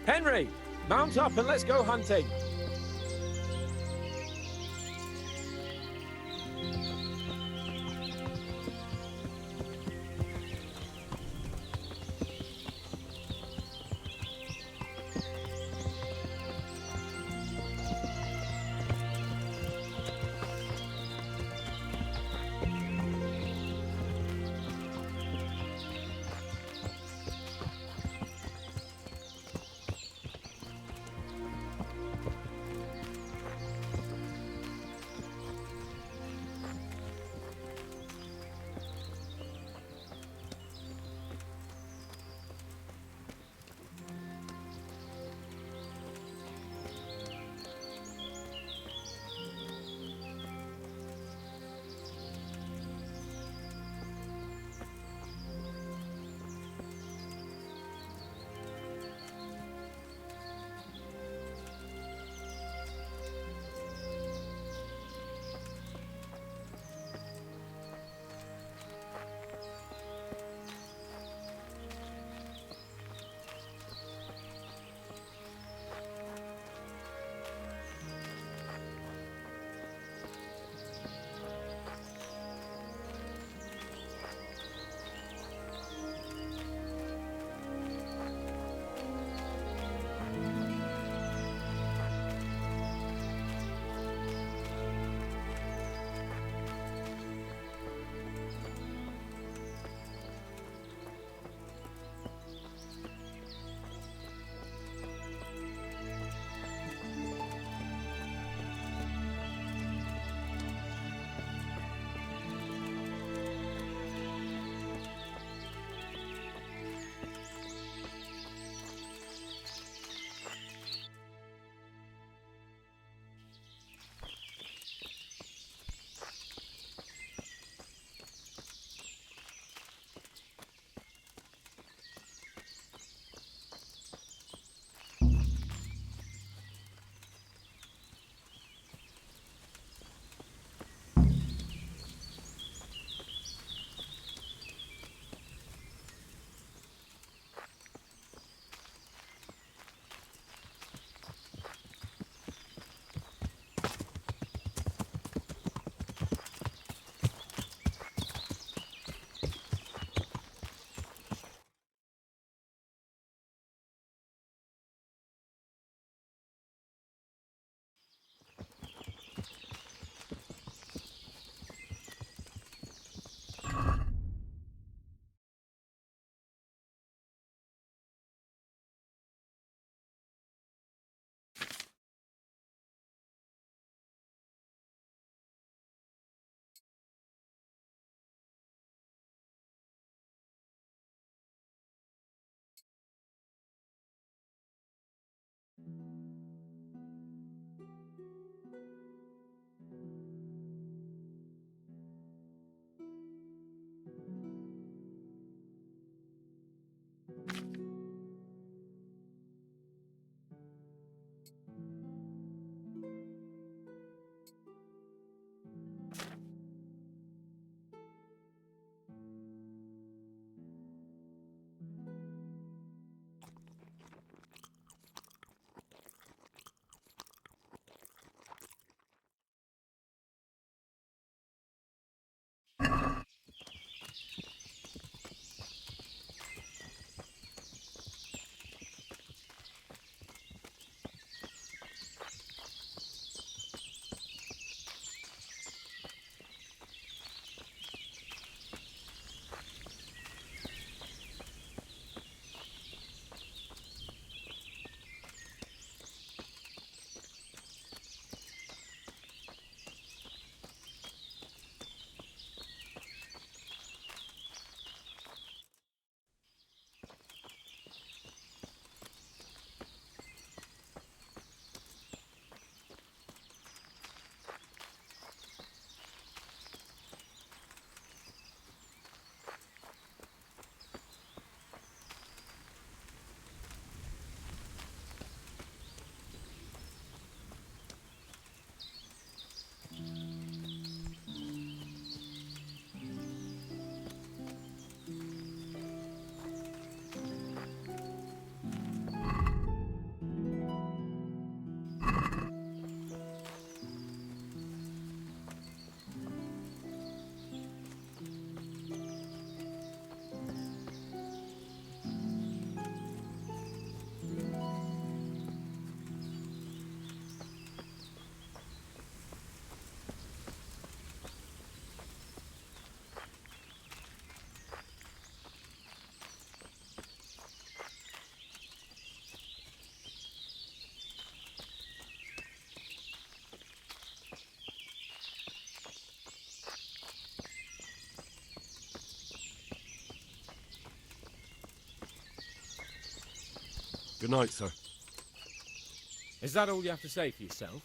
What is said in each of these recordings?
Henry, mount up and let's go hunting. Good night, sir. Is that all you have to say for yourself?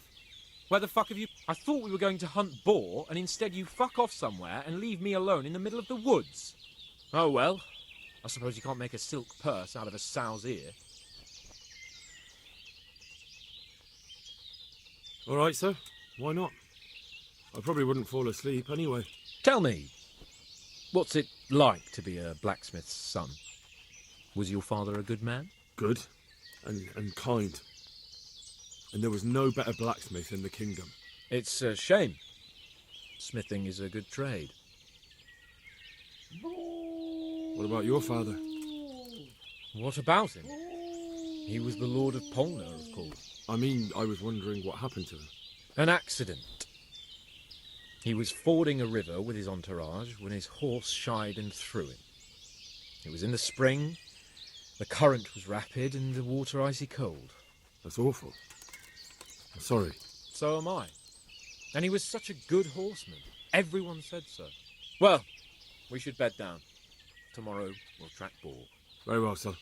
Where the fuck have you... I thought we were going to hunt boar, and instead you fuck off somewhere and leave me alone in the middle of the woods. Oh well, I suppose you can't make a silk purse out of a sow's ear. All right, sir. Why not? I probably wouldn't fall asleep anyway. Tell me, what's it like to be a blacksmith's son? Was your father a good man? Good and kind. And there was no better blacksmith in the kingdom. It's a shame. Smithing is a good trade. What about your father? What about him? He was the Lord of Polner, of course. I mean, I was wondering what happened to him. An accident. He was fording a river with his entourage when his horse shied and threw him. It was in the spring, the current was rapid and the water icy cold. That's awful. I'm sorry. So am I. And he was such a good horseman. Everyone said so. Well, we should bed down. Tomorrow we'll track boar. Very well, sir.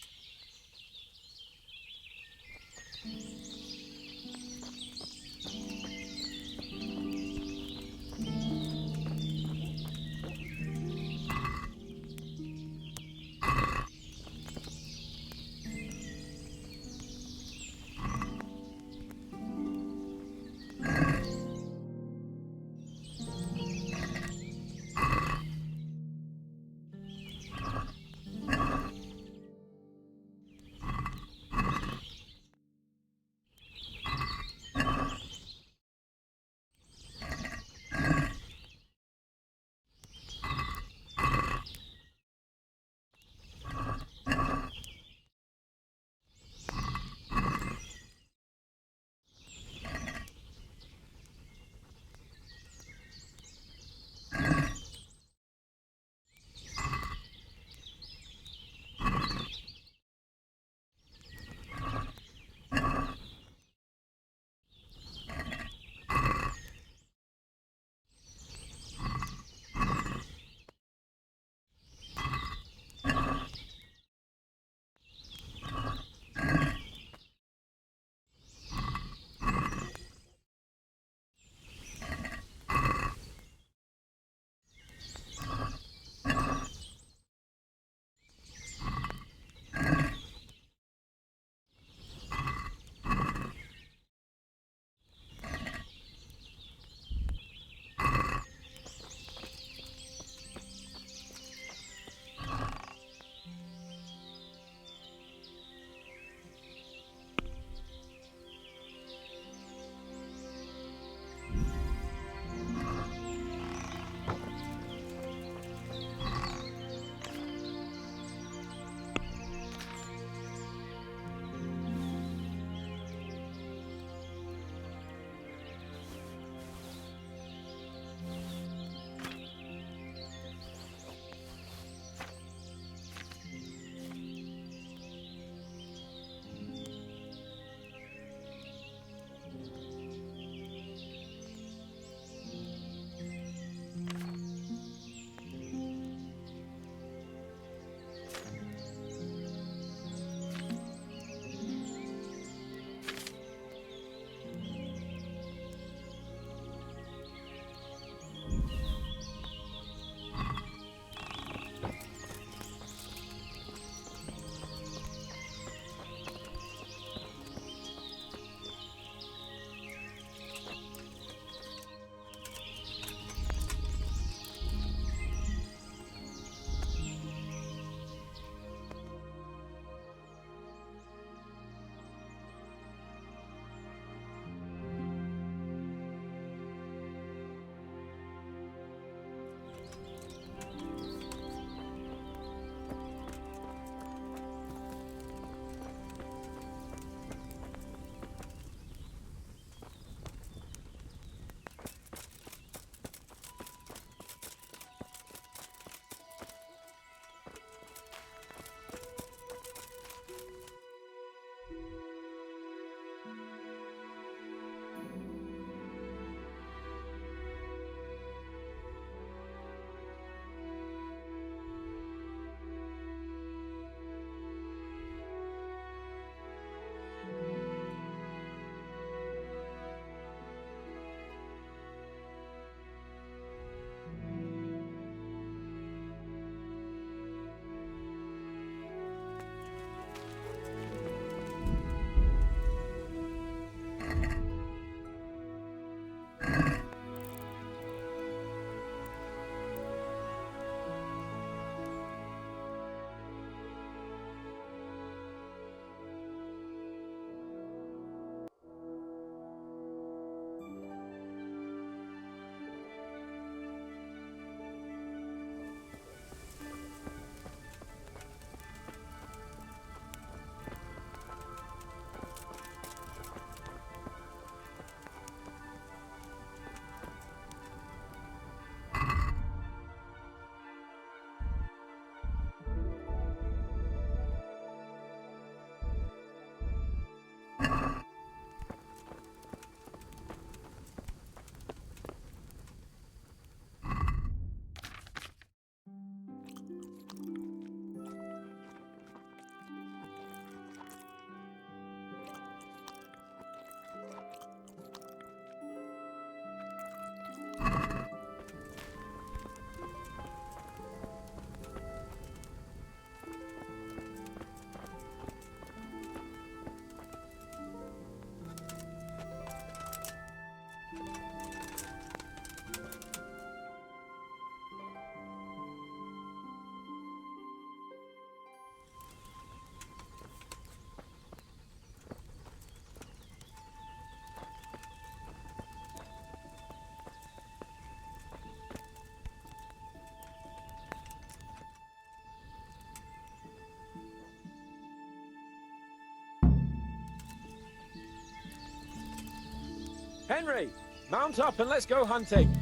Henry, mount up and let's go hunting.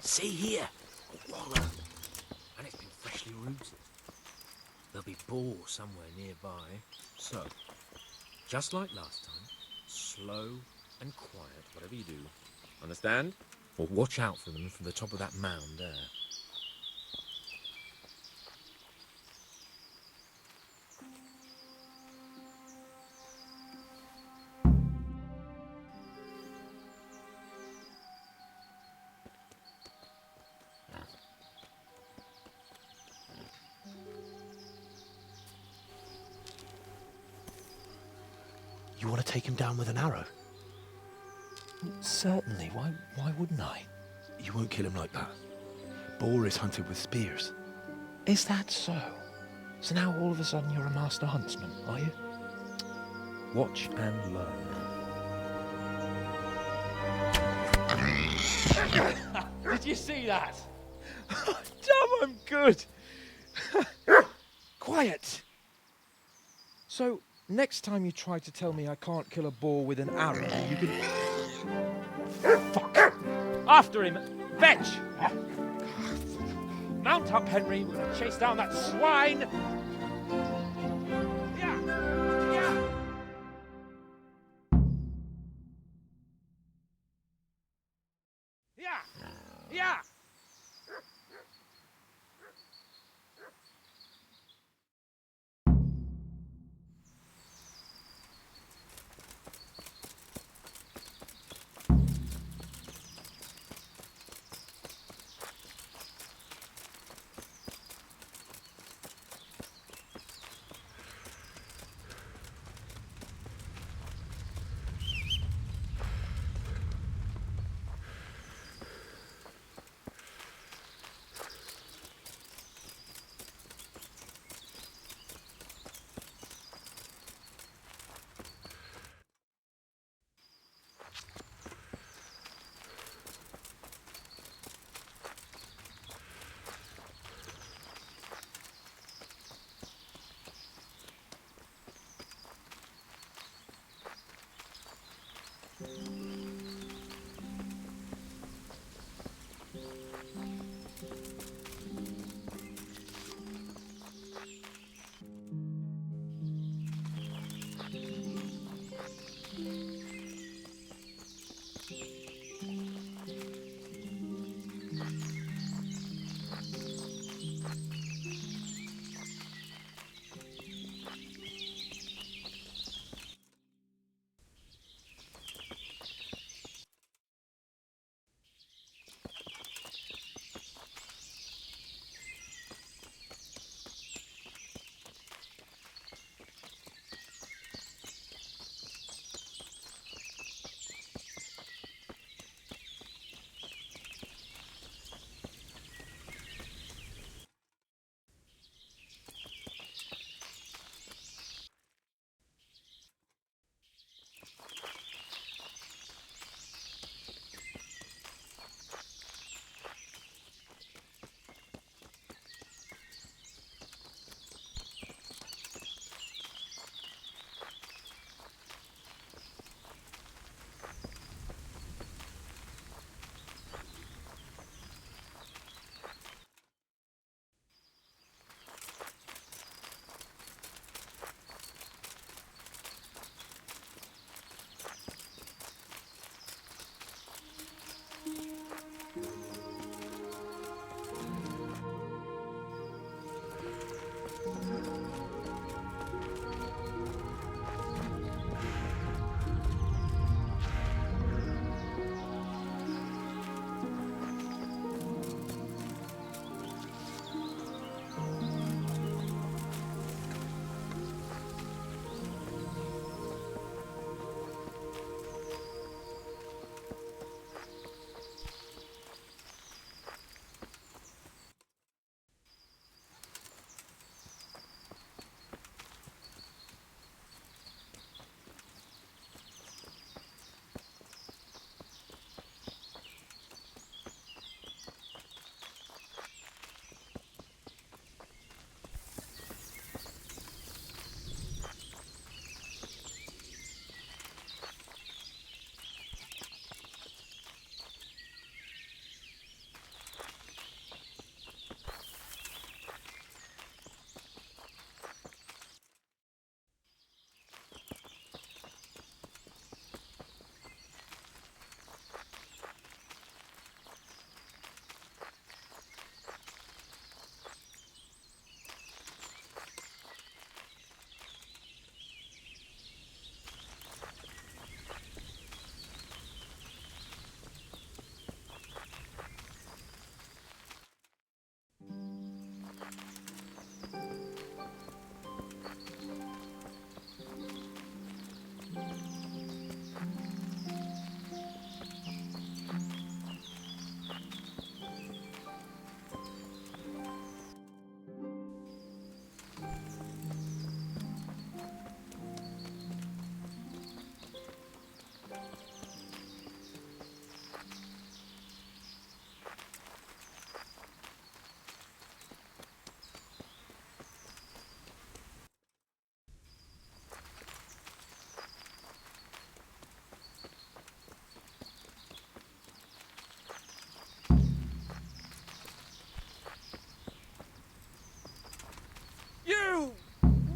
See here, a wallow, and it's been freshly rooted. There'll be boar somewhere nearby. So, just like last time, slow and quiet, whatever you do. Understand? Or watch out for them from the top of that mound there. You want to take him down with an arrow? Certainly, why wouldn't I? You won't kill him like that. Boar is hunted with spears. Is that so? So now all of a sudden you're a master huntsman, are you? Watch and learn. Did you see that? Damn, I'm good. Quiet. So, next time you try to tell me I can't kill a boar with an arrow, you can... Fuck! After him! Fetch! Mount up, Henry. We're gonna chase down that swine! Yeah! Yeah! Yeah! Yeah!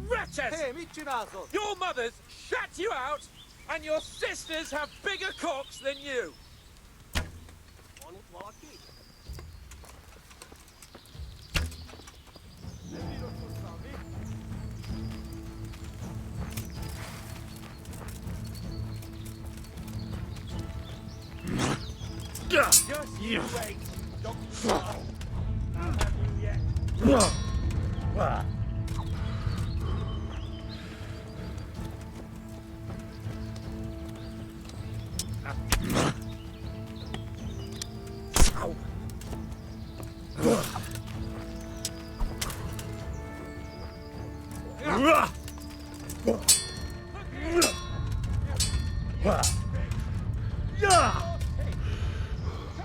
wretches! Your mothers shut you out, and your sisters have bigger cocks than you! Just you wait, Dr. I'll have you yet.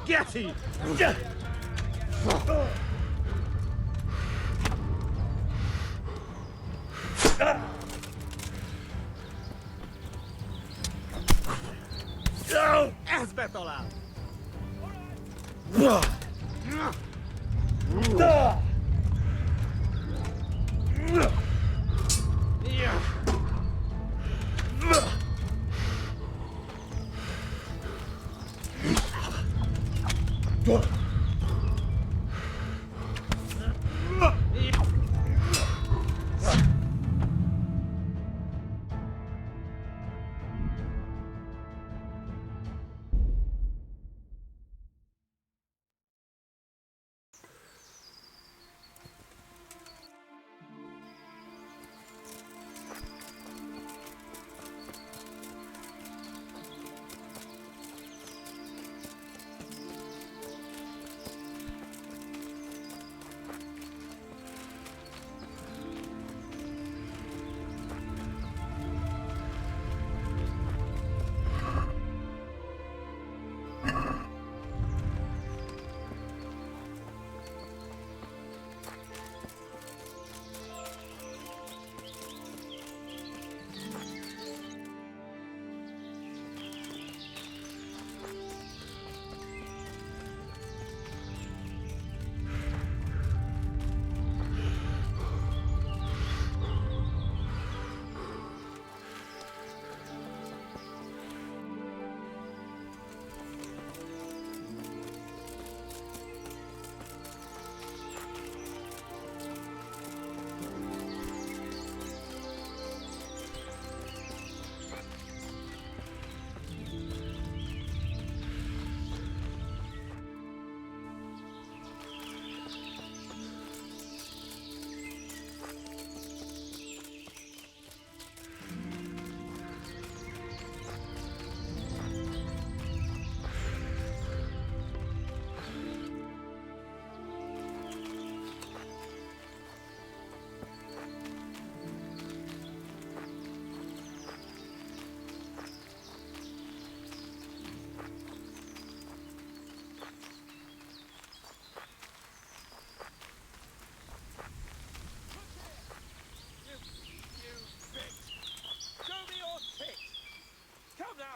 Getty! rato, lad.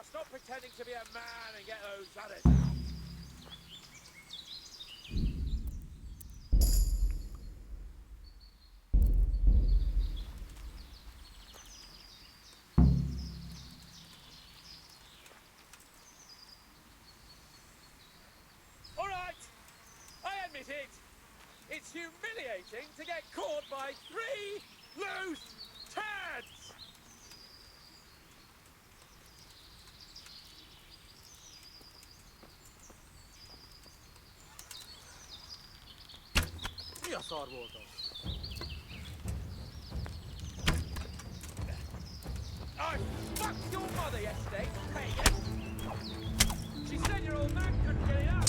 Stop pretending to be a man and get those others out. All right, I admit it. It's humiliating to get caught by 3 loose turds. Ja, Sarvóta. I fucked your mother yesterday, pagan. She said your old man couldn't get it up.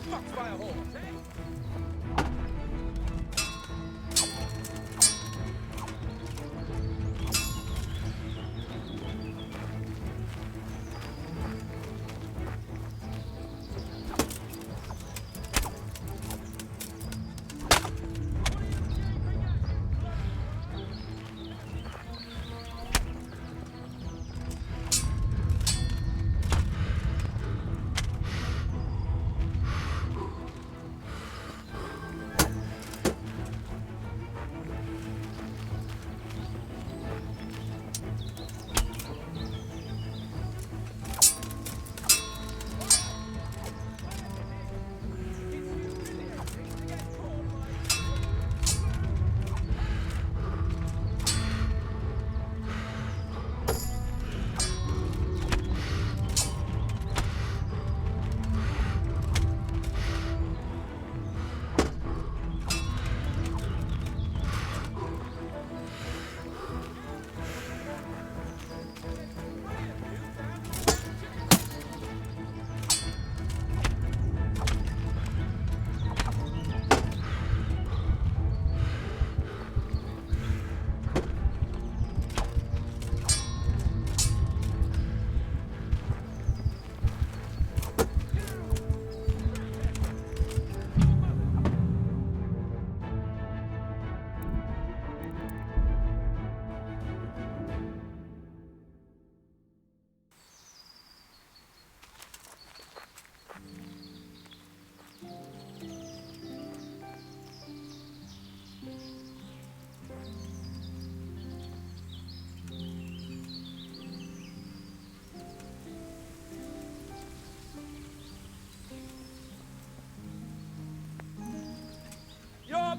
Fucked by a horse, eh?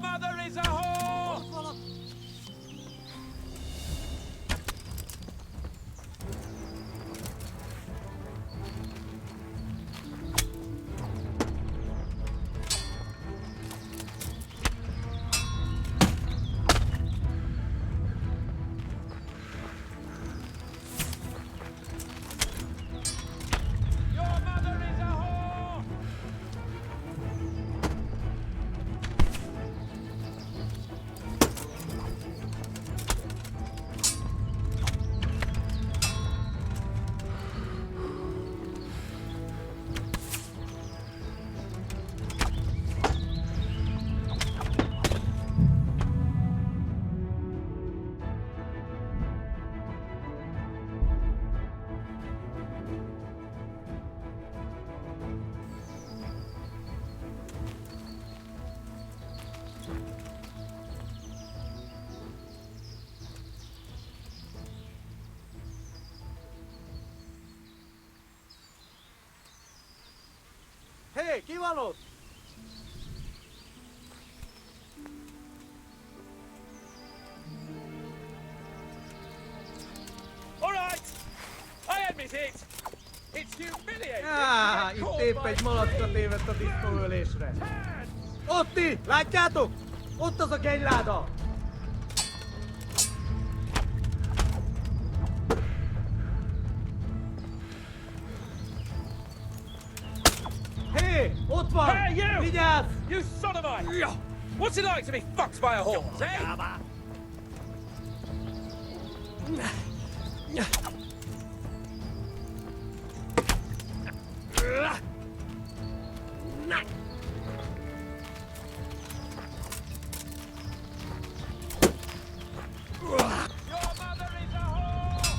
mother is a whore! Your mother is a whore! Hei, kivalut! All right, I admit it. It's humiliating. Ah, to i get te caught pe by molotkotiivet tot istuu ylisre. hands. Otti, läggaatu! Utta så kellaado! Hei, Utvar! Hey, you! Vigyázz! You sodomite! What's it like to be fucked by a horse, eh? Your mother is a whore!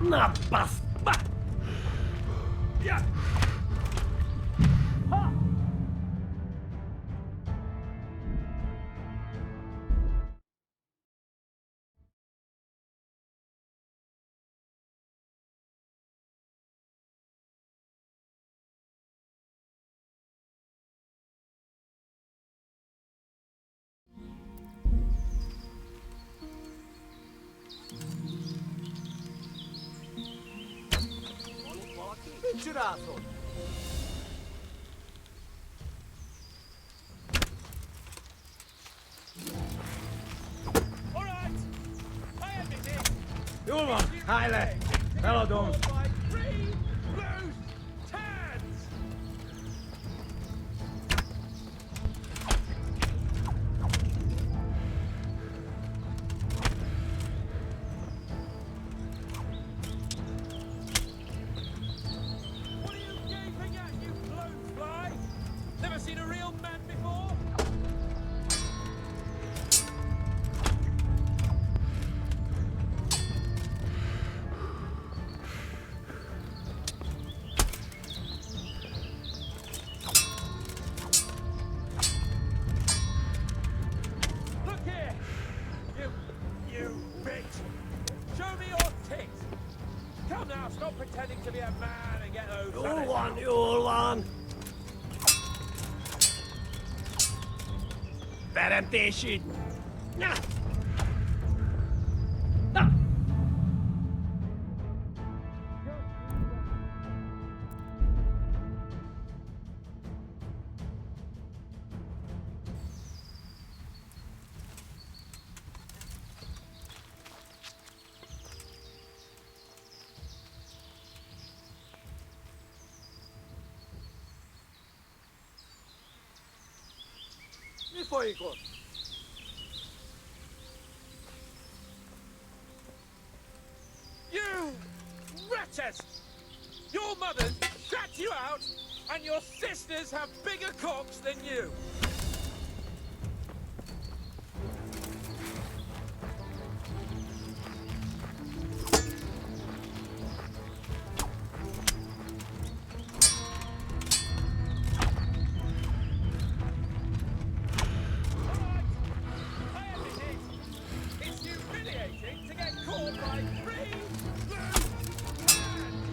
Nappas! Yeah. Pizzuraso! All right, I admit it. Julman, haile! Pelodon! By three loose tads. What are you gaping at, you blowfly? Never seen a real man before? Look here, you bitch! Show me your tits! Come now, stop pretending to be a man and get those. Julman, Julman! Värm till shit! Ja! Da! Ni pojkar! You wretches! Your mothers shut you out, and your sisters have bigger cocks than you. I admit it. It's humiliating to get caught by three loose hands.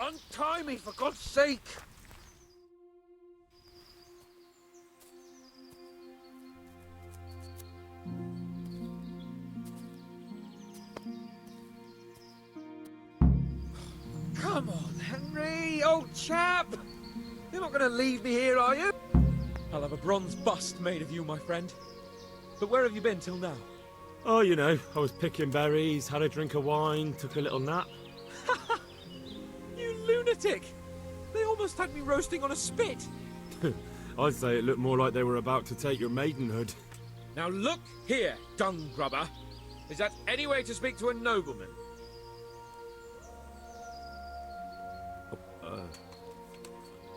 Untie me, for God's sake! Come on, Henry, old chap! You're not going to leave me here, are you? I'll have a bronze bust made of you, my friend. But where have you been till now? Oh, you know, I was picking berries, had a drink of wine, took a little nap. You lunatic! They almost had me roasting on a spit. I'd say it looked more like they were about to take your maidenhood. Now look here, dung grubber. Is that any way to speak to a nobleman?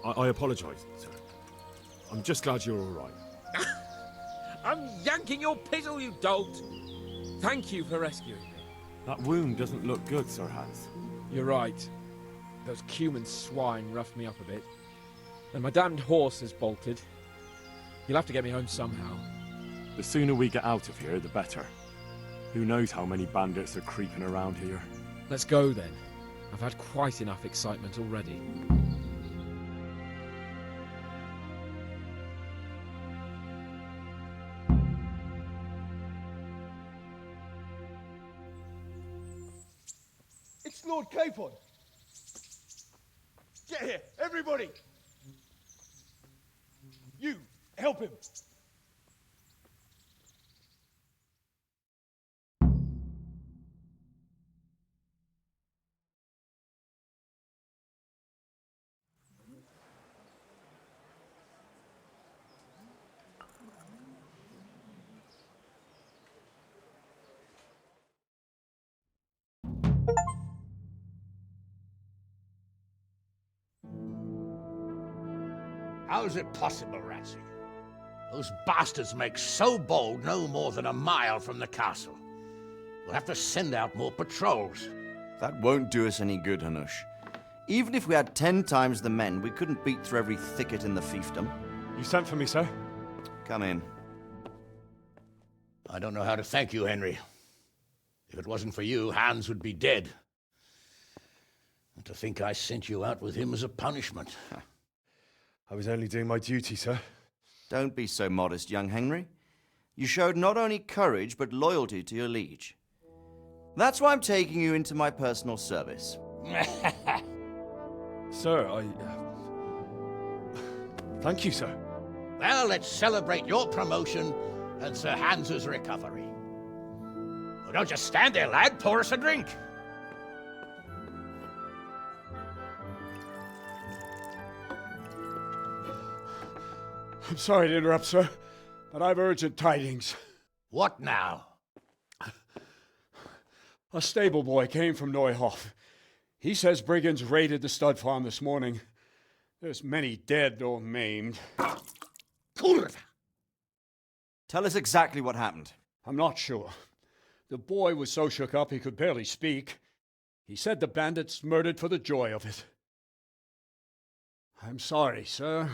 I apologise, sir. I'm just glad you're all right. I'm yanking your pizzle, you dolt! Thank you for rescuing me. That wound doesn't look good, Sir Hans. You're right. Those cumin swine roughed me up a bit. And my damned horse is bolted. You'll have to get me home somehow. The sooner we get out of here, the better. Who knows how many bandits are creeping around here. Let's go then. I've had quite enough excitement already. It's Lord Capon. Get here, everybody. You, help him. How is it possible, Ratsy? Those bastards make so bold no more than a mile from the castle. We'll have to send out more patrols. That won't do us any good, Hanush. Even if we had 10 times the men, we couldn't beat through every thicket in the fiefdom. You sent for me, sir? Come in. I don't know how to thank you, Henry. If it wasn't for you, Hans would be dead. And to think I sent you out with him as a punishment. I was only doing my duty, sir. Don't be so modest, young Henry. You showed not only courage, but loyalty to your liege. That's why I'm taking you into my personal service. Sir, Thank you, sir. Well, let's celebrate your promotion and Sir Hans's recovery. Well, don't just stand there, lad. Pour us a drink. I'm sorry to interrupt, sir, but I've urgent tidings. What now? A stable boy came from Neuhof. He says brigands raided the stud farm this morning. There's many dead or maimed. Kurva! Tell us exactly what happened. I'm not sure. The boy was so shook up he could barely speak. He said the bandits murdered for the joy of it. I'm sorry, sir.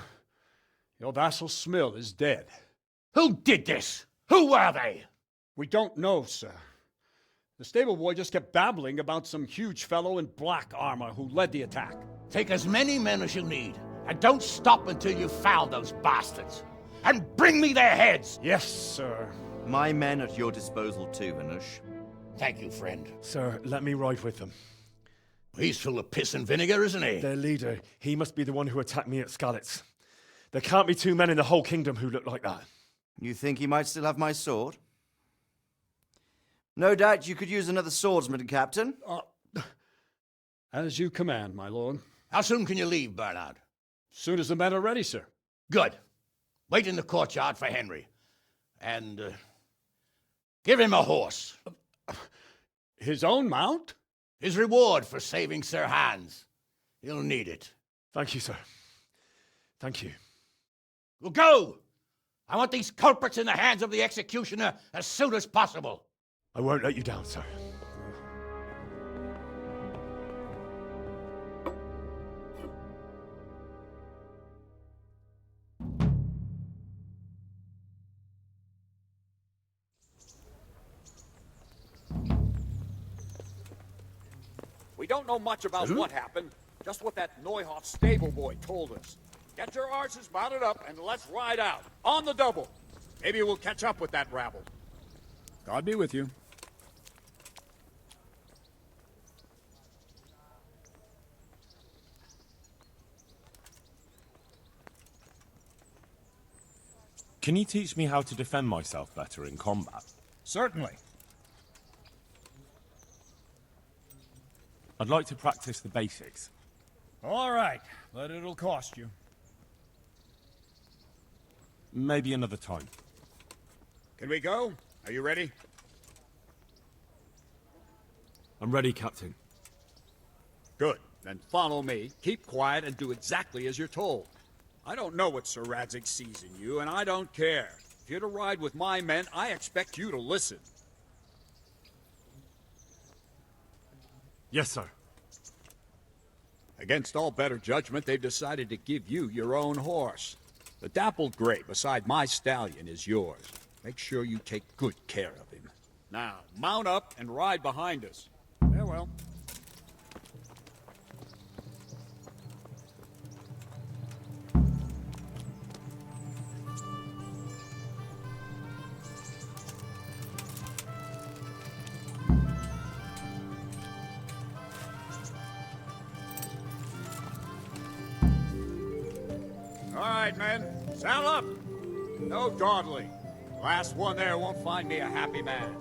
Your vassal Smill is dead. Who did this? Who were they? We don't know, sir. The stable boy just kept babbling about some huge fellow in black armor who led the attack. Take as many men as you need, and don't stop until you've found those bastards. And bring me their heads! Yes, sir. My men at your disposal too, Hanush. Thank you, friend. Sir, let me ride with them. He's full of piss and vinegar, isn't he? Their leader, he must be the one who attacked me at Skalitz. There can't be 2 men in the whole kingdom who look like that. You think he might still have my sword? No doubt you could use another swordsman, Captain. As you command, my lord. How soon can you leave, Bernard? Soon as the men are ready, sir. Good. Wait in the courtyard for Henry. And, give him a horse. His own mount? His reward for saving Sir Hans. He'll need it. Thank you, sir. Thank you. Well, go! I want these culprits in the hands of the executioner as soon as possible. I won't let you down, sir. We don't know much about what happened. Just what that Neuhoff stable boy told us. Get your arses mounted up and let's ride out. On the double. Maybe we'll catch up with that rabble. God be with you. Can you teach me how to defend myself better in combat? Certainly. I'd like to practice the basics. All right, but it'll cost you. Maybe another time. Can we go? Are you ready? I'm ready, Captain. Good. Then follow me. Keep quiet and do exactly as you're told. I don't know what Sir Radzig sees in you, and I don't care. If you're to ride with my men, I expect you to listen. Yes, sir. Against all better judgment, they've decided to give you your own horse. The dappled gray beside my stallion is yours. Make sure you take good care of him. Now, mount up and ride behind us. Farewell. All right, men. Saddle up. No dawdling. Last one there won't find me a happy man.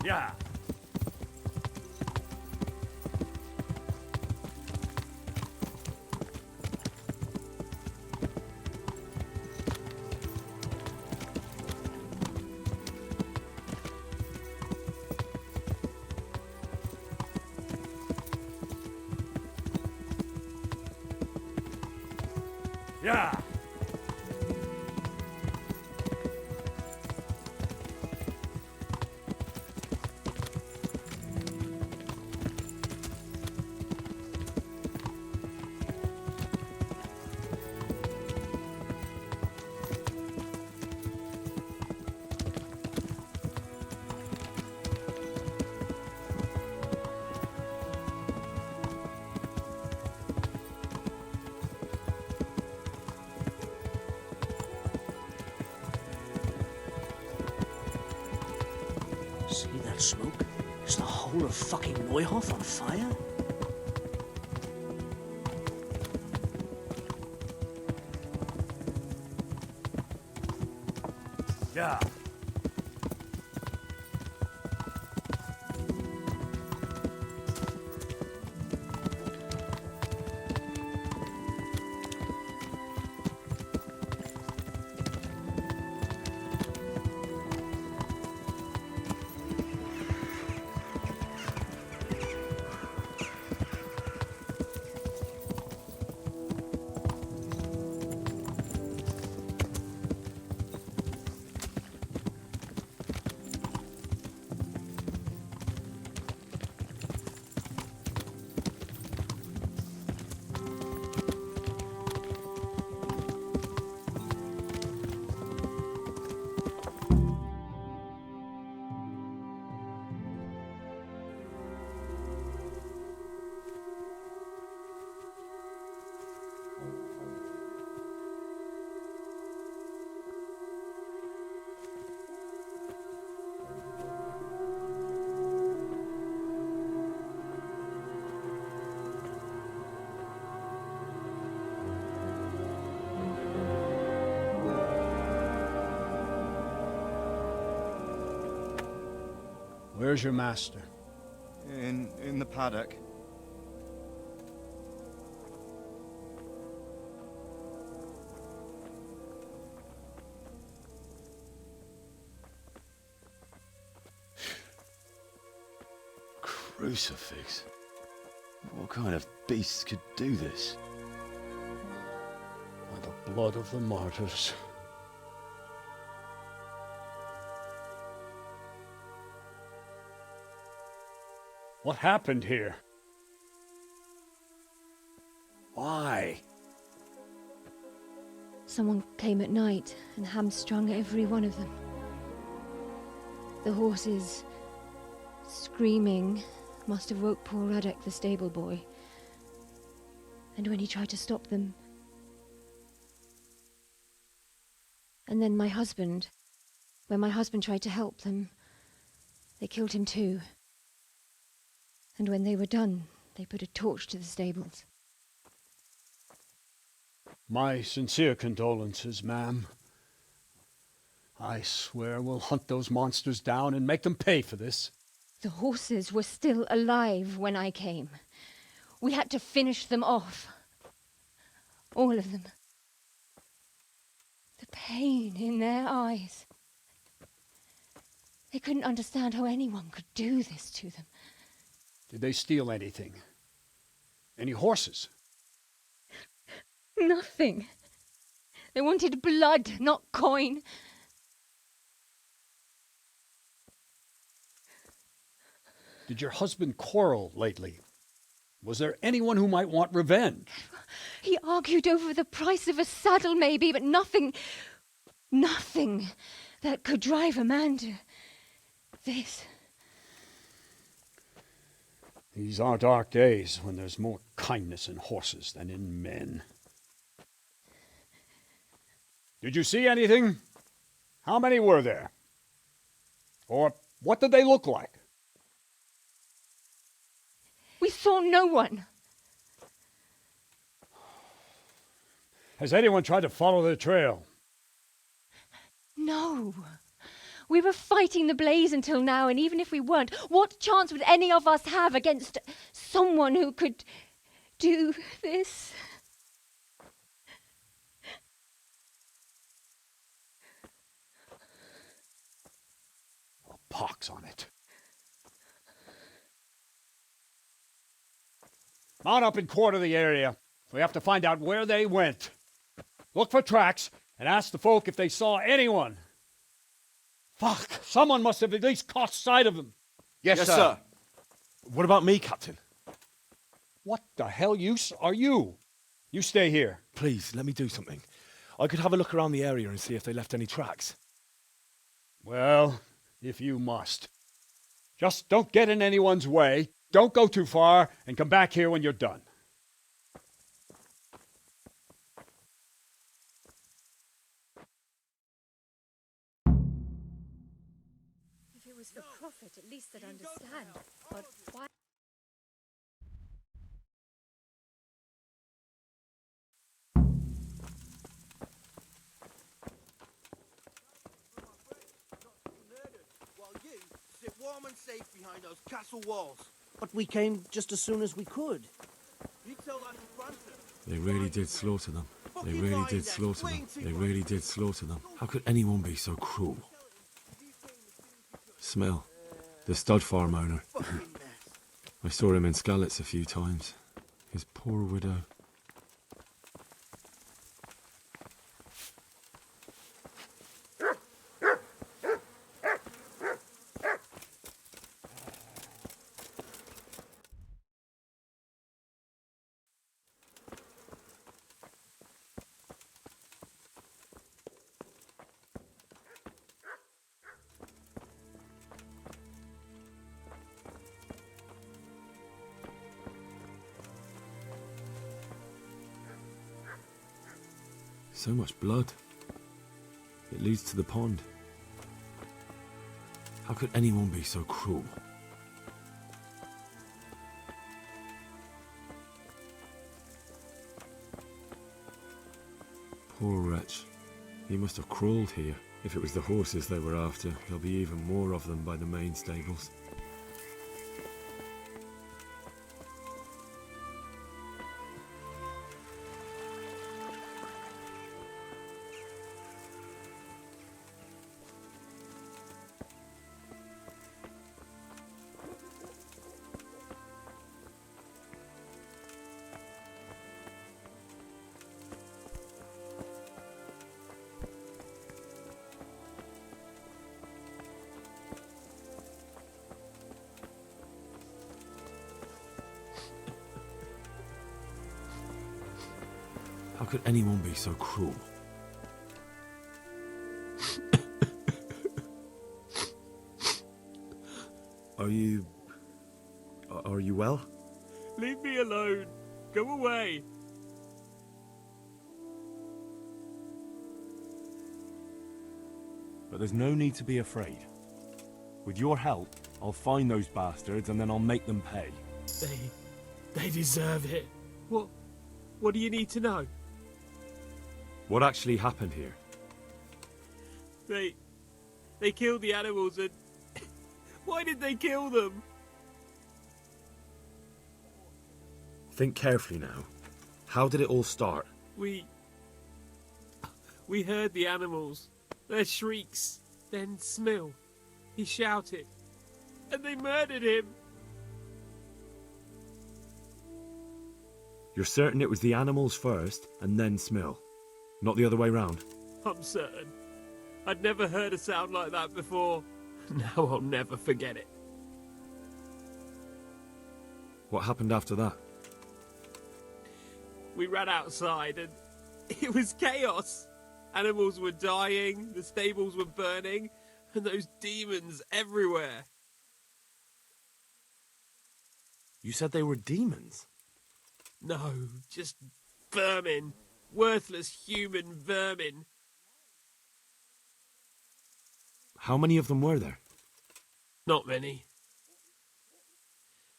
Yeah. Yeah. See that smoke? Is the whole of fucking Neuhoff on fire? Yeah. Where's your master? In the paddock. Crucifix? What kind of beasts could do this? By the blood of the martyrs. What happened here? Why? Someone came at night and hamstrung every one of them. The horses, screaming, must have woke poor Radek, the stable boy. And when he tried to stop them... And then my husband, when my husband tried to help them, they killed him too. And when they were done, they put a torch to the stables. My sincere condolences, ma'am. I swear we'll hunt those monsters down and make them pay for this. The horses were still alive when I came. We had to finish them off. All of them. The pain in their eyes. They couldn't understand how anyone could do this to them. Did they steal anything? Any horses? Nothing. They wanted blood, not coin. Did your husband quarrel lately? Was there anyone who might want revenge? He argued over the price of a saddle, maybe, but nothing that could drive a man to this. These are dark days when there's more kindness in horses than in men. Did you see anything? How many were there? Or what did they look like? We saw no one. Has anyone tried to follow the trail? No. We were fighting the blaze until now, and even if we weren't, what chance would any of us have against someone who could do this? A pox on it. Mount up and quarter the area. We have to find out where they went. Look for tracks and ask the folk if they saw anyone. Fuck! Someone must have at least caught sight of them. Yes, sir. What about me, Captain? What the hell use are you? You stay here. Please, let me do something. I could have a look around the area and see if they left any tracks. Well, if you must. Just don't get in anyone's way, don't go too far, and come back here when you're done. If it was for profit, at least they'd understand. But why? While you sit warm and safe behind those castle walls. But we came just as soon as we could. You tell that to Francis. They really did slaughter them. They Fucking really lying did there, slaughter them. explain to They you. really did slaughter them. How could anyone be so cruel? Smell. The stud farm owner. Fucking mess. I saw him in Skalitz a few times. His poor widow. So much blood. It leads to the pond. How could anyone be so cruel? Poor wretch. He must have crawled here. If it was the horses they were after, there'll be even more of them by the main stables. How could anyone be so cruel? Are you well? Leave me alone. Go away. But there's no need to be afraid. With your help, I'll find those bastards and then I'll make them pay. They deserve it. What do you need to know? What actually happened here? They killed the animals and... Why did they kill them? Think carefully now. How did it all start? We heard the animals. Their shrieks. Then Smill. He shouted. And they murdered him. You're certain it was the animals first and then Smill? Not the other way round? I'm certain. I'd never heard a sound like that before. Now I'll never forget it. What happened after that? We ran outside and it was chaos. Animals were dying, the stables were burning, and those demons everywhere. You said they were demons? No, just vermin. Worthless human vermin. How many of them were there? Not many.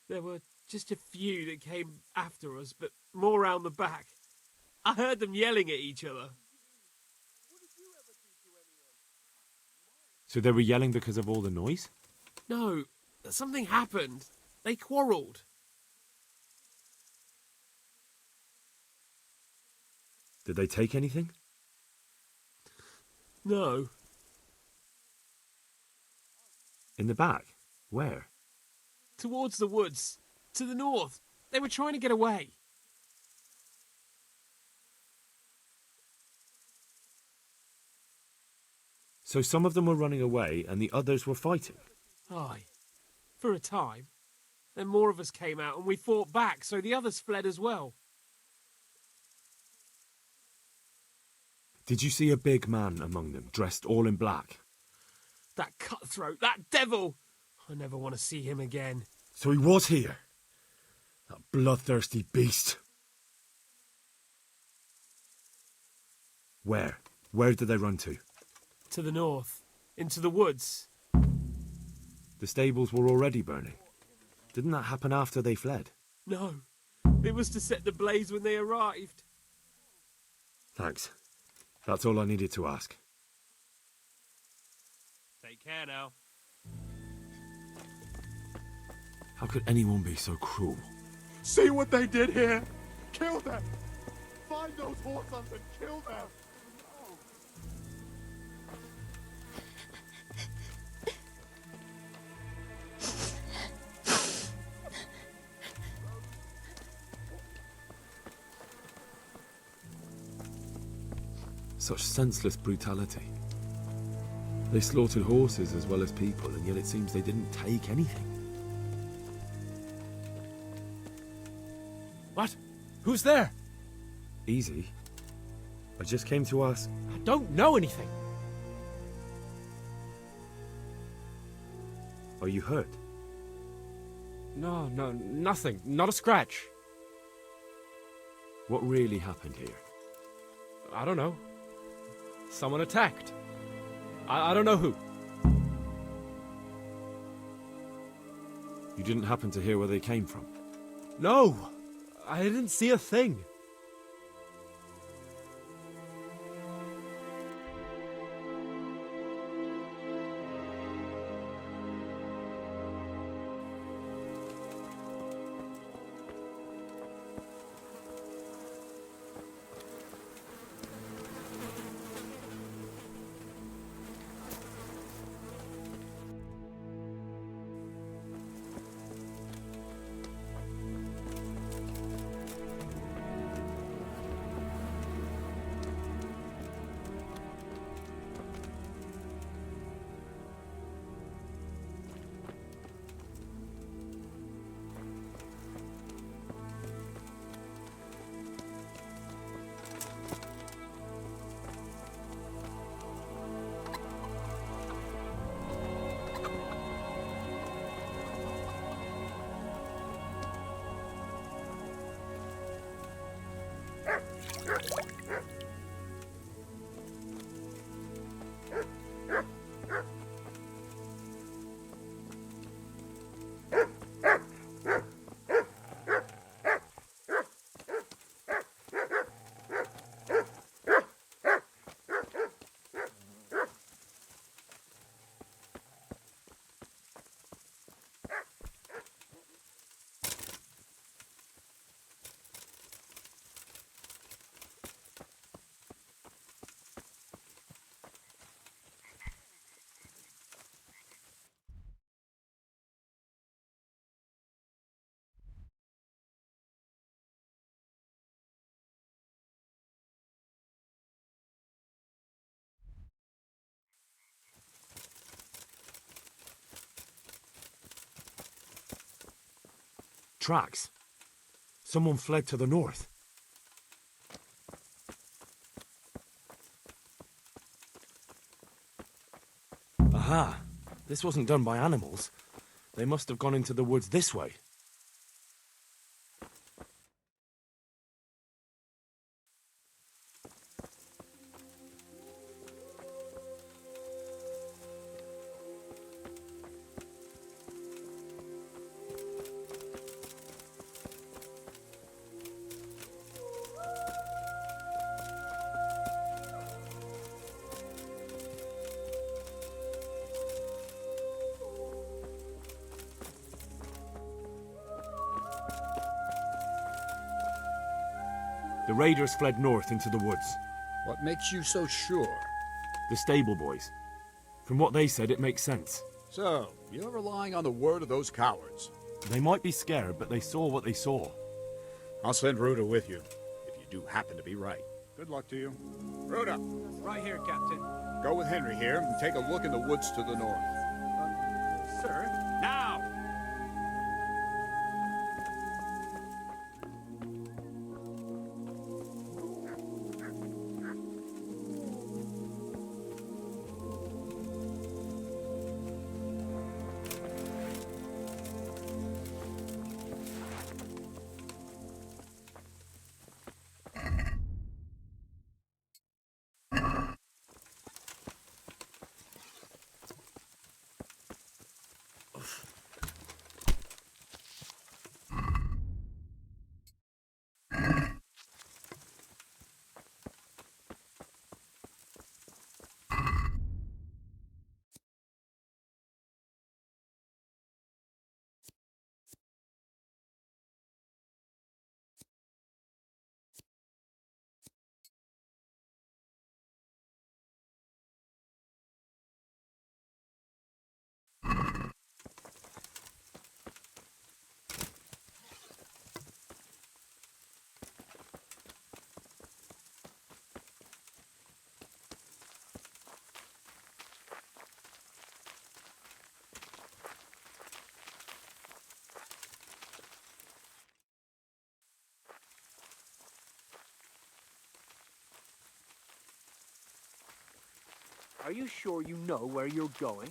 There were just a few that came after us, but more round the back. I heard them yelling at each other. So they were yelling because of all the noise? No, something happened. They quarrelled. Did they take anything? No. In the back? Where? Towards the woods. To the north. They were trying to get away. So some of them were running away and the others were fighting? Aye. For a time. Then more of us came out and we fought back, so the others fled as well. Did you see a big man among them, dressed all in black? That cutthroat, that devil! I never want to see him again. So he was here? That bloodthirsty beast. Where? Where did they run to? To the north. Into the woods. The stables were already burning. Didn't that happen after they fled? No. It was to set the blaze when they arrived. Thanks. That's all I needed to ask. Take care now. How could anyone be so cruel? See what they did here? Kill them! Find those horse hunters and kill them! Such senseless brutality. They slaughtered horses as well as people, and yet it seems they didn't take anything. What? Who's there? Easy. I just came to ask... I don't know anything. Are you hurt? No, nothing. Not a scratch. What really happened here? I don't know. Someone attacked. I don't know who. You didn't happen to hear where they came from? No! I didn't see a thing. tracks. Someone fled to the north. Aha! This wasn't done by animals. They must have gone into the woods this way. The raiders fled north into the woods. What makes you so sure? The stable boys. From what they said, it makes sense. So, you're relying on the word of those cowards. They might be scared, but they saw what they saw. I'll send Rhoda with you, if you do happen to be right. Good luck to you. Rhoda! Right here, Captain. Go with Henry here and take a look in the woods to the north. Sir? Now! Are you sure you know where you're going?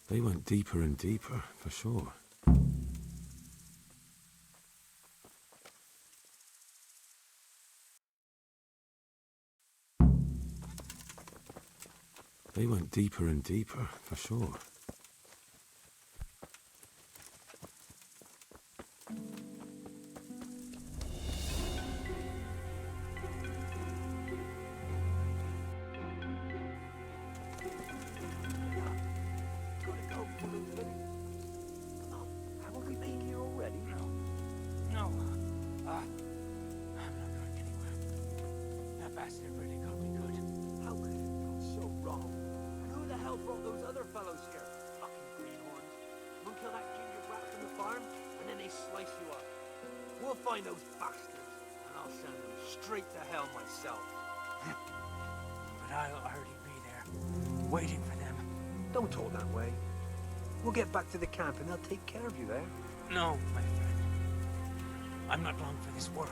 They went deeper and deeper, for sure. They went deeper and deeper, for sure. We'll find those bastards, and I'll send them straight to hell myself. But I'll already be there, waiting for them. Don't talk that way. We'll get back to the camp, and they'll take care of you there. No, my friend. I'm not long for this world.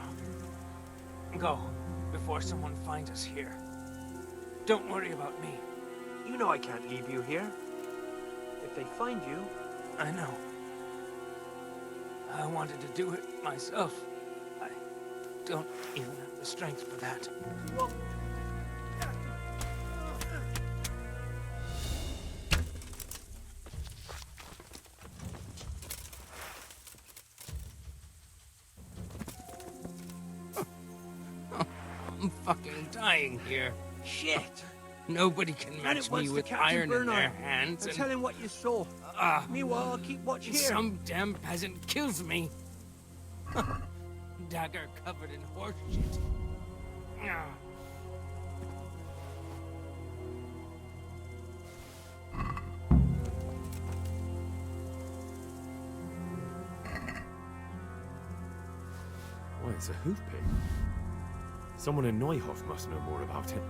Go, before someone finds us here. Don't worry about me. You know I can't leave you here. If they find you... I know. I wanted to do it myself. I don't even have the strength for that. I'm fucking dying here. Shit! Nobody can match me with iron in their hands. Tell him what you saw. Meanwhile, I'll keep watch here. Some damn peasant kills me. Dagger covered in horse shit. Why, it's a hoof pick. Someone in Neuhof must know more about it.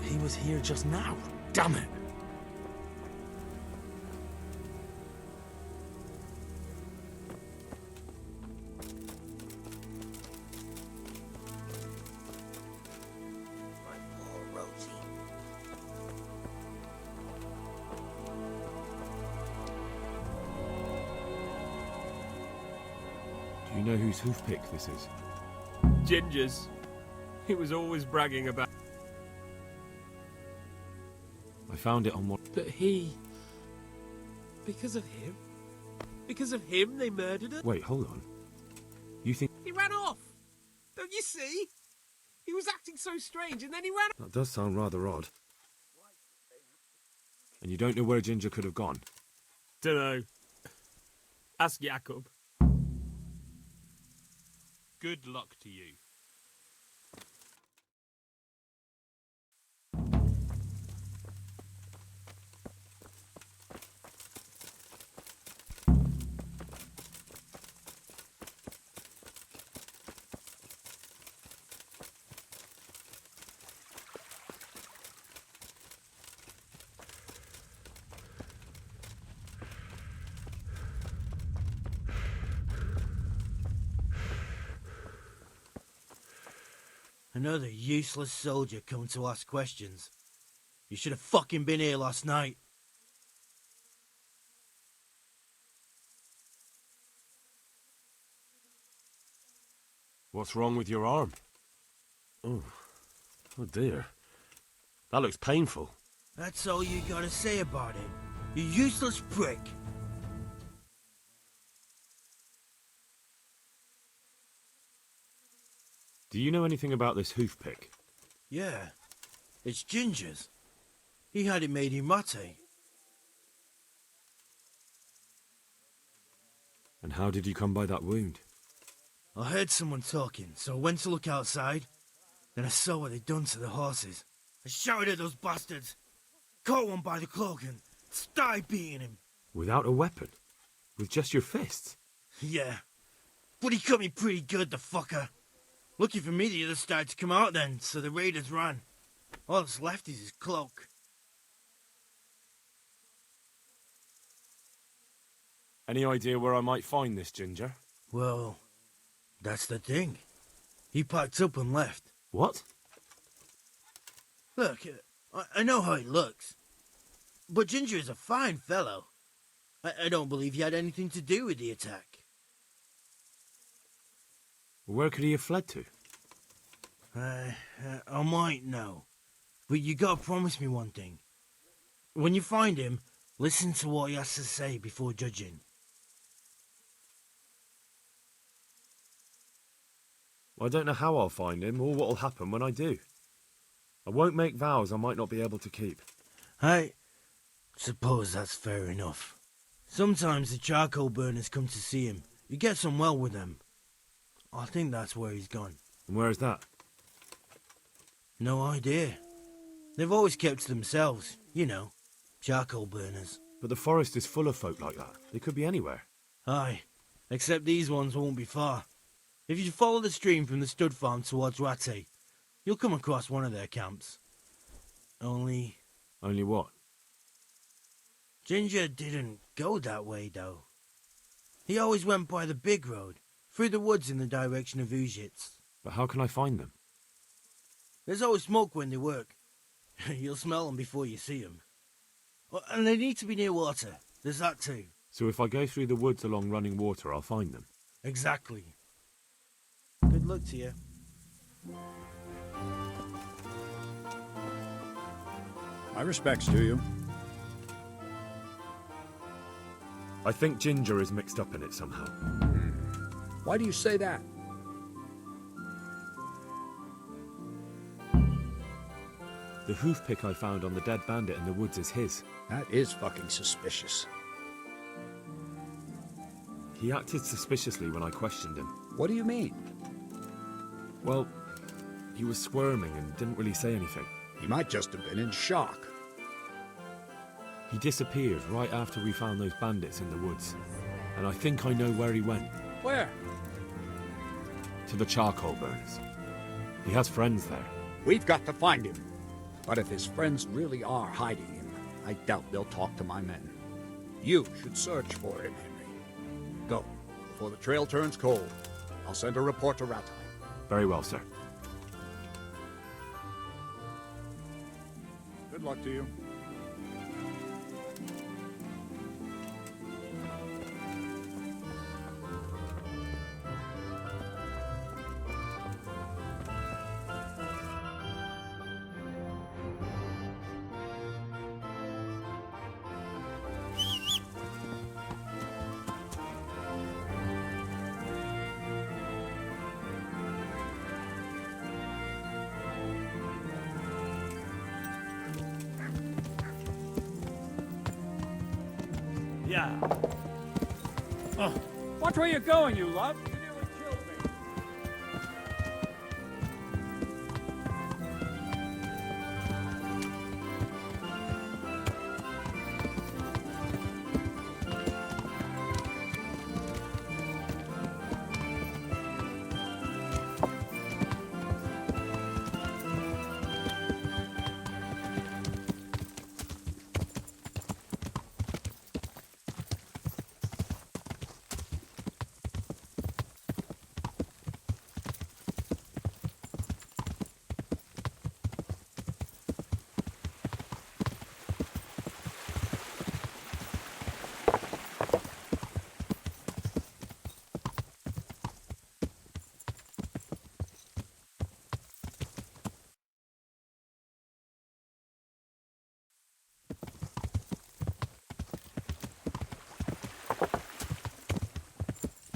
He was here just now. Damn it! My poor Rosie. Do you know whose hoof pick this is? Ginger's. He was always bragging about. I found it on one. But he. Because of him? Because of him, they murdered her? Wait, hold on. You think He ran off! Don't you see? He was acting so strange and then he ran off. that does sound rather odd? And you don't know where Ginger could have gone? Dunno. Ask Jakob. Good luck to you. Another useless soldier coming to ask questions. You should have fucking been here last night. What's wrong with your arm? Oh dear. That looks painful. That's all you gotta say about it. You useless prick. Do you know anything about this hoof pick? Yeah, it's Ginger's. He had it made in mate. And how did you come by that wound? I heard someone talking, so I went to look outside. Then I saw what they'd done to the horses. I shouted at those bastards, caught one by the cloak and started beating him. Without a weapon? With just your fists? Yeah, but he cut me pretty good, the fucker. Lucky for me, the others started to come out then, so the raiders ran. All that's left is his cloak. Any idea where I might find this Ginger? Well, that's the thing. He packed up and left. What? Look, I know how he looks. But Ginger is a fine fellow. I don't believe he had anything to do with the attack. Where could he have fled to? I might know. But you gotta promise me one thing. When you find him, listen to what he has to say before judging. I don't know how I'll find him or what'll happen when I do. I won't make vows I might not be able to keep. I suppose that's fair enough. Sometimes the charcoal burners come to see him. He gets on well with them. I think that's where he's gone. And where is that? No idea. They've always kept to themselves, you know, charcoal burners. But the forest is full of folk like that. They could be anywhere. Aye, except these ones won't be far. If you follow the stream from the stud farm towards Rattay, you'll come across one of their camps. Only what? Ginger didn't go that way, though. He always went by the big road, through the woods in the direction of Ujits. But how can I find them? There's always smoke when they work. You'll smell them before you see them. And they need to be near water. There's that too. So if I go through the woods along running water, I'll find them? Exactly. Good luck to you. My respects to you. I think Ginger is mixed up in it somehow. Why do you say that? The hoof pick I found on the dead bandit in the woods is his. That is fucking suspicious. He acted suspiciously when I questioned him. What do you mean? Well, he was squirming and didn't really say anything. He might just have been in shock. He disappeared right after we found those bandits in the woods. And I think I know where he went. Where? To the charcoal burners. He has friends there. We've got to find him. But if his friends really are hiding him, I doubt they'll talk to my men. You should search for him, Henry. Go, before the trail turns cold. I'll send a report to Rattay. Very well, sir. Good luck to you. Yeah. Watch where you're going, you love. You nearly killed me.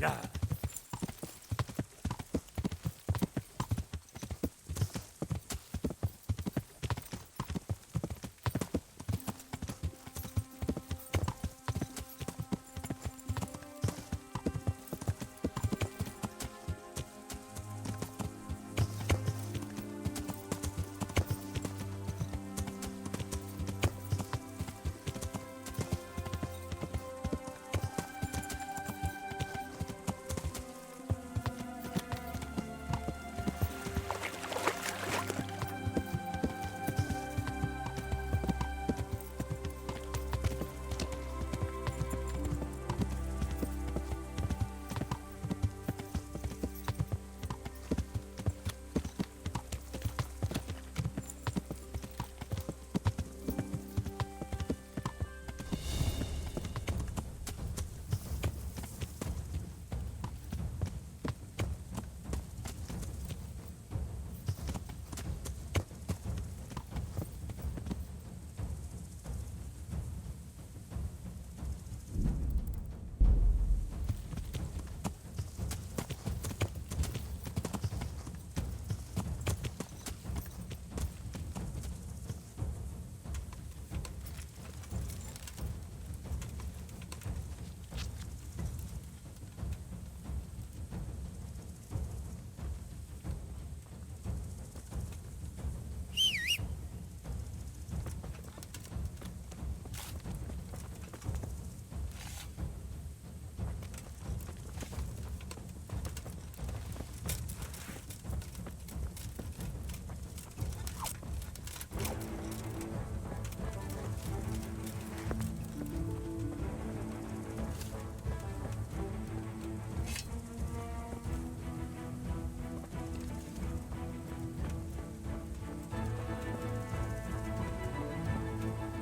Yeah.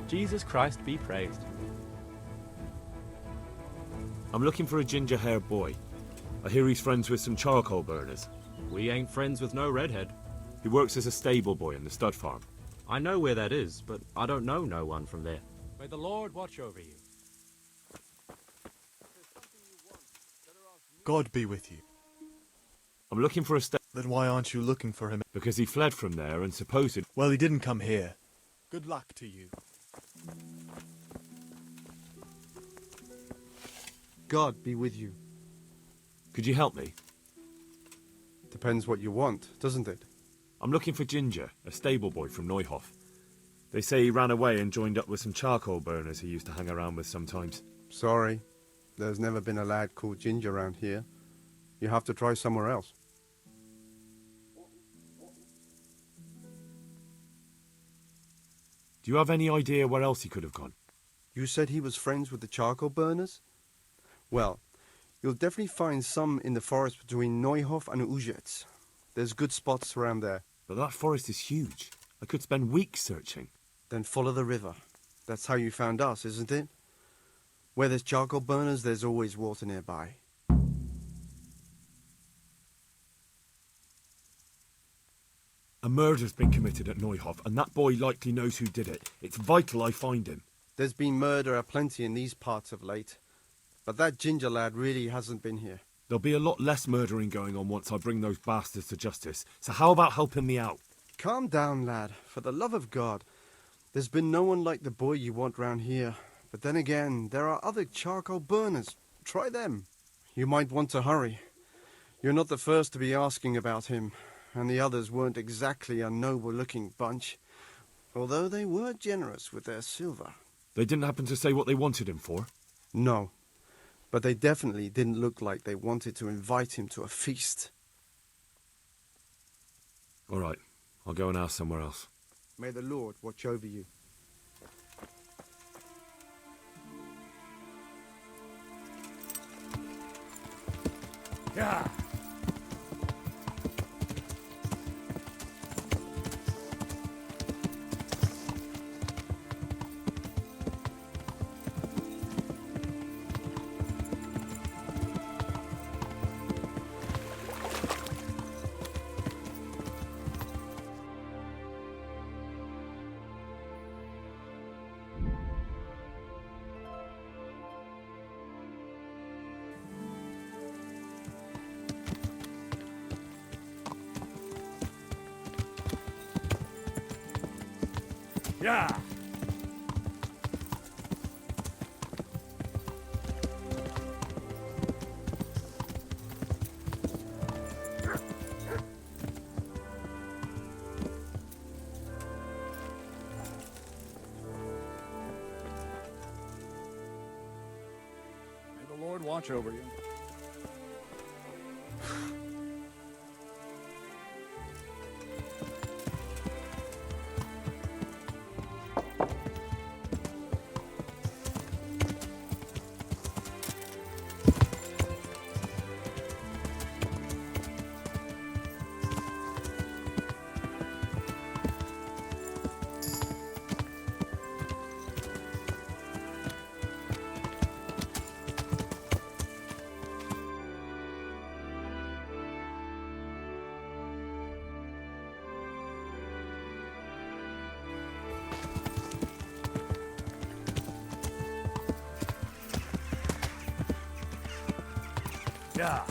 Jesus Christ be praised. I'm looking for a ginger-haired boy. I hear he's friends with some charcoal burners. We ain't friends with no redhead. He works as a stable boy in the stud farm. I know where that is, but I don't know no one from there. May the Lord watch over you. God be with you. I'm looking for a Then why aren't you looking for him? because he fled from there and supposed... Well, he didn't come here. Good luck to you. God be with you. Could you help me? Depends what you want, doesn't it? I'm looking for Ginger, a stable boy from Neuhof. They say he ran away and joined up with some charcoal burners he used to hang around with sometimes. Sorry, there's never been a lad called Ginger around here. You have to try somewhere else. Do you have any idea where else he could have gone? You said he was friends with the charcoal burners? Well, you'll definitely find some in the forest between Neuhof and Ujetz. There's good spots around there. But that forest is huge. I could spend weeks searching. Then follow the river. That's how you found us, isn't it? Where there's charcoal burners, there's always water nearby. A murder's been committed at Neuhof, and that boy likely knows who did it. It's vital I find him. There's been murder aplenty in these parts of late. But that Ginger lad really hasn't been here. There'll be a lot less murdering going on once I bring those bastards to justice. So how about helping me out? Calm down, lad. For the love of God. There's been no one like the boy you want round here. But then again, there are other charcoal burners. Try them. You might want to hurry. You're not the first to be asking about him. And the others weren't exactly a noble-looking bunch. Although they were generous with their silver. They didn't happen to say what they wanted him for? No. But they definitely didn't look like they wanted to invite him to a feast. All right. I'll go and ask somewhere else. May the Lord watch over you. Yeah. Yeah. May the Lord watch over you. Yeah.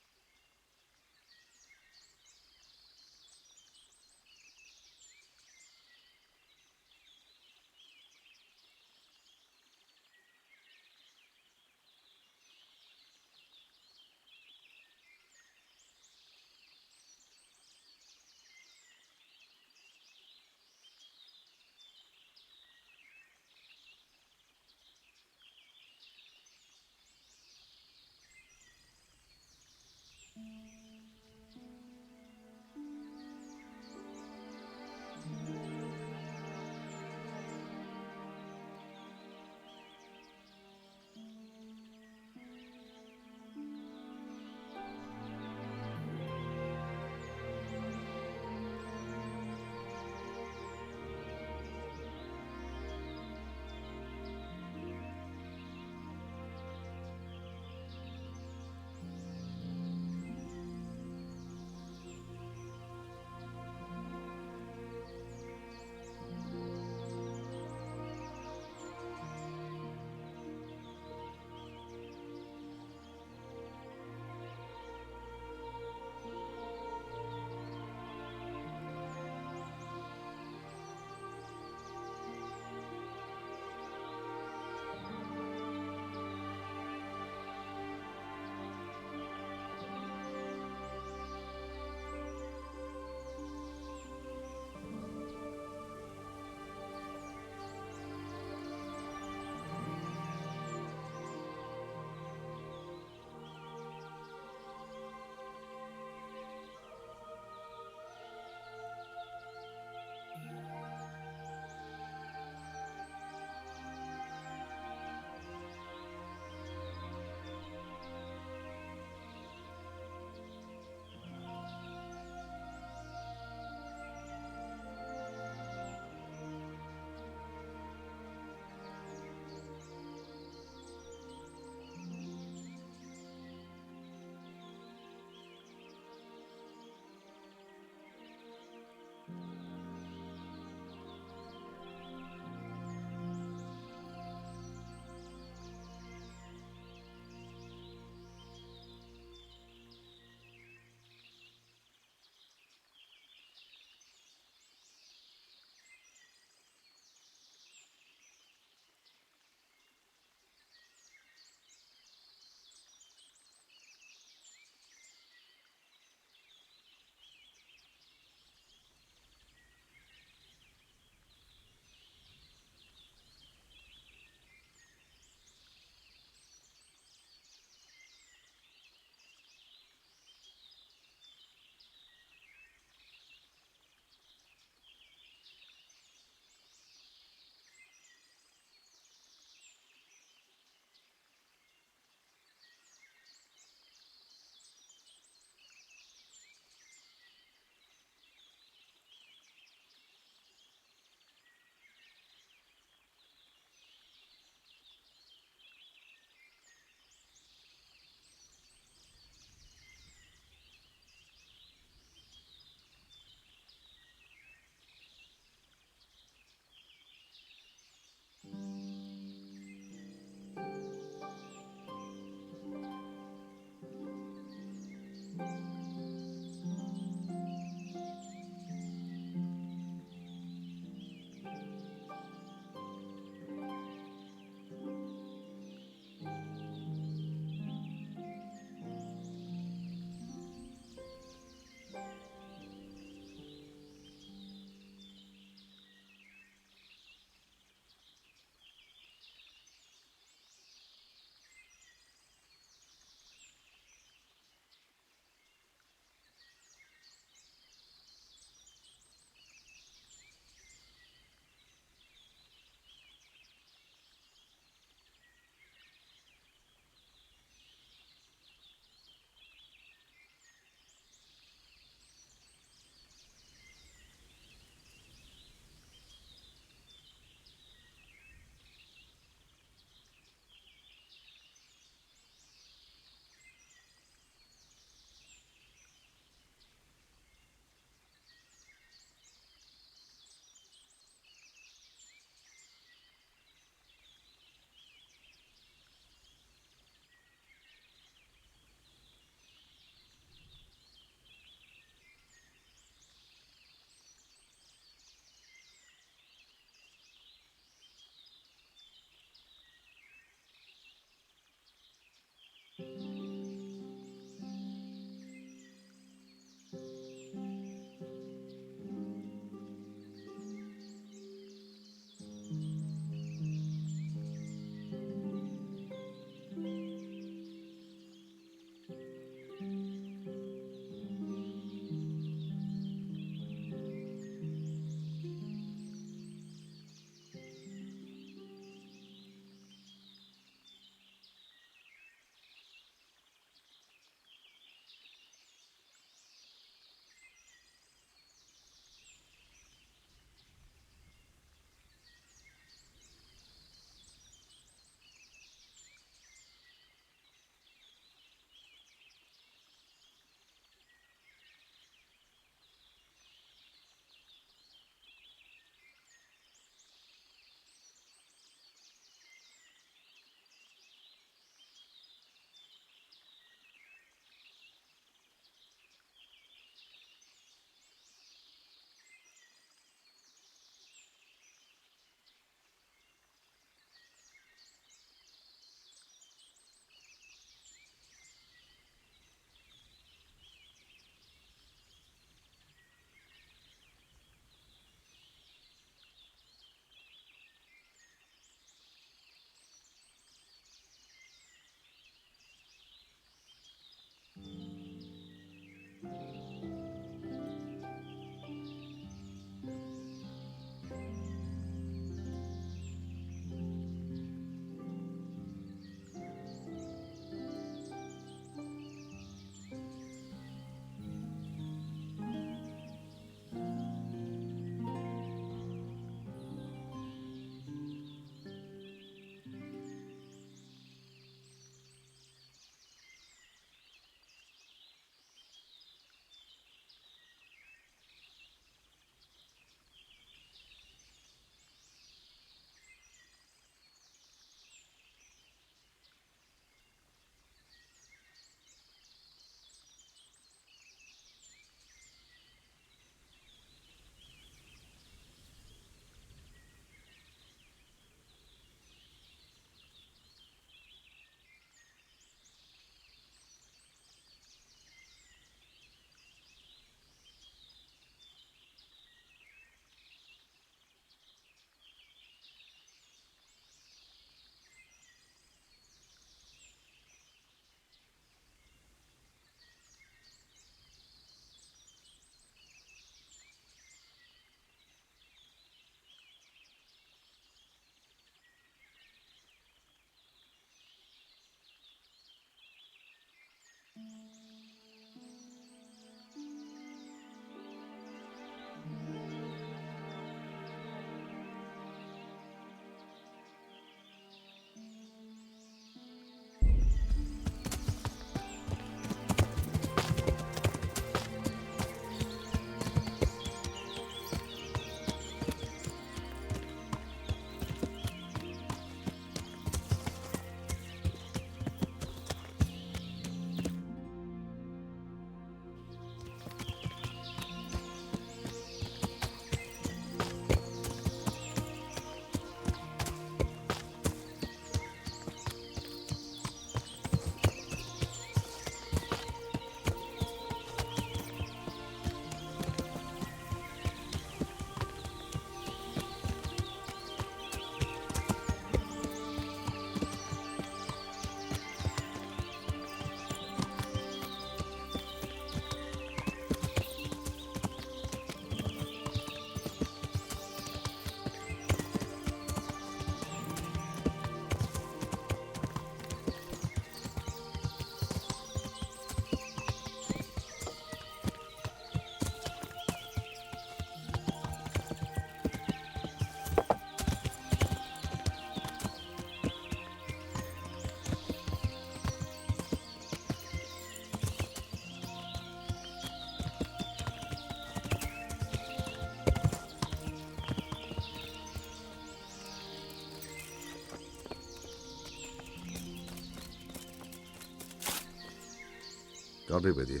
God be with you.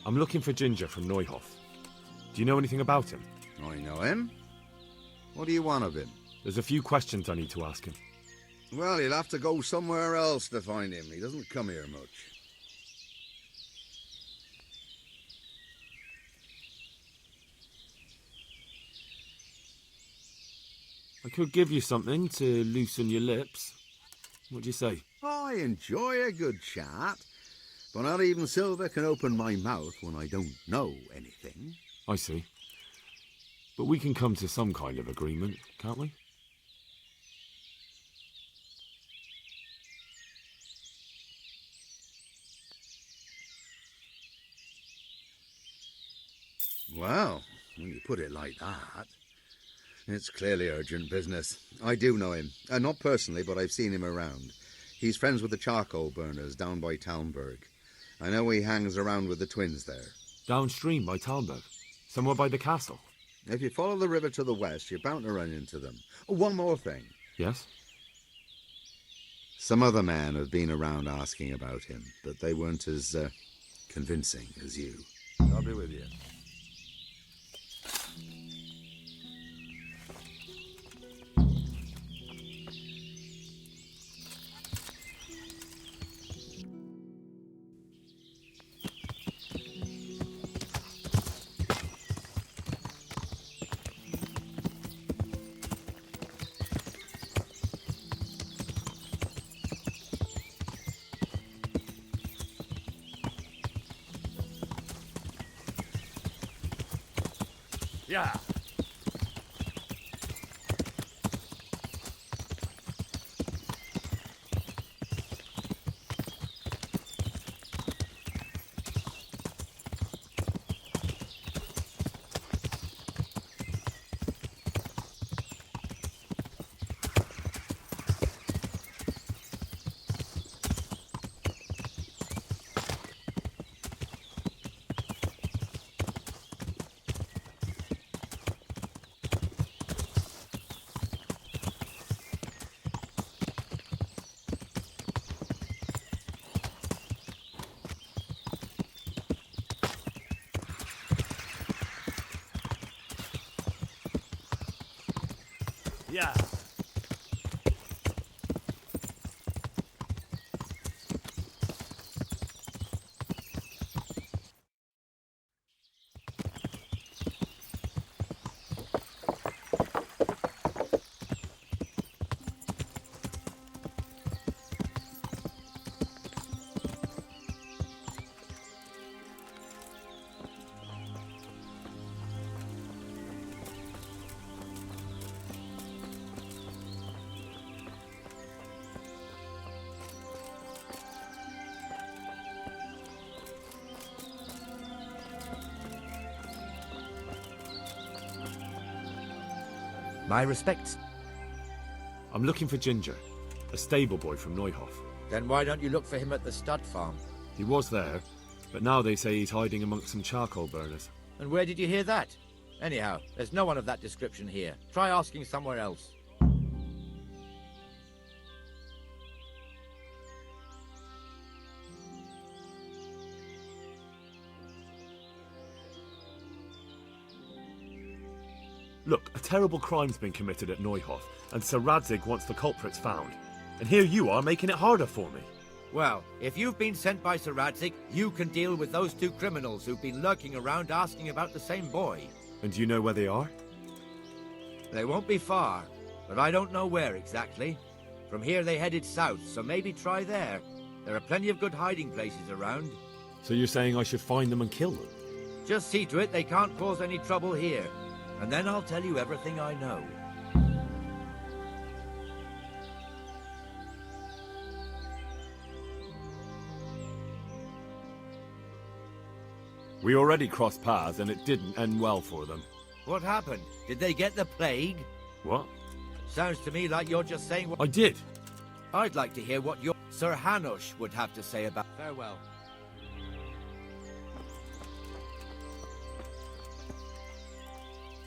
I'm looking for Ginger from Neuhof. Do you know anything about him? I know him. What do you want of him? There's a few questions I need to ask him. Well, you'll have to go somewhere else to find him. He doesn't come here much. I could give you something to loosen your lips. What do you say? I enjoy a good chat, but not even Silver can open my mouth when I don't know anything. I see. But we can come to some kind of agreement, can't we? Well, when you put it like that, it's clearly urgent business. I do know him. Not personally, but I've seen him around. He's friends with the charcoal burners down by Talmberg. I know he hangs around with the twins there. Downstream by Talmberg? Somewhere by the castle? If you follow the river to the west, you're bound to run into them. Oh, one more thing. Yes? Some other men have been around asking about him, but they weren't as convincing as you. I'll be with you. Yeah. Yeah. My respects. I'm looking for Ginger, a stable boy from Neuhof. Then why don't you look for him at the stud farm? He was there, but now they say he's hiding amongst some charcoal burners. And where did you hear that? Anyhow, there's no one of that description here. Try asking somewhere else. Look, a terrible crime's been committed at Neuhof, and Sir Radzig wants the culprits found. And here you are making it harder for me. Well, if you've been sent by Sir Radzig, you can deal with those two criminals who've been lurking around asking about the same boy. And do you know where they are? They won't be far, but I don't know where exactly. From here they headed south, so maybe try there. There are plenty of good hiding places around. So you're saying I should find them and kill them? Just see to it they can't cause any trouble here. And then I'll tell you everything I know. We already crossed paths and it didn't end well for them. What happened? Did they get the plague? What? Sounds to me like you're just saying what... I did. I'd like to hear what your Sir Hanush would have to say about... Farewell.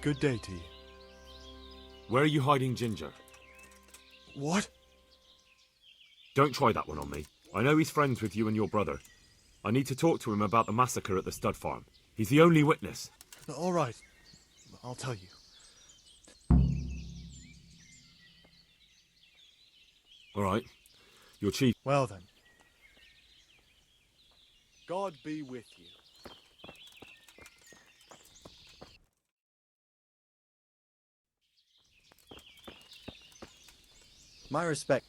Good day to you. Where are you hiding Ginger? What? Don't try that one on me. I know he's friends with you and your brother. I need to talk to him about the massacre at the stud farm. He's the only witness. All right. I'll tell you. All right. Your chief. Well then. God be with you. My respect.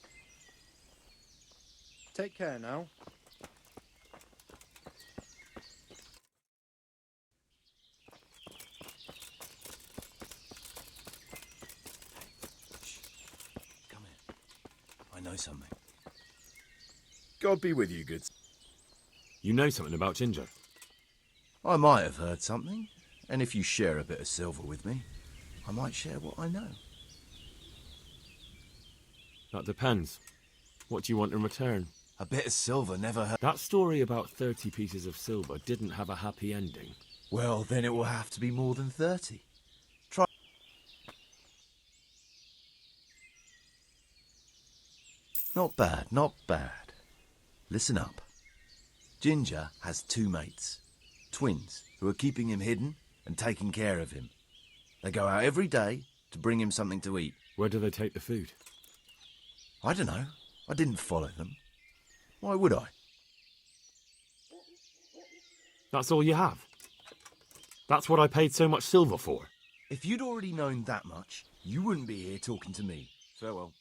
Take care now. Come here. I know something. God be with you, good. You know something about Ginger? I might have heard something, and if you share a bit of silver with me, I might share what I know. That depends. What do you want in return? A bit of silver never hurt. That story about 30 pieces of silver didn't have a happy ending. Well, then it will have to be more than 30. Try. Not bad, not bad. Listen up. Ginger has 2 mates, twins, who are keeping him hidden and taking care of him. They go out every day to bring him something to eat. Where do they take the food? I don't know. I didn't follow them. Why would I? That's all you have? That's what I paid so much silver for? If you'd already known that much, you wouldn't be here talking to me. Farewell.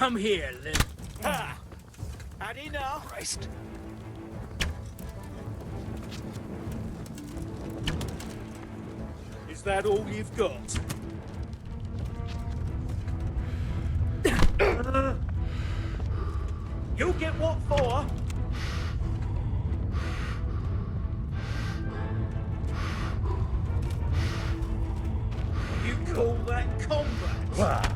Come here, Lil. Had enough? Christ. Is that all you've got? You get what for? You call that combat?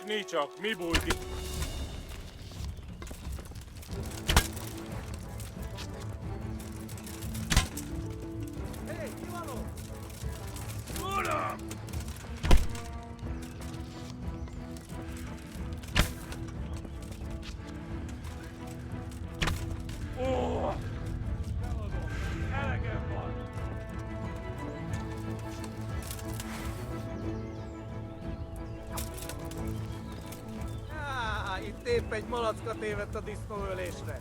Ničak, mi budi. Itt épp egy malacka tévedt a disznóölésre.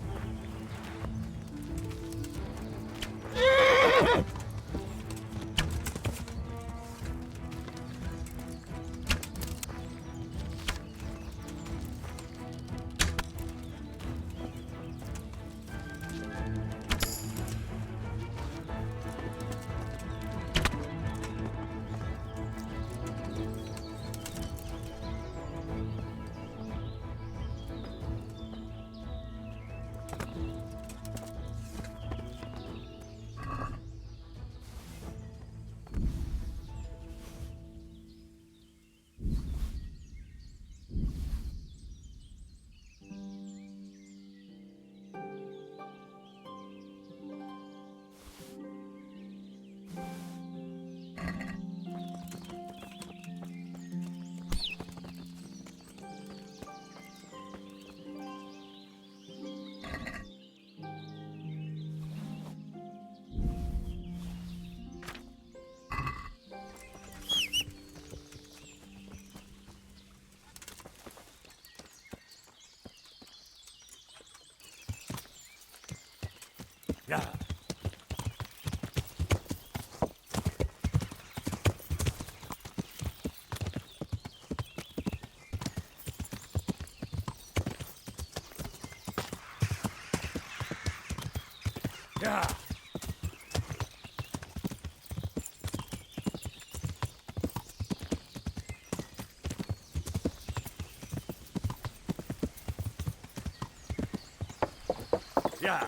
Yeah.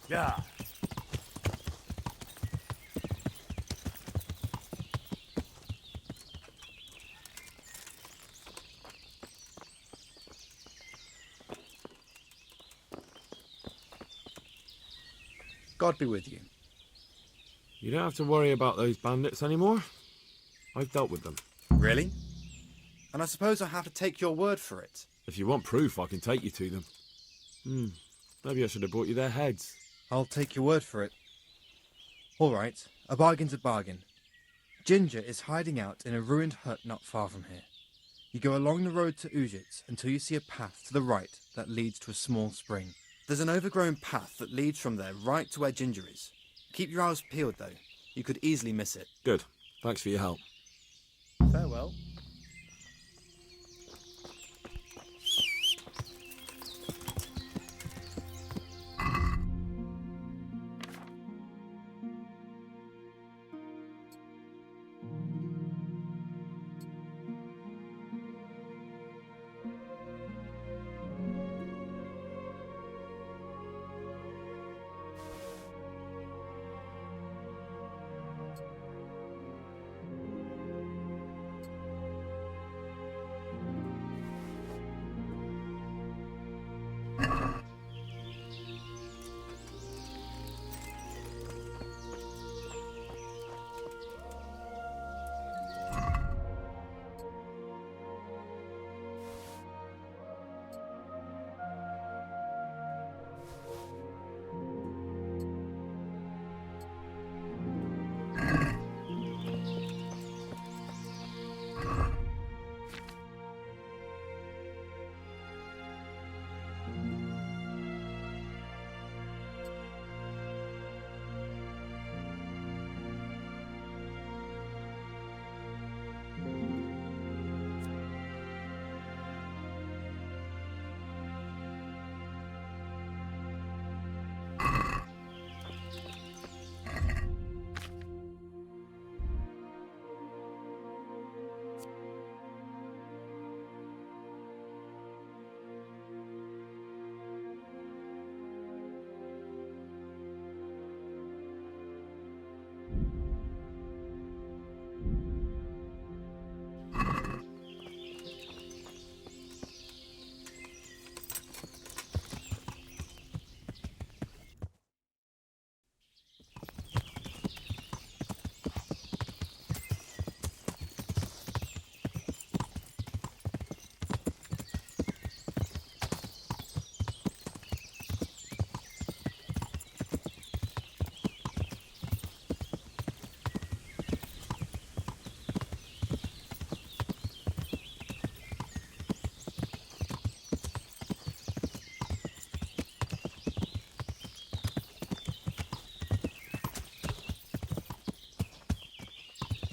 Yeah. God be with you. You don't have to worry about those bandits anymore. I've dealt with them. Really? And I suppose I have to take your word for it. If you want proof, I can take you to them. Maybe I should have brought you their heads. I'll take your word for it. All right, a bargain's a bargain. Ginger is hiding out in a ruined hut not far from here. You go along the road to Ujits until you see a path to the right that leads to a small spring. There's an overgrown path that leads from there right to where Ginger is. Keep your eyes peeled, though. You could easily miss it. Good. Thanks for your help. Farewell.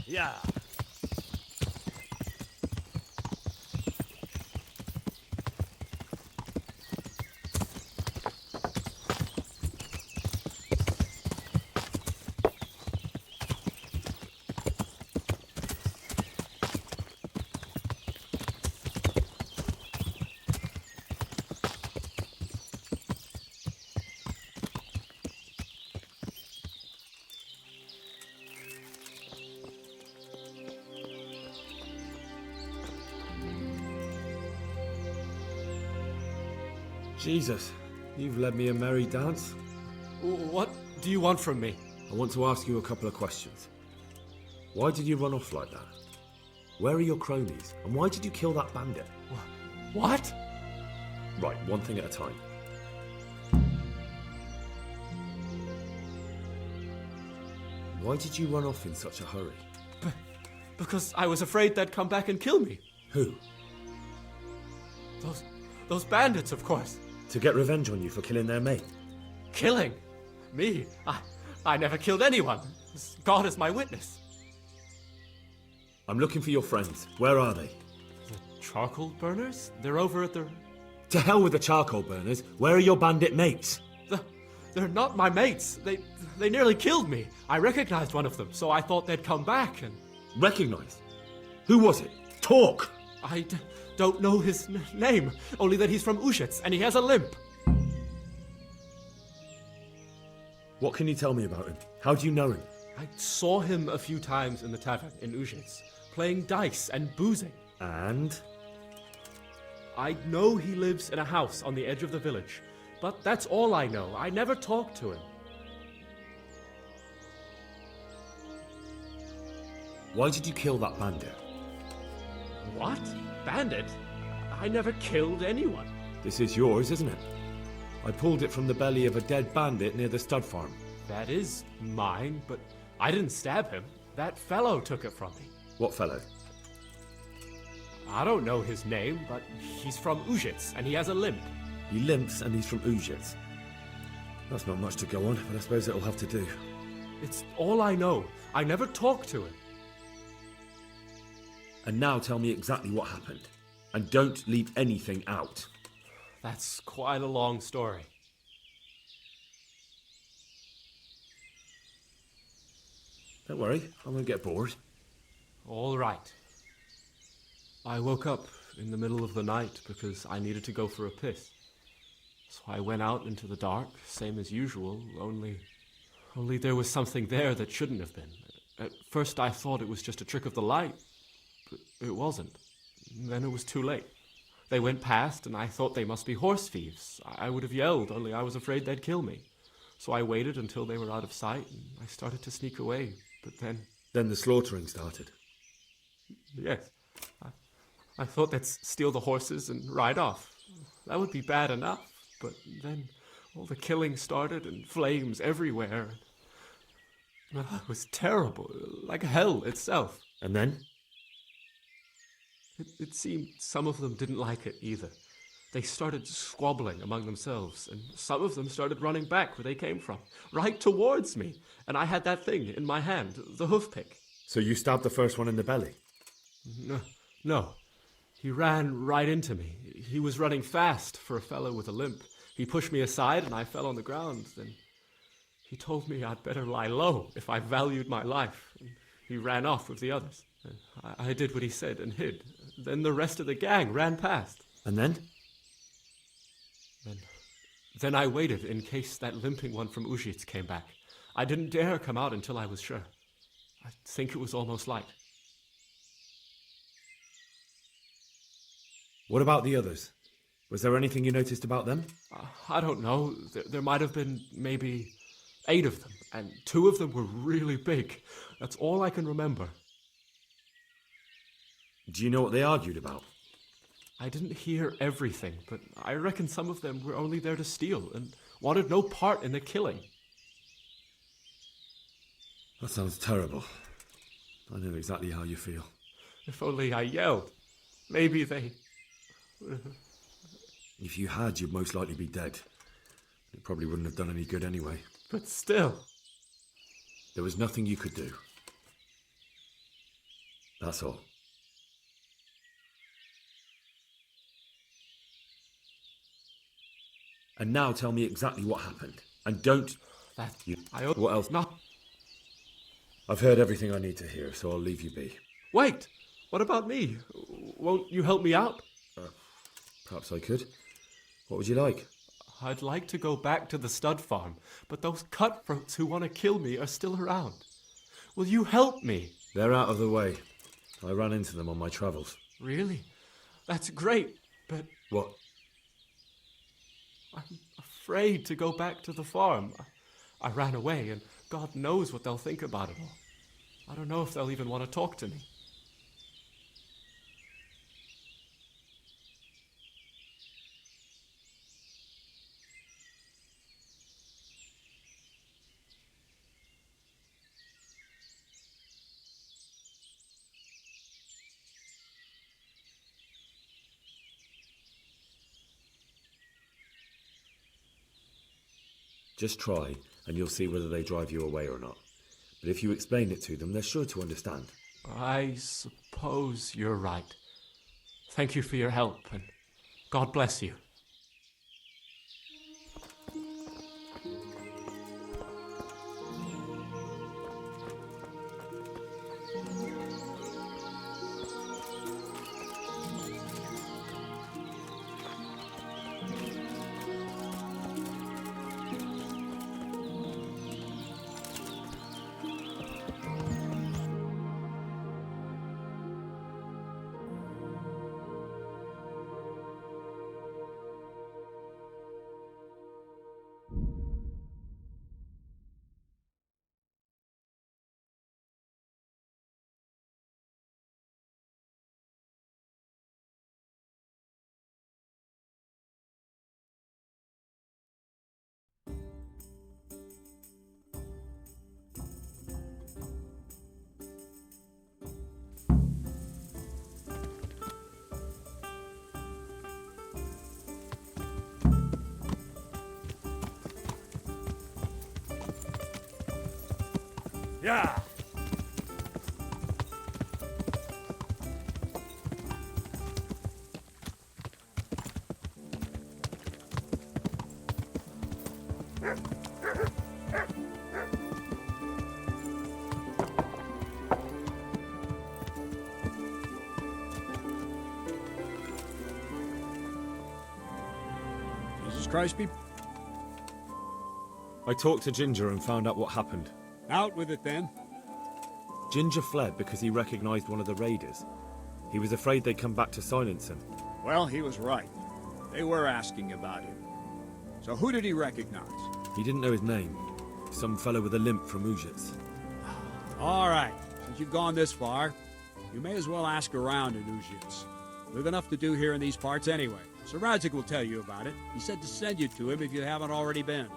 Yeah. Jesus, you've led me a merry dance. What do you want from me? I want to ask you a couple of questions. Why did you run off like that? Where are your cronies? And why did you kill that bandit? What? Right, one thing at a time. Why did you run off in such a hurry? Because I was afraid they'd come back and kill me. Who? Those bandits, of course. To get revenge on you for killing their mate? Killing? Me? I never killed anyone. God is my witness. I'm looking for your friends. Where are they? The charcoal burners? They're over at the... To hell with the charcoal burners. Where are your bandit mates? They're not my mates. They nearly killed me. I recognized one of them, so I thought they'd come back and... Recognized? Who was it? Talk! don't know his name, only that he's from Ushitz and he has a limp. What can you tell me about him? How do you know him? I saw him a few times in the tavern in Ushitz, playing dice and boozing. And? I know he lives in a house on the edge of the village, but that's all I know. I never talked to him. Why did you kill that bandit? What? Bandit? I never killed anyone. This is yours, isn't it? I pulled it from the belly of a dead bandit near the stud farm. That is mine, but I didn't stab him. That fellow took it from me. What fellow? I don't know his name, but he's from Ushitz, and he has a limp. He limps and he's from Ushitz. That's not much to go on, but I suppose it'll have to do. It's all I know. I never talked to him. And now tell me exactly what happened. And don't leave anything out. That's quite a long story. Don't worry, I won't get bored. All right. I woke up in the middle of the night because I needed to go for a piss. So I went out into the dark, same as usual, only there was something there that shouldn't have been. At first I thought it was just a trick of the light, but it wasn't. Then it was too late. They went past and I thought they must be horse thieves. I would have yelled, only I was afraid they'd kill me. So I waited until they were out of sight and I started to sneak away, but then... Then the slaughtering started? Yes. I thought they'd steal the horses and ride off. That would be bad enough, but then all the killing started and flames everywhere. It was terrible, like hell itself. And then? It seemed some of them didn't like it either. They started squabbling among themselves, and some of them started running back where they came from, right towards me. And I had that thing in my hand, the hoof pick. So you stabbed the first one in the belly? No. He ran right into me. He was running fast for a fellow with a limp. He pushed me aside and I fell on the ground. Then he told me I'd better lie low if I valued my life. And he ran off with the others. I did what he said and hid. Then the rest of the gang ran past. And then? Then I waited in case that limping one from Ushitz came back. I didn't dare come out until I was sure. I think it was almost light. What about the others? Was there anything you noticed about them? I don't know. There might have been maybe 8 of them, and 2 of them were really big. That's all I can remember. Do you know what they argued about? I didn't hear everything, but I reckon some of them were only there to steal and wanted no part in the killing. That sounds terrible. I know exactly how you feel. If only I yelled. Maybe they... If you had, you'd most likely be dead. It probably wouldn't have done any good anyway. But still... There was nothing you could do. That's all. And now tell me exactly what happened. And don't... What else? No. I've heard everything I need to hear, so I'll leave you be. Wait! What about me? Won't you help me out? Perhaps I could. What would you like? I'd like to go back to the stud farm, but those cutthroats who want to kill me are still around. Will you help me? They're out of the way. I ran into them on my travels. Really? That's great, but... What? I'm afraid to go back to the farm. I ran away, and God knows what they'll think about it all. I don't know if they'll even want to talk to me. Just try, and you'll see whether they drive you away or not. But if you explain it to them, they're sure to understand. I suppose you're right. Thank you for your help, and God bless you. Yeah. Jesus Christ, be... I talked to Ginger and found out what happened. Out with it, then. Ginger fled because he recognized one of the raiders. He was afraid they'd come back to silence him. Well, he was right. They were asking about him. So who did he recognize? He didn't know his name. Some fellow with a limp from Ujits. All right. Since you've gone this far, you may as well ask around in Ujits. We've enough to do here in these parts anyway. Sir Radzik will tell you about it. He said to send you to him if you haven't already been.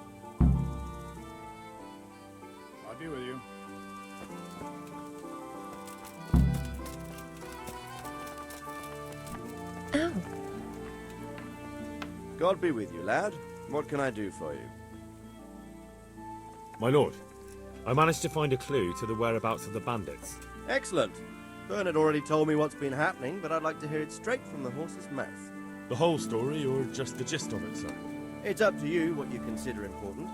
I'll be with you. Ow. God be with you, lad. What can I do for you? My lord, I managed to find a clue to the whereabouts of the bandits. Excellent. Bernard already told me what's been happening, but I'd like to hear it straight from the horse's mouth. The whole story, or just the gist of it, sir? It's up to you what you consider important.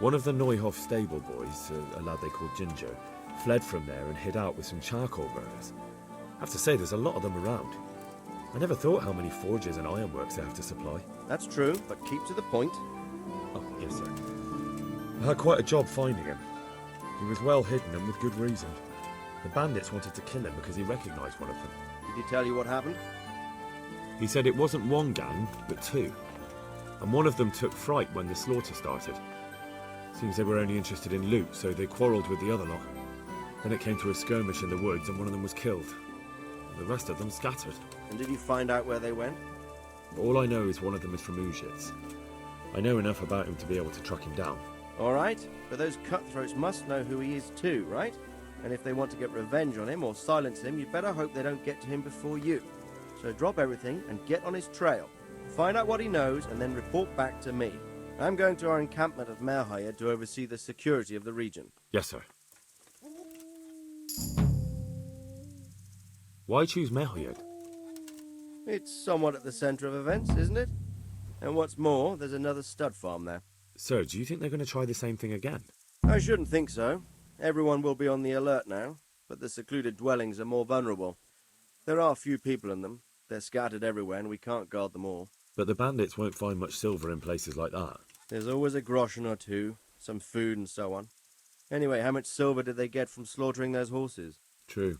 One of the Neuhoff stable boys, a lad they called Ginger, fled from there and hid out with some charcoal burners. I have to say, there's a lot of them around. I never thought how many forges and ironworks they have to supply. That's true, but keep to the point. Oh, yes, sir. I had quite a job finding him. He was well hidden and with good reason. The bandits wanted to kill him because he recognized one of them. Did he tell you what happened? He said it wasn't one gang, but two. And one of them took fright when the slaughter started. Seems they were only interested in loot, so they quarrelled with the other lot. Then it came to a skirmish in the woods and one of them was killed. The rest of them scattered. And did you find out where they went? All I know is one of them is from Ujits. I know enough about him to be able to track him down. All right, but those cutthroats must know who he is too, right? And if they want to get revenge on him or silence him, you'd better hope they don't get to him before you. So drop everything and get on his trail. Find out what he knows and then report back to me. I'm going to our encampment at Merhayed to oversee the security of the region. Yes, sir. Why choose Merhayed? It's somewhat at the centre of events, isn't it? And what's more, there's another stud farm there. Sir, do you think they're going to try the same thing again? I shouldn't think so. Everyone will be on the alert now, but the secluded dwellings are more vulnerable. There are few people in them. They're scattered everywhere and we can't guard them all. But the bandits won't find much silver in places like that. There's always a groschen or two, some food and so on. Anyway, how much silver did they get from slaughtering those horses? True.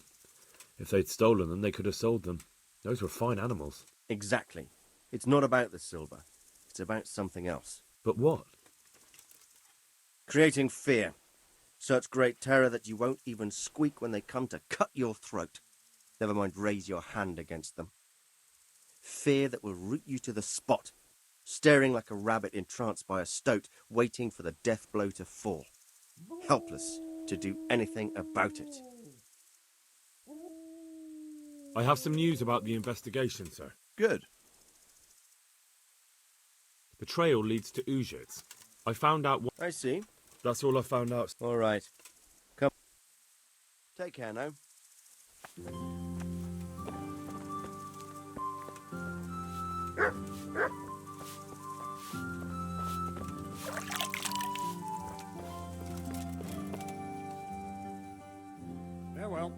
If they'd stolen them, they could have sold them. Those were fine animals. Exactly. It's not about the silver. It's about something else. But what? Creating fear. Such great terror that you won't even squeak when they come to cut your throat. Never mind raise your hand against them. Fear that will root you to the spot, staring like a rabbit entranced by a stoat, waiting for the death blow to fall. Helpless to do anything about it. I have some news about the investigation, sir. Good. The trail leads to Ujits. I found out what... I see. That's all I found out. All right. Come. Take care now. Farewell.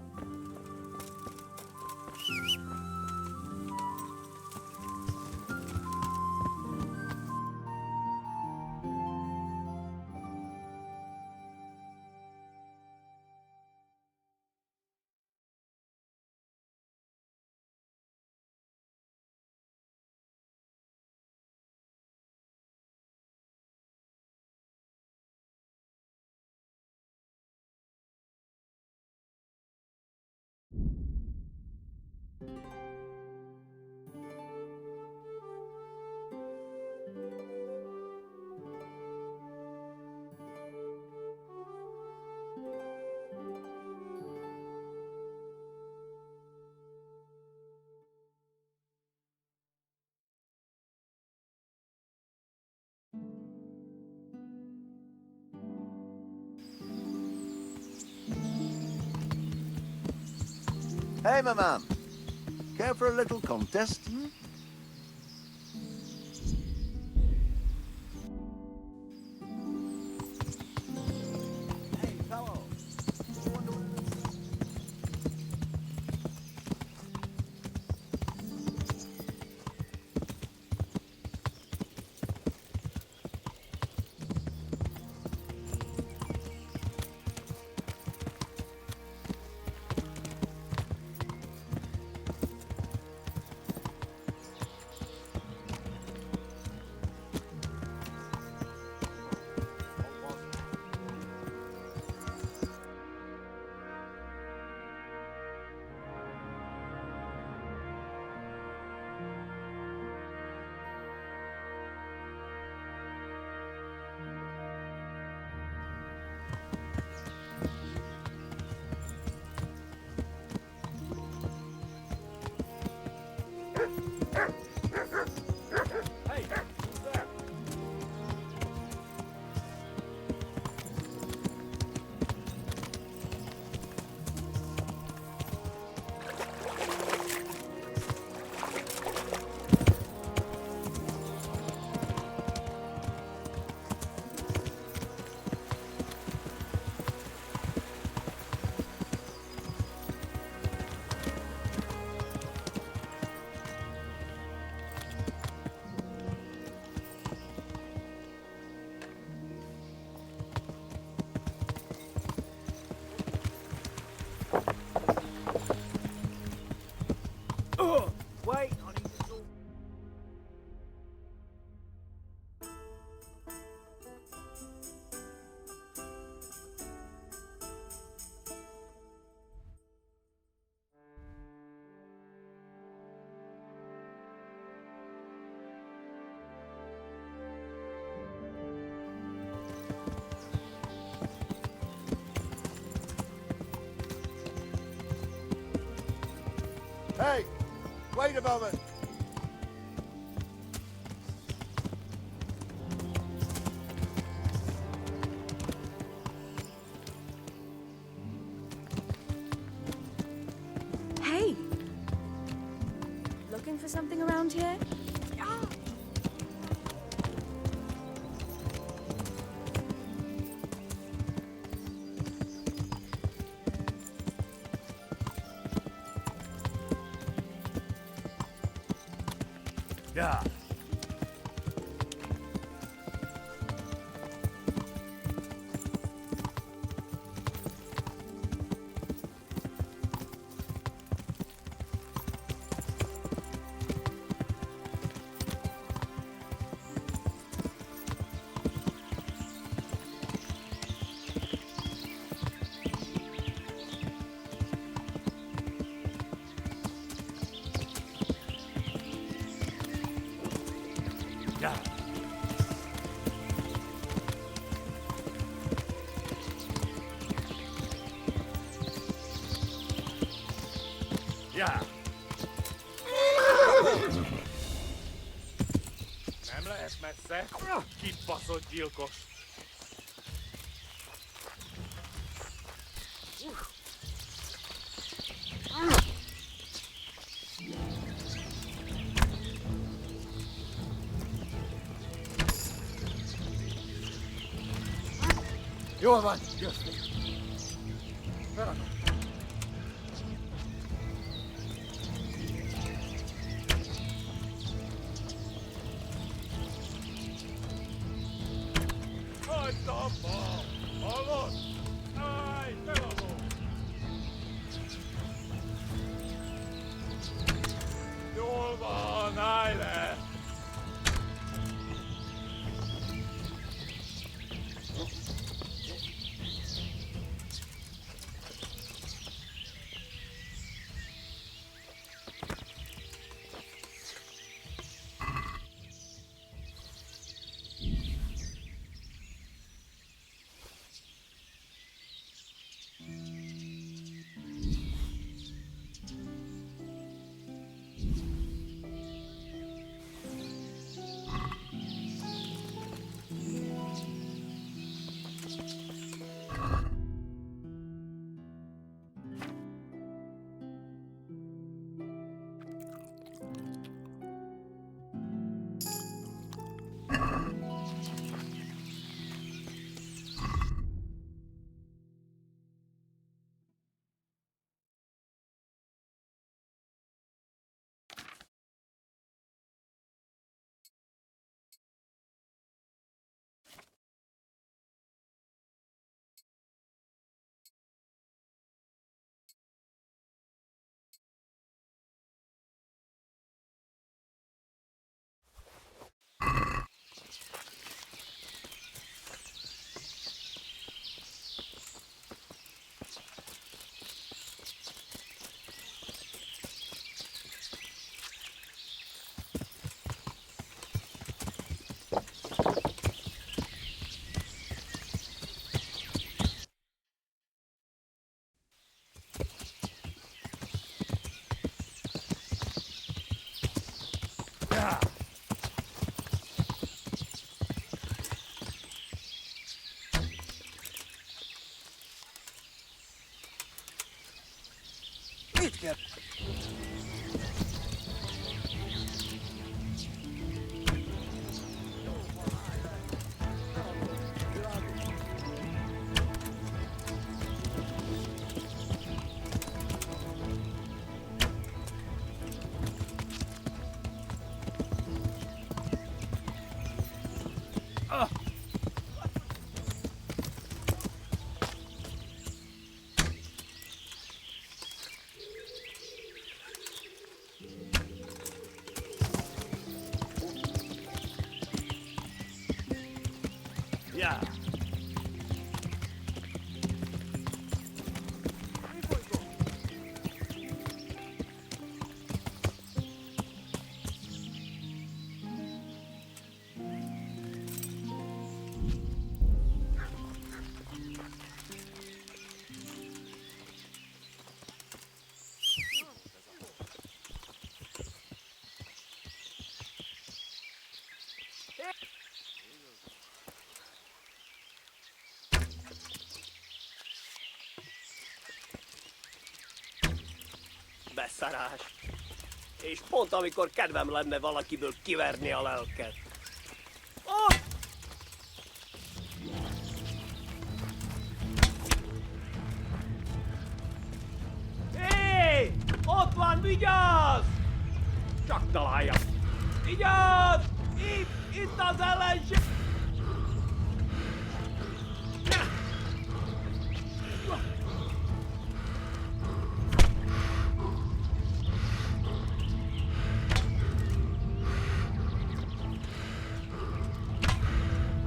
Hey, my man. Care for a little contest? Wait, I need to sort. Hey, wait a moment. Hey! Looking for something around here? Yeah. Yeah. Yeah. Nem lehet messze. Kibaszott gyilkos. Jól van, jöttünk. Berakom. Hagyd abba! Hallod? Állj, feladom! Jól van, állj le! get. Yeah. Beszarás. És pont amikor kedvem lenne valakiből kiverni a lelket. Oh! Hé! Ott van, vigyázz! Csak találja. Vigyázz! Itt az ellenség!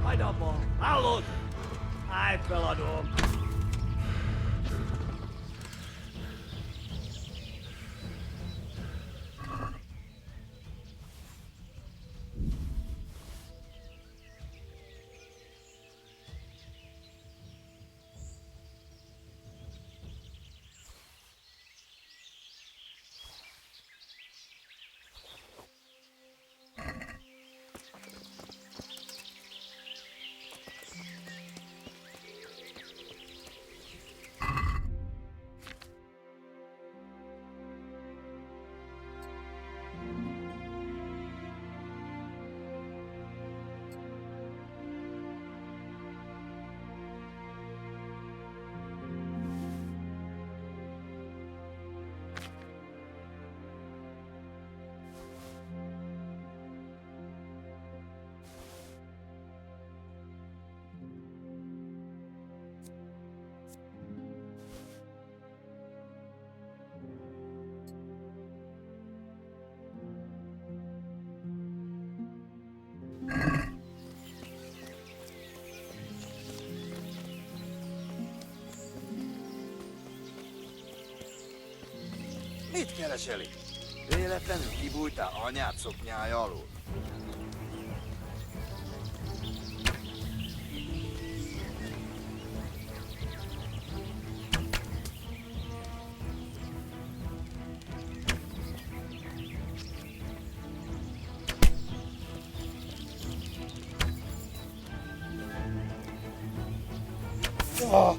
Hagyd abba! Hallod? Állj feladom! Mit keresel itt? Véletlenül kibújtál anyád szoknyája alól? Oh!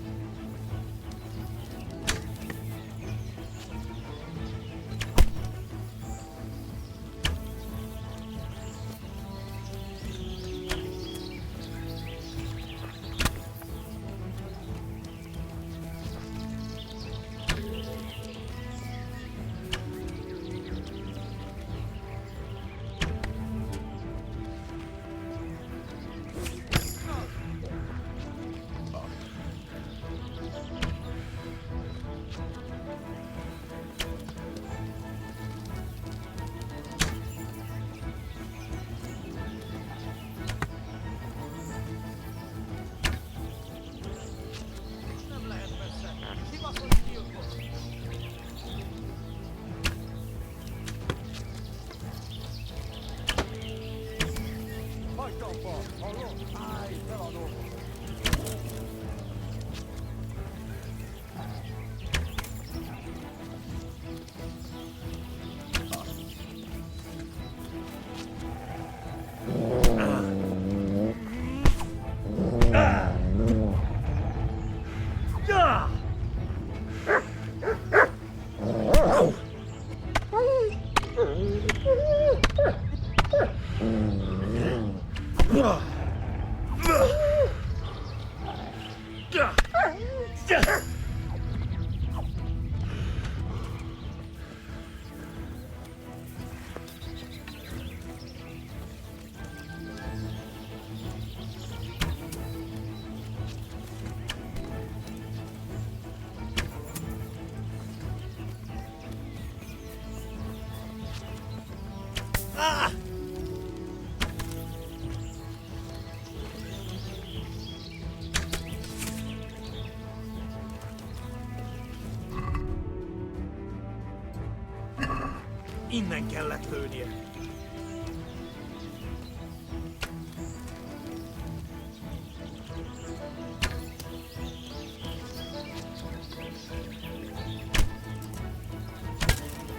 Innen kellett lőnie.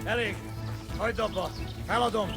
Elég! Hagyd abba! Feladom!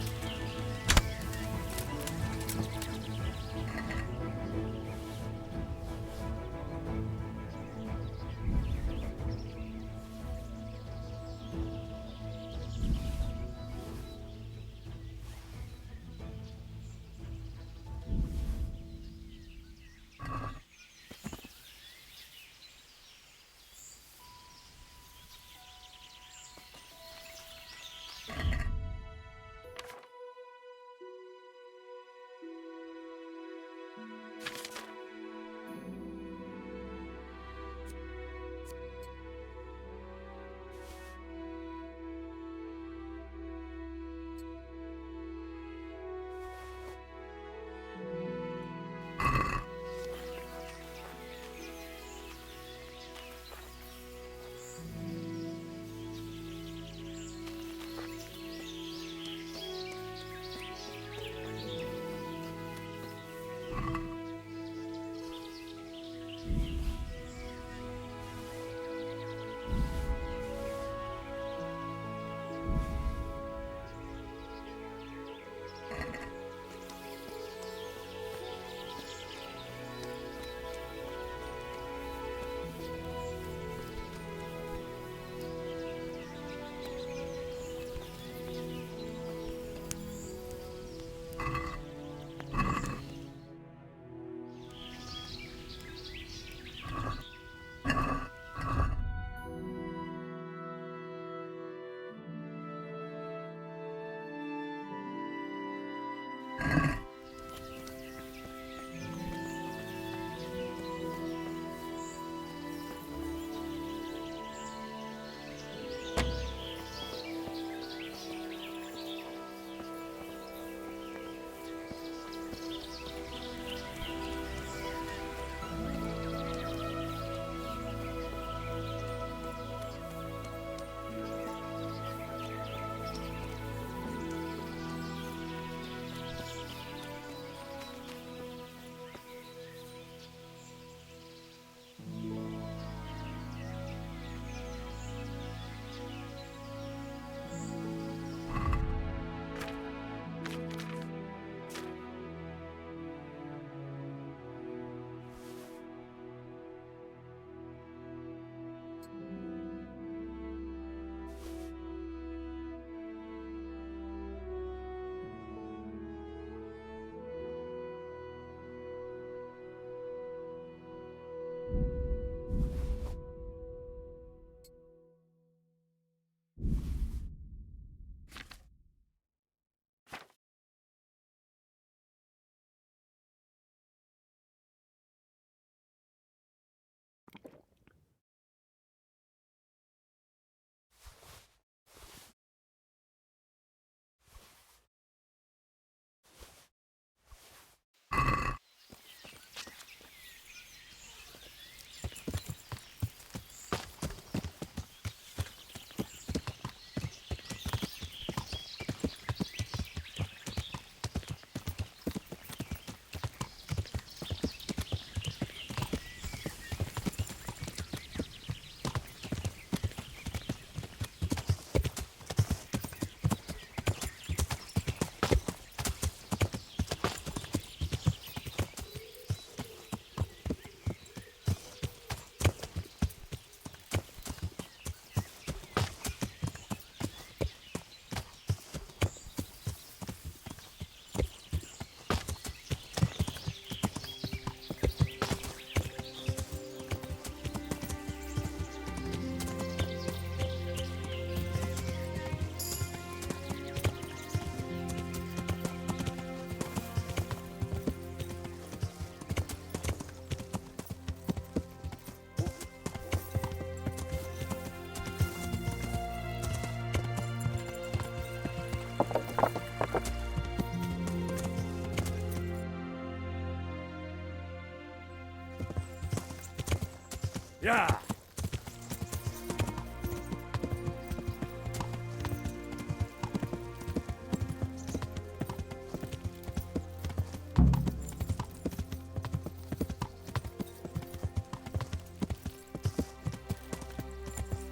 Yeah.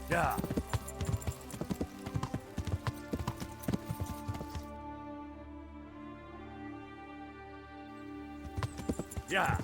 Yeah. Yeah.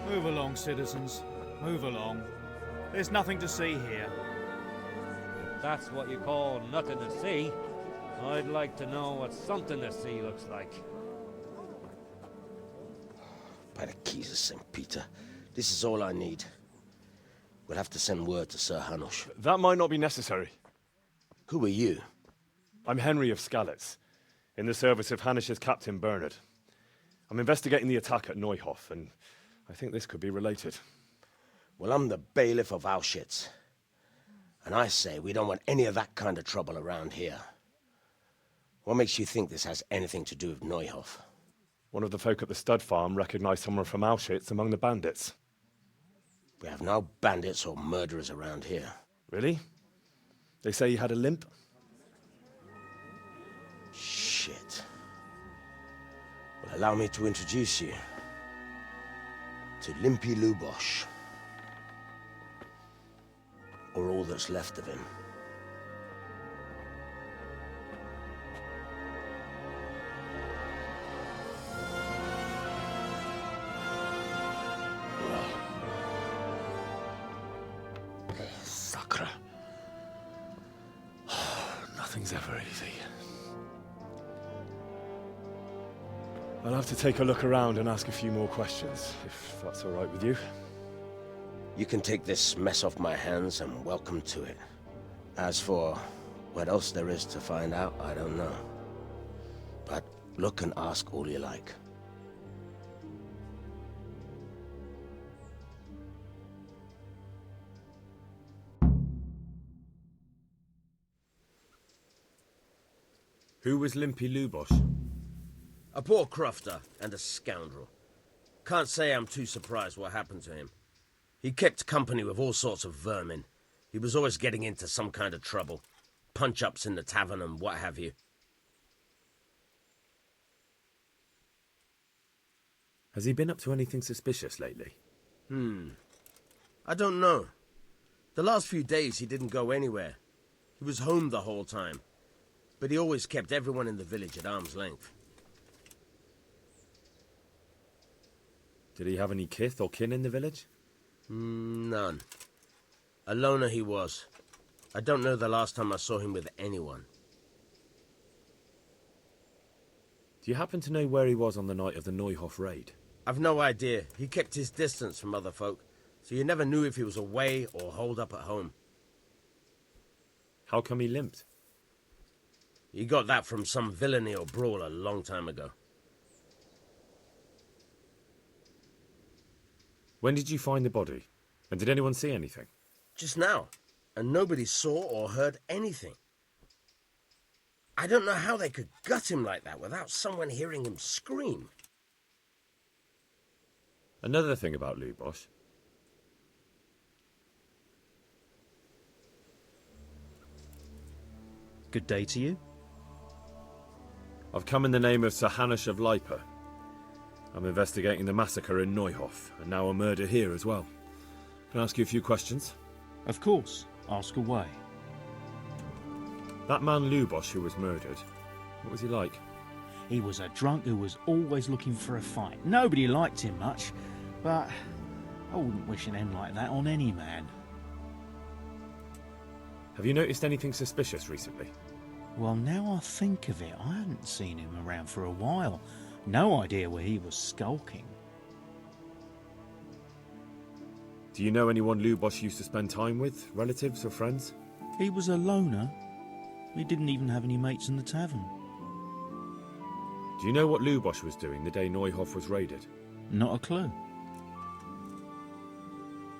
Move along, citizens. Move along. There's nothing to see here. If that's what you call nothing to see, I'd like to know what something to see looks like. By the keys of St. Peter, this is all I need. We'll have to send word to Sir Hanush. That might not be necessary. Who are you? I'm Henry of Skalitz, in the service of Hanush's Captain Bernard. I'm investigating the attack at Neuhof, and I think this could be related. Well, I'm the bailiff of Auschwitz. And I say we don't want any of that kind of trouble around here. What makes you think this has anything to do with Neuhof? One of the folk at the stud farm recognized someone from Auschwitz among the bandits. We have no bandits or murderers around here. Really? They say he had a limp? Shit. Well, allow me to introduce you to Limpy Lubosh. Or all that's left of him. Sacre. Nothing's ever easy. I'll have to take a look around and ask a few more questions, if that's all right with you. You can take this mess off my hands and welcome to it. As for what else there is to find out, I don't know. But look and ask all you like. Who was Limpy Lubosh? A poor crofter and a scoundrel. Can't say I'm too surprised what happened to him. He kept company with all sorts of vermin. He was always getting into some kind of trouble. Punch-ups in the tavern and what have you. Has he been up to anything suspicious lately? I don't know. The last few days he didn't go anywhere. He was home the whole time. But he always kept everyone in the village at arm's length. Did he have any kith or kin in the village? None. A loner he was. I don't know the last time I saw him with anyone. Do you happen to know where he was on the night of the Neuhof raid? I've no idea. He kept his distance from other folk, so you never knew if he was away or holed up at home. How come he limped? He got that from some villainy or brawl a long time ago. When did you find the body? And did anyone see anything? Just now. And nobody saw or heard anything. I don't know how they could gut him like that without someone hearing him scream. Another thing about Lubosh. Good day to you. I've come in the name of Sir Hanush of Lipa. I'm investigating the massacre in Neuhof, and now a murder here as well. Can I ask you a few questions? Of course. Ask away. That man Lubosh who was murdered, what was he like? He was a drunk who was always looking for a fight. Nobody liked him much, but I wouldn't wish an end like that on any man. Have you noticed anything suspicious recently? Well, now I think of it, I hadn't seen him around for a while. No idea where he was skulking. Do you know anyone Lubosh used to spend time with? Relatives or friends? He was a loner. He didn't even have any mates in the tavern. Do you know what Lubosch was doing the day Neuhof was raided? Not a clue.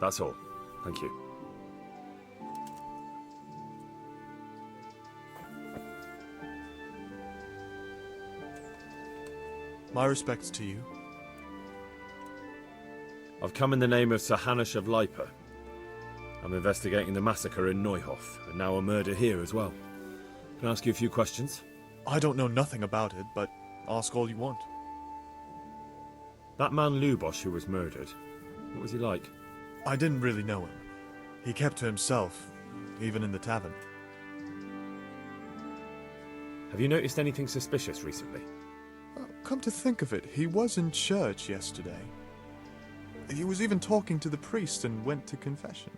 That's all. Thank you. My respects to you. I've come in the name of Sir Hanush of Lipa. I'm investigating the massacre in Neuhof, and now a murder here as well. Can I ask you a few questions? I don't know nothing about it, but ask all you want. That man Lubosch who was murdered, what was he like? I didn't really know him. He kept to himself, even in the tavern. Have you noticed anything suspicious recently? Come to think of it, he was in church yesterday. He was even talking to the priest and went to confession.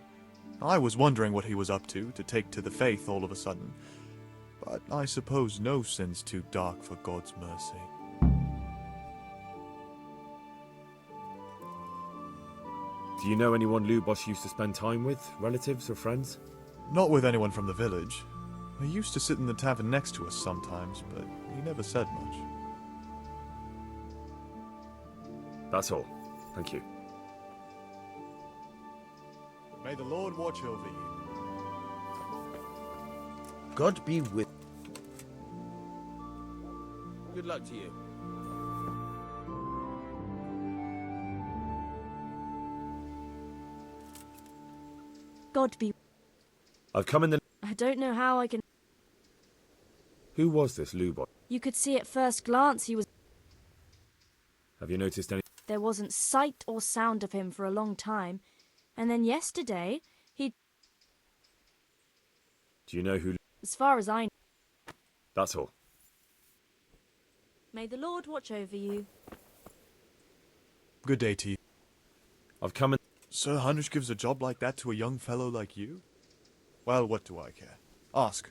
I was wondering what he was up to take to the faith all of a sudden. But I suppose no sin's too dark for God's mercy. Do you know anyone Lubosch used to spend time with? Relatives or friends? Not with anyone from the village. He used to sit in the tavern next to us sometimes, but he never said much. That's all. Thank you. May the Lord watch over you. God be with. Good luck to you. God be. I've come in the... I don't know how I can. Who was this Lubosch? You could see at first glance he was. Have you noticed any... There wasn't sight or sound of him for a long time, and then yesterday he. Do you know who... As far as I know. That's all. May the Lord watch over you. Good day to you. I've come in... Sir Hanush gives a job like that to a young fellow like you? Well, what do I care? Ask.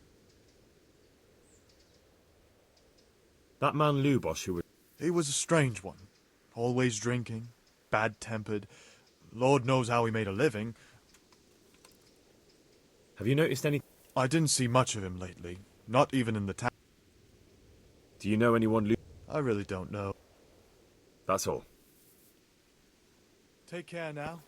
That man Lubosch who was... He was a strange one. Always drinking, bad-tempered. Lord knows how he made a living. Have you noticed any... I didn't see much of him lately. Not even in the town. Do you know anyone I really don't know. That's all. Take care now.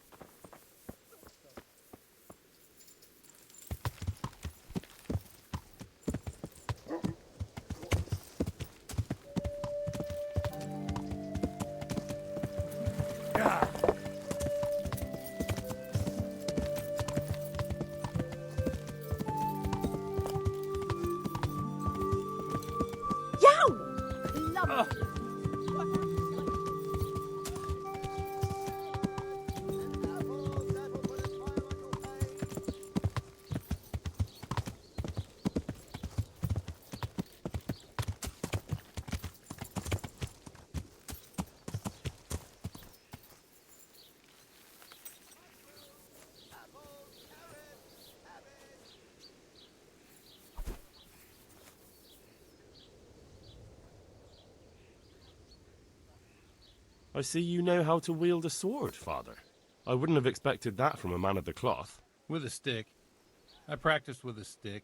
I see you know how to wield a sword, Father. I wouldn't have expected that from a man of the cloth. With a stick. I practiced with a stick.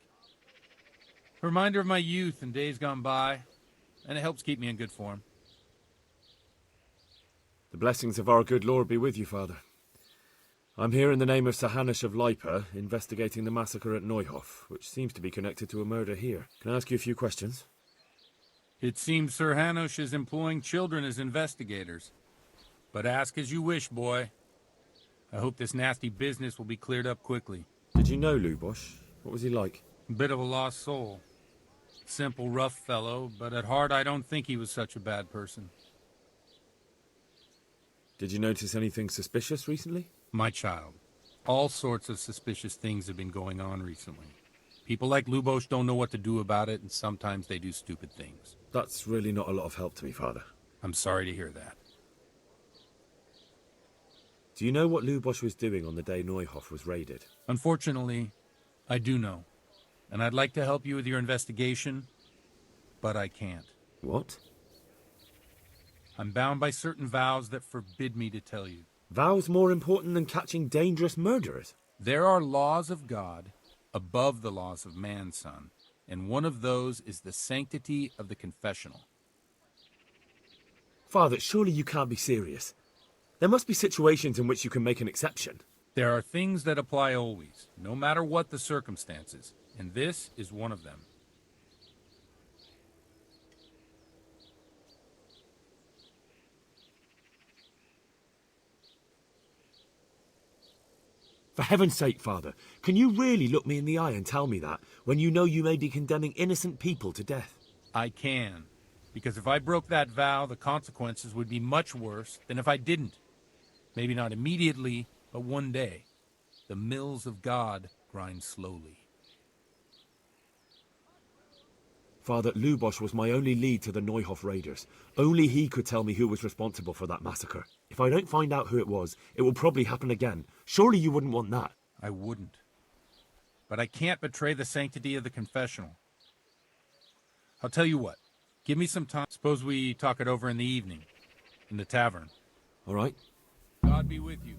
A reminder of my youth and days gone by, and it helps keep me in good form. The blessings of our good Lord be with you, Father. I'm here in the name of Sir Hanush of Lipa, investigating the massacre at Neuhof, which seems to be connected to a murder here. Can I ask you a few questions? It seems Sir Hanush is employing children as investigators. But ask as you wish, boy. I hope this nasty business will be cleared up quickly. Did you know Lubosch? What was he like? A bit of a lost soul. Simple, rough fellow, but at heart I don't think he was such a bad person. Did you notice anything suspicious recently? My child, all sorts of suspicious things have been going on recently. People like Lubosch don't know what to do about it, and sometimes they do stupid things. That's really not a lot of help to me, Father. I'm sorry to hear that. Do you know what Lubosch was doing on the day Neuhof was raided? Unfortunately, I do know. And I'd like to help you with your investigation, but I can't. What? I'm bound by certain vows that forbid me to tell you. Vows more important than catching dangerous murderers? There are laws of God above the laws of man, son. And one of those is the sanctity of the confessional. Father, surely you can't be serious. There must be situations in which you can make an exception. There are things that apply always, no matter what the circumstances, and this is one of them. For heaven's sake, Father, can you really look me in the eye and tell me that, when you know you may be condemning innocent people to death? I can, because if I broke that vow, the consequences would be much worse than if I didn't. Maybe not immediately, but one day. The mills of God grind slowly. Father, Lubosch was my only lead to the Neuhof raiders. Only he could tell me who was responsible for that massacre. If I don't find out who it was, it will probably happen again. Surely you wouldn't want that. I wouldn't. But I can't betray the sanctity of the confessional. I'll tell you what. Give me some time. Suppose we talk it over in the evening. In the tavern. All right. God be with you.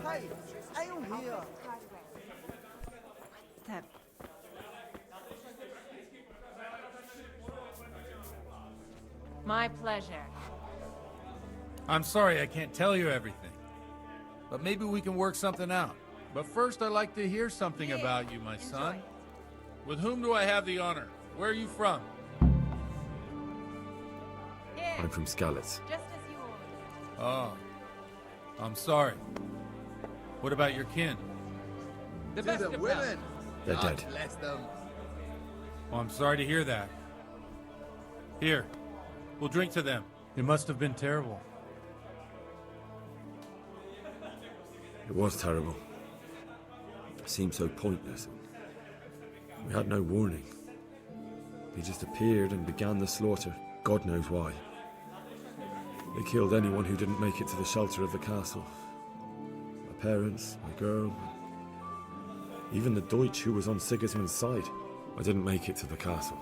Hey, ale here. My pleasure. I'm sorry I can't tell you everything. But maybe we can work something out. But first I'd like to hear something about you, my son. With whom do I have the honor? Where are you from? I'm from Skalitz. Just as you ordered. Oh. I'm sorry. What about your kin? The best of women. They're God dead. bless them. Well, I'm sorry to hear that. Here, we'll drink to them. It must have been terrible. It was terrible. It seemed so pointless. We had no warning. They just appeared and began the slaughter. God knows why. They killed anyone who didn't make it to the shelter of the castle. My parents, my girl, even the Deutsch who was on Sigismund's side. I didn't make it to the castle.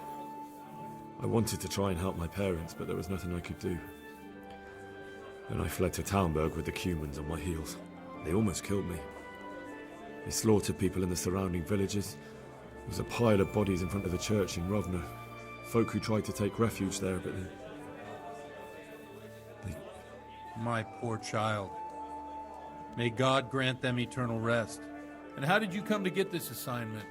I wanted to try and help my parents, but there was nothing I could do. Then I fled to Talmberg with the Cumans on my heels. They almost killed me. They slaughtered people in the surrounding villages. There was a pile of bodies in front of the church in Rovno. Folk who tried to take refuge there, but they... My poor child. May God grant them eternal rest. And how did you come to get this assignment?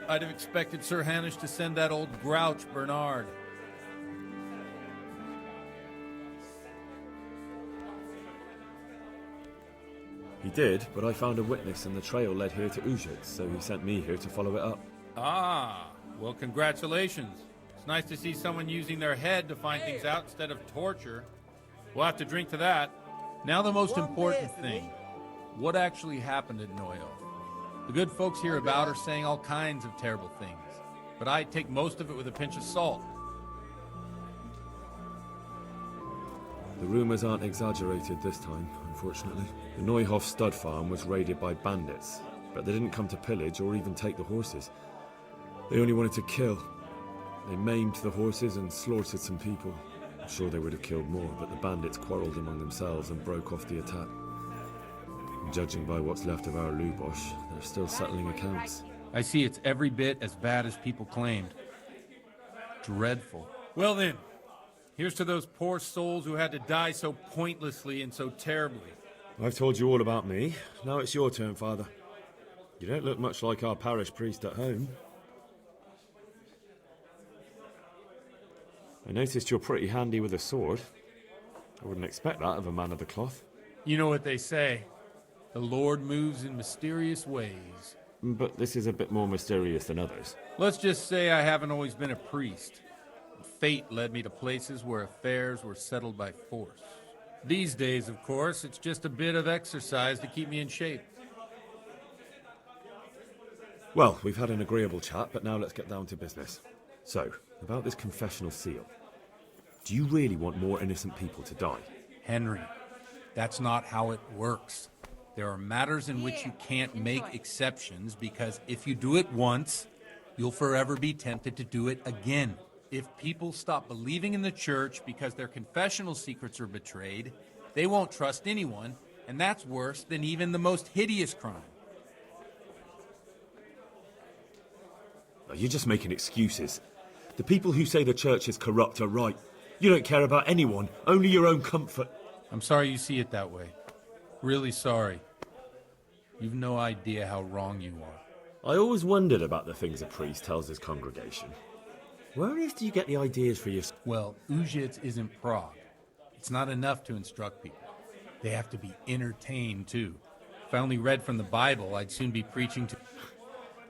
I'd have expected Sir Hanush to send that old grouch, Bernard. He did, but I found a witness and the trail led here to Ujits, so he sent me here to follow it up. Ah, well, congratulations. It's nice to see someone using their head to find things out instead of torture. We'll have to drink to that. Now the most important thing. What actually happened at Neuhof? The good folks hereabout are saying all kinds of terrible things, but I take most of it with a pinch of salt. The rumours aren't exaggerated this time, unfortunately. The Neuhof stud farm was raided by bandits, but they didn't come to pillage or even take the horses. They only wanted to kill. They maimed the horses and slaughtered some people. I'm sure they would have killed more, but the bandits quarrelled among themselves and broke off the attack. And judging by what's left of our Lubosch, they're still settling accounts. I see it's every bit as bad as people claimed. Dreadful. Well then, here's to those poor souls who had to die so pointlessly and so terribly. I've told you all about me. Now it's your turn, Father. You don't look much like our parish priest at home. I noticed you're pretty handy with a sword. I wouldn't expect that of a man of the cloth. You know what they say. The Lord moves in mysterious ways. But this is a bit more mysterious than others. Let's just say I haven't always been a priest. Fate led me to places where affairs were settled by force. These days, of course, it's just a bit of exercise to keep me in shape. Well, we've had an agreeable chat, but now let's get down to business. So, about this confessional seal. Do you really want more innocent people to die? Henry, that's not how it works. There are matters in which you can't make exceptions because if you do it once, you'll forever be tempted to do it again. If people stop believing in the church because their confessional secrets are betrayed, they won't trust anyone, and that's worse than even the most hideous crime. You're just making excuses. The people who say the church is corrupt are right. You don't care about anyone, only your own comfort. I'm sorry you see it that way. Really sorry. You've no idea how wrong you are. I always wondered about the things a priest tells his congregation. Where on earth do you get the ideas for your... Well, Ujits isn't Prague. It's not enough to instruct people. They have to be entertained, too. If I only read from the Bible, I'd soon be preaching to...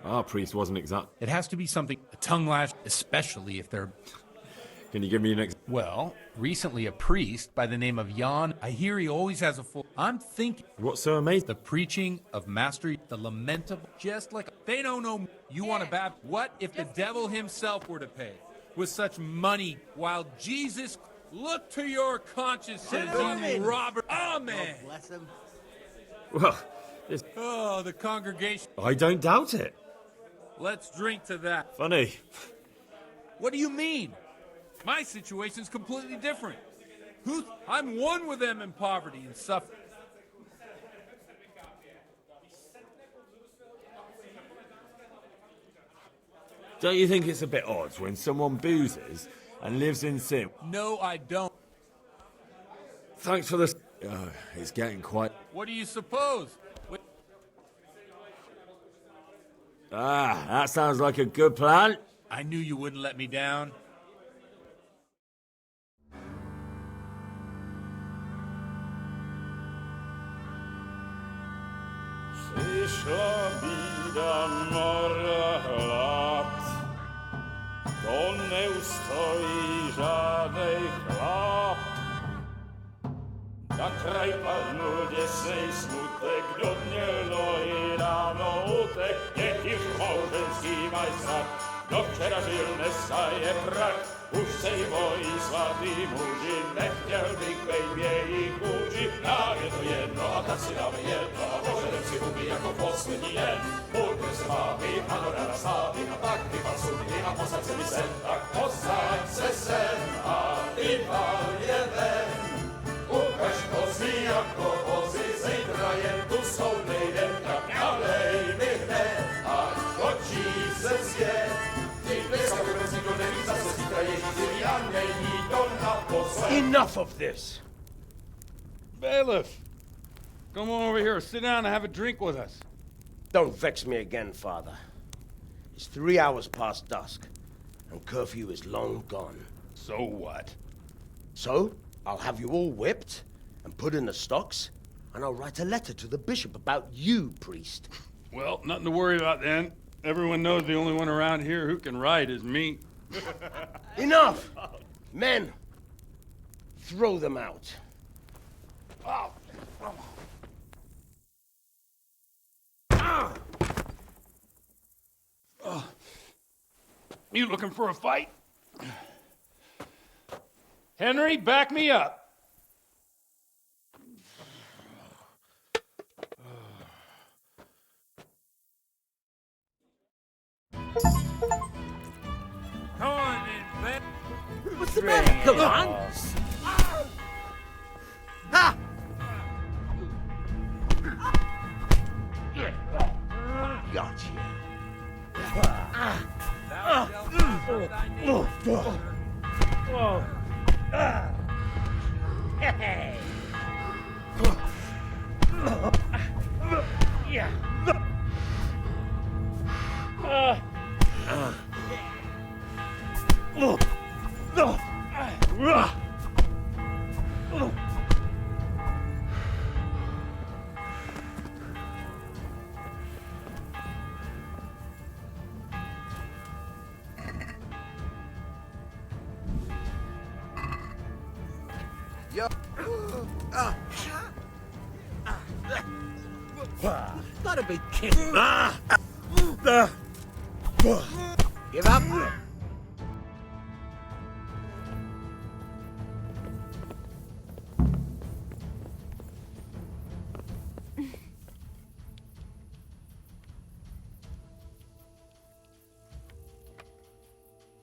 Our priest wasn't exact. It has to be something, a tongue lash, especially if they're... Can you give me an Well, recently a priest by the name of Jan, I hear he always has a full... I'm thinking... What's so amazing? The preaching of Master, the lamentable, just like... They don't know... You want to bab... What if the devil himself were to pay with such money while Jesus... Look to your conscience, you robber... Amen! God bless him. Well, it's... Oh, the congregation... I don't doubt it. Let's drink to that. Funny. What do you mean? My situation's completely different. I'm one with them in poverty and suffering. Don't you think it's a bit odd when someone boozes and lives in sin? No, I don't. Thanks for this. It's getting quite... What do you suppose? That sounds like a good plan. I knew you wouldn't let me down. Przyszła bida mora lat, to nie ustoi żadnej chlap. Na kraj padł dziesnej smutek, do dnielno i rano utek, niech już małżeński majstrat, do wczera żył nestaje prak. Už sejmoj svatý muži, nechtěl bych bejbě jí kůži. Nám je to jedno a tak si dáme jedno a požadem si huby jako poslední den. Půjďme se vámi a do rána slávy a tak vypal sudy a posaď se mi sem. Tak posaď se sem a vypal je ven. Ukaž kozy jako vozy, zítra jen tu jsou nejdem, tak nalej mi hned, ať točí se svět. Enough of this! Bailiff! Come on over here, sit down and have a drink with us. Don't vex me again, Father. It's 3 hours past dusk, and curfew is long gone. So what? So, I'll have you all whipped, and put in the stocks, and I'll write a letter to the bishop about you, priest. Well, nothing to worry about then. Everyone knows the only one around here who can write is me. Enough! Men, throw them out. Oh. You looking for a fight? Henry, back me up. Come on in, Ben. What's the matter? Come on! Ha! Gotcha. Whoa. Hey. Yeah. Yo. Not a big kid. Give up.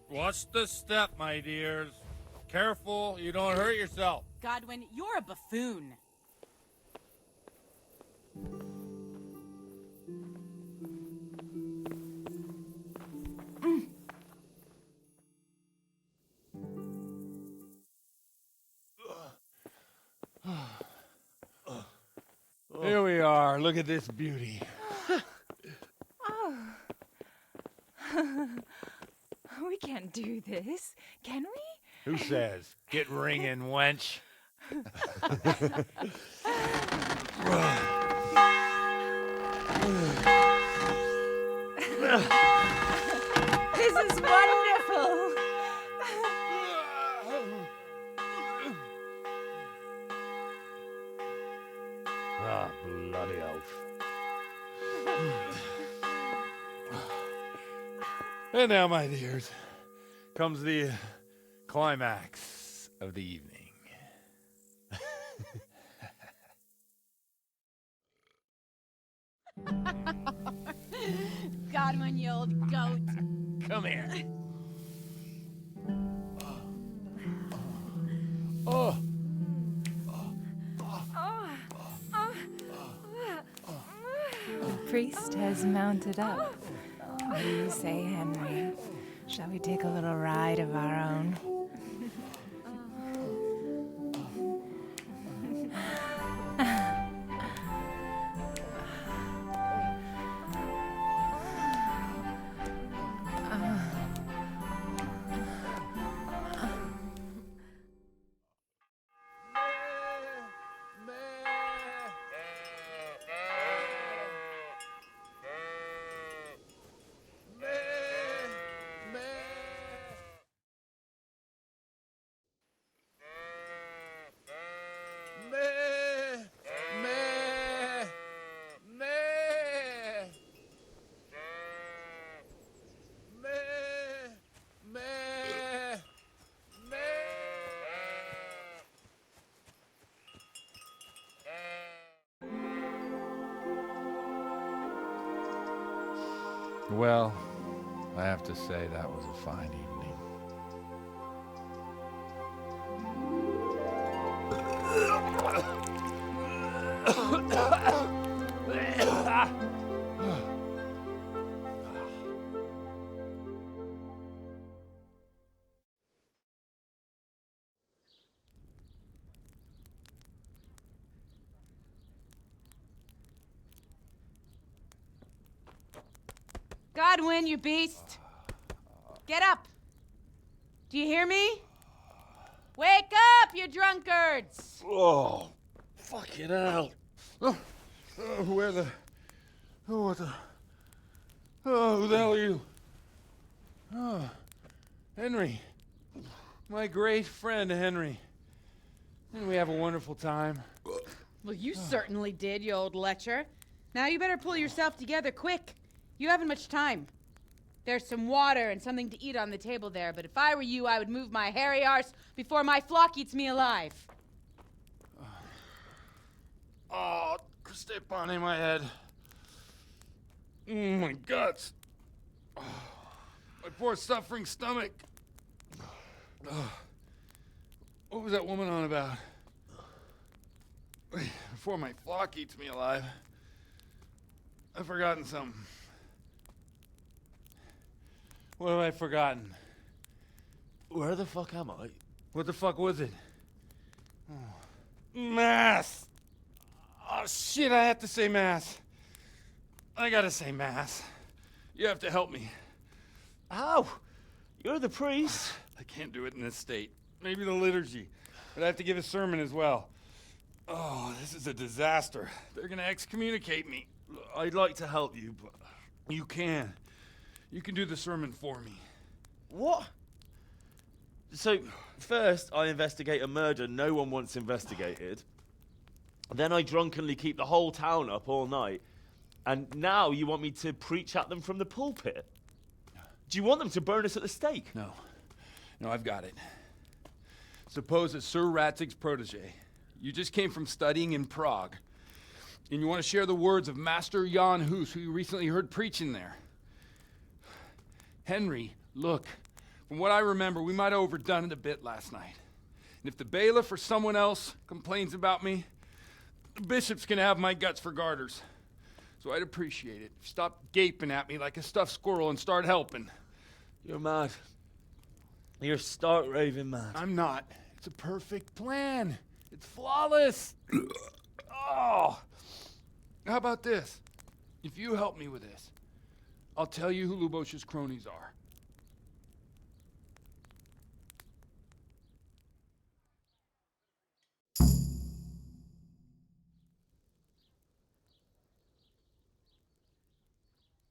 Watch the step, my dears. Careful, you don't hurt yourself. Godwin, you're a buffoon. Here we are. Look at this beauty. Oh. We can't do this, can we? Who says? Get ringing, wench. This is wonderful. Ah, bloody oath. And now, my dears, comes the climax of the evening. Godwin, you old goat. Come here. Oh. The priest has mounted up. What do you say, Henry? Shall we take a little ride of our own? Well, I have to say that was a fine evening. Godwin, you beast! Get up! Do you hear me? Wake up, you drunkards! Oh, fuck it out. Where the... Oh, what the... Oh, who the hell are you? Oh, Henry. My great friend, Henry. Didn't we have a wonderful time? Well, you certainly did, you old lecher. Now you better pull yourself together quick. You haven't much time. There's some water and something to eat on the table there, but if I were you, I would move my hairy arse before my flock eats me alive. Oh, step on in my head. My guts. Oh, my poor suffering stomach. What was that woman on about? Before my flock eats me alive. I've forgotten something. What have I forgotten? Where the fuck am I? What the fuck was it? Mass! Oh shit, I have to say mass. I gotta say mass. You have to help me. How? You're the priest. I can't do it in this state. Maybe the liturgy. But I have to give a sermon as well. Oh, this is a disaster. They're gonna excommunicate me. I'd like to help you, but... You can. You can do the sermon for me. What? So, first I investigate a murder no one wants investigated. Then I drunkenly keep the whole town up all night. And now you want me to preach at them from the pulpit? Do you want them to burn us at the stake? No. No, I've got it. Suppose that Sir Ratzig's protege. You just came from studying in Prague. And you want to share the words of Master Jan Hus, who you recently heard preaching there. Henry, look. From what I remember, we might have overdone it a bit last night. And if the bailiff or someone else complains about me, the bishop's gonna have my guts for garters. So I'd appreciate it if you stop gaping at me like a stuffed squirrel and start helping. You're mad. You're stark raving mad. I'm not. It's a perfect plan. It's flawless. Oh. How about this? If you help me with this, I'll tell you who Lubosh's cronies are.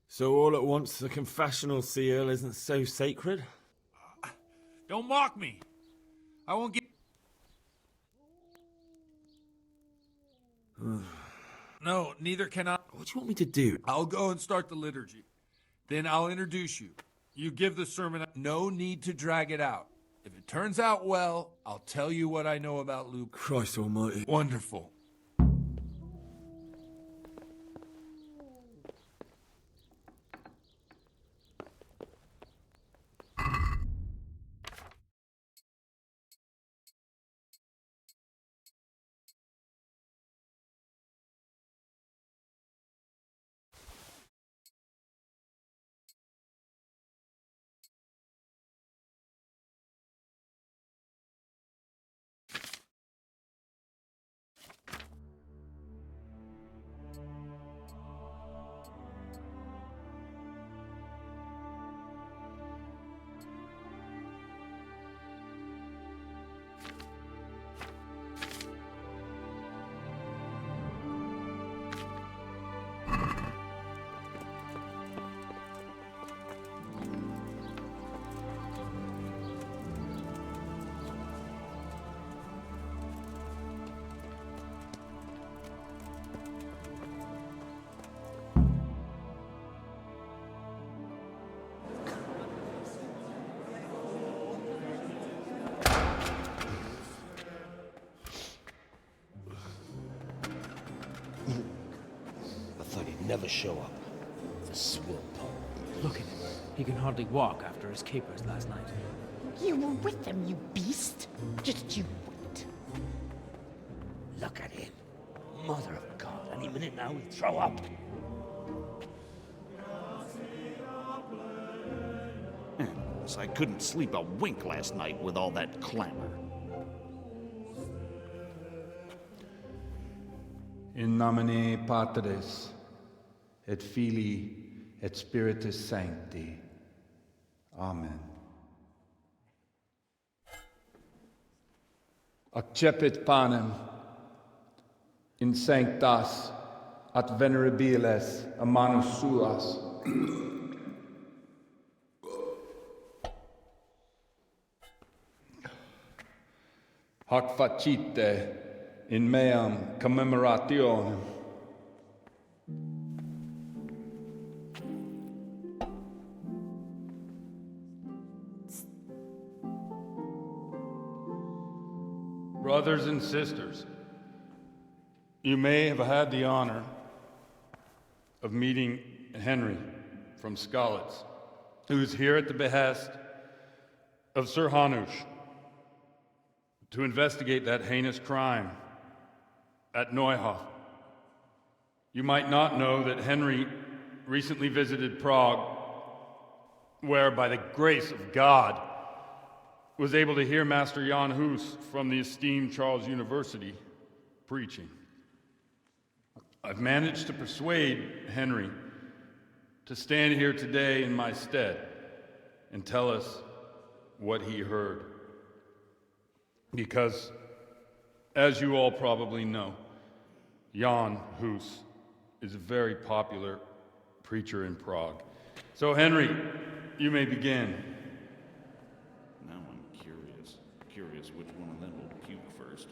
So all at once the confessional seal isn't so sacred? Don't mock me. I won't get... No, neither can I. What do you want me to do? I'll go and start the liturgy. Then I'll introduce you. You give the sermon. No need to drag it out. If it turns out well, I'll tell you what I know about Luke. Christ almighty. Wonderful. I thought he'd never show up. The swill pole. Look at him. He can hardly walk after his capers last night. You were with them, you beast. Just you wait. Look at him. Mother of God, any minute now he'll throw up. So I couldn't sleep a wink last night with all that clamor. In nomine Patris, et Filii, et Spiritus Sancti. Amen. Accepit panem in sanctas at venerabiles a manus suas. Hac facite in meam commemorationem. Brothers and sisters, you may have had the honor of meeting Henry from Skalitz, who is here at the behest of Sir Hanush to investigate that heinous crime at Neuhof. You might not know that Henry recently visited Prague, where, by the grace of God, was able to hear Master Jan Hus from the esteemed Charles University preaching. I've managed to persuade Henry to stand here today in my stead and tell us what he heard. Because, as you all probably know, Jan Hus is a very popular preacher in Prague. So, Henry, you may begin. Now I'm curious which one of them will puke first.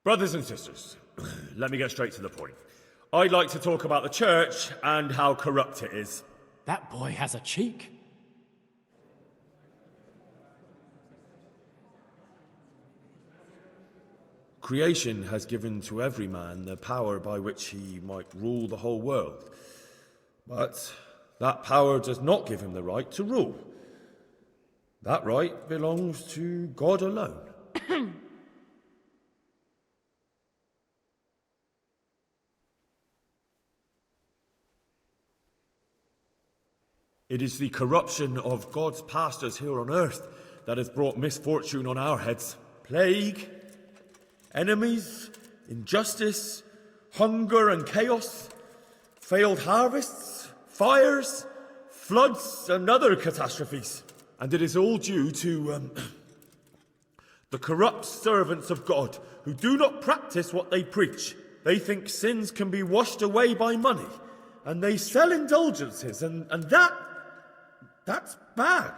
Brothers and sisters, let me get straight to the point. I'd like to talk about the church and how corrupt it is. That boy has a cheek. Creation has given to every man the power by which he might rule the whole world. But that power does not give him the right to rule. That right belongs to God alone. It is the corruption of God's pastors here on earth that has brought misfortune on our heads. Plague, enemies, injustice, hunger and chaos, failed harvests, fires, floods and other catastrophes. And it is all due to the corrupt servants of God who do not practice what they preach. They think sins can be washed away by money, and they sell indulgences, and that's bad,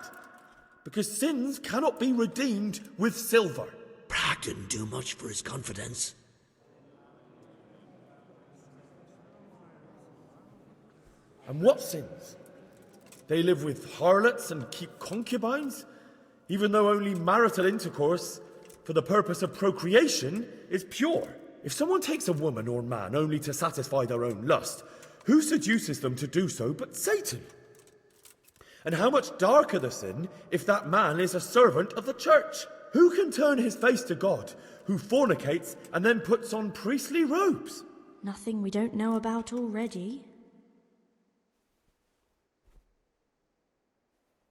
because sins cannot be redeemed with silver. Prague didn't do much for his confidence. And what sins? They live with harlots and keep concubines, even though only marital intercourse for the purpose of procreation is pure. If someone takes a woman or man only to satisfy their own lust, who seduces them to do so but Satan? And how much darker the sin if that man is a servant of the church? Who can turn his face to God, who fornicates and then puts on priestly robes? Nothing we don't know about already.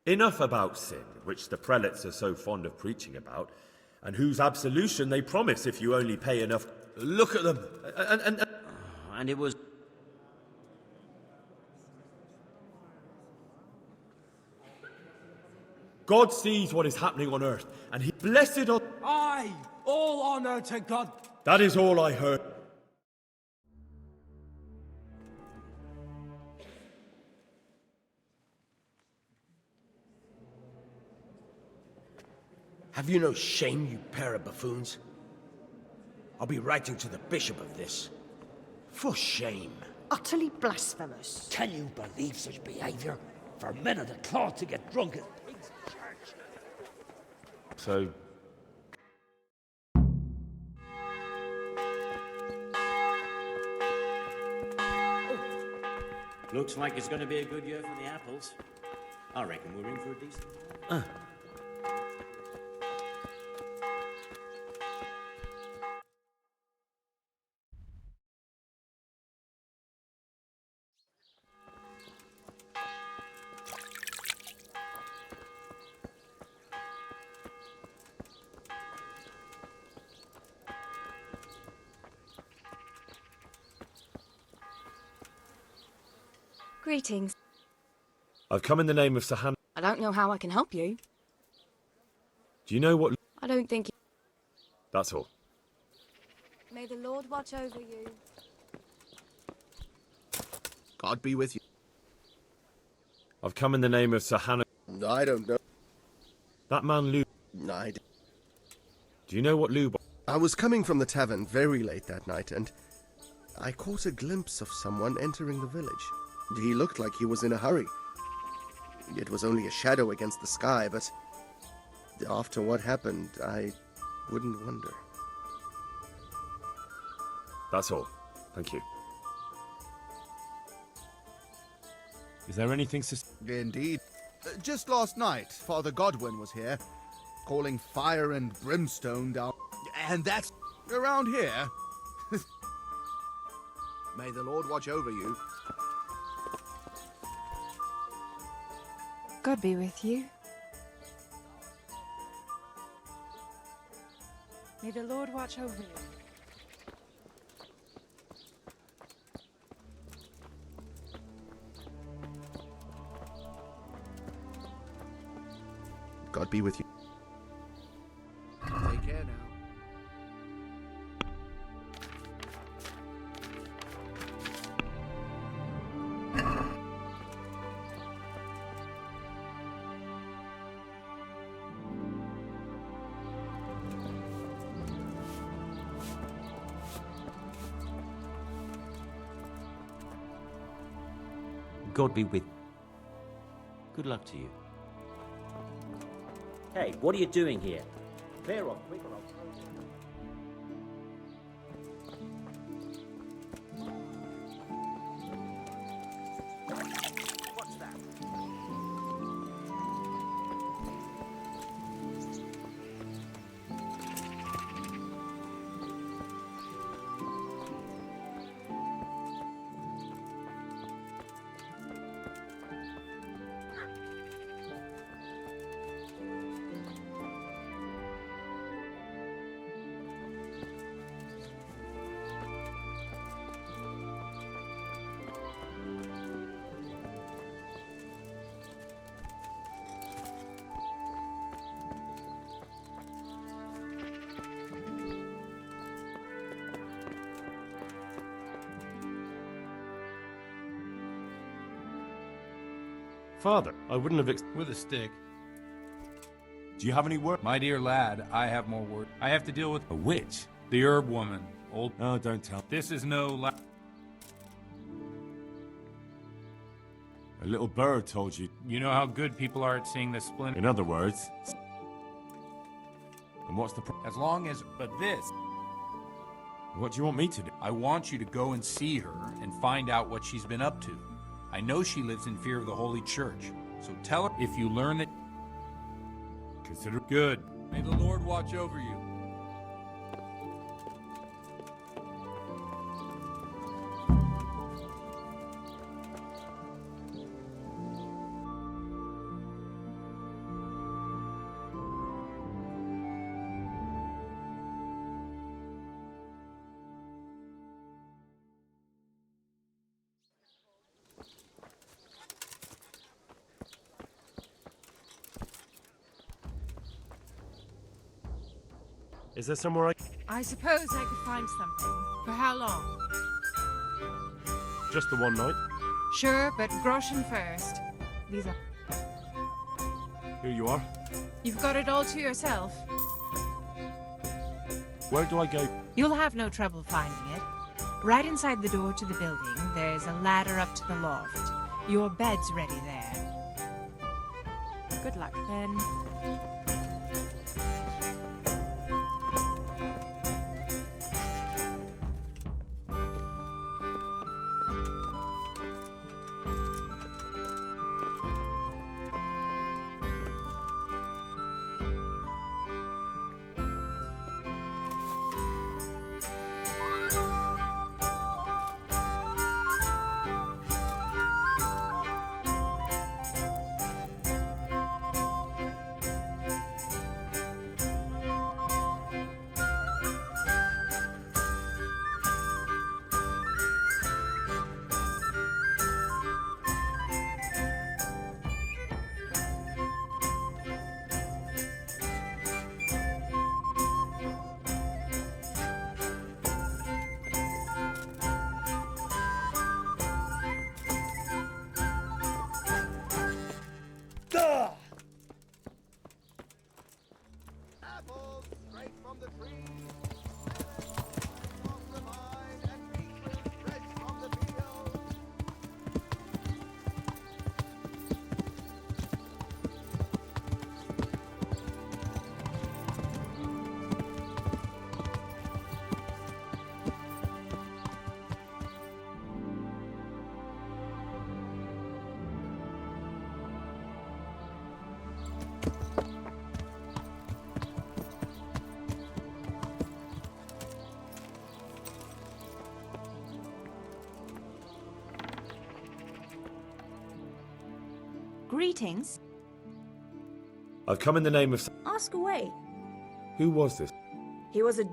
Enough about sin, which the prelates are so fond of preaching about, and whose absolution they promise if you only pay enough. Look at them, And it was... God sees what is happening on earth, and he blessed us. Aye, all honor to God. That is all I heard. Have you no shame, you pair of buffoons? I'll be writing to the bishop of this. For shame. Utterly blasphemous. Can you believe such behavior? For men of the cloth to get drunk as pigs in church. So... Looks like it's going to be a good year for the apples. I reckon we're in for a decent one. Greetings. I've come in the name of Sahan. I don't know how I can help you. Do you know what... I don't think... That's all. May the Lord watch over you. God be with you. I've come in the name of Sahan. I don't know. That man Lou... Do you know what Lou... I was coming from the tavern very late that night, and I caught a glimpse of someone entering the village. He looked like he was in a hurry. It was only a shadow against the sky, but after what happened, I wouldn't wonder. That's all. Thank you. Is there anything Indeed. Just last night, Father Godwin was here, calling fire and brimstone down... And that's around here. May the Lord watch over you. God be with you. May the Lord watch over you. God be with you. Take care now. God be with you. Good luck to you. Hey, what are you doing here? Clear off, quick, or I'll throw you. What's that? Father, I wouldn't have With a stick. Do you have any word? My dear lad, I have more work. I have to deal with A witch? the herb woman. Old. Oh, don't tell. This is no. A little bird told you. You know how good people are at seeing the splinter. In other words. And what's the As long as. But this. What do you want me to do? I want you to go and see her and find out what she's been up to. I know she lives in fear of the Holy Church. So tell her if you learn that. Consider Good. May the Lord watch over you. Is there somewhere I... I suppose I could find something. For how long? Just the one night? Sure, but groschen first. These are... Here you are. You've got it all to yourself. Where do I go? You'll have no trouble finding it. Right inside the door to the building, there's a ladder up to the loft. Your bed's ready there. Good luck, then. Apples straight from the tree. From the vine and peaches fresh from the field. Greetings. I've come in the name of... Ask away. Who was this? He was a...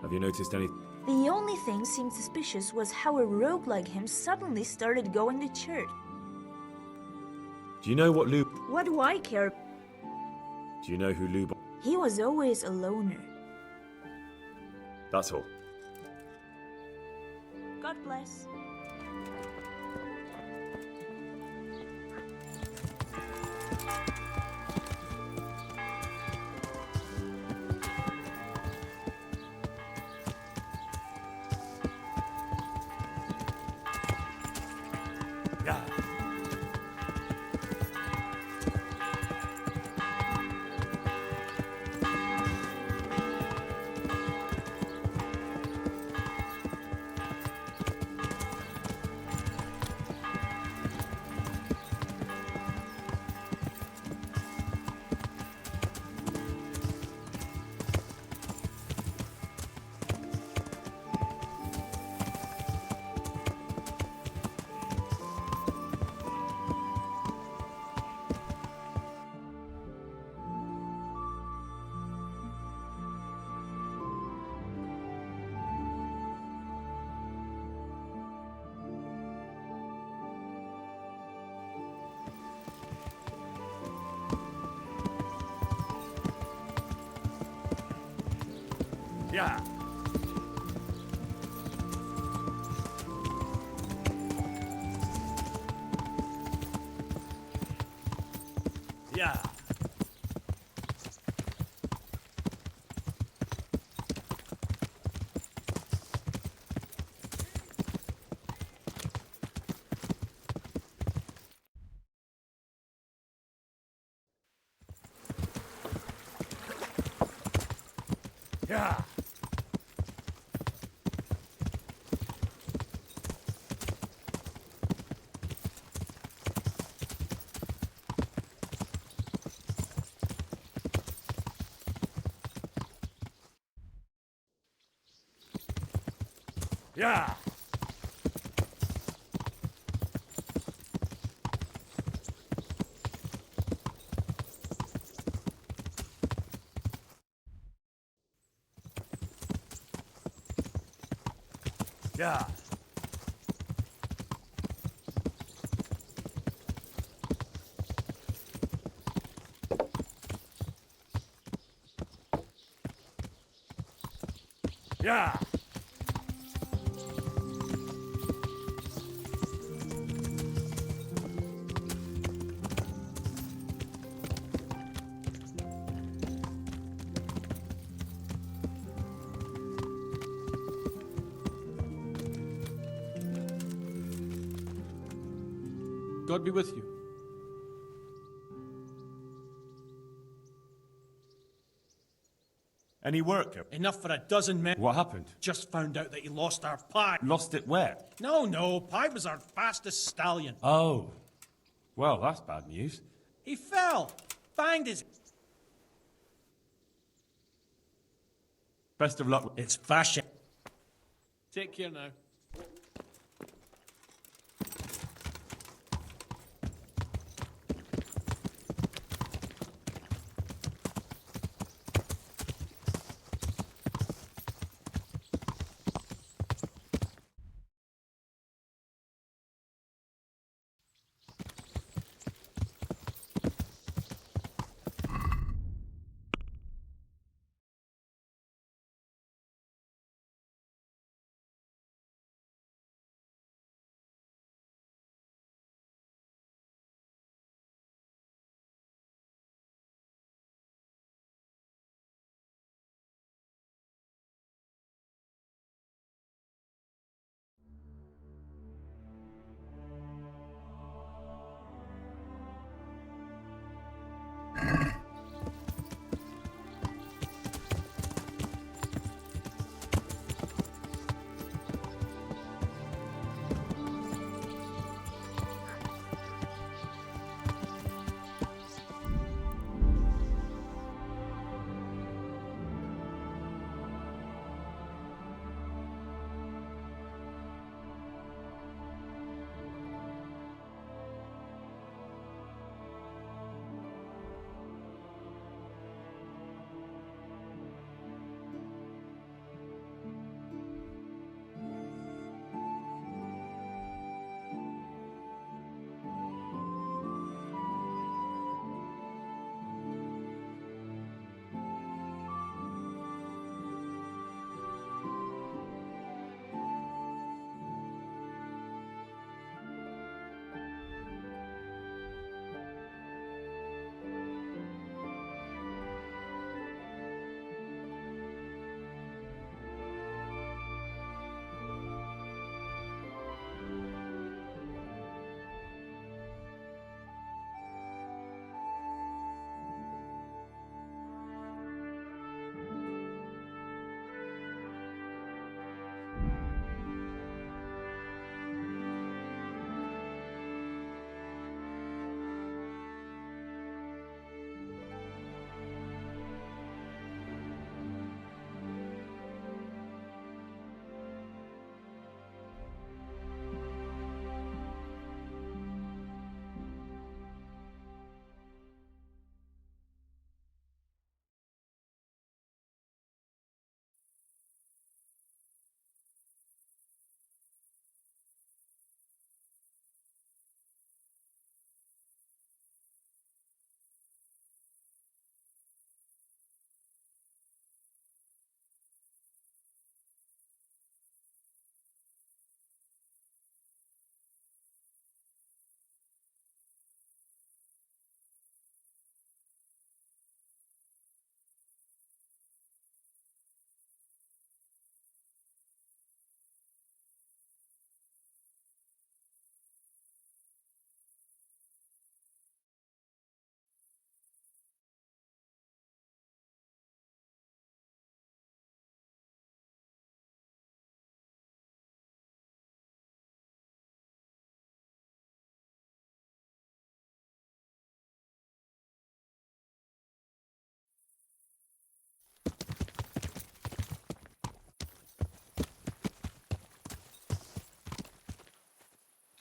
Have you noticed any... The only thing seemed suspicious was how a rogue like him suddenly started going to church. Do you know what Lou... What do I care? Do you know who Lou... He was always a loner. That's all. God bless. Yeah. Yeah. Yeah. Yeah. Yeah. Yeah. Yeah. God be with you. Any work? Enough for a dozen men. What happened? Just found out that he lost our pie. Lost it where? No, Pie was our fastest stallion. Oh. Well, that's bad news. He fell. Banged his... Best of luck. It's fashion. Take care now.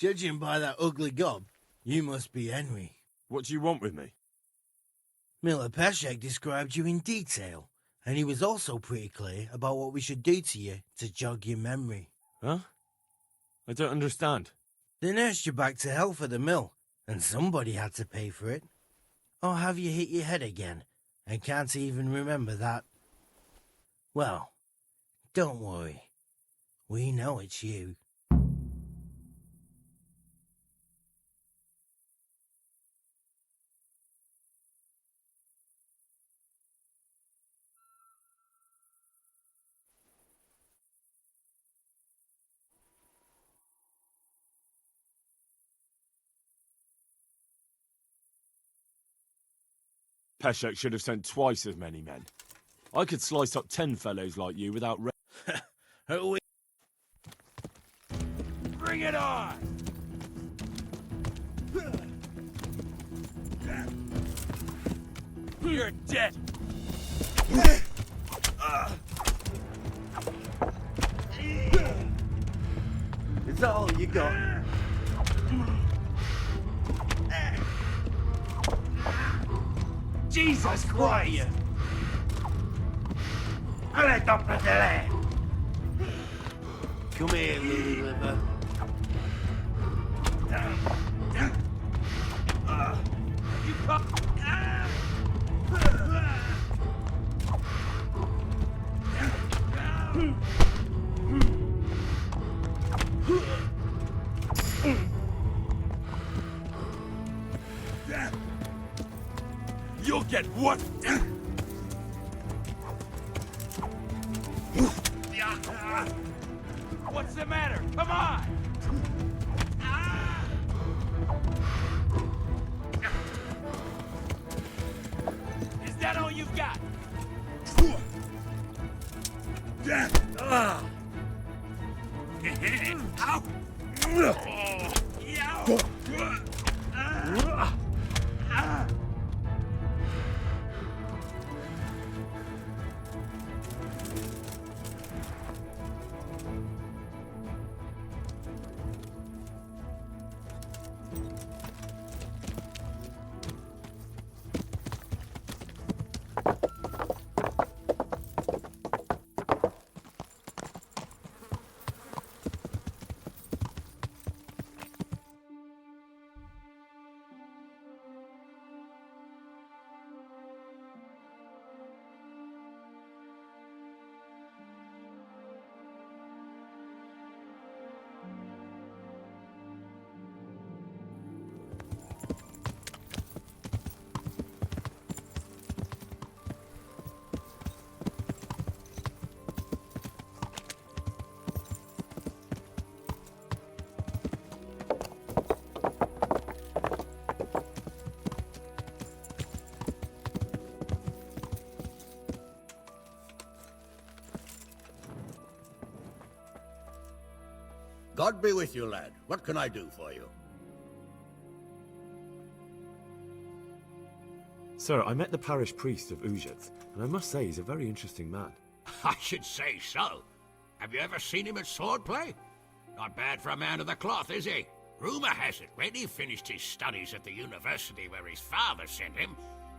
Judging by that ugly gob, you must be Henry. What do you want with me? Miller Peshek described you in detail, and he was also pretty clear about what we should do to you to jog your memory. Huh? I don't understand. They nursed you back to health at the mill, and somebody had to pay for it. Or have you hit your head again, and can't even remember that? Well, don't worry. We know it's you. Peshek should have sent twice as many men. I could slice up 10 fellows like you without... Bring it on! You're dead! Is that all you got? Jesus Christ! Alle doppeltele! Come here, Lily Liver. You fuck! You'll get what? What's the matter? Come on! Is that all you've got? God be with you, lad. What can I do for you? Sir, I met the parish priest of Uzhitz, and I must say he's a very interesting man. I should say so. Have you ever seen him at swordplay? Not bad for a man of the cloth, is he? Rumor has it, when he finished his studies at the university where his father sent him,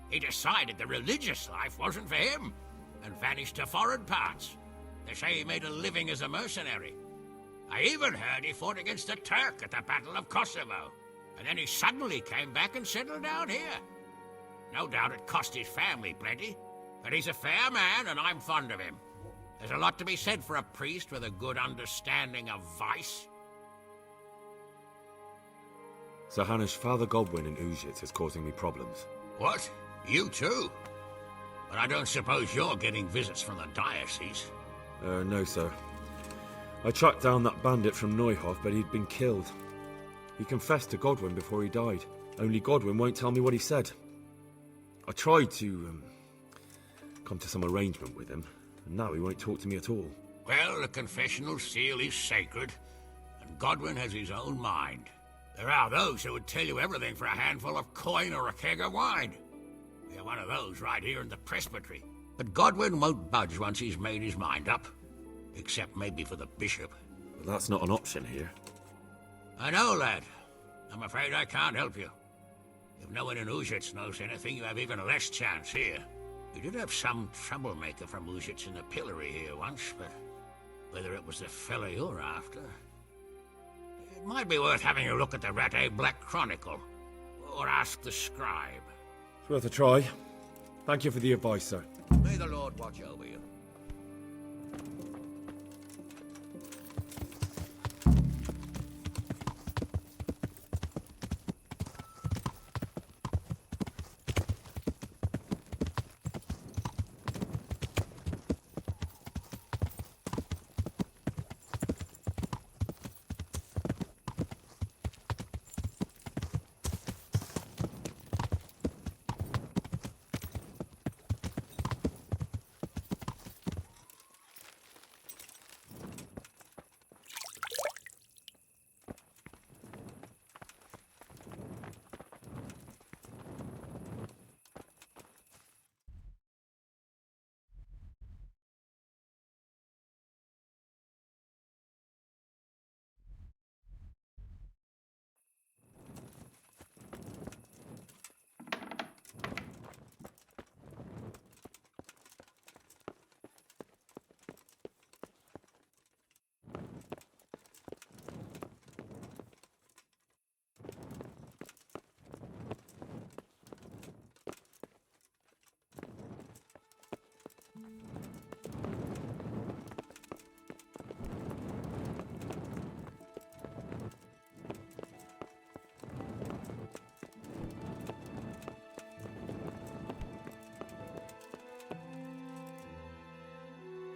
he decided the religious life wasn't for him, and vanished to foreign parts. They say he made a living as a mercenary. I even heard he fought against the Turk at the Battle of Kosovo, and then he suddenly came back and settled down here. No doubt it cost his family plenty, but he's a fair man and I'm fond of him. There's a lot to be said for a priest with a good understanding of vice. Sir Hanish, Father Godwin in Uzhitz is causing me problems. What? You too? But I don't suppose you're getting visits from the diocese. No, sir. I tracked down that bandit from Neuhof, but he'd been killed. He confessed to Godwin before he died. Only Godwin won't tell me what he said. I tried to, come to some arrangement with him, and now he won't talk to me at all. Well, the confessional seal is sacred, and Godwin has his own mind. There are those who would tell you everything for a handful of coin or a keg of wine. We have one of those right here in the presbytery. But Godwin won't budge once he's made his mind up. Except maybe for the bishop. But that's not an option here. I know, lad. I'm afraid I can't help you. If no one in Uzhitz knows anything, you have even less chance here. We did have some troublemaker from Uzhitz in the pillory here once, but whether it was the fellow you're after... It might be worth having a look at the Rate Black Chronicle, or ask the scribe. It's worth a try. Thank you for the advice, sir. May the Lord watch over you.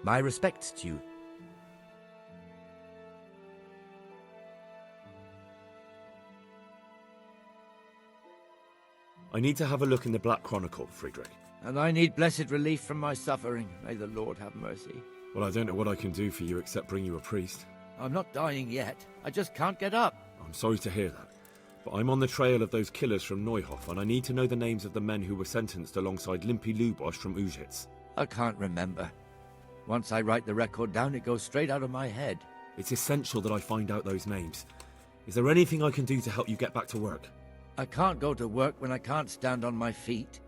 My respects to you. I need to have a look in the Black Chronicle, Friedrich. And I need blessed relief from my suffering. May the Lord have mercy. Well, I don't know what I can do for you except bring you a priest. I'm not dying yet. I just can't get up. I'm sorry to hear that. But I'm on the trail of those killers from Neuhof, and I need to know the names of the men who were sentenced alongside Limpy Lubosch from Uzhitz. I can't remember. Once I write the record down, it goes straight out of my head. It's essential that I find out those names. Is there anything I can do to help you get back to work? I can't go to work when I can't stand on my feet.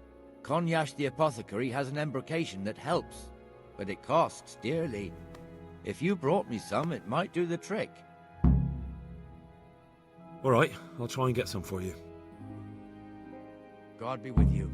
Konyash the apothecary has an embrocation that helps, but it costs dearly. If you brought me some, it might do the trick. All right, I'll try and get some for you. God be with you.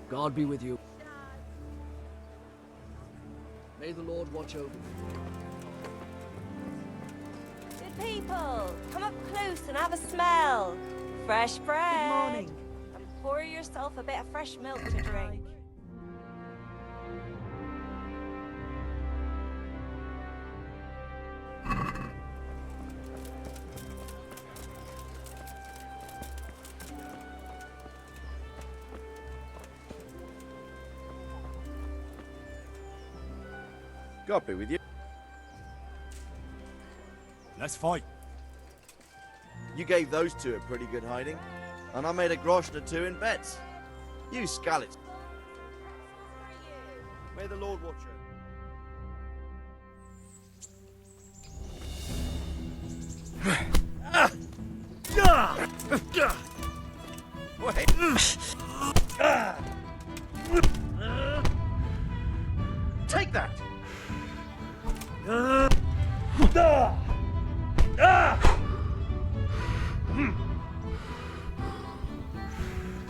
God be with you. May the Lord watch over you. Good people, come up close and have a smell. Fresh bread. Good morning. And pour yourself a bit of fresh milk to drink. God be with you. Let's fight. You gave those two a pretty good hiding, and I made a groschen or two in bets. You scallets. May the Lord watch you. Take that!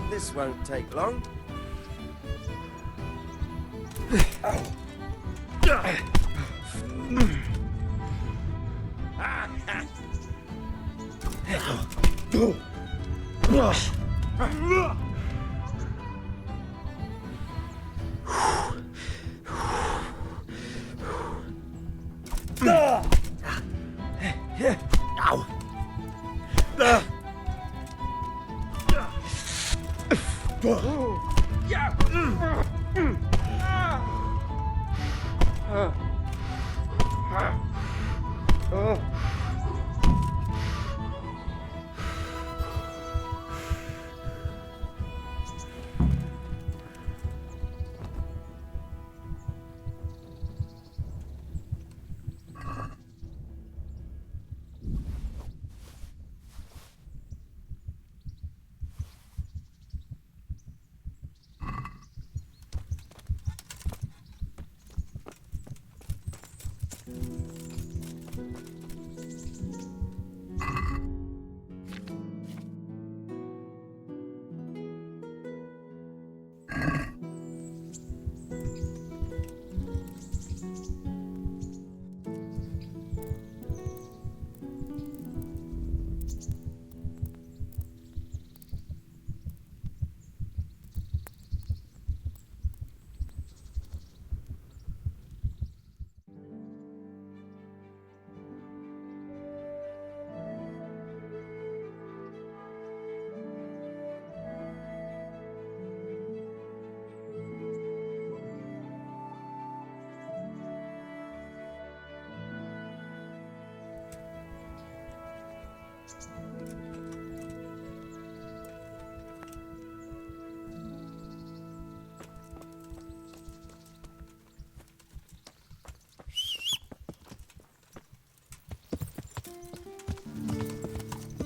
This won't take long. Yeah.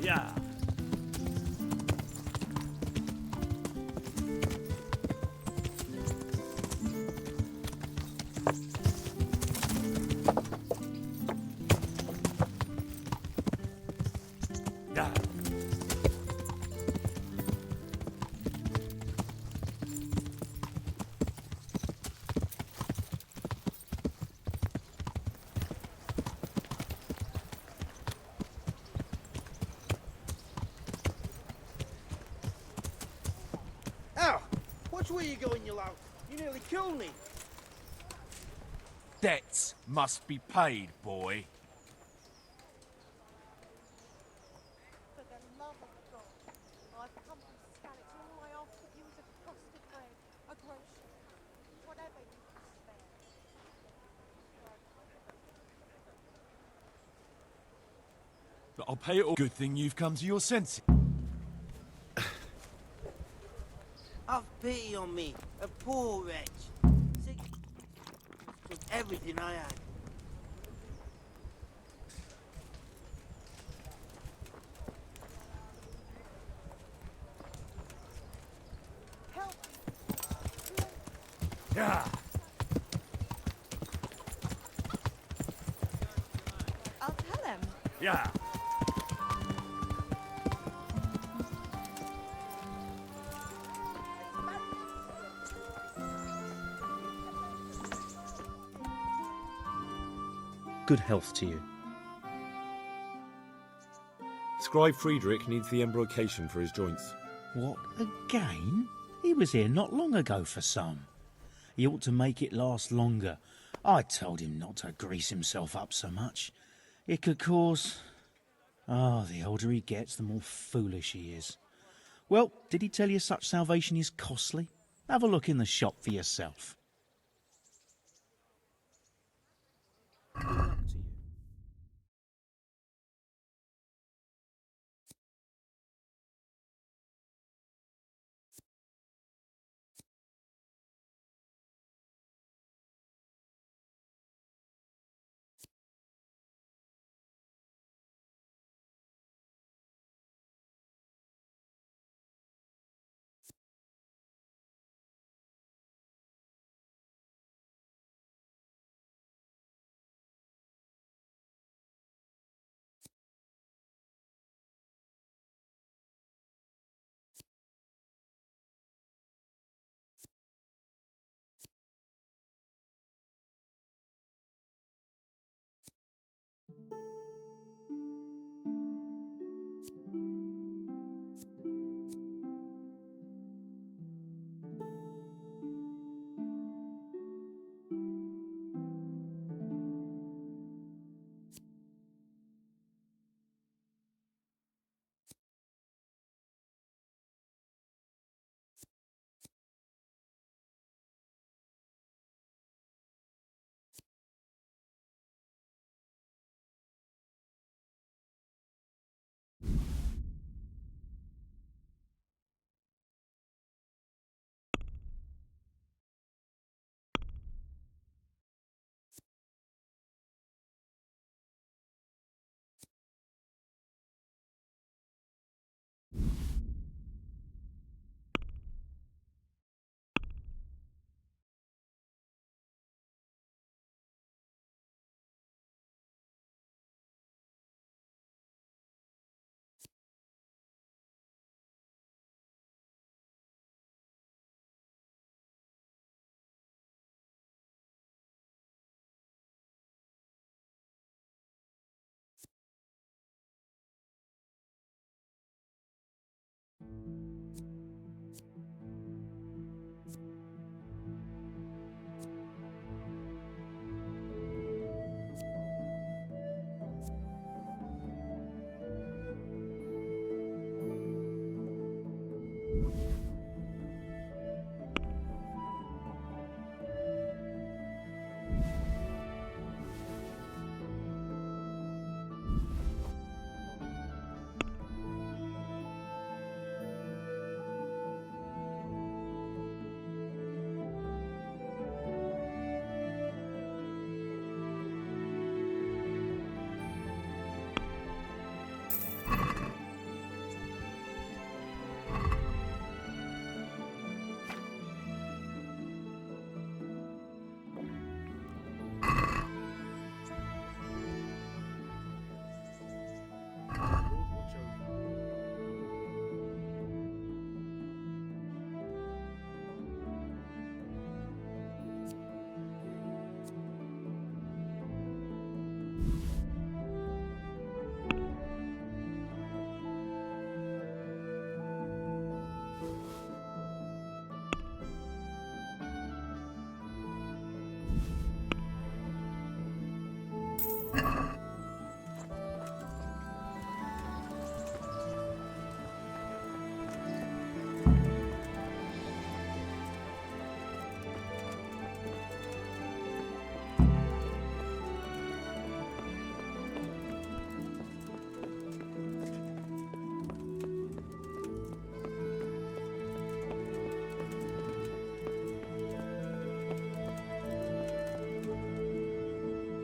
Yeah. Ow! Which way you going, you lout? You nearly killed me. Debts must be paid, boy. For the love of God, I've come from Scarlet. All I ask of you is a crust of bread, a groschen, whatever you can spare. But I'll pay it all. Good thing you've come to your senses. Have pity on me, a poor wretch. Sick took everything I had. Help! Yeah. I'll tell him. Yeah. Good health to you. Scribe Friedrich needs the embrocation for his joints. What, again? He was here not long ago for some. He ought to make it last longer. I told him not to grease himself up so much. It could cause... Ah, the older he gets, the more foolish he is. Well, did he tell you such salvation is costly? Have a look in the shop for yourself.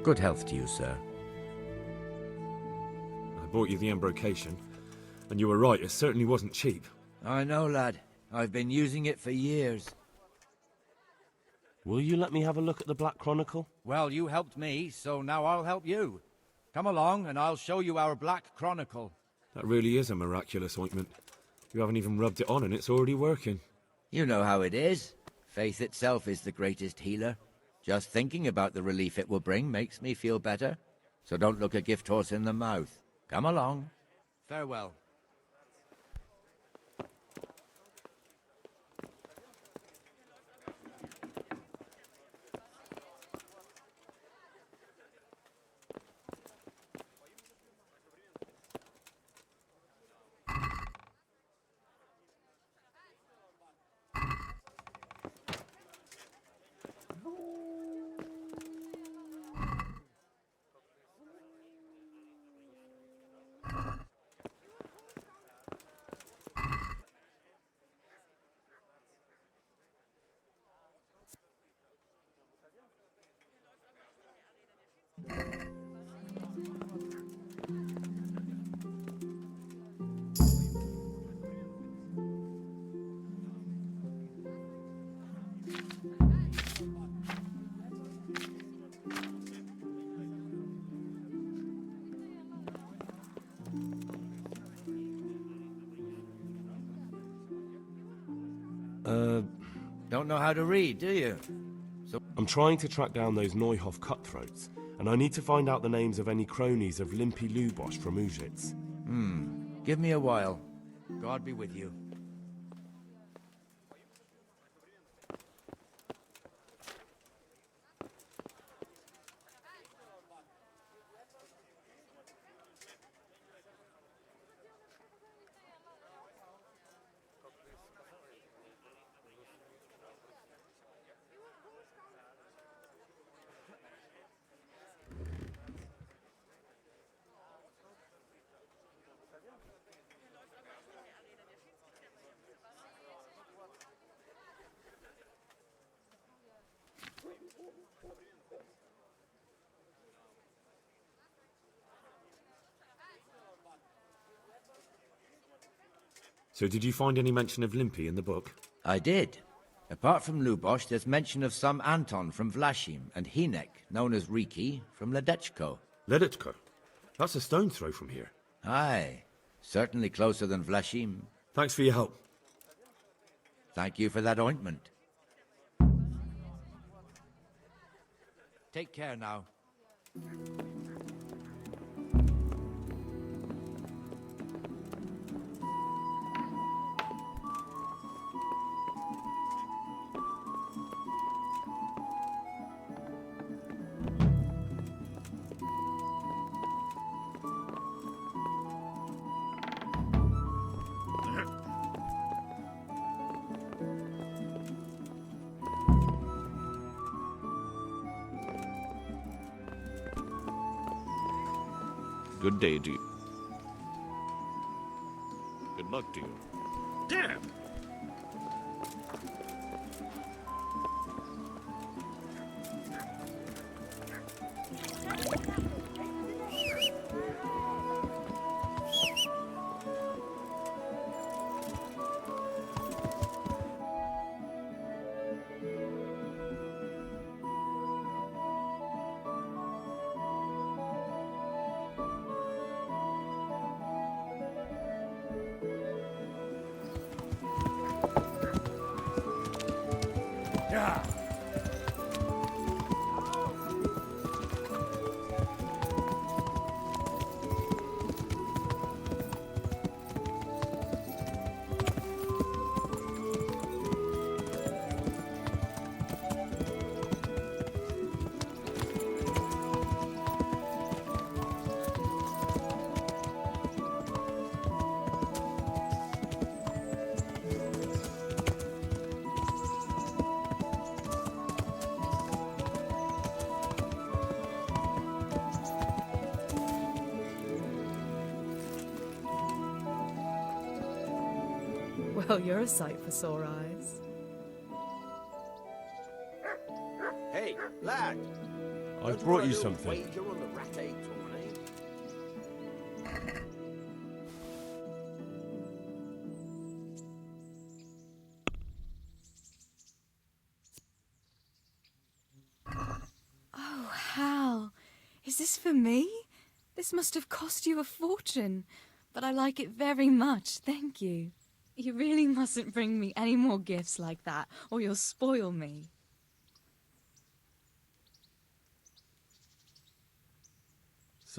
Good health to you, sir. I bought you the embrocation, and you were right, it certainly wasn't cheap. I know, lad. I've been using it for years. Will you let me have a look at the Black Chronicle? Well, you helped me, so now I'll help you. Come along, and I'll show you our Black Chronicle. That really is a miraculous ointment. You haven't even rubbed it on, and it's already working. You know how it is. Faith itself is the greatest healer. Just thinking about the relief it will bring makes me feel better. so don't look a gift horse in the mouth. Come along. Farewell. Don't know how to read, do you? I'm trying to track down those Neuhoff cutthroats, and I need to find out the names of any cronies of Limpy Lubosh from Ujitz. Give me a while. God be with you. So did you find any mention of Limpy in the book? I did. Apart from Lubosh, there's mention of some Anton from Vlashim and Hinek, known as Riki, from Ledechko. Ledechko? That's a stone's throw from here. Aye. Certainly closer than Vlashim. Thanks for your help. Thank you for that ointment. Take care now. Good day to you. Good luck to you. Damn! Yeah. Well, you're a sight for sore eyes. Hey, lad! I've brought you something. Wager on the ratte tourney? Oh, Hal. Is this for me? This must have cost you a fortune. But I like it very much, thank you. You really mustn't bring me any more gifts like that, or you'll spoil me.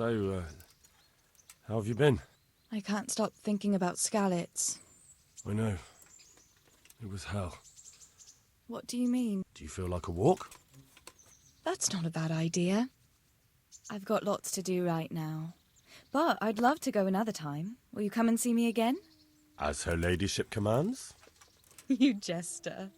So, how have you been? I can't stop thinking about Skalitz. I know. It was hell. What do you mean? Do you feel like a walk? That's not a bad idea. I've got lots to do right now. But I'd love to go another time. Will you come and see me again? As her ladyship commands? You jester.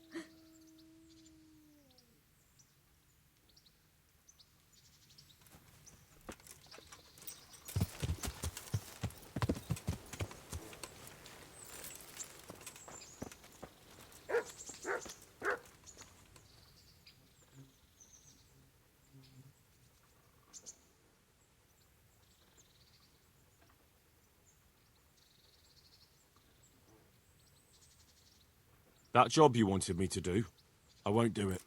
That job you wanted me to do, I won't do it.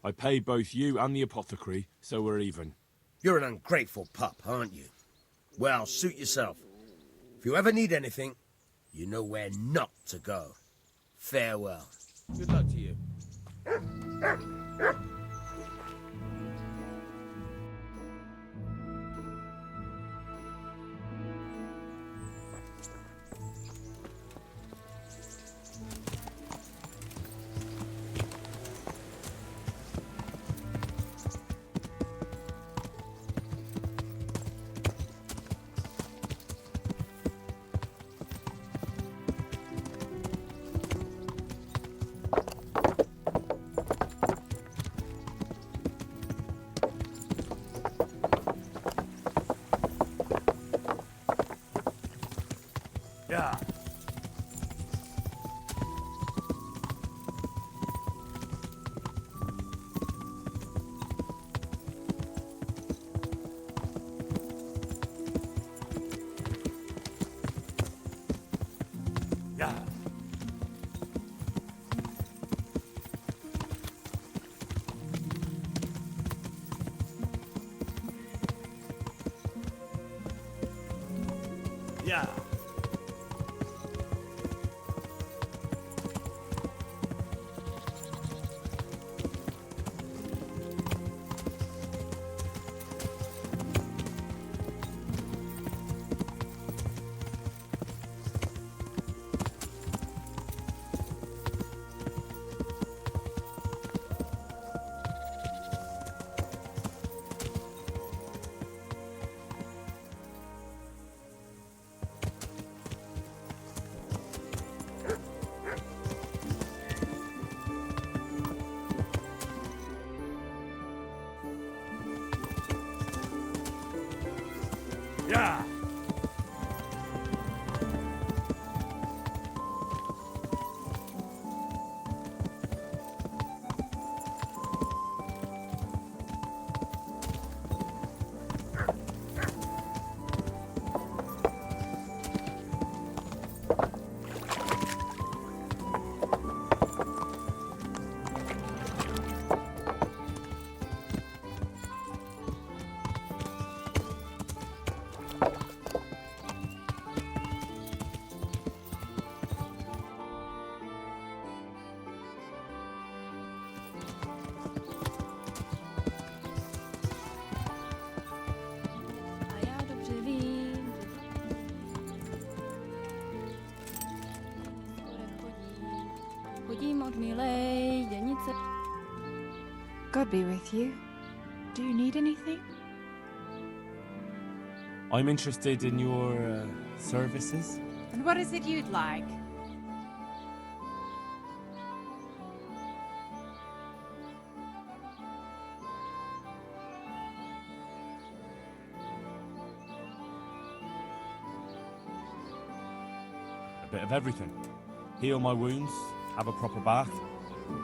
I pay both you and the apothecary, so we're even. You're an ungrateful pup, aren't you? Well, suit yourself. If you ever need anything, you know where not to go. Farewell. Good luck to you. Yeah. Yeah. Yeah. Yeah. A já dobře vím, chodím od milej děnice. God be with you. Do you need anything? I'm interested in your services. And what is it you'd like? A bit of everything. Heal my wounds, have a proper bath.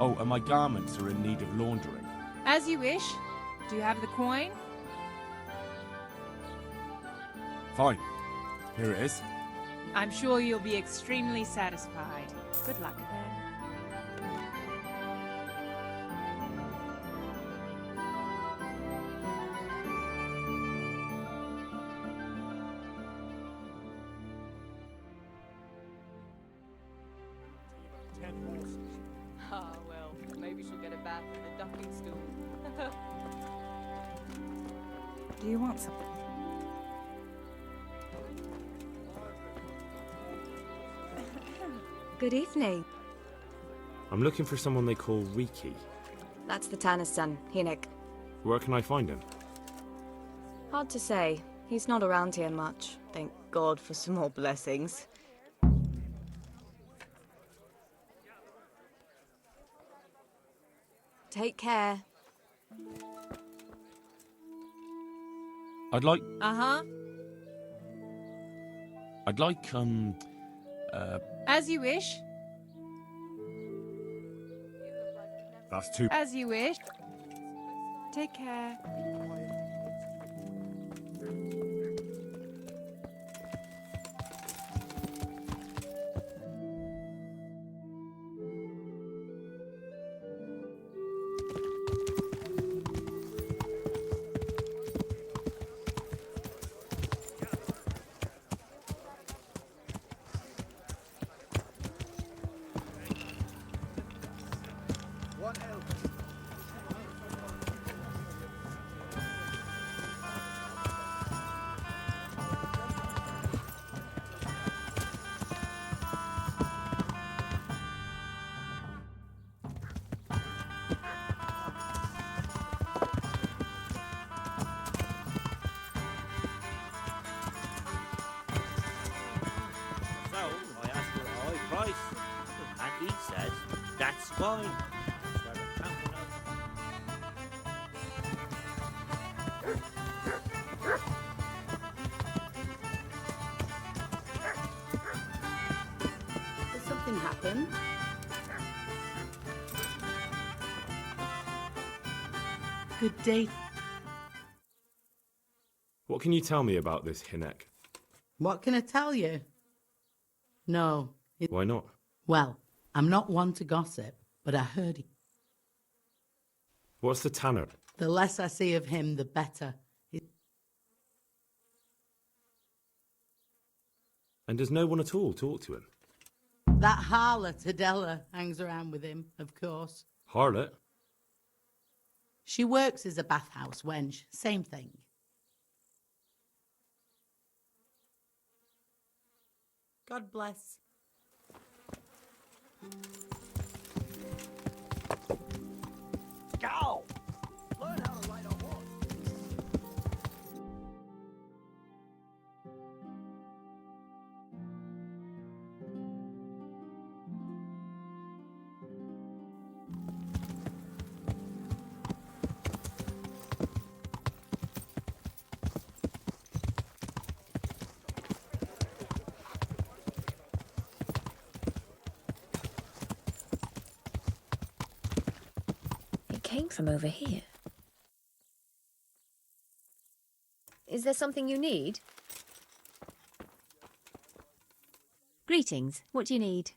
Oh, and my garments are in need of laundering. As you wish. Do you have the coin? Fine. Here it is. I'm sure you'll be extremely satisfied. Good luck then. Ah, well, maybe she'll get a bath in the ducking stool. Do you want something? Good evening. I'm looking for someone they call Riki. That's the Tanner's son, Hinek. Where can I find him? Hard to say. He's not around here much. Thank God for some more blessings. Take care. I'd like, Uh-huh. As you wish. That's too... As you wish. Take care. So I asked for a high price, and he says that's fine. Started counting up. Did something happen? Good day. What can you tell me about this Hinek? What can I tell you? No. Why not? Well, I'm not one to gossip, but I heard it. What's the Tanner? The less I see of him, the better. And does no one at all talk to him? That harlot Adela hangs around with him, of course. Harlot? She works as a bathhouse wench. Same thing. God bless. Go! Learn how to ride a horse. Came from over here. Is there something you need? Greetings. What do you need?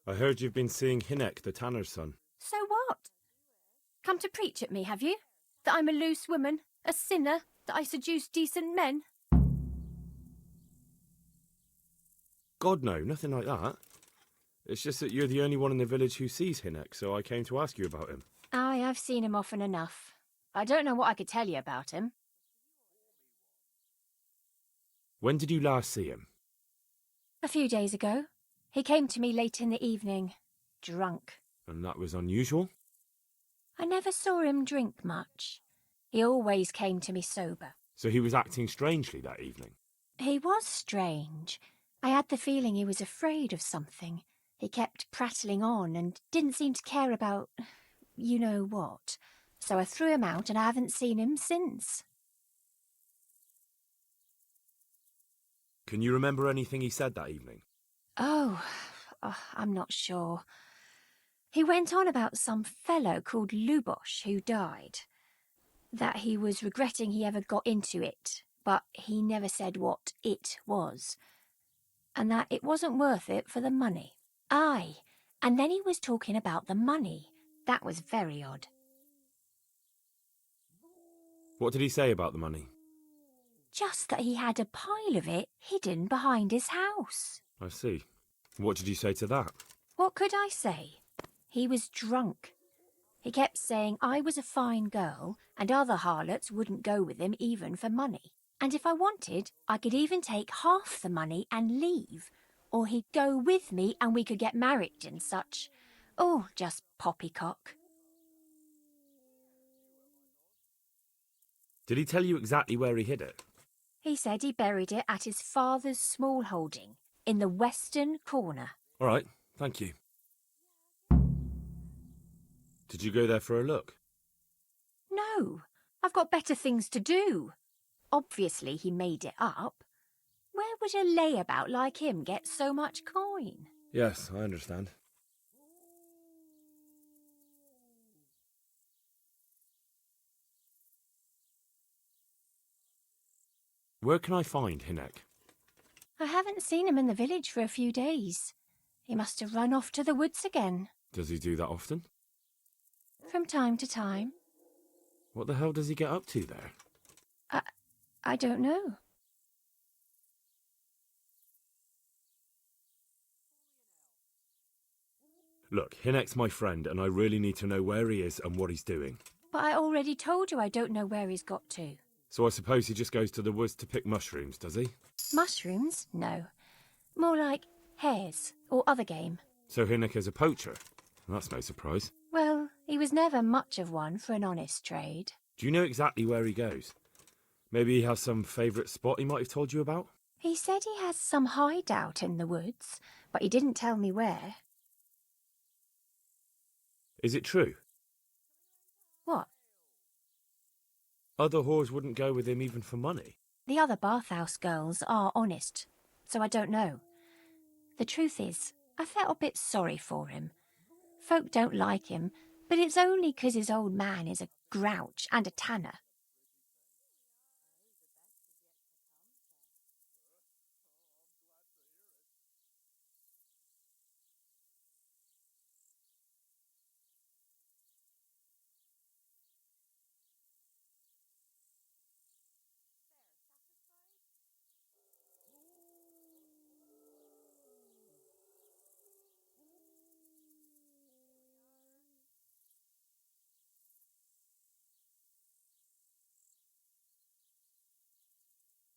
I heard you've been seeing Hinek, the Tanner's son. So what? Come to preach at me, have you? That I'm a loose woman, a sinner, that I seduce decent men? God, no, nothing like that. It's just that you're the only one in the village who sees Hinek, so I came to ask you about him. Aye, I've seen him often enough. I don't know what I could tell you about him. When did you last see him? A few days ago. He came to me late in the evening, drunk. And that was unusual? I never saw him drink much. He always came to me sober. So he was acting strangely that evening? He was strange. I had the feeling he was afraid of something. He kept prattling on and didn't seem to care about you know what. So I threw him out and I haven't seen him since. Can you remember anything he said that evening? Oh, I'm not sure. He went on about some fellow called Lubosh who died. That he was regretting he ever got into it, but he never said what it was. And that it wasn't worth it for the money. Aye, and then he was talking about the money. That was very odd. What did he say about the money? Just that he had a pile of it hidden behind his house. I see. What did you say to that? What could I say? He was drunk. He kept saying I was a fine girl and other harlots wouldn't go with him even for money. And if I wanted, I could even take half the money and leave. Or he'd go with me and we could get married and such. Oh, just poppycock. Did he tell you exactly where he hid it? He said he buried it at his father's small holding in the western corner. All right, thank you. Did you go there for a look? No, I've got better things to do. Obviously he made it up. Where would a layabout like him get so much coin? Yes, I understand. Where can I find Hinek? I haven't seen him in the village for a few days. He must have run off to the woods again. Does he do that often? From time to time. What the hell does he get up to there? I don't know. Look, Hinek's my friend, and I really need to know where he is and what he's doing. But I already told you I don't know where he's got to. So I suppose he just goes to the woods to pick mushrooms, does he? Mushrooms? No. More like hares or other game. So Hinek is a poacher? That's no surprise. Well, he was never much of one for an honest trade. Do you know exactly where he goes? Maybe he has some favourite spot he might have told you about? He said he has some hideout in the woods, but he didn't tell me where. Is it true? What? Other whores wouldn't go with him even for money. The other bathhouse girls are honest, so I don't know. The truth is, I felt a bit sorry for him. Folk don't like him, but it's only 'cause his old man is a grouch and a tanner.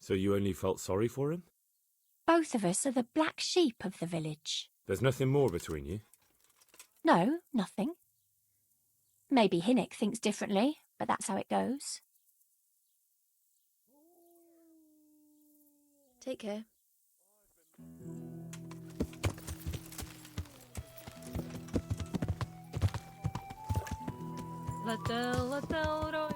So you only felt sorry for him? Both of us are the black sheep of the village. There's nothing more between you? No, nothing. Maybe Hinek thinks differently, but that's how it goes. Take care. Letel, roj.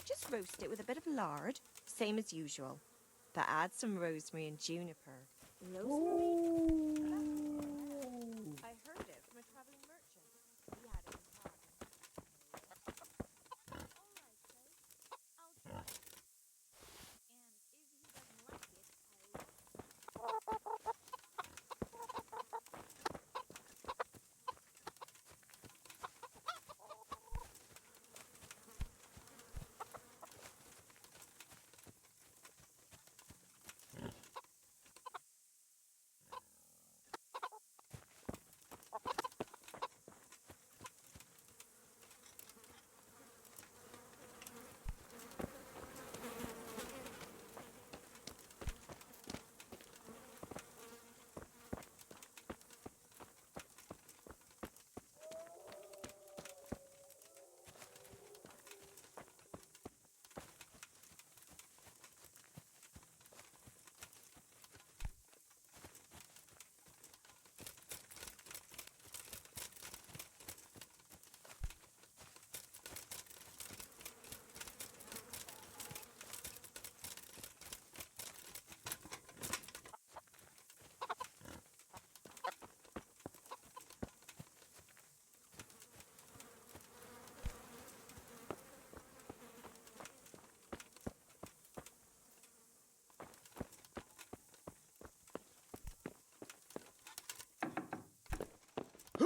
Just roast it with a bit of lard, same as usual. But add some rosemary and juniper. Rosemary? I heard it from a travelling merchant. He had it in Prague.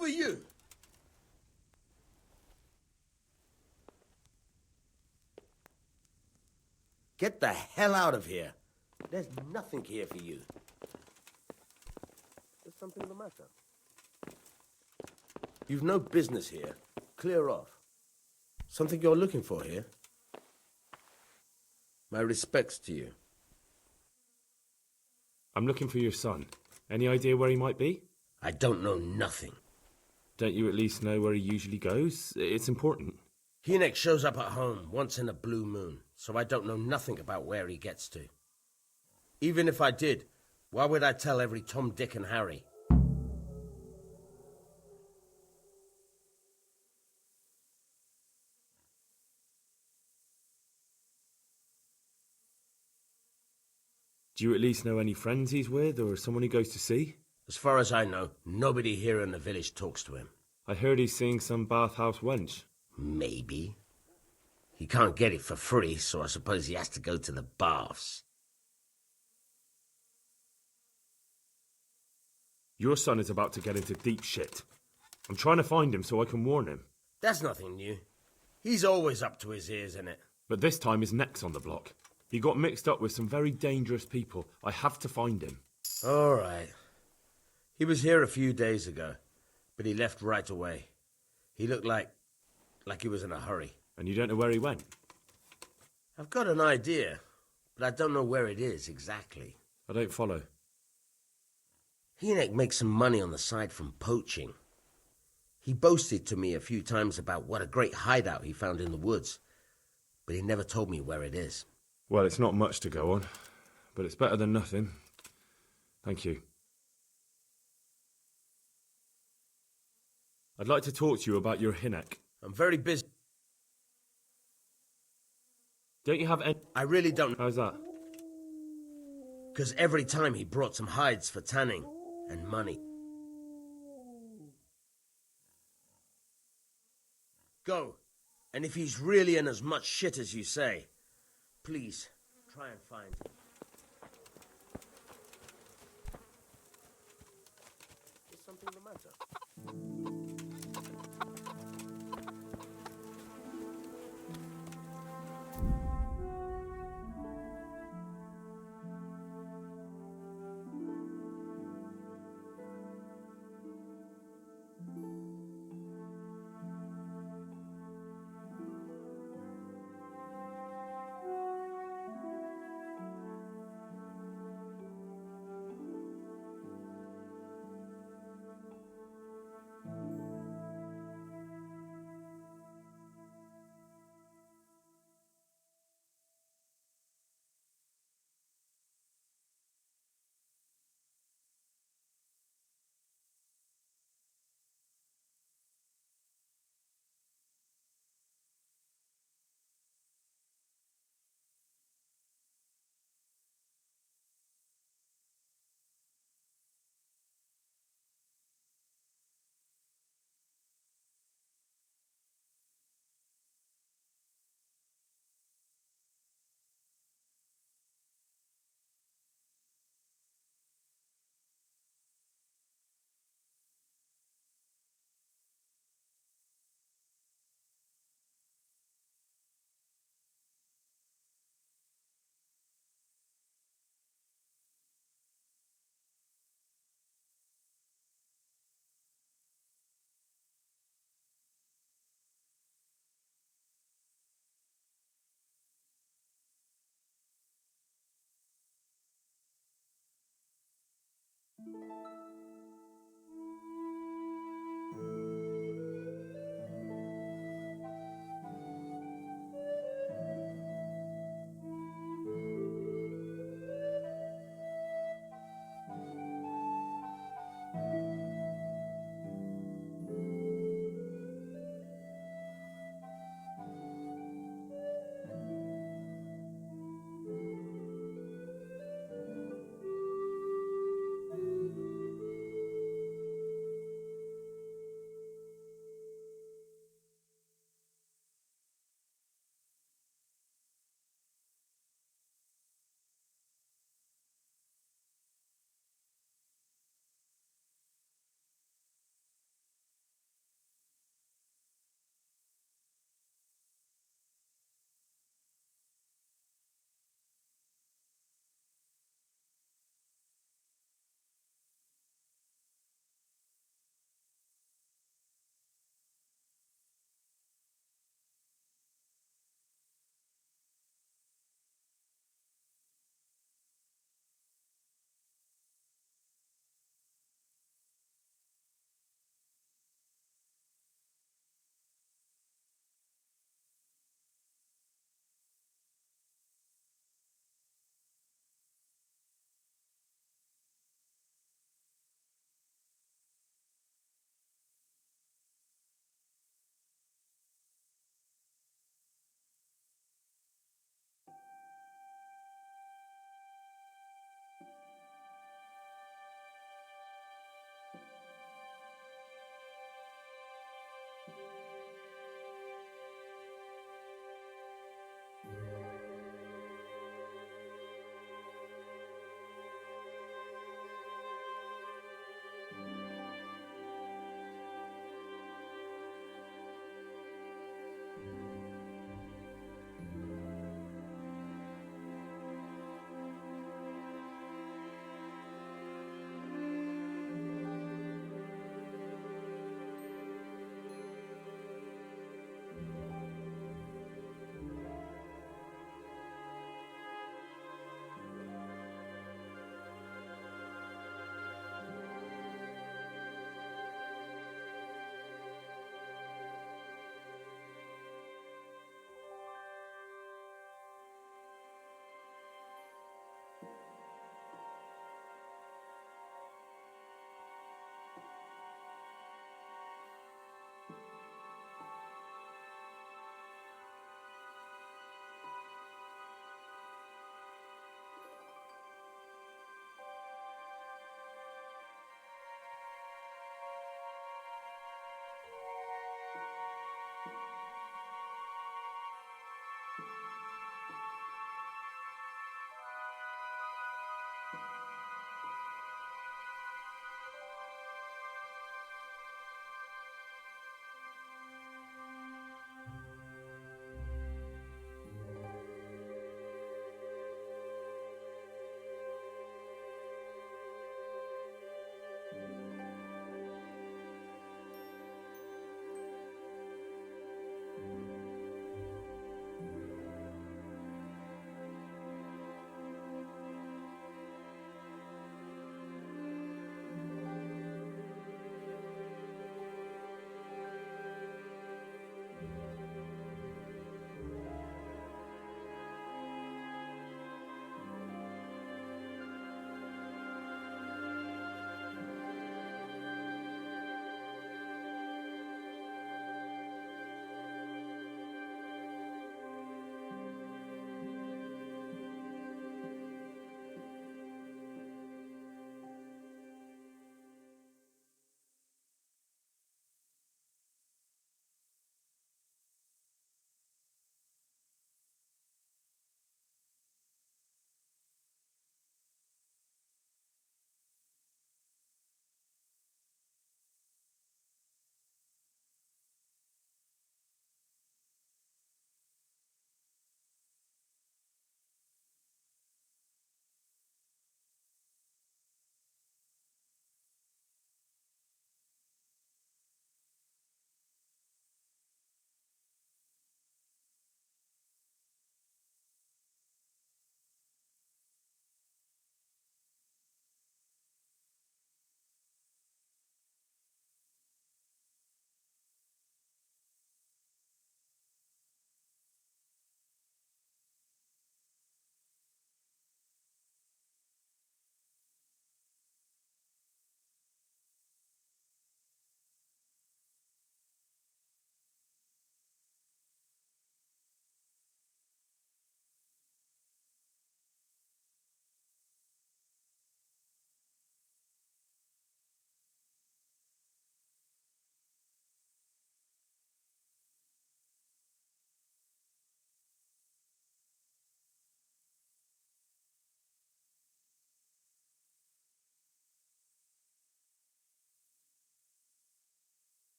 Who are you? Get the hell out of here. There's nothing here for you. There's something the matter. You've no business here. Clear off. Something you're looking for here? My respects to you. I'm looking for your son. Any idea where he might be? I don't know nothing. Don't you at least know where he usually goes? It's important. Hynek shows up at home once in a blue moon, so I don't know nothing about where he gets to. Even if I did, why would I tell every Tom, Dick and Harry? Do you at least know any friends he's with, or someone he goes to see? As far as I know, nobody here in the village talks to him. I heard he's seeing some bathhouse wench. Maybe. He can't get it for free, so I suppose he has to go to the baths. Your son is about to get into deep shit. I'm trying to find him so I can warn him. That's nothing new. He's always up to his ears in it. But this time his neck's on the block. He got mixed up with some very dangerous people. I have to find him. All right. He was here a few days ago, but he left right away. He looked like he was in a hurry. And you don't know where he went? I've got an idea, but I don't know where it is exactly. I don't follow. Hynek makes some money on the side from poaching. He boasted to me a few times about what a great hideout he found in the woods, but he never told me where it is. Well, it's not much to go on, but it's better than nothing. Thank you. I'd like to talk to you about your Hynek. I'm very busy. Don't you have any... I really don't. How's that? Because every time he brought some hides for tanning and money. Go. And if he's really in as much shit as you say, please try and find him. Is something the matter?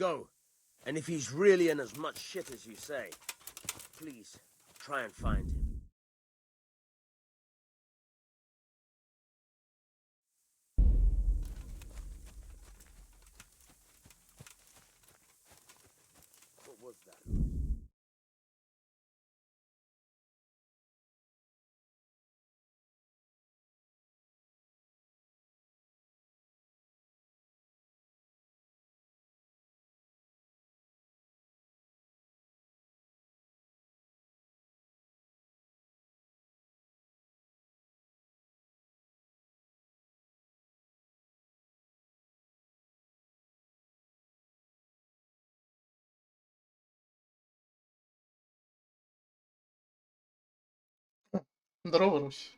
Go. And if he's really in as much shit as you say, please, try and find him. What was that? Здорово, Русь.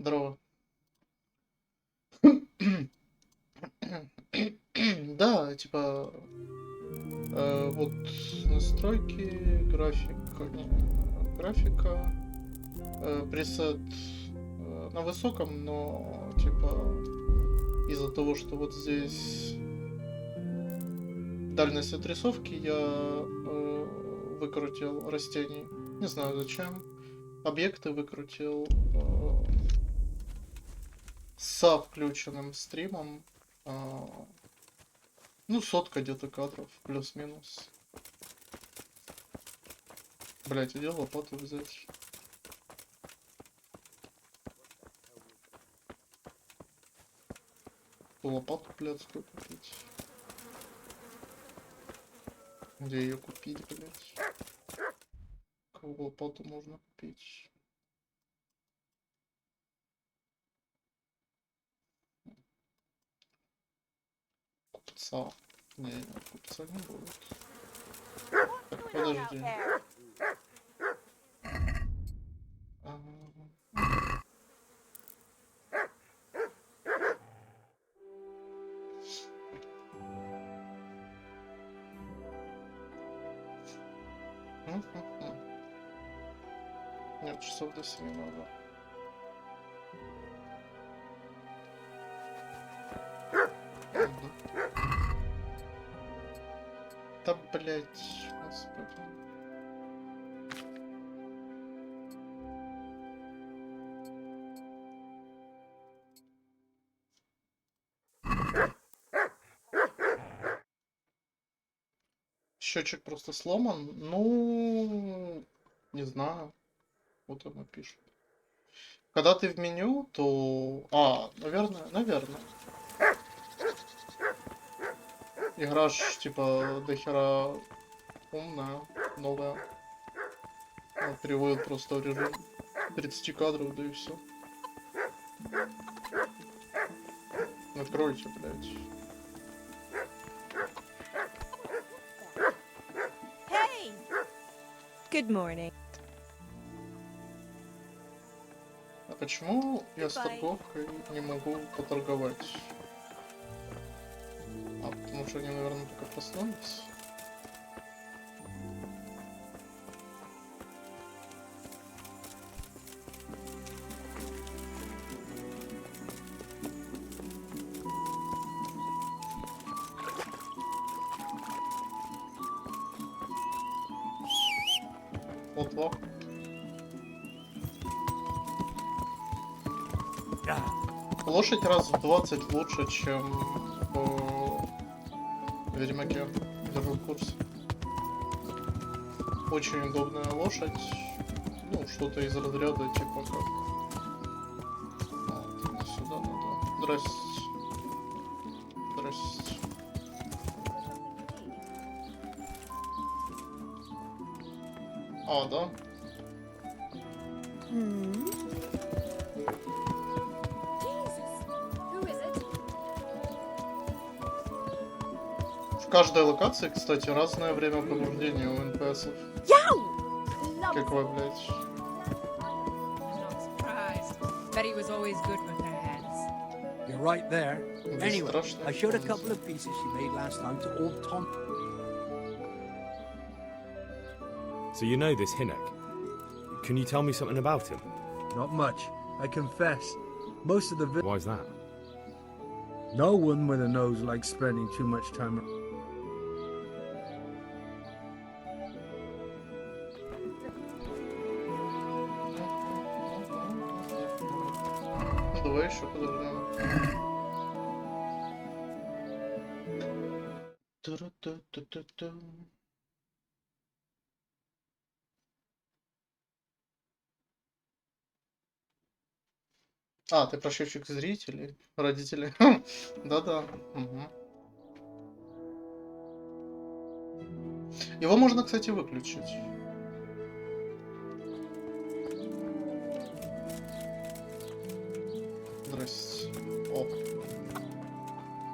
Здорово. Да, типа, вот настройки, графика, пресет на высоком, но типа из-за того, что вот здесь дальность отрисовки, я выкрутил растений. Не знаю зачем. Объекты выкрутил со включенным стримом. Ну, 100 где-то кадров, плюс-минус. Блять, иди лопату взять. Лопату блядскую купить. Где ее купить, блять? Какую лопату можно купить? Купца. Не, купца не будет. Так, подожди. Нет, часов до 7 надо. Да, блять, господи. Счетчик просто сломан. Ну, не знаю. Вот оно пишет. Когда ты в меню, то... наверное. Игра ж, типа, дохера умная, новая. Она переводит просто в режим 30 кадров, да и все. Откройте, блядь. Hey! Good morning. А почему я с торговкой не могу поторговать? А, потому что они, наверное, только проснулись. Вот. Лошадь раз в 20 лучше, чем в Ведьмаке. Держу в курсе. Очень удобная лошадь. Ну, что-то из разряда, типа как. Вот, сюда надо. Здрасте. Здрасте. А, да? В каждой локации, кстати, разное время пробуждения у НПСов. Какой, блядь? Betty was always good with her hands. You're right there. Anyway, страшно. I showed a couple of pieces she made last time to old Tom. So you know this Hinnock. Can you tell me something about him? Not much, I confess. Most of the Why's that? No one with a nose likes spending too much time. еще подождем. Ту-ру-ту-ту-ту-ту. А, ты про счетчик зрителей, родителей. Да-да. Угу. Его можно, кстати, выключить. Здрасте. О.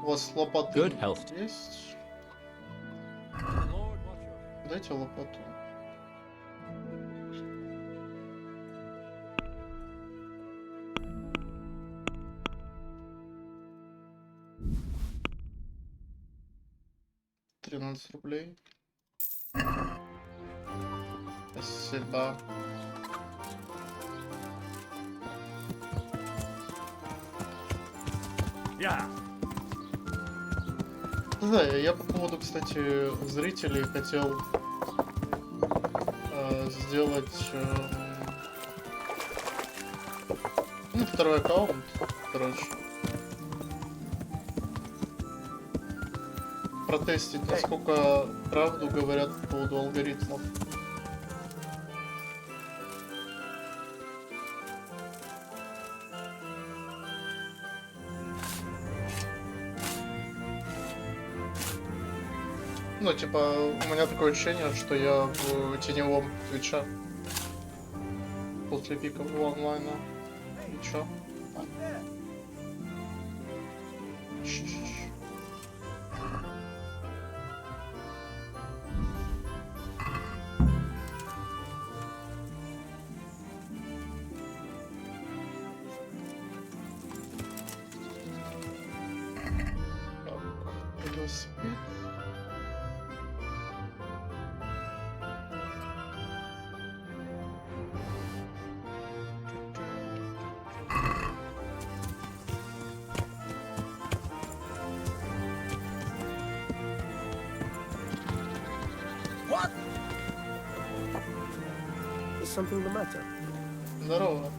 У вас лопаты Good health. есть? Дайте лопату. $13. Спасибо. Да, я по поводу, кстати, зрителей хотел сделать ну, второй аккаунт, короче. Протестить, насколько правду говорят по поводу алгоритмов. Ну, типа, у меня такое ощущение, что я в теневом Твиче после пикового онлайна. И чё? Велосипед. What? Is something the matter? Здорово.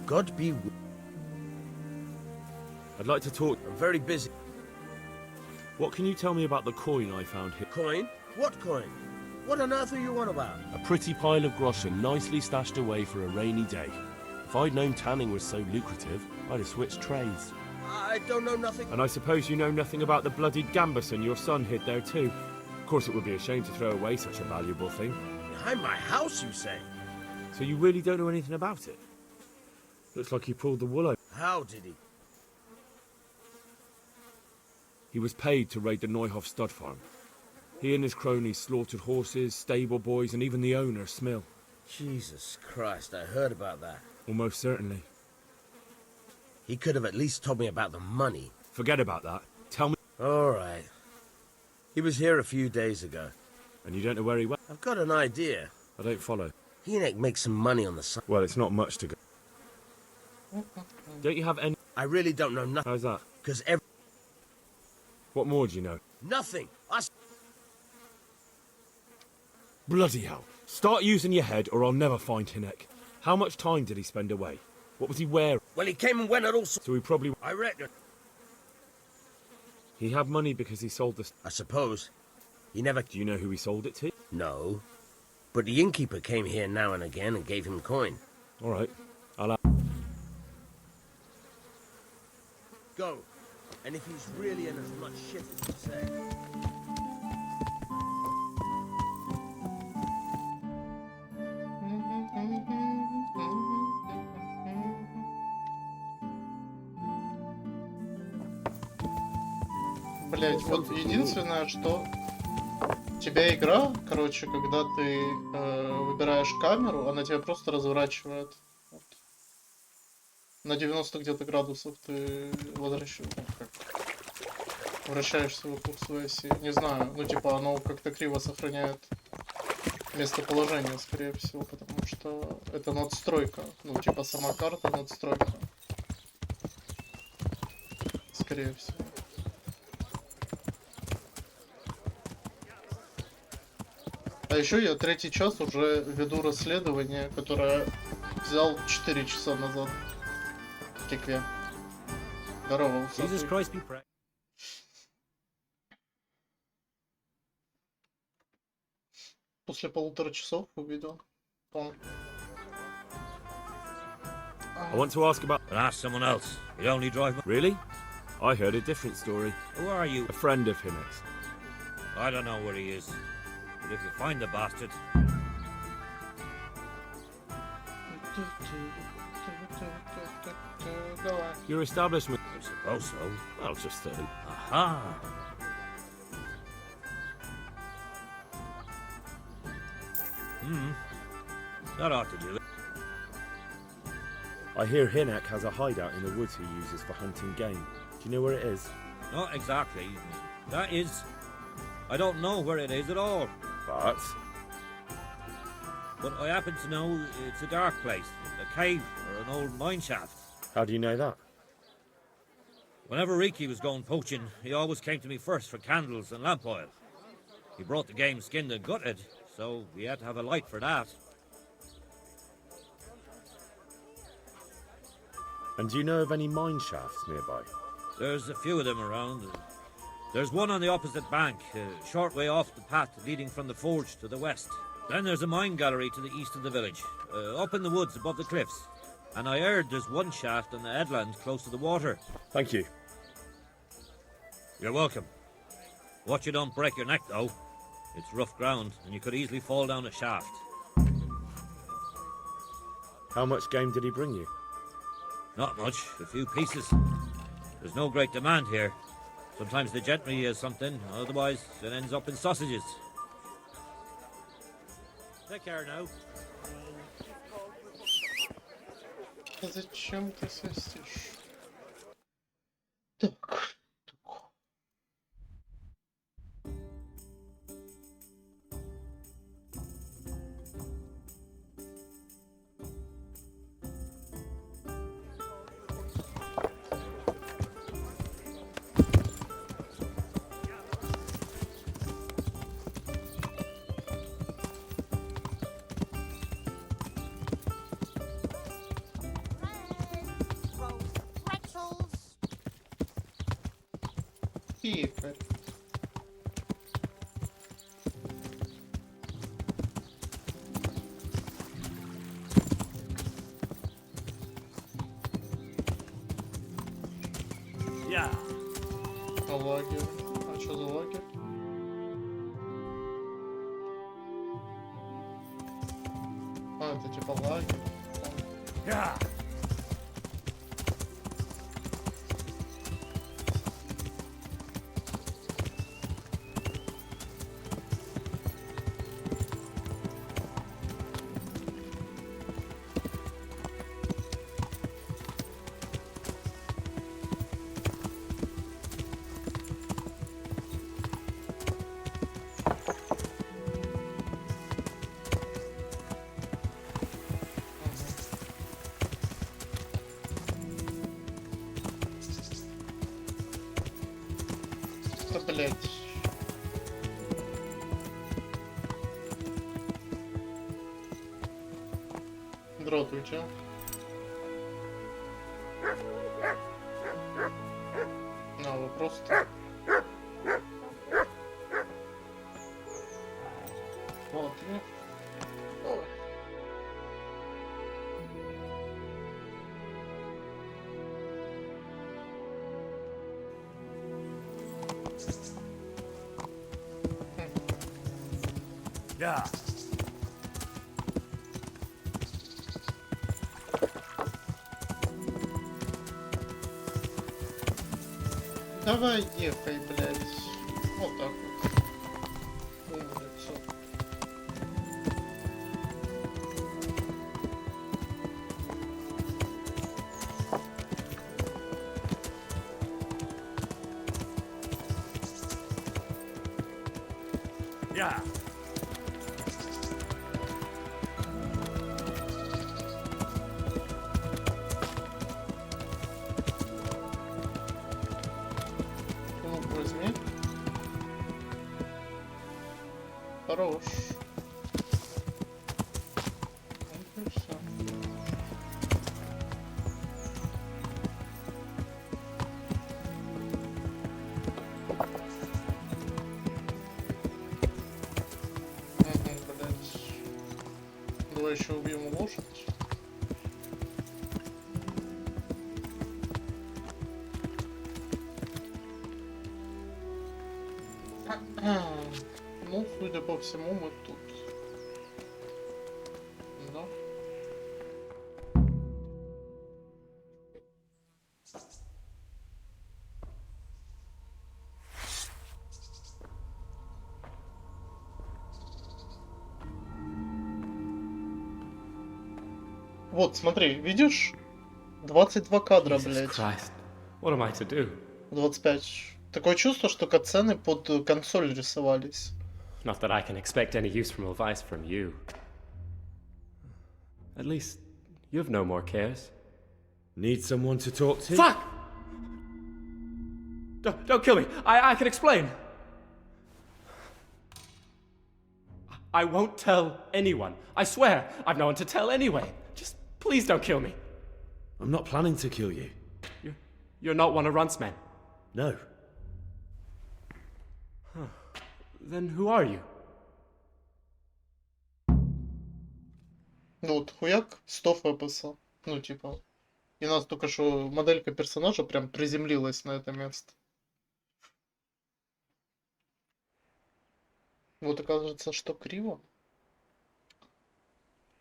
God be with I'd like to talk. I'm very busy. What can you tell me about the coin I found here? Coin? What coin? What on earth are you on about? A pretty pile of groschen nicely stashed away for a rainy day. If I'd known tanning was so lucrative, I'd have switched trades. I don't know nothing. And I suppose you know nothing about the bloodied Gamberson your son hid there too. Of course it would be a shame to throw away such a valuable thing. Behind my house, you say? So you really don't know anything about it? Looks like he pulled the wool over. How did he? He was paid to raid the Neuhoff stud farm. He and his cronies slaughtered horses, stable boys, and even the owner, Smill. Jesus Christ, I heard about that. Almost certainly. He could have at least told me about the money. Forget about that. Tell me. All right. He was here a few days ago. And you don't know where he went? I've got an idea. I don't follow. He and Nick make some money on the side. Well, it's not much to go. Don't you have any... I really don't know nothing. How's that? Because What more do you know? Nothing. Bloody hell. Start using your head or I'll never find Hinek. How much time did he spend away? What was he wearing? Well, he came and went at all sorts. So he probably... I reckon. He had money because he sold the... I suppose. He never... Do you know who he sold it to? No. But the innkeeper came here now and again and gave him coin. All right. I'll... Go. And if he's really in as much shit as you say... Блять, вот единственное, что тебя игра, короче, когда ты выбираешь камеру, она тебя просто разворачивает. Вот. На 90 где-то градусов ты вращаешься вокруг своей оси. Не знаю, ну типа оно как-то криво сохраняет местоположение, скорее всего, потому что это надстройка. Ну типа сама карта надстройка. Скорее всего. А еще я третий час уже веду расследование, которое взял 4 часа назад. Кикве. Здорово, Jesus усатый. Christ be praised. После 1,5 часов увидел. Он. I want to ask about... But ask someone else. You only drive... Really? I heard a different story. Who are you? A friend of Hinnock's. I don't know where he is. But if you find the bastard... Your establishment... I suppose so. Well, just a... Aha! That ought to do it. I hear Hinnock has a hideout in the woods he uses for hunting game. Do you know where it is? Not exactly. That is... I don't know where it is at all. But... But I happen to know it's a dark place. A cave or an old mine shaft. How do you know that? Whenever Riki was going poaching, he always came to me first for candles and lamp oil. He brought the game skinned and gutted, so we had to have a light for that. And do you know of any mine shafts nearby? There's a few of them around. There's one on the opposite bank, a short way off the path leading from the forge to the west. Then there's a mine gallery to the east of the village, up in the woods above the cliffs. And I heard there's one shaft on the headland close to the water. Thank you. You're welcome. Watch you don't break your neck, though. It's rough ground, and you could easily fall down a shaft. How much game did he bring you? Not much, a few pieces. There's no great demand here. Sometimes the gentry has something, otherwise it ends up in sausages. Take care now. Зачем ты свистишь? Так. Пикарь. Я. А лагерь? А что за лагерь? А, это типа лагерь. Я. Да, блять. Здравствуйте. На вопрос-то. Вот. Ой. Я. Давай ехай, блядь. Вот так вот. Умница. Я. Ну, возьми. Хорош. Вот и всё. Давай еще убьем лошадь. Ну, судя по всему, мы тут. Да. Вот, смотри, видишь? 22 кадра, блядь. What am I to do? 25. Такое чувство, что катсцены под консоль рисовались. Not that I can expect any use from advice from you. At least, you've no more cares. Need someone to talk to? Fuck! Don't kill me. I can explain. I won't tell anyone. I swear, I've no one to tell anyway. Just please don't kill me. I'm not planning to kill you. You're not one of Runt's men? No. Huh. Then who are you? Ну вот, хуяк, 100 фпс. Ну, типа. И у нас только что моделька персонажа прям приземлилась на это место. Вот оказывается, что криво.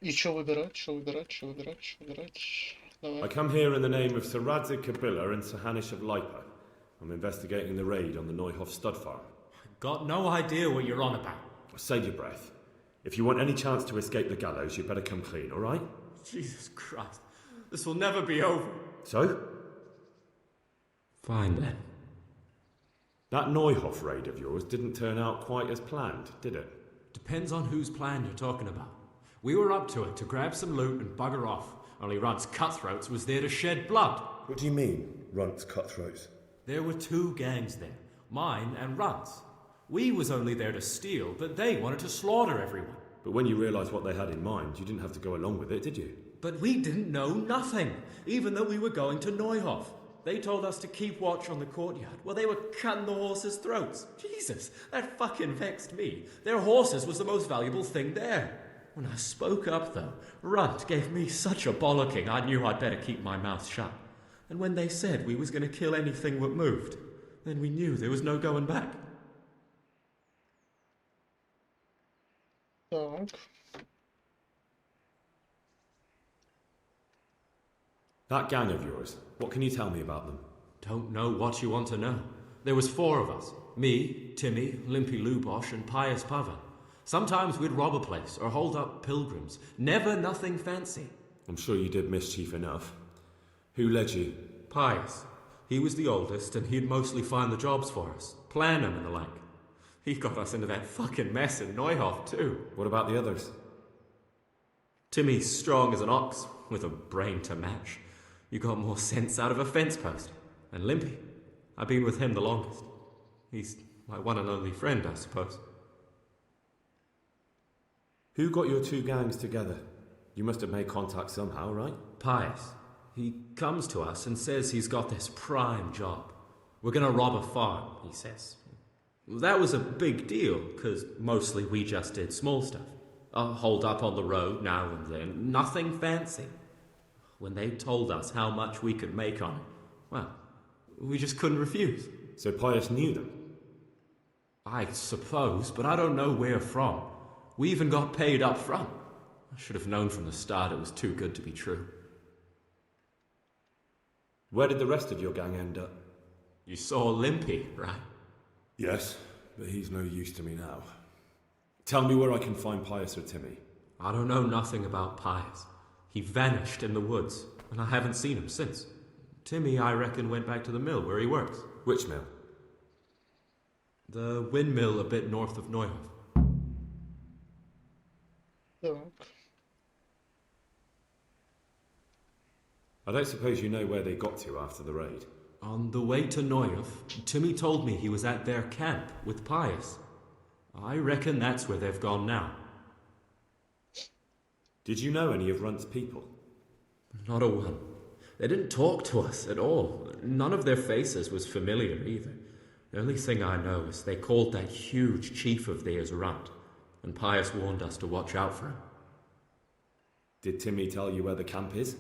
И что выбирать, что выбирать, что выбирать, что выбирать. Давай. I come here in the name of Sir Radzig Kabila and Sir Hanish of Lipa. I'm investigating the raid on the Neuhof stud farm. Got no idea what you're on about. Save your breath. If you want any chance to escape the gallows, you better come clean, all right? Jesus Christ. This will never be over. So? Fine then. That Neuhof raid of yours didn't turn out quite as planned, did it? Depends on whose plan you're talking about. We were up to it to grab some loot and bugger off. Only Runt's cutthroats was there to shed blood. What do you mean, Runt's cutthroats? There were two gangs there, mine and Runt's. We was only there to steal, but they wanted to slaughter everyone. But when you realised what they had in mind, you didn't have to go along with it, did you? But we didn't know nothing, even though we were going to Neuhof. They told us to keep watch on the courtyard while they were cutting the horses' throats. Jesus, that fucking vexed me. Their horses was the most valuable thing there. When I spoke up, though, Runt gave me such a bollocking I knew I'd better keep my mouth shut. And when they said we was going to kill anything that moved, then we knew there was no going back. Так. That gang of yours, what can you tell me about them? Don't know what you want to know. There was four of us. Me, Timmy, Limpy Lubosh, and Pius Pavan. Sometimes we'd rob a place or hold up pilgrims. Never nothing fancy. I'm sure you did mischief enough. Who led you? Pius. He was the oldest, and he'd mostly find the jobs for us. Plan them and the like. He got us into that fucking mess in Neuhof, too. What about the others? Timmy's strong as an ox, with a brain to match. You got more sense out of a fence post. And Limpy, I've been with him the longest. He's my one and only friend, I suppose. Who got your two gangs together? You must have made contact somehow, right? Pius. He comes to us and says he's got this prime job. We're gonna rob a farm, he says. That was a big deal, because mostly we just did small stuff. Hold up on the road now and then, nothing fancy. When they told us how much we could make on it, well, we just couldn't refuse. So Pius knew them? I suppose, but I don't know where from. We even got paid up front. I should have known from the start it was too good to be true. Where did the rest of your gang end up? You saw Limpy, right? Yes, but he's no use to me now. Tell me where I can find Pius or Timmy. I don't know nothing about Pius. He vanished in the woods, and I haven't seen him since. Timmy, I reckon, went back to the mill where he works. Which mill? The windmill a bit north of Neuhof. Так. I don't suppose you know where they got to after the raid? On the way to Neuhof, Timmy told me he was at their camp with Pius. I reckon that's where they've gone now. Did you know any of Runt's people? Not a one. They didn't talk to us at all. None of their faces was familiar either. The only thing I know is they called that huge chief of theirs Runt, and Pius warned us to watch out for him. Did Timmy tell you where the camp is?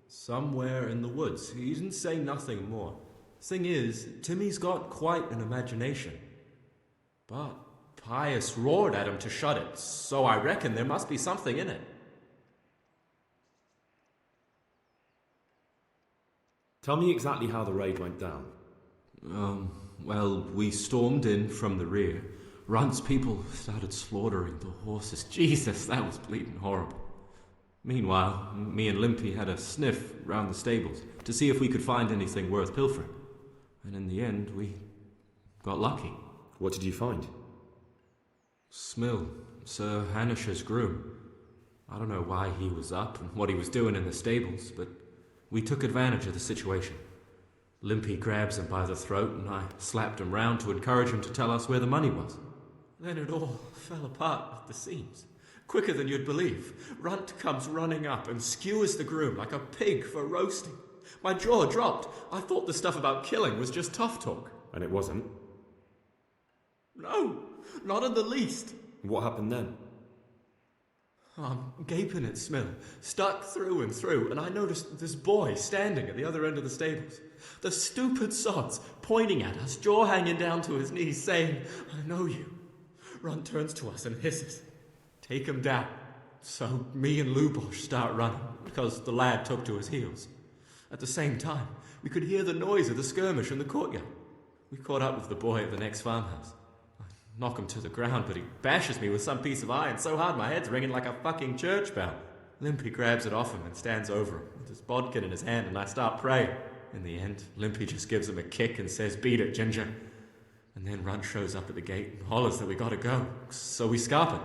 Somewhere in the woods. He didn't say nothing more. Thing is, Timmy's got quite an imagination. But Pius roared at him to shut it, so I reckon there must be something in it. Tell me exactly how the raid went down. Well, we stormed in from the rear. Runt's people started slaughtering the horses. Jesus, that was bleeding horrible. Meanwhile, me and Limpy had a sniff round the stables to see if we could find anything worth pilfering. And in the end, we got lucky. What did you find? Smill, Sir Hanish's groom. I don't know why he was up and what he was doing in the stables, but we took advantage of the situation. Limpy grabs him by the throat and I slapped him round to encourage him to tell us where the money was. Then it all fell apart at the seams. Quicker than you'd believe. Runt comes running up and skewers the groom like a pig for roasting. My jaw dropped. I thought the stuff about killing was just tough talk. And it wasn't? No, not in the least. What happened then? I'm gaping at Smill, stuck through and through, and I noticed this boy standing at the other end of the stables. The stupid sods pointing at us, jaw hanging down to his knees, saying, "I know you." Runt turns to us and hisses, "Take him down." So me and Lubosh start running, because the lad took to his heels. At the same time, we could hear the noise of the skirmish in the courtyard. We caught up with the boy at the next farmhouse. I knock him to the ground, but he bashes me with some piece of iron so hard my head's ringing like a fucking church bell. Limpy grabs it off him and stands over him with his bodkin in his hand, and I start praying. In the end, Limpy just gives him a kick and says, "Beat it, Ginger." And then Runt shows up at the gate and hollers that we gotta go, so we scarp it.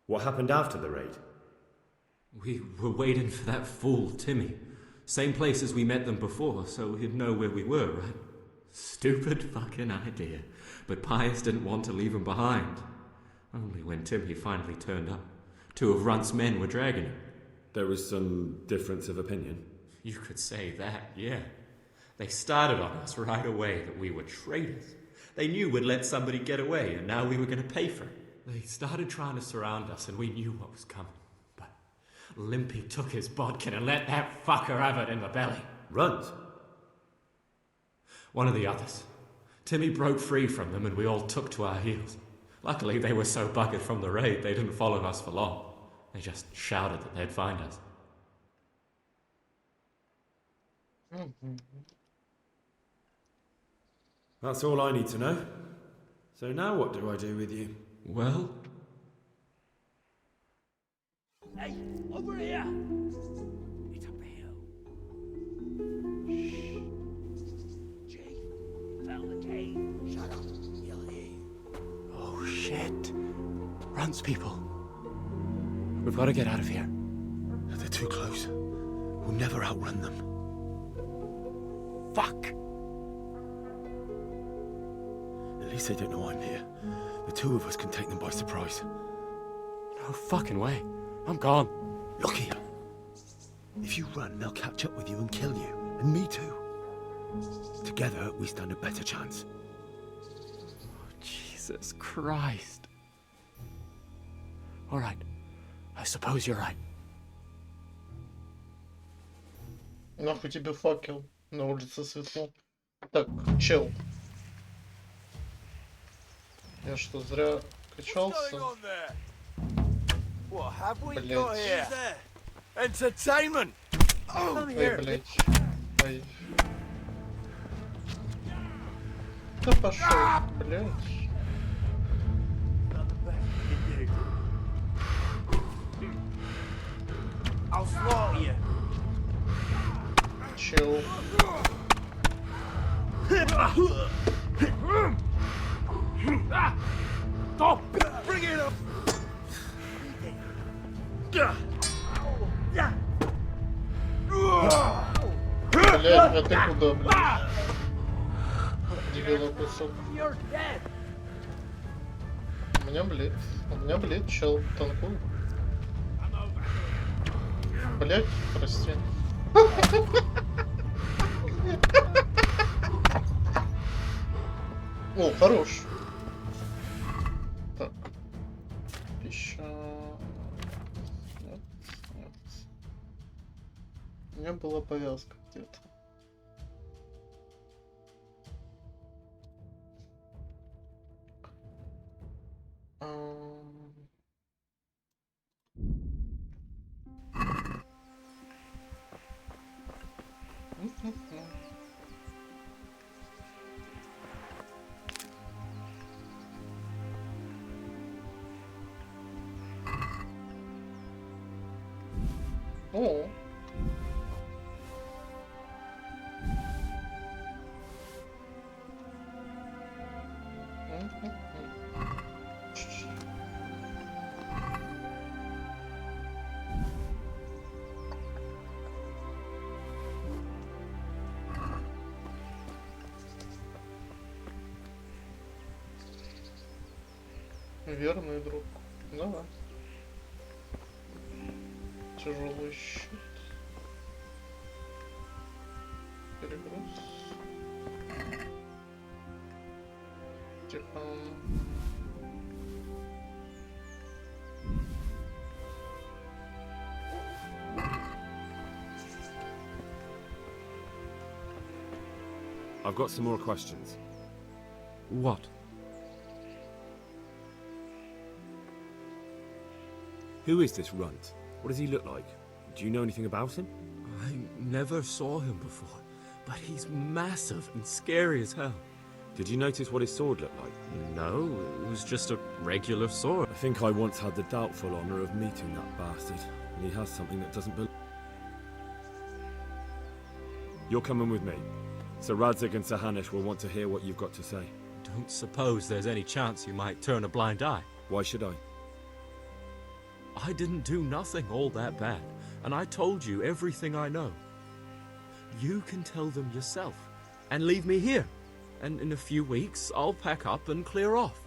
What happened after the raid? We were waiting for that fool, Timmy. Same place as we met them before, so he'd know where we were, right? Stupid fucking idea. But Pius didn't want to leave him behind. Only when Timmy finally turned up, 2 of Runt's men were dragging him. There was some difference of opinion? You could say that, yeah. They started on us right away that we were traitors. They knew we'd let somebody get away, and now we were going to pay for it. They started trying to surround us, and we knew what was coming. But Limpy took his bodkin and let that fucker have it in the belly. Runt? One of the others. Timmy broke free from them, and we all took to our heels. Luckily, they were so buggered from the raid, they didn't follow us for long. They just shouted that they'd find us. That's all I need to know. So now what do I do with you? Well? Hey, over here! It's up the hill. Shh. Jake, found the cave. Shut up. He'll hear you. Oh, shit. Runt's people. We've got to get out of here. They're too close. We'll never outrun them. Fuck! At least they don't know I'm here. The 2 of us can take them by surprise. No fucking way. I'm gone. Look here. If you run, they'll catch up with you and kill you. And me too. Together, we stand a better chance. Oh, Jesus Christ. All right. I suppose you're right. Нахуй тебе факел, на улице светло. Так, чел. Я что, зря качался? Блять. Entertainment! Ой, блять. Ой. Да пошел, блять. I'll slaughter you. Чел. Stop! Bring it up! Блять, а ты куда, блять? Дебила кусок. У меня, блядь, чел, танкует. Блять, прости. О, хорош. Так. Пища. У меня была повязка где-то. О. Верный друг. Давай. Тяжелый щит. Перегруз. Тихо. I've got some more questions. What? Who is this runt? What does he look like? Do you know anything about him? I never saw him before, but he's massive and scary as hell. Did you notice what his sword looked like? No, it was just a regular sword. I think I once had the doubtful honour of meeting that bastard, and he has something that doesn't belong. You're coming with me. Sir Radzig and Sir Hanush will want to hear what you've got to say. Don't suppose there's any chance you might turn a blind eye. Why should I? I didn't do nothing all that bad, and I told you everything I know. You can tell them yourself, and leave me here, and in a few weeks I'll pack up and clear off.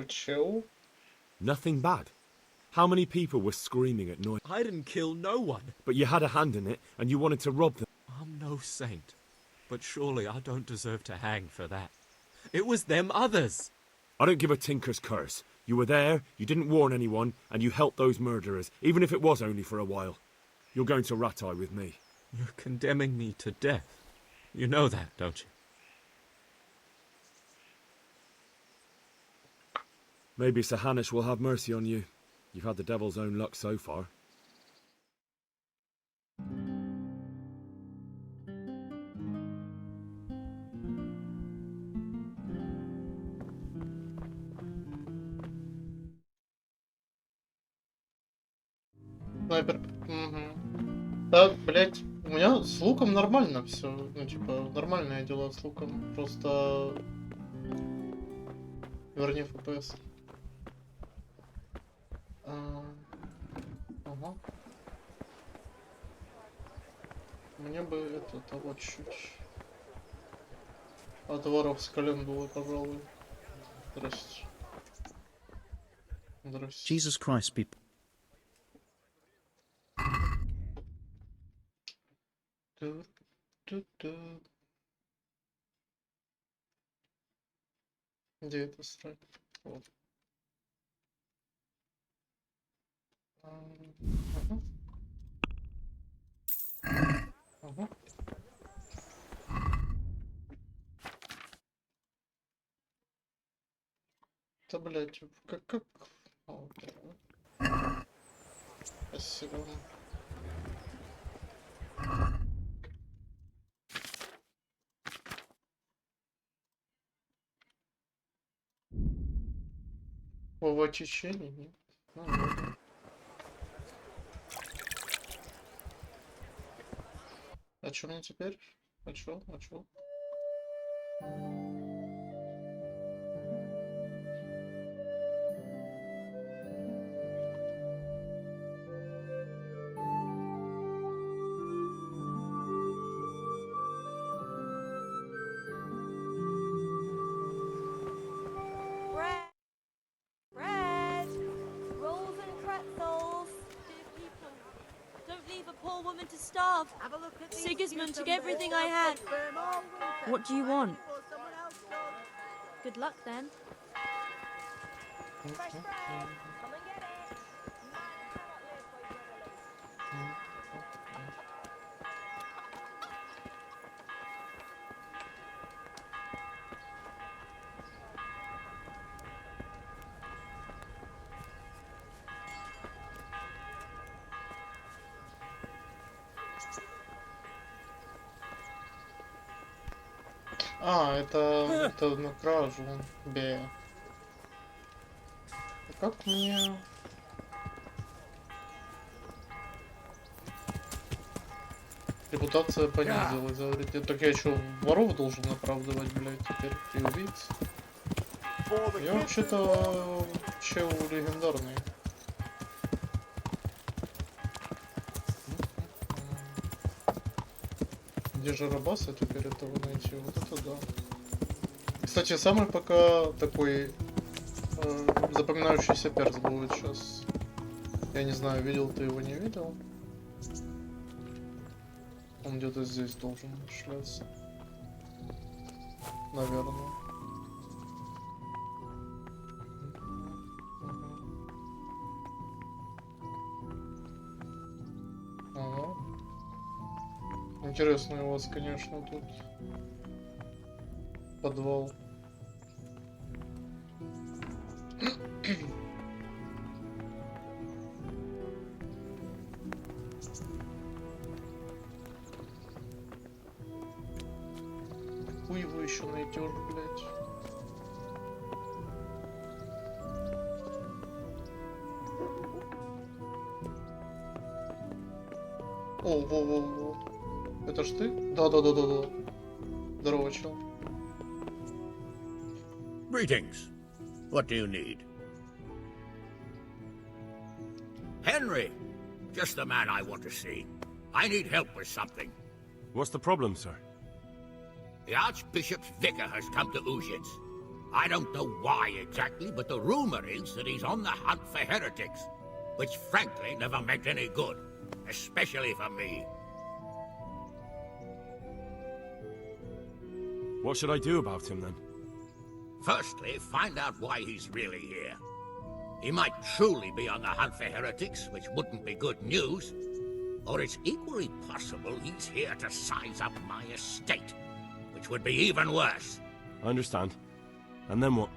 Chill. Nothing bad. How many people were screaming at noise? I didn't kill no one. But you had a hand in it, and you wanted to rob them. I'm no saint, but surely I don't deserve to hang for that. It was them others. I don't give a tinker's curse. You were there, you didn't warn anyone, and you helped those murderers, even if it was only for a while. You're going to Rattay with me. You're condemning me to death. You know that, don't you? Maybe Sir Hanush will have mercy on you. You've had the devil's own luck so far. Снайпер. Угу. Да, блять, у меня с луком нормально все. Ну, типа, нормальные дела с луком. Просто... Верни FPS. Ага. Мне бы это того чуть. Отваров с календулы, пожалуй. Здрасте. Здрасте. Jesus Christ, people. Где это страйк? Вот. Ага. Ага. Да, блядь, как... Спасибо. В очищении нет. Ну, ладно. А чё мне теперь? А чё? А чё? Bread! Rolls and pretzels! Don't leave a poor woman to starve. Have a look at Sigismund took everything I had. What do you want? Good luck then. А, это на кражу. Бе. А как мне... Репутация понизилась, говорите. Так я что, воров должен оправдывать, блядь, теперь? И убийц? Я вообще-то чел легендарный. Где же рабаса теперь этого найти? Вот это да. Кстати, самый пока такой запоминающийся перс будет сейчас. Я не знаю, видел ты его, не видел? Он где-то здесь должен шляться. Наверное. Ага. Интересный у вас, конечно, тут подвал. Хуй его еще найдешь, блядь. О, во. Это ж ты? Да. Здорово, чел. Greetings. What do you need? Henry! Just the man I want to see. I need help with something. What's the problem, sir? The Archbishop's vicar has come to Uzhitz. I don't know why exactly, but the rumor is that he's on the hunt for heretics, which frankly never meant any good, especially for me. What should I do about him, then? Firstly, find out why he's really here. He might truly be on the hunt for heretics, which wouldn't be good news. Or it's equally possible he's here to size up my estate, which would be even worse. I understand. And then what?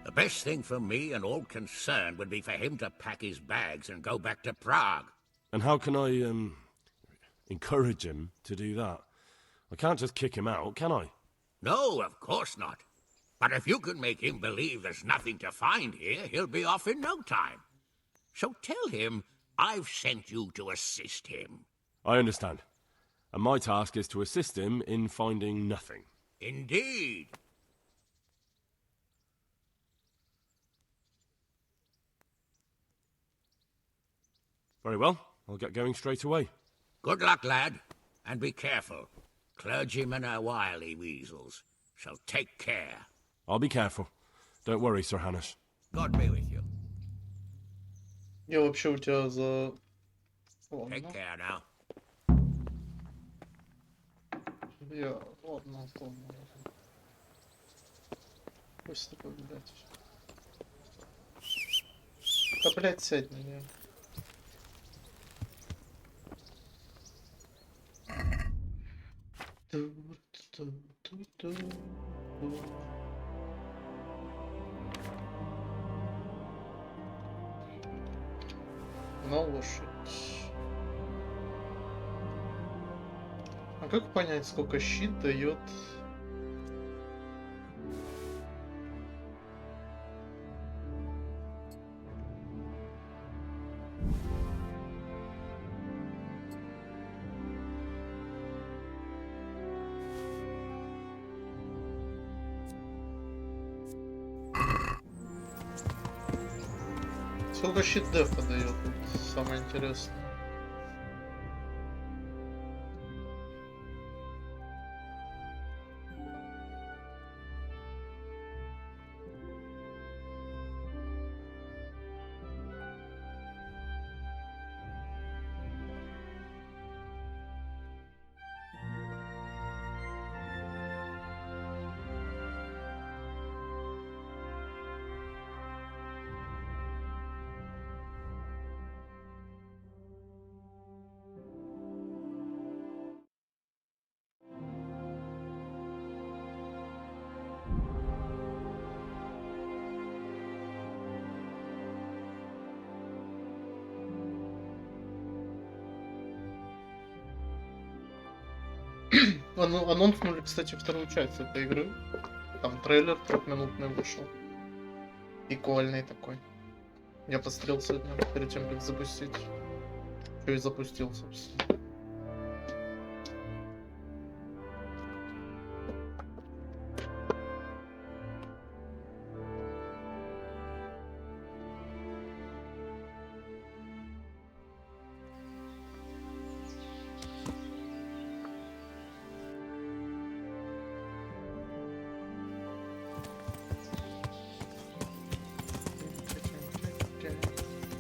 The best thing for me and all concerned would be for him to pack his bags and go back to Prague. And how can I, encourage him to do that? I can't just kick him out, can I? No, of course not. But if you can make him believe there's nothing to find here, he'll be off in no time. So tell him I've sent you to assist him. I understand. And my task is to assist him in finding nothing. Indeed. Very well. I'll get going straight away. Good luck, lad. And be careful. Clergymen are wily weasels, so take care. I'll be careful. Don't worry, Sir Hannes. God be with you. Я вообще у тебя за... Take care now. Я... Ладно, понял. Пусть такой, блядь. Да, блядь, сядь на меня. На лошадь. А как понять, сколько щит дает? Сколько щит дефа дает? Вот самое интересное. Анонснули, кстати, вторую часть этой игры. Там трейлер 3-минутный вышел. Прикольный такой. Я посмотрел сегодня перед тем, как запустить. Что и запустил, собственно.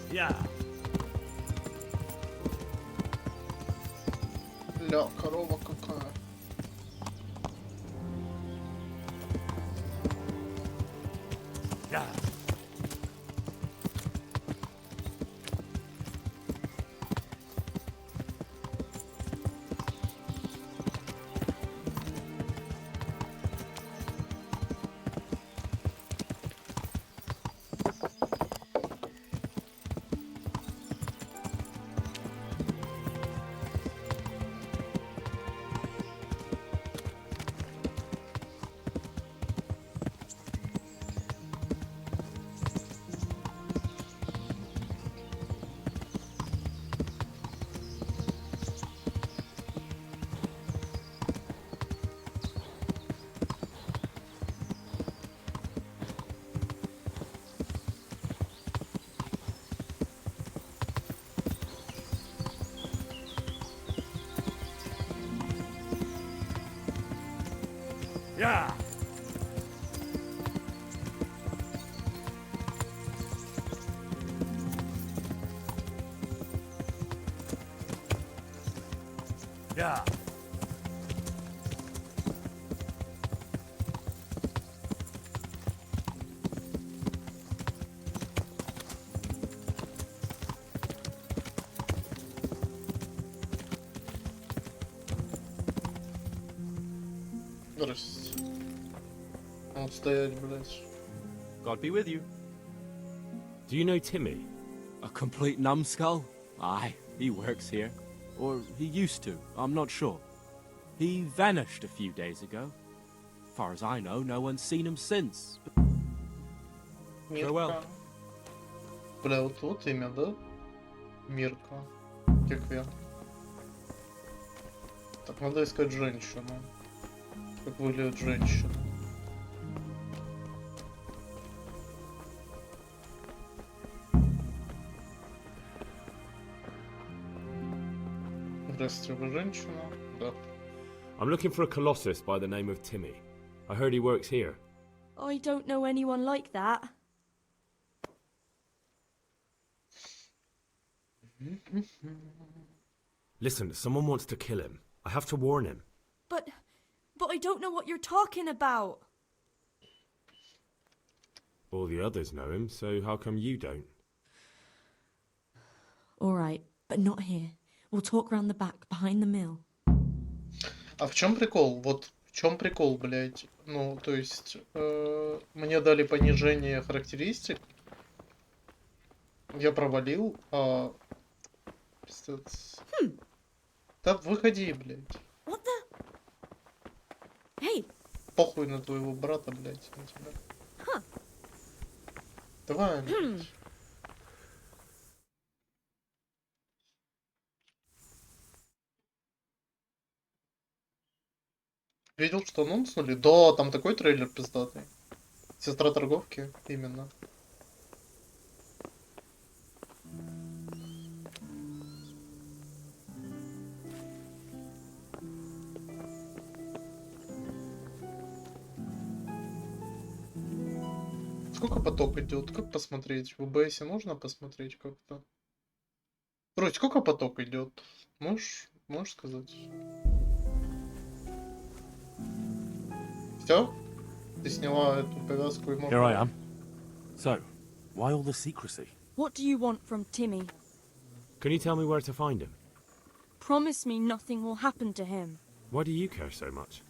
Yeah. Ля, корова какая. Yeah. Yeah. Yeah. Здрасте. Вот стоять, блядь. God be with you. Do you know Timmy? A complete numbskull? Aye, he works here. Or he used to, I'm not sure. He vanished a few days ago. Far as I know, no one's seen him since. Farewell. Бля, вот имя, да? Мирка. Как я. Так, надо искать женщину. Как выглядит женщина. Здравствуйте, вы женщина? Да. I'm looking for a colossus by the name of Timmy. I heard he works here. I don't know anyone like that. Listen, someone wants to kill him. I have to warn him. But I don't know what you're talking about. All the others know him, so how come you don't? All right, but not here. We'll talk round the back, behind the mill. А в чем прикол? Вот в чем прикол, блядь? Ну, то есть, мне дали понижение характеристик. Я провалил, а... Пиздец. Да выходи, блядь. What the? Hey! Похуй на твоего брата, блядь, на тебя. Huh. Давай, блядь. Видел, что анонснули? Да, там такой трейлер пиздатый. Сестра торговки, именно. Сколько поток идет? Как посмотреть? В ОБСе можно посмотреть как-то? Брось, сколько поток идет? Можешь сказать? Все? Ты сняла эту повязку и можешь... Here I am. So, why all the secrecy? What do you want from Timmy? Can you tell me where to find him? Promise me nothing will happen to him. Why do you care so much?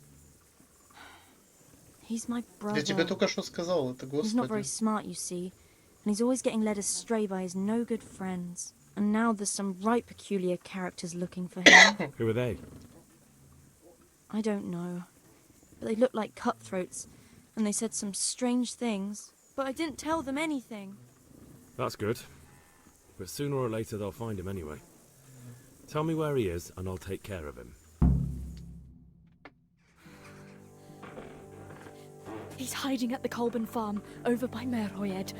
He's my brother. Я тебе только что сказал это, He's not very господи. smart, you see, and he's always getting led astray by his no good friends. And now there's some right peculiar characters looking for him. Who are they? I don't know. But they looked like cutthroats, and they said some strange things. But I didn't tell them anything. That's good. But sooner or later they'll find him anyway. Tell me where he is, and I'll take care of him. He's hiding at the Colburn farm, over by Merhoyed.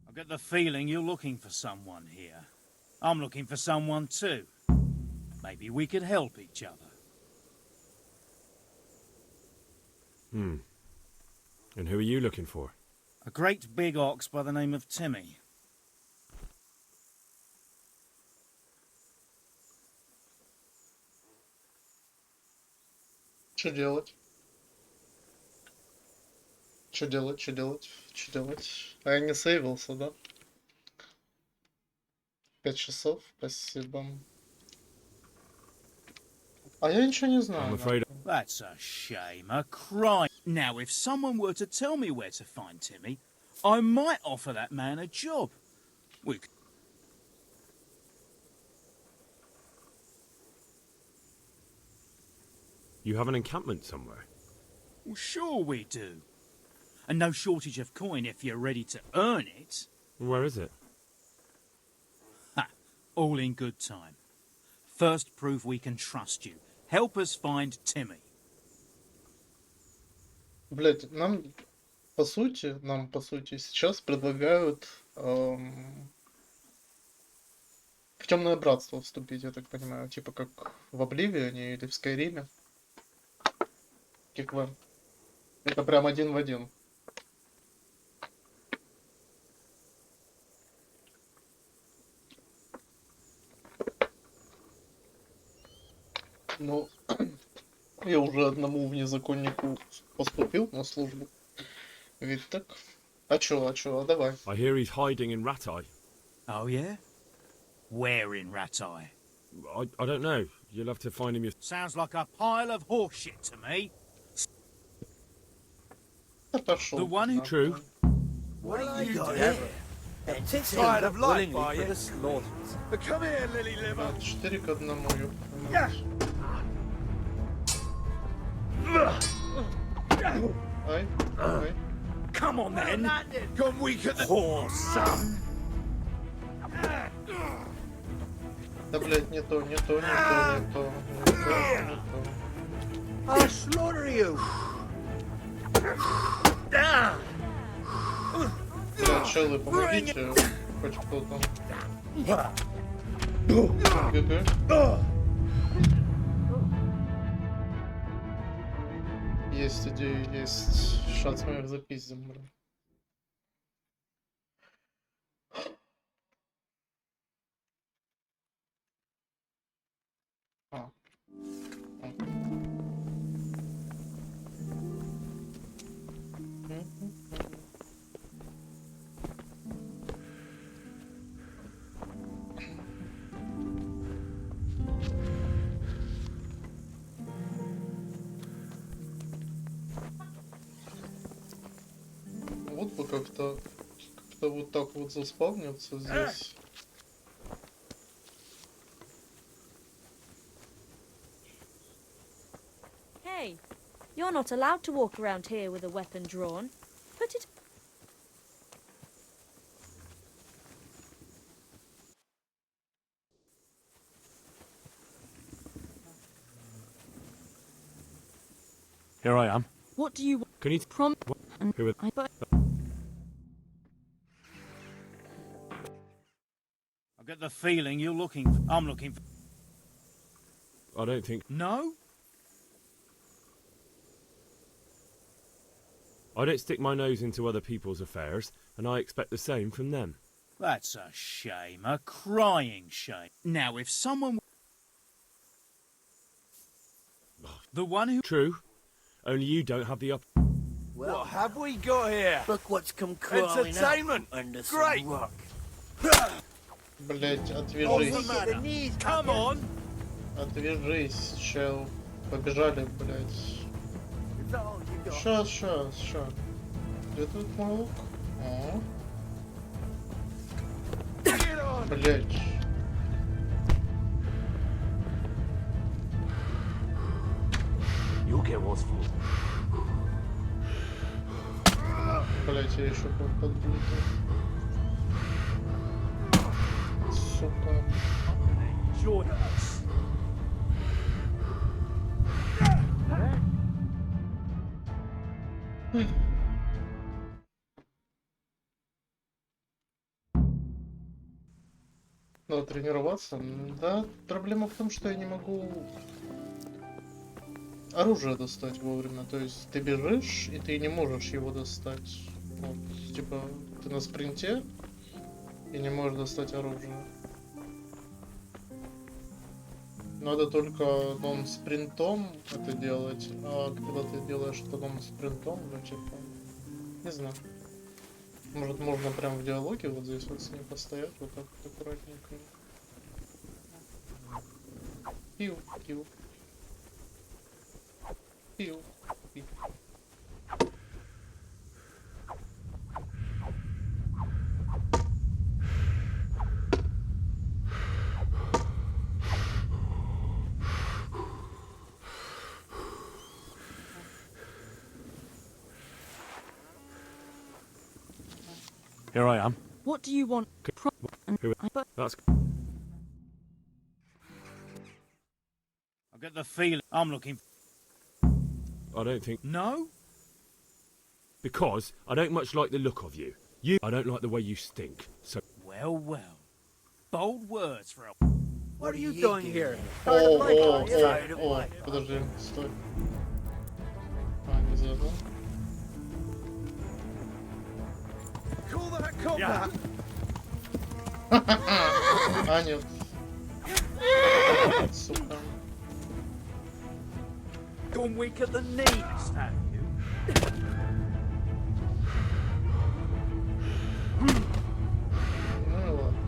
I get the feeling you're looking for someone here. I'm looking for someone too. Maybe we could help each other. And who are you looking for? A great big ox by the name of Timmy. Что делать? Что делать? Что делать? Что делать? А я не сейвился, да? 5 часов, спасибо. А я ничего не знаю. I'm afraid... That's a shame, a crime. Now, if someone were to tell me where to find Timmy, I might offer that man a job. We could... You have an encampment somewhere? Well, sure we do. And no shortage of coin if you're ready to earn it. Where is it? Ha! All in good time. First prove we can trust you. Help us find Timmy. Блять, нам по сути сейчас предлагают в Темное Братство вступить, я так понимаю, типа как в Обливионе или в Скайриме. Как это прям один в один. Ну, я уже одному внезаконнику поступил на службу. Ведь так? А чё, давай. I hear he's hiding in Ratai. Oh, yeah? Where in Ratai? I don't know. You'll have to find him yourself. Sounds like a pile of horseshit to me. The one who... True. What are you doing? Tired of life, are you? But come here, Lily Liver. 4 к 1, ёп. Ай. Come on then. Come weak at the horse, son. Да, блядь, не то. I'll slaughter you. Блядь, челы, помогите. Хоть кто-то. ГГ. Есть идеи, есть. Сейчас мы их запиздим, блин. Вот бы как-то вот так вот заспавниться здесь. Hey, you're not allowed to walk around here with a weapon drawn. Put it... Here I am. What do you want? Can you who are... I get the feeling you're looking for... I'm looking for... I don't think... No? I don't stick my nose into other people's affairs, and I expect the same from them. That's a shame, a crying shame. Now, if someone... The one who... True. Only you don't have the Well, what have we got here? Look what's come crawling Entertainment! out under Great! some rock. Блять, отвяжись. Come on! Отвяжись, чел. Побежали, блять. Сейчас. Где тут мой лук? О. Блять. You'll get what's for. Блять, я еще подбил. Сука. Надо тренироваться. Да, проблема в том, что я не могу оружие достать вовремя. То есть ты бежишь, и ты не можешь его достать. Вот, типа, ты на спринте и не можешь достать оружие. Надо только нон-спринтом это делать, а когда ты делаешь это нон-спринтом, ну типа, не знаю. Может, можно прям в диалоге вот здесь вот с ним постоять, вот так вот аккуратненько. Пиу. Here I am. What do you want? That's. I get the feeling I'm looking. I don't think. No? Because I don't much like the look of you. I don't like the way you stink. So. Well. Bold words for a. What are you doing here? Подожди, стой. А, не забыл. Yeah. А, нет. Сука. Gone weak at the knees, have you? Ну ладно.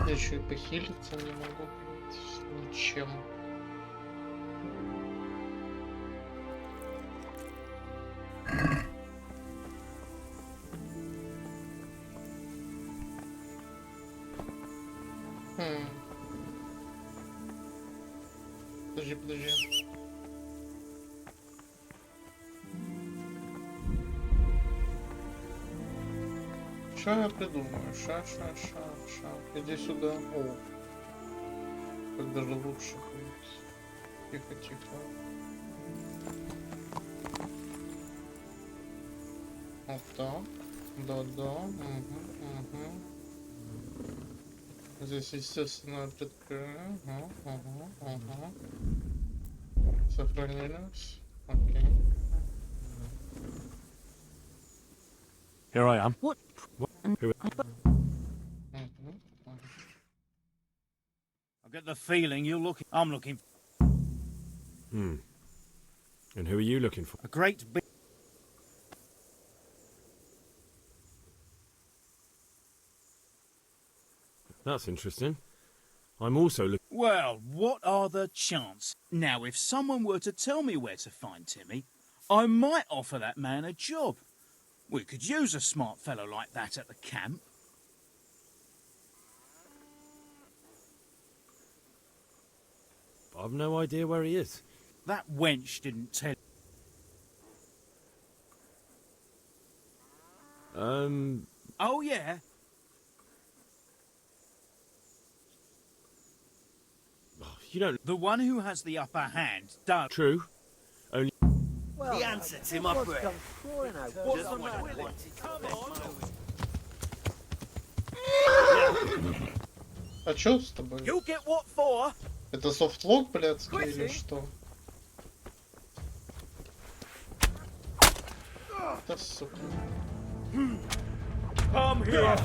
Я еще и похилиться не могу, блядь, ничем. Подожди. Что я придумаю? Ша. Иди сюда. О. Так даже лучше будет. Тихо. Вот так. Да. Угу. Здесь, естественно, предкрываю. Ага. Сохранились. Окей. Here I am. What? I get the feeling I'm looking. And who are you looking for? A great big. That's interesting. I'm also looking... Well, what are the chances? Now, if someone were to tell me where to find Timmy, I might offer that man a job. We could use a smart fellow like that at the camp. I've no idea where he is. That wench didn't tell... Oh, yeah? You don't... The one who has the upper hand does... True. Only... Well, the answer to my prayer. А чё с тобой? You get what for? Это софтлок, блядский, или что? Да, сука. Come here.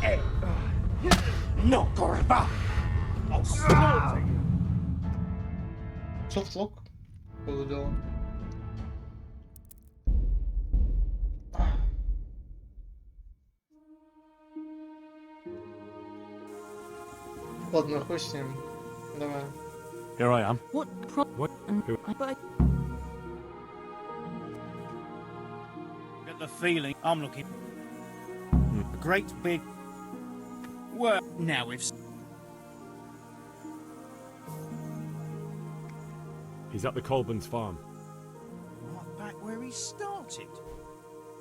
Hey. No, Corba! I'll slaughter you! Софтлок? Было дело. Ладно, хуй с ним. Давай. Here I am. What What? Who? But Get the feeling I'm looking... A great big... Well, now if... He's at the Colburn's farm. Right back where he started.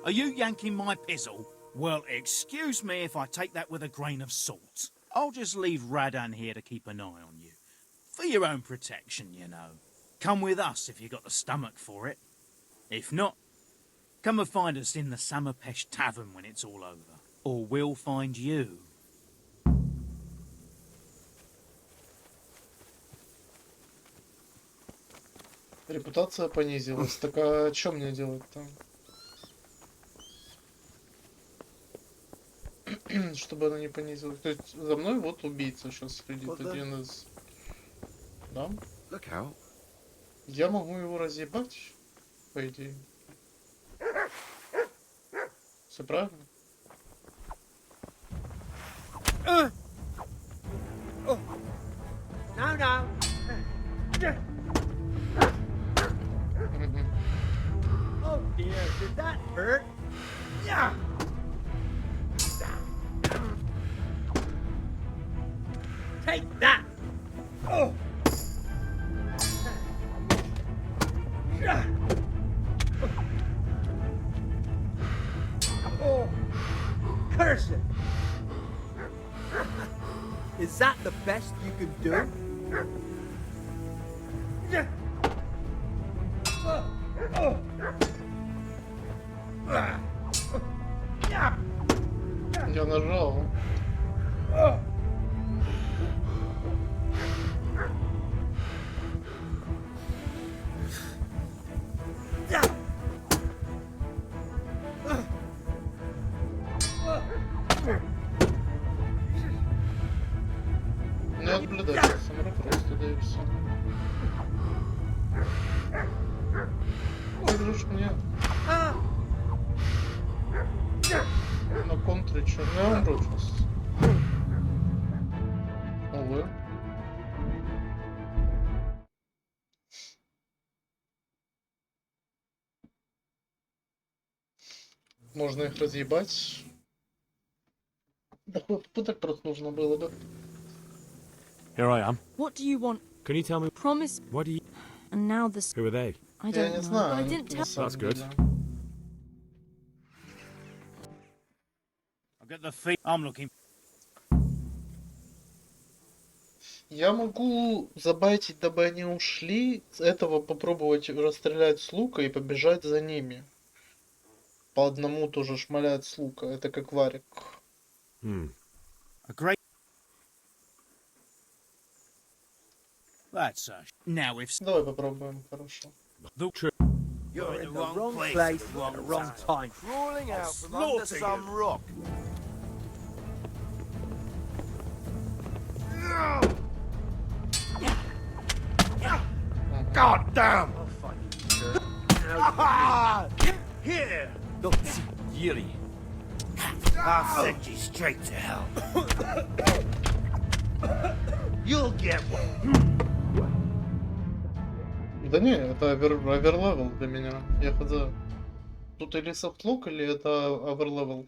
Are you yanking my pizzle? Well, excuse me if I take that with a grain of salt. I'll just leave Radan here to keep an eye on you. For your own protection, you know. Come with us if you got the stomach for it. If not, come and find us in the Samapesh Tavern when it's all over. Or we'll find you. Репутация понизилась. Так а что мне делать там? Чтобы она не понизилась. То есть за мной вот убийца сейчас следит. Один из... Да? Я могу его разъебать, по идее. Все правильно? No. Oh dear, did that hurt? Yeah. Take that. Oh. Oh. Curse it. Is that the best you can do? Я нажал. Не отблюдайся, смотри просто, да и все. Держишь мне на контре, что? Я умру сейчас. Увы. Можно их разъебать. Да попыток просто нужно было, да? Here I am. what do you want? Can you tell me... Promise. What do you... And now this... Who are they? I don't know. знаю. I didn't tell... That's good. I've got the feet. I'm looking... Я могу забайтить, дабы они ушли, с этого попробовать расстрелять с лука и побежать за ними. По одному тоже шмалять с лука, это как варик. A great... That's now if... Давай попробуем, хорошо. You're in the wrong place at the wrong time. Crawling out from under some rock. God damn! Here! Yuri. I'll send you straight to hell. You'll get one. Да не, это оверлевел для меня. Я хз. Тут или софтлок, или это оверлевел.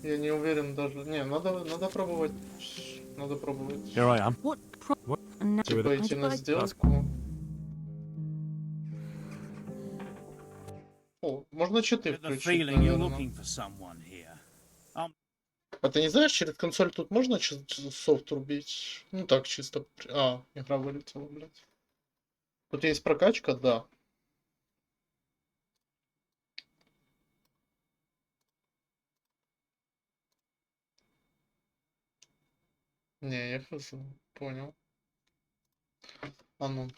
Я не уверен даже. Не, надо пробовать. Надо пробовать. Here I am. Типа идти на сделку. О, можно читы включить, наверное. А ты не знаешь, через консоль тут можно софт рубить? Ну так, чисто... А, игра вылетела, блядь. Тут есть прокачка, да. Не, я хз. Понял. А ну.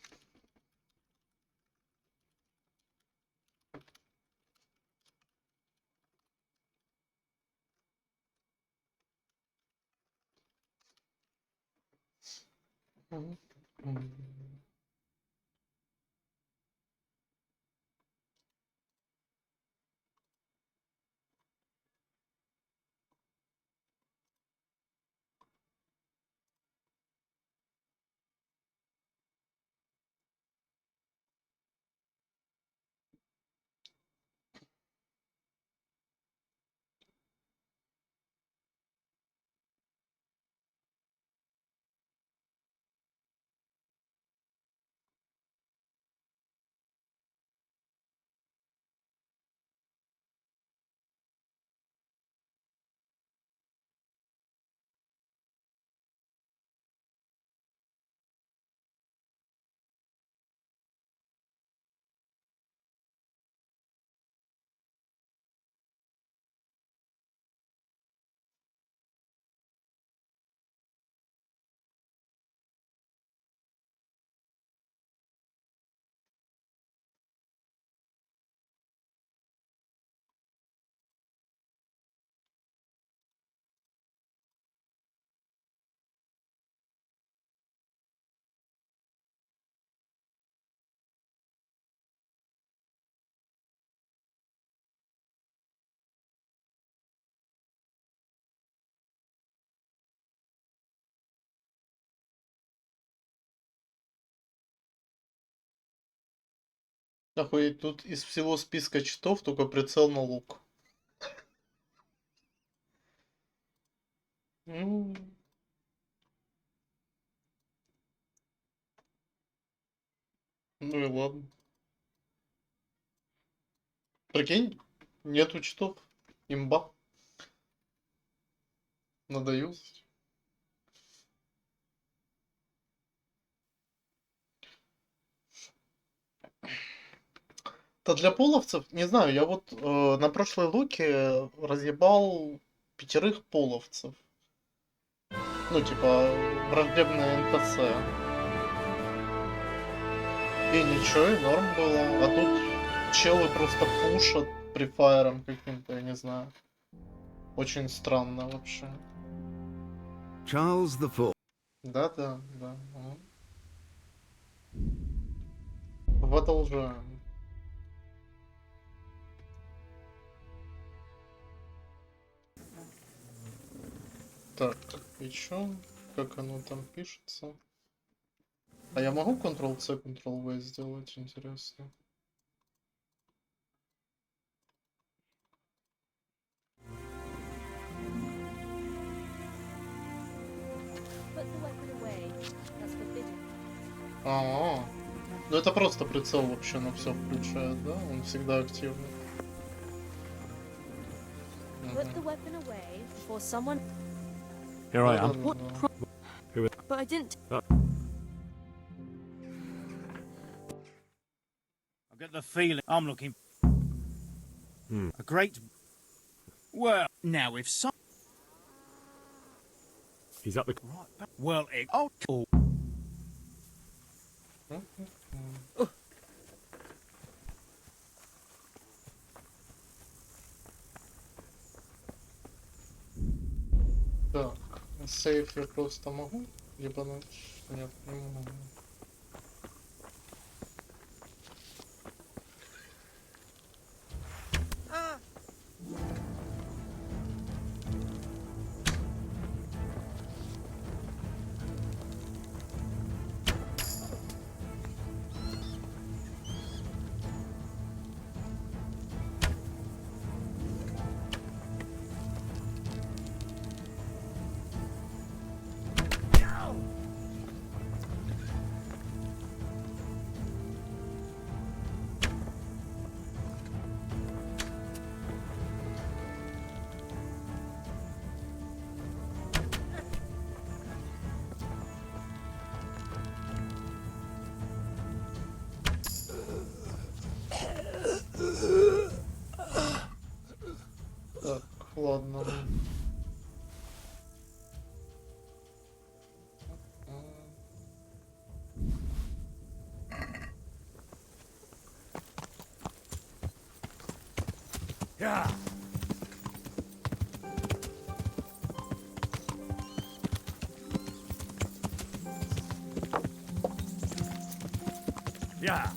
Охуеть, тут из всего списка читов только прицел на лук. Ну и ладно. Прикинь, нету читов. Имба. Надо юзать. Да для половцев, не знаю, я вот на прошлой луке разъебал 5 половцев. Ну, типа, враждебные НПЦ. И ничего, и норм было. А тут челы просто пушат префайром каким-то, я не знаю. Очень странно вообще. Charles the Fourth. Да. Продолжаем. Так, и чё? Как оно там пишется? А я могу Ctrl-C, Ctrl-V сделать, интересно? Ну это просто прицел вообще на все включает, да? Он всегда активный. Here I am. But I didn't. I get the feeling I'm looking. A great. Well, now if some. He's at the. Right. Well, it. Oh. Так, сейф я просто могу ебануть? Нет, не могу. по одному. Yeah. Yeah.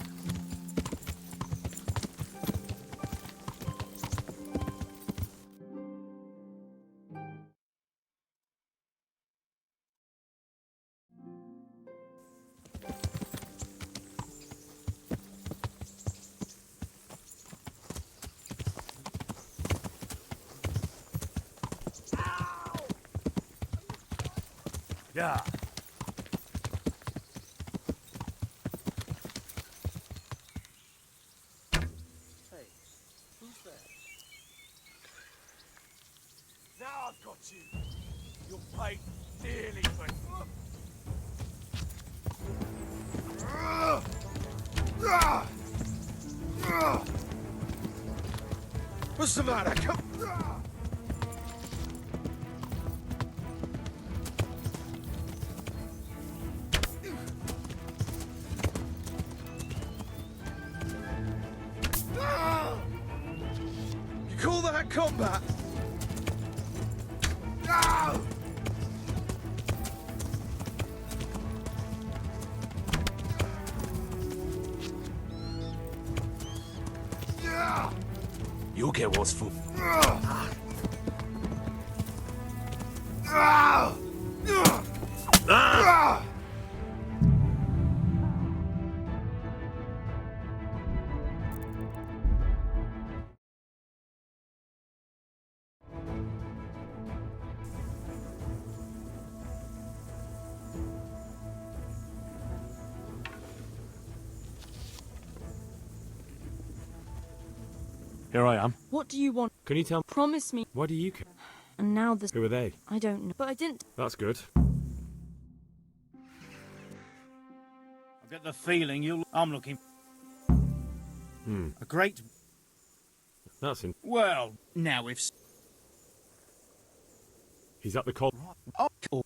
Yeah. Hey, who's there? Now I've got you. You'll pay dearly for it. What's the matter? Come. You call that combat? You'll get what's for. Here I am. What do you want? Can you tell? Promise me. Why do you care? And now this. Who are they? I don't know. But I didn't. That's good. I've got the feeling you'll... I'm looking... A great... That's in. Well, now if... He's at the col. Oh, cool.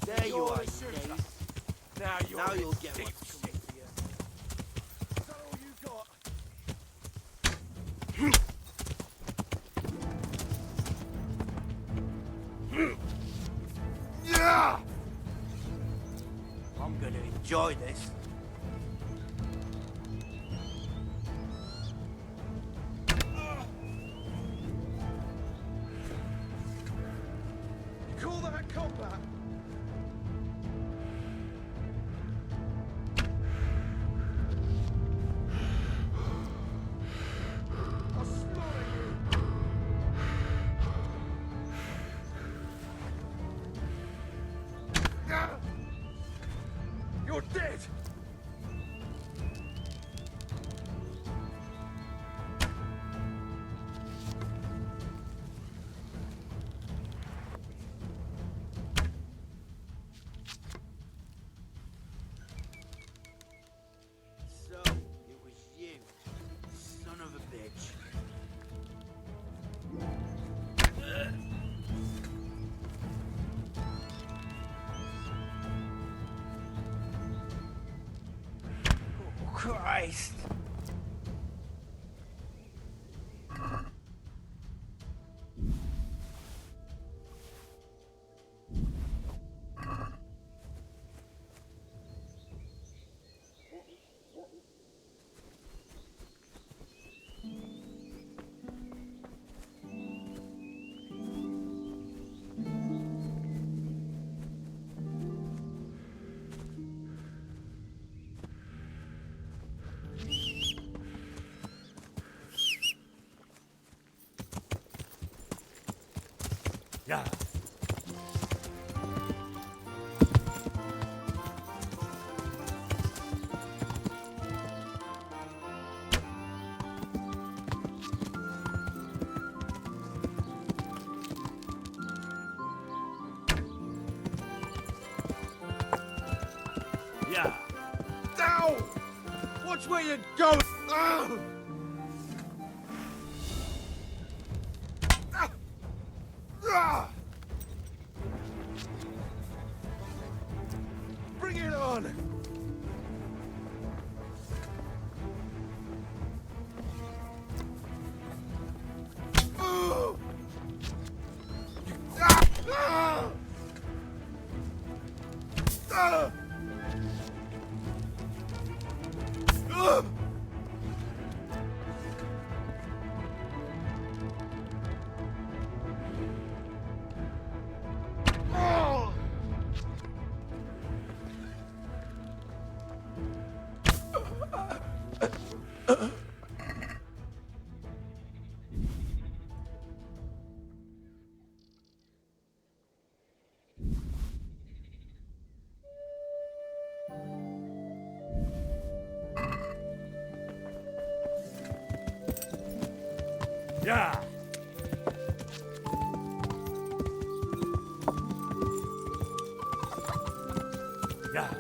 There you are, Steve. Now you'll get what's coming to you. Is that all you got? Yeah! I'm gonna enjoy this. Christ. Yeah. Yeah. Down! Watch where you're going! Oh! Bring it on! Yeah. Yeah.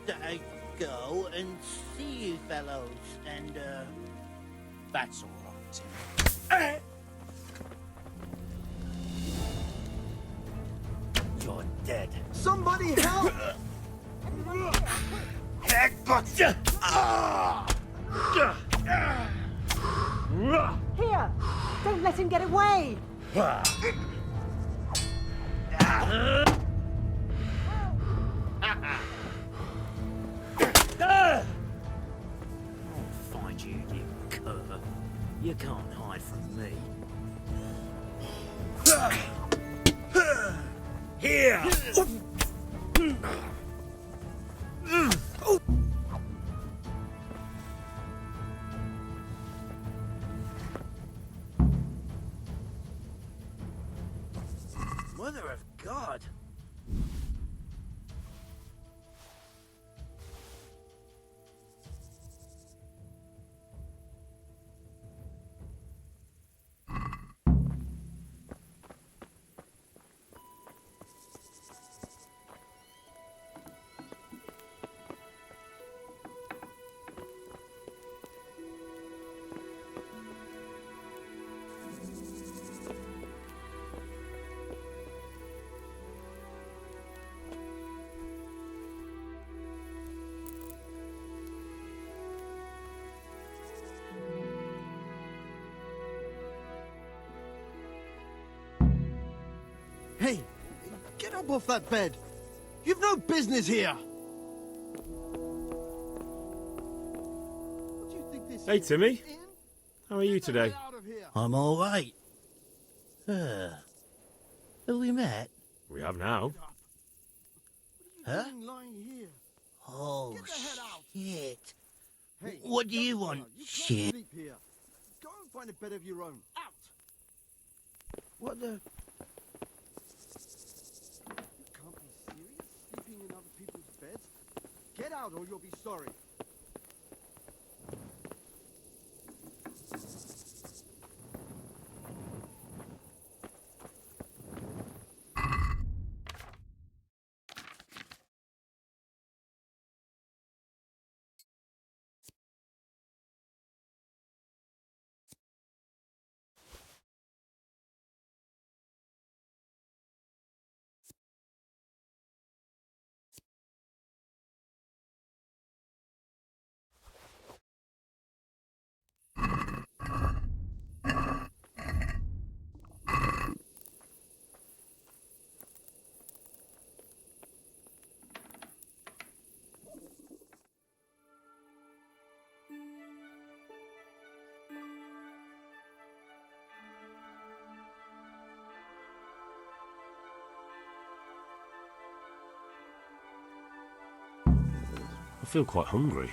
That I go and see you fellows, and that's all right, Tim. You're dead. Somebody help! Gotcha! Here! Don't let him get away! I'll find you, you cur. You can't hide from me. Here! Mother of God! Hey, get up off that bed. You've no business here. What do you think this Hey, is? Timmy. How are you today? I'm all right. Have we met? We have now. Huh? Lying here. Oh, Get the head out. shit. Hey, What do you don't want, bother. You can't shit? sleep here. Go and find a bed of your own. Out. What the? You can't be serious. Sleeping in other people's beds. Get out, or you'll be sorry. I feel quite hungry.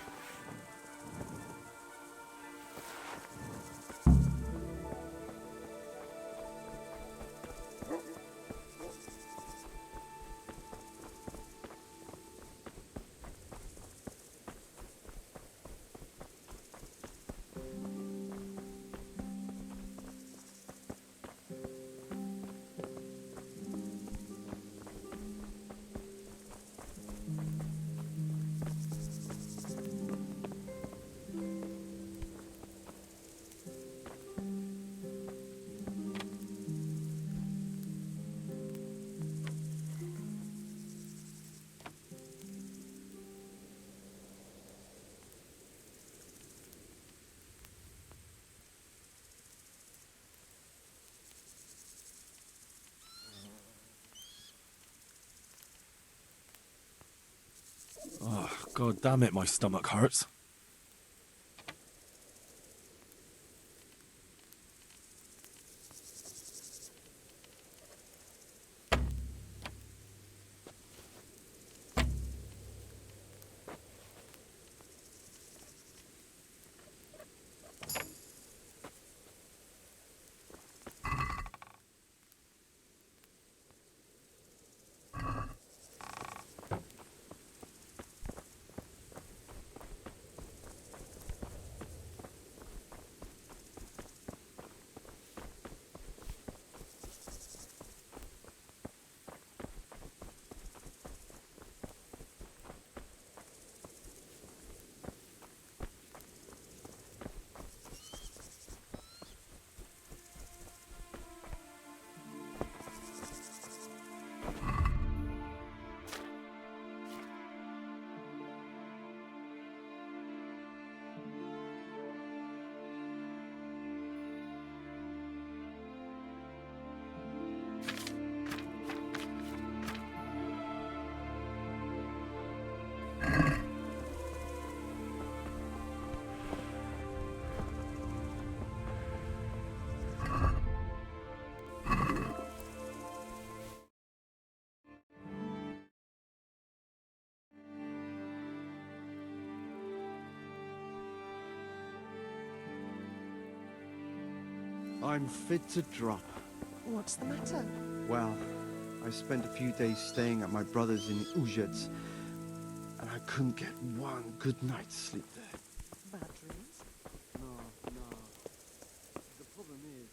Oh, God damn it, my stomach hurts. I'm fit to drop. What's the matter? Well, I spent a few days staying at my brother's in Uzhets, and I couldn't get one good night's sleep there. Bad dreams? No. The problem is...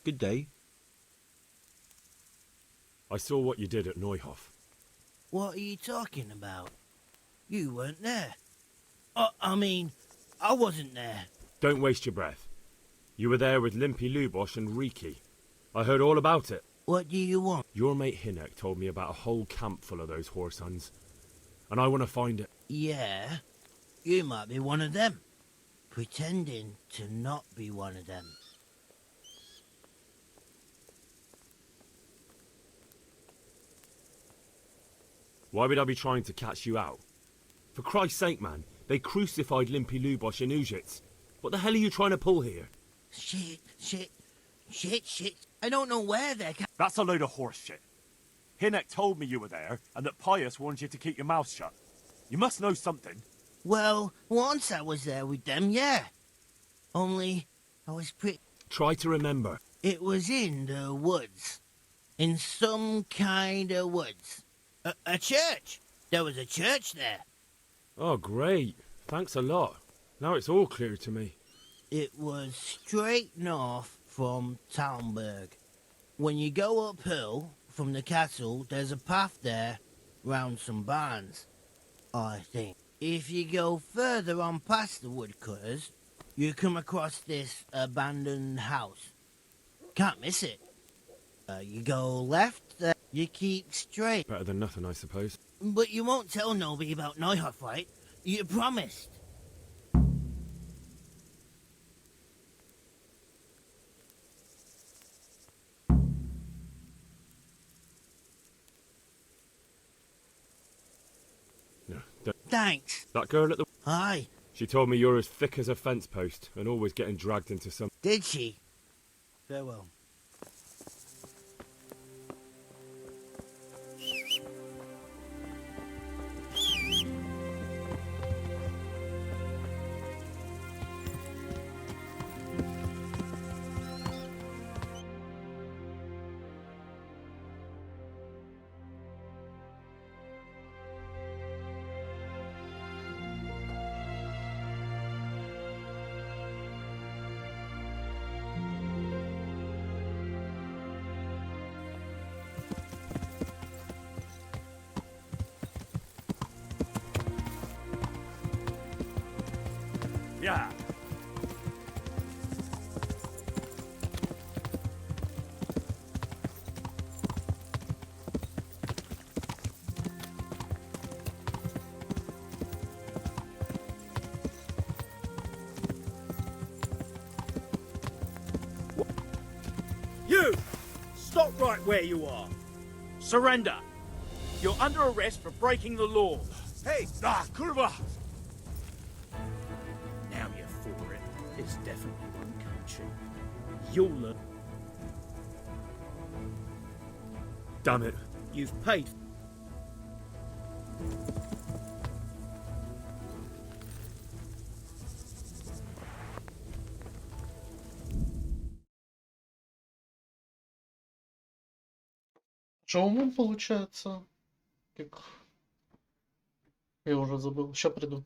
Good day. I saw what you did at Neuhof. What are you talking about? You weren't there. I mean, I wasn't there. Don't waste your breath. You were there with Limpy Lubosh and Riki. I heard all about it. What do you want? Your mate Hinek told me about a whole camp full of those horse huns. And I want to find it. Yeah, you might be one of them. Pretending to not be one of them. Why would I be trying to catch you out? For Christ's sake, man, they crucified Limpy Lubosh in Uzhitz. What the hell are you trying to pull here? Shit. I don't know where they're... That's a load of horse shit. Hinnek told me you were there, and that Pius warned you to keep your mouth shut. You must know something. Well, once I was there with them, yeah. Only, I was pretty... Try to remember. It was in the woods. In some kind of woods. A church. There was a church there. Oh, great. Thanks a lot. Now it's all clear to me. It was straight north from Talmberg. When you go uphill from the castle, there's a path there round some barns, I think. If you go further on past the woodcutters, you come across this abandoned house. Can't miss it. You go left, you keep straight. Better than nothing, I suppose. But you won't tell nobody about Neuhoff, right? You promised. No, Thanks. that girl at the... Hi. She told me you're as thick as a fence post and always getting dragged into some... Did she? Farewell. Yeah. You! Stop right where you are. Surrender. You're under arrest for breaking the law. Hey! Ah, kurwa! Now you're for it. There's definitely one country. You'll learn. Damn it. You've paid. Джоумом получается. Как... Я уже забыл. Сейчас приду.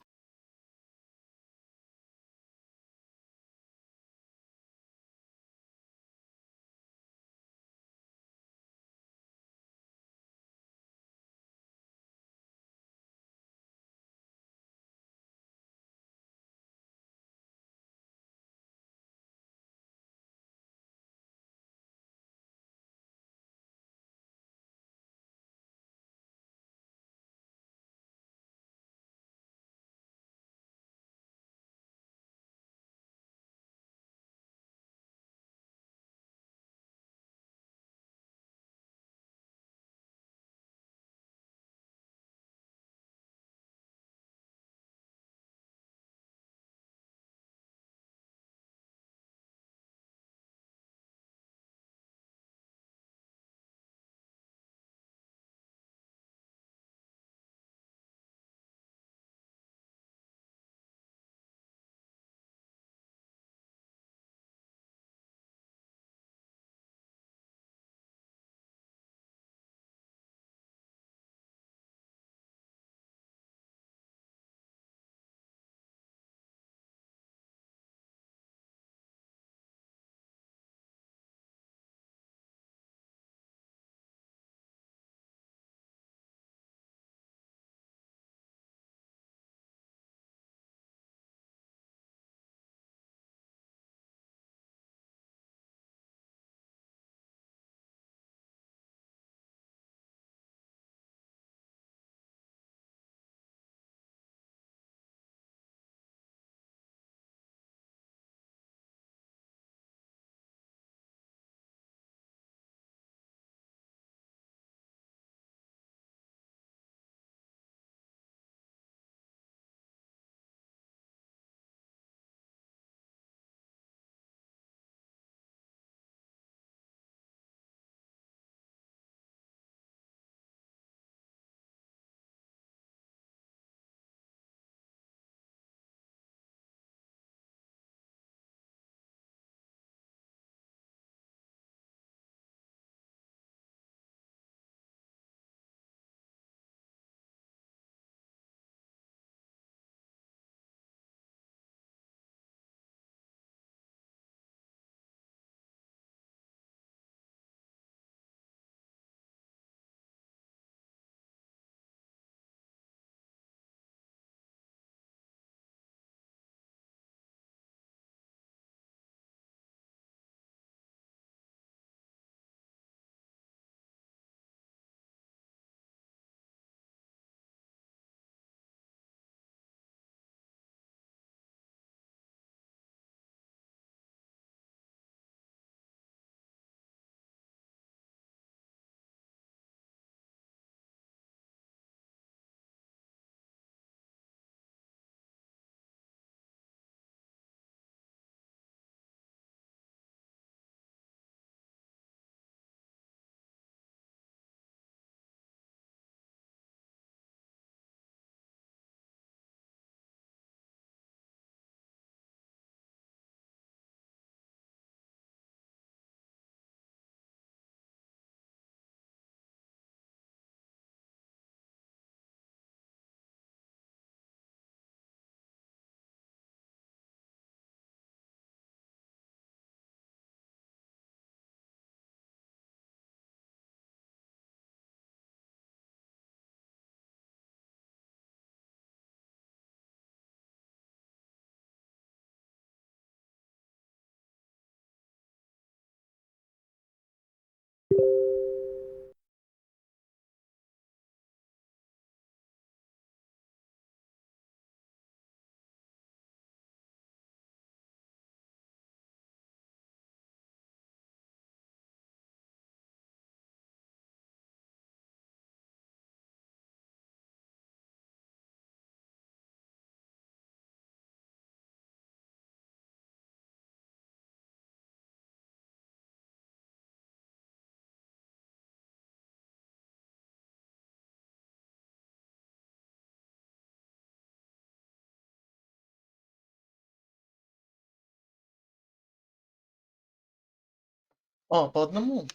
А, по одному?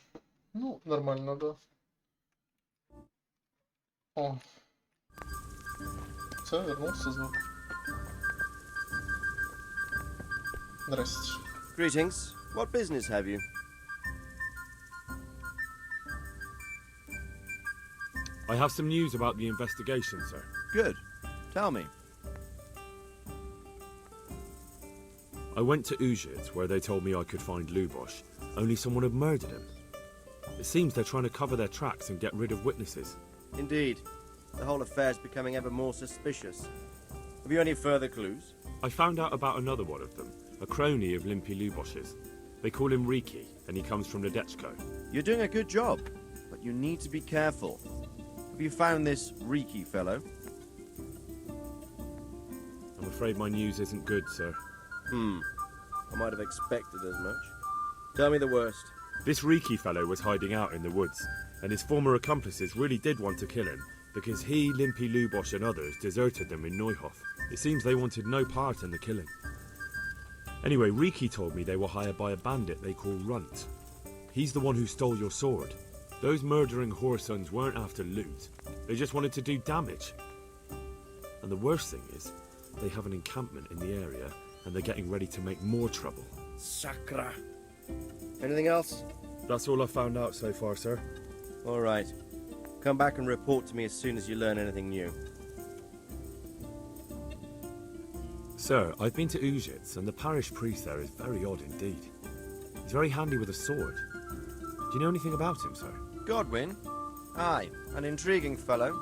Ну, нормально, да. О. Все, вернулся звук. Здрасте. Greetings. What business have you? I have some news about the investigation, sir. Good. Tell me. I went to Uzhitz, where they told me I could find Lubosh, only someone had murdered him. It seems they're trying to cover their tracks and get rid of witnesses. Indeed. The whole affair's becoming ever more suspicious. Have you any further clues? I found out about another one of them, a crony of Limpy Lubosh's. They call him Riki, and he comes from Nadechko. You're doing a good job, but you need to be careful. Have you found this Riki fellow? I'm afraid my news isn't good, sir. I might have expected as much. Tell me the worst. This Riki fellow was hiding out in the woods, and his former accomplices really did want to kill him, because he, Limpy Lubosh and others deserted them in Neuhof. It seems they wanted no part in the killing. Anyway, Riki told me they were hired by a bandit they call Runt. He's the one who stole your sword. Those murdering whoresons weren't after loot. They just wanted to do damage. And the worst thing is, they have an encampment in the area, and they're getting ready to make more trouble. Sakra. Anything else? That's all I've found out so far, sir. All right. Come back and report to me as soon as you learn anything new. Sir, I've been to Uzhitz, and the parish priest there is very odd indeed. He's very handy with a sword. Do you know anything about him, sir? Godwin? Aye, an intriguing fellow.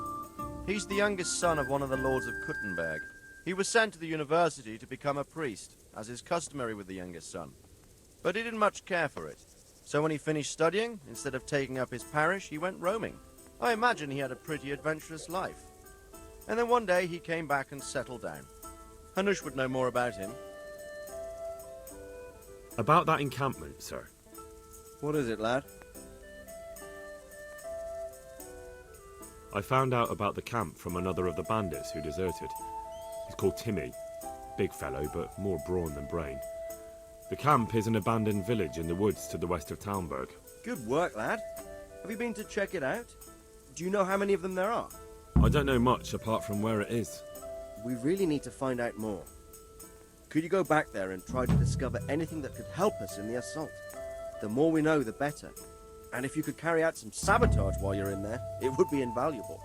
He's the youngest son of one of the lords of Kuttenberg. He was sent to the university to become a priest, as is customary with the youngest son. But he didn't much care for it. So when he finished studying, instead of taking up his parish, he went roaming. I imagine he had a pretty adventurous life. And then one day he came back and settled down. Hanush would know more about him. About that encampment, sir. What is it, lad? I found out about the camp from another of the bandits who deserted. He's called Timmy. Big fellow, but more brawn than brain. The camp is an abandoned village in the woods to the west of Talmberg. Good work, lad. Have you been to check it out? Do you know how many of them there are? I don't know much apart from where it is. We really need to find out more. Could you go back there and try to discover anything that could help us in the assault? The more we know, the better. And if you could carry out some sabotage while you're in there, it would be invaluable.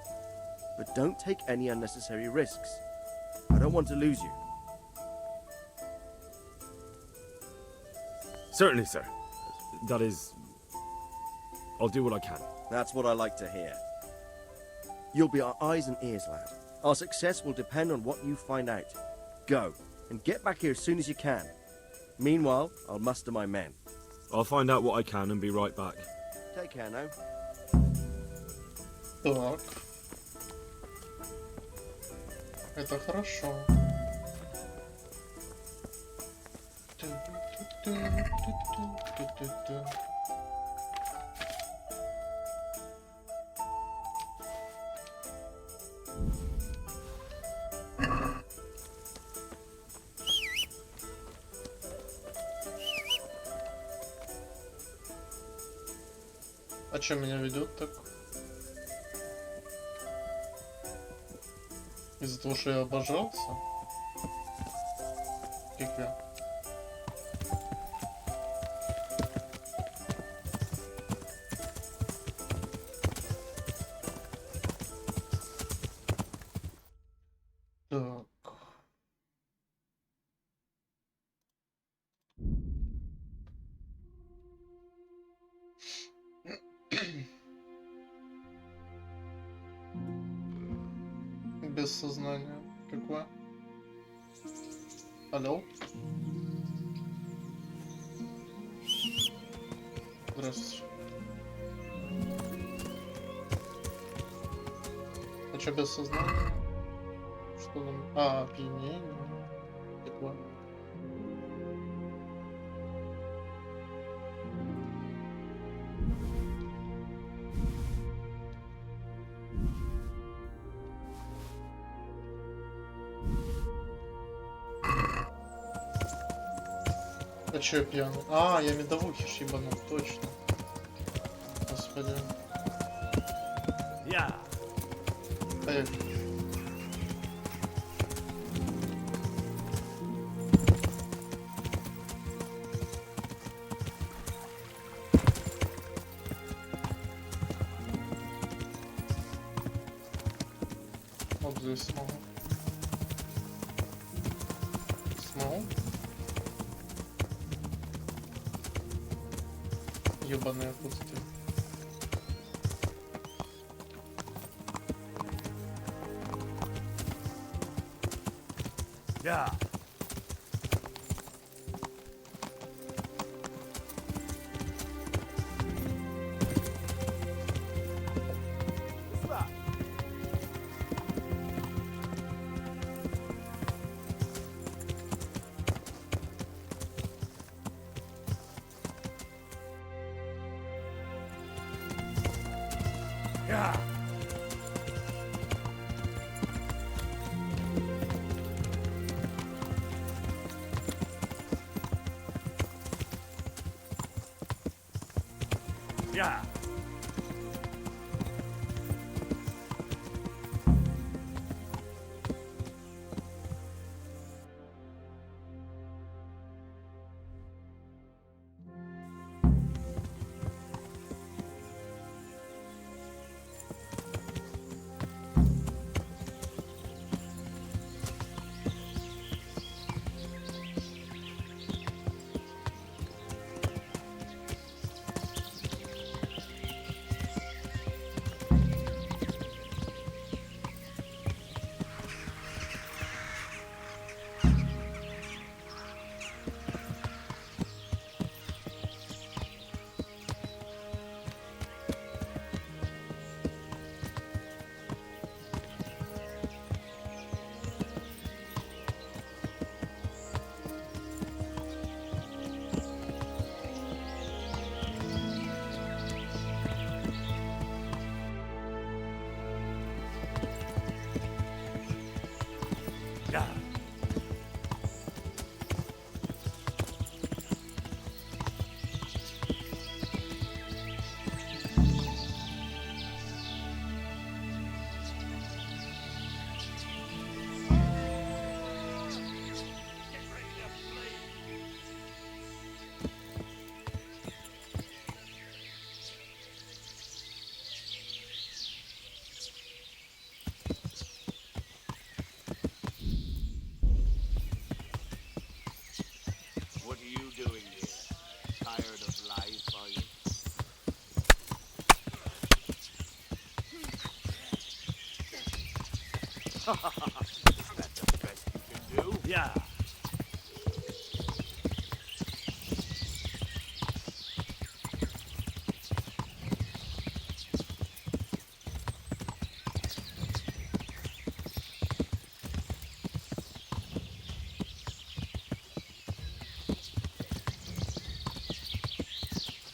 But don't take any unnecessary risks. I don't want to lose you. Certainly, sir. That is... I'll do what I can. That's what I like to hear. You'll be our eyes and ears, lad. Our success will depend on what you find out. Go, and get back here as soon as you can. Meanwhile, I'll muster my men. I'll find out what I can and be right back. Take care now. Так. Это хорошо. А чё меня ведет так? Из-за того, что я обожался? Фига. Так. Без сознания. Какое? Алло? Здравствуйте. А чё без сознания? Что там? А, опьянение. Какое? А чё я пьяный? А, я медовухи ж ебанул, точно. Господи. Я. Поехали. Вот здесь смогу. Смогу? Ёбаные кусты. Я. Yeah. Yeah. Yeah. What are you doing here? Tired of life, are you? Is that the best you can do? Yeah.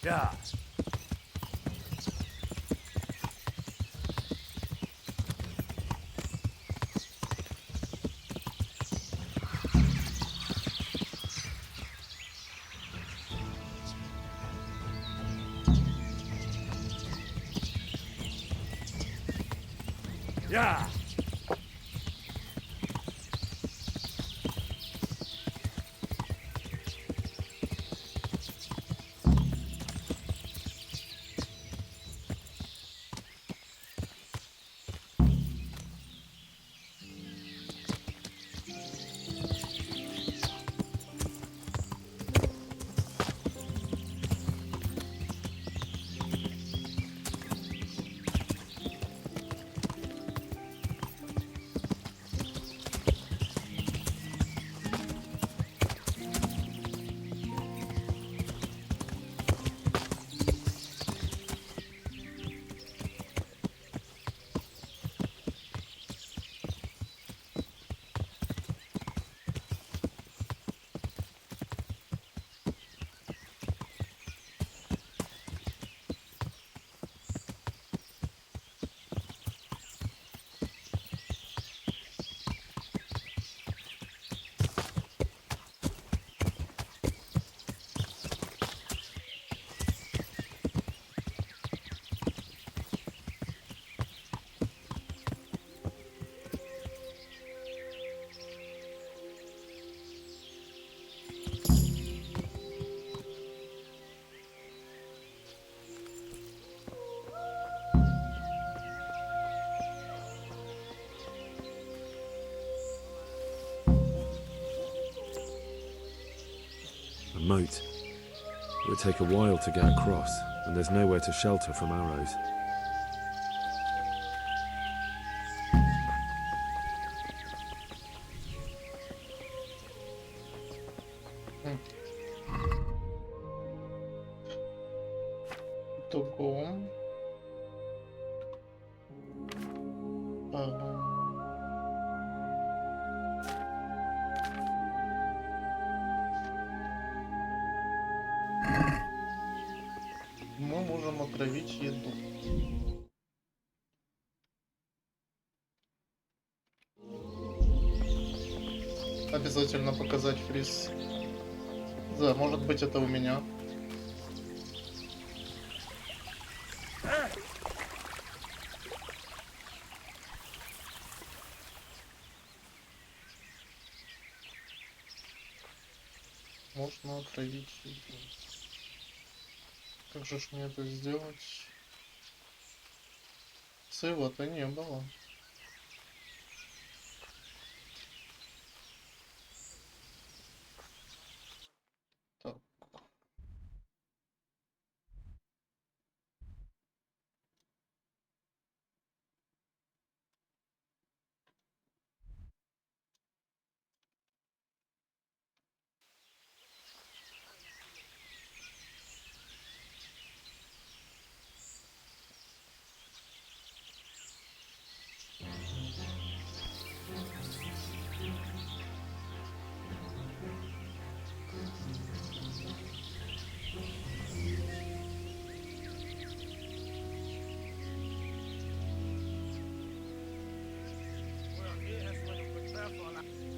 Yeah. Yeah. moat. It would take a while to get across, and there's nowhere to shelter from arrows. Того. Мы можем отравить еду. Обязательно показать фриз. Да, может быть это у меня. Можно отравить еду. Как же ж мне это сделать? Сейва-то не было. Так.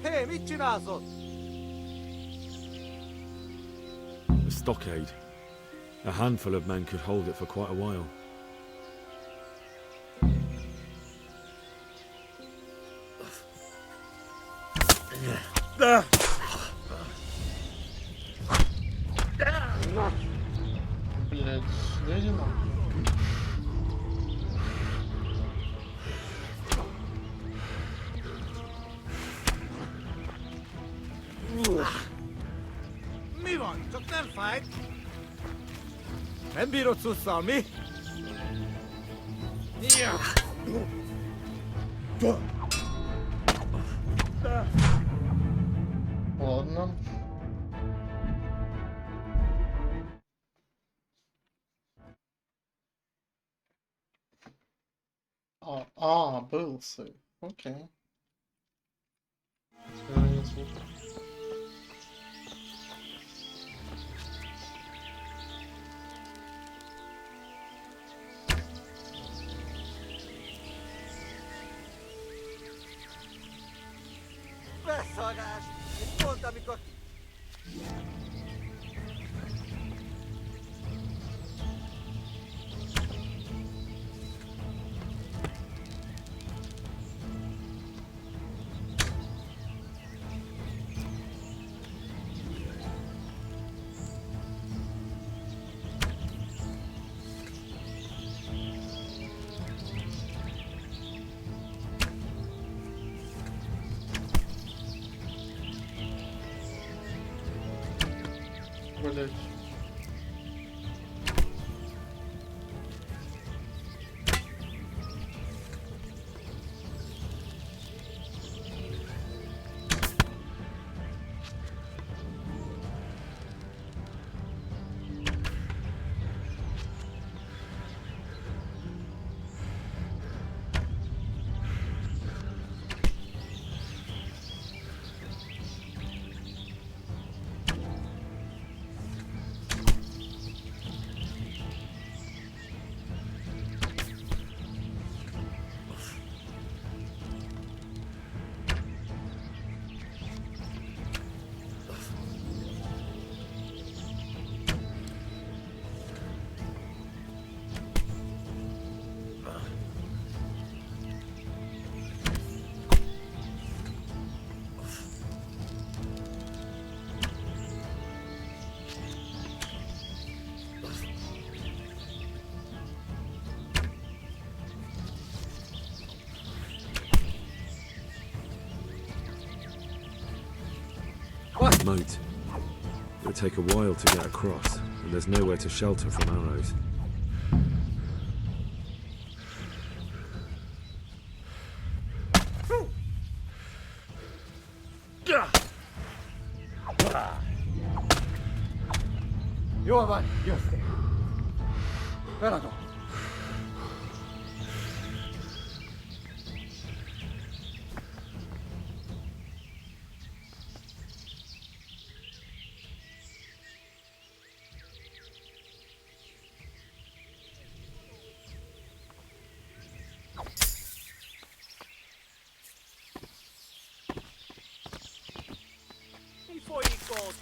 Hey, mici naso! A stockade. A handful of men could hold it for quite a while. Блять, ядина. Mi van? Csak nem fájt? Nem bírod szusszal, mi? Ладно. Был сейв. Окей. Вернее, звук. Beszarás! És pont amikor... Блять. Moat. It would take a while to get across, and there's nowhere to shelter from arrows. Jóval, jöttél. Feladom. Before you go.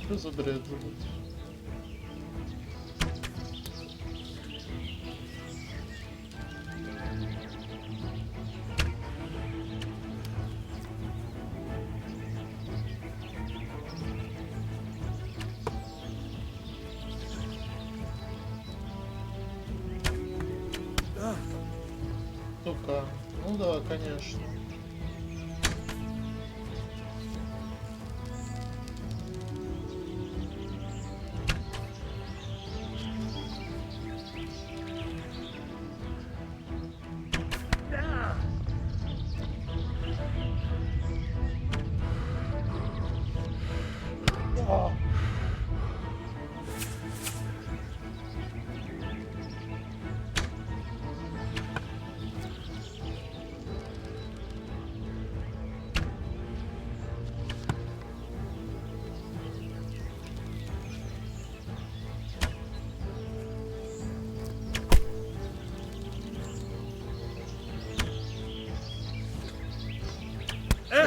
Что за бред, блядь? Сука. Ну да, конечно.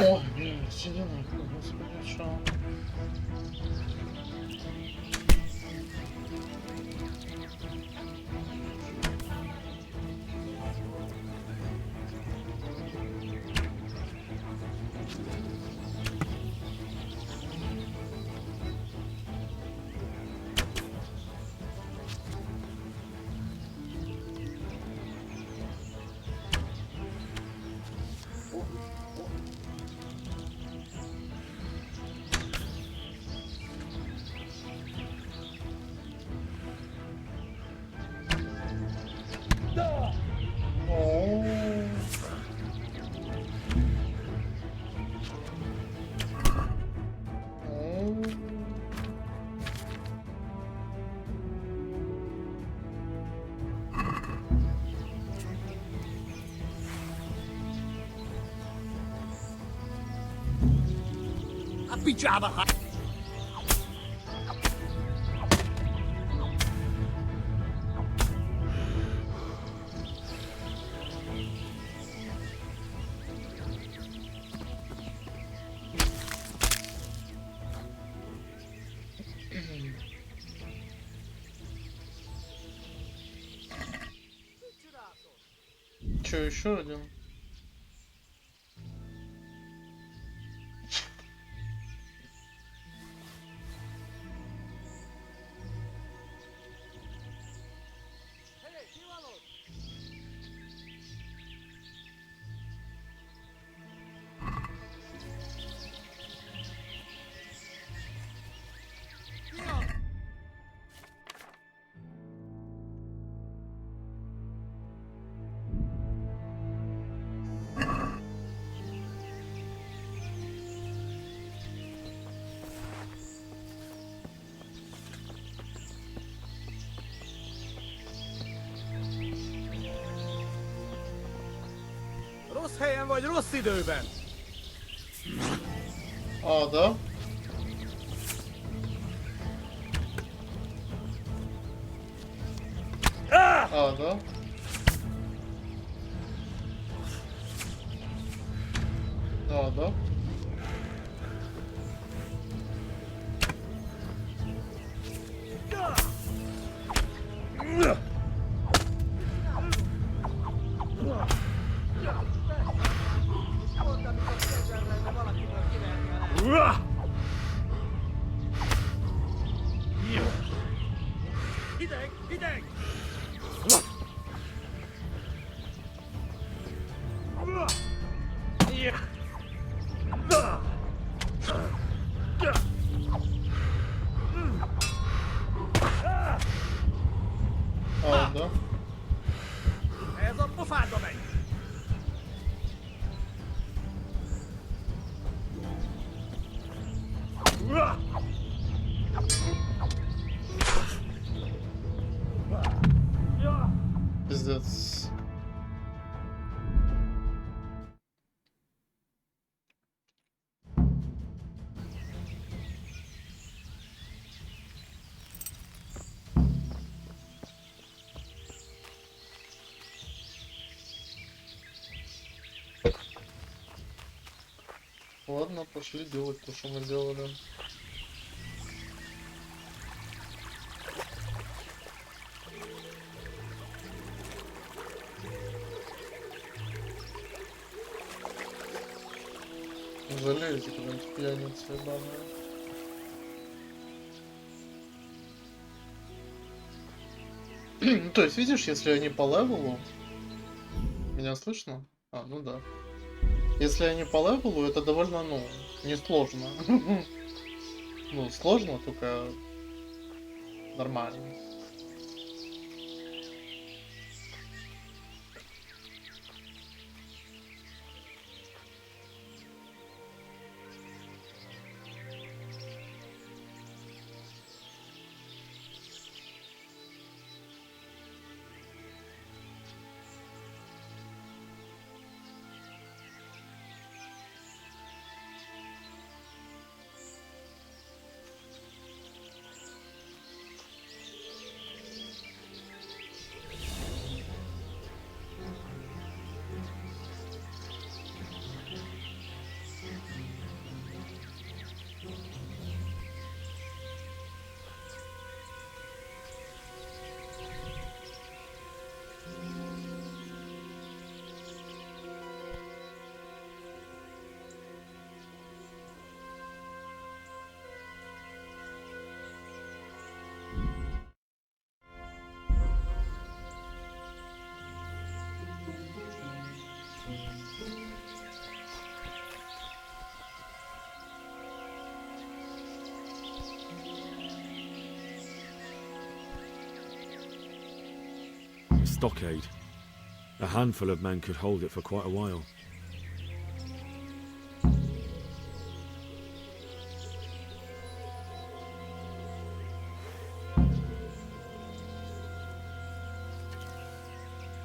Ой, блин, сиди нахуй, господи, чё? Happy Java. Чё, еще один? Rossz helyen vagy rossz időben. А, да? А, да? А, да? Hideg, hideg! А, да? Ez a pofádba megy! Пиздец. Ладно, пошли делать то, что мы делали. Жалеете, когда-нибудь пьяница ебаная. Ну, то есть, видишь, если они по левелу... Меня слышно? А, ну да. Если они по левелу, это довольно, ну, несложно. Ну, сложно, только нормально. Stockade. A handful of men could hold it for quite a while.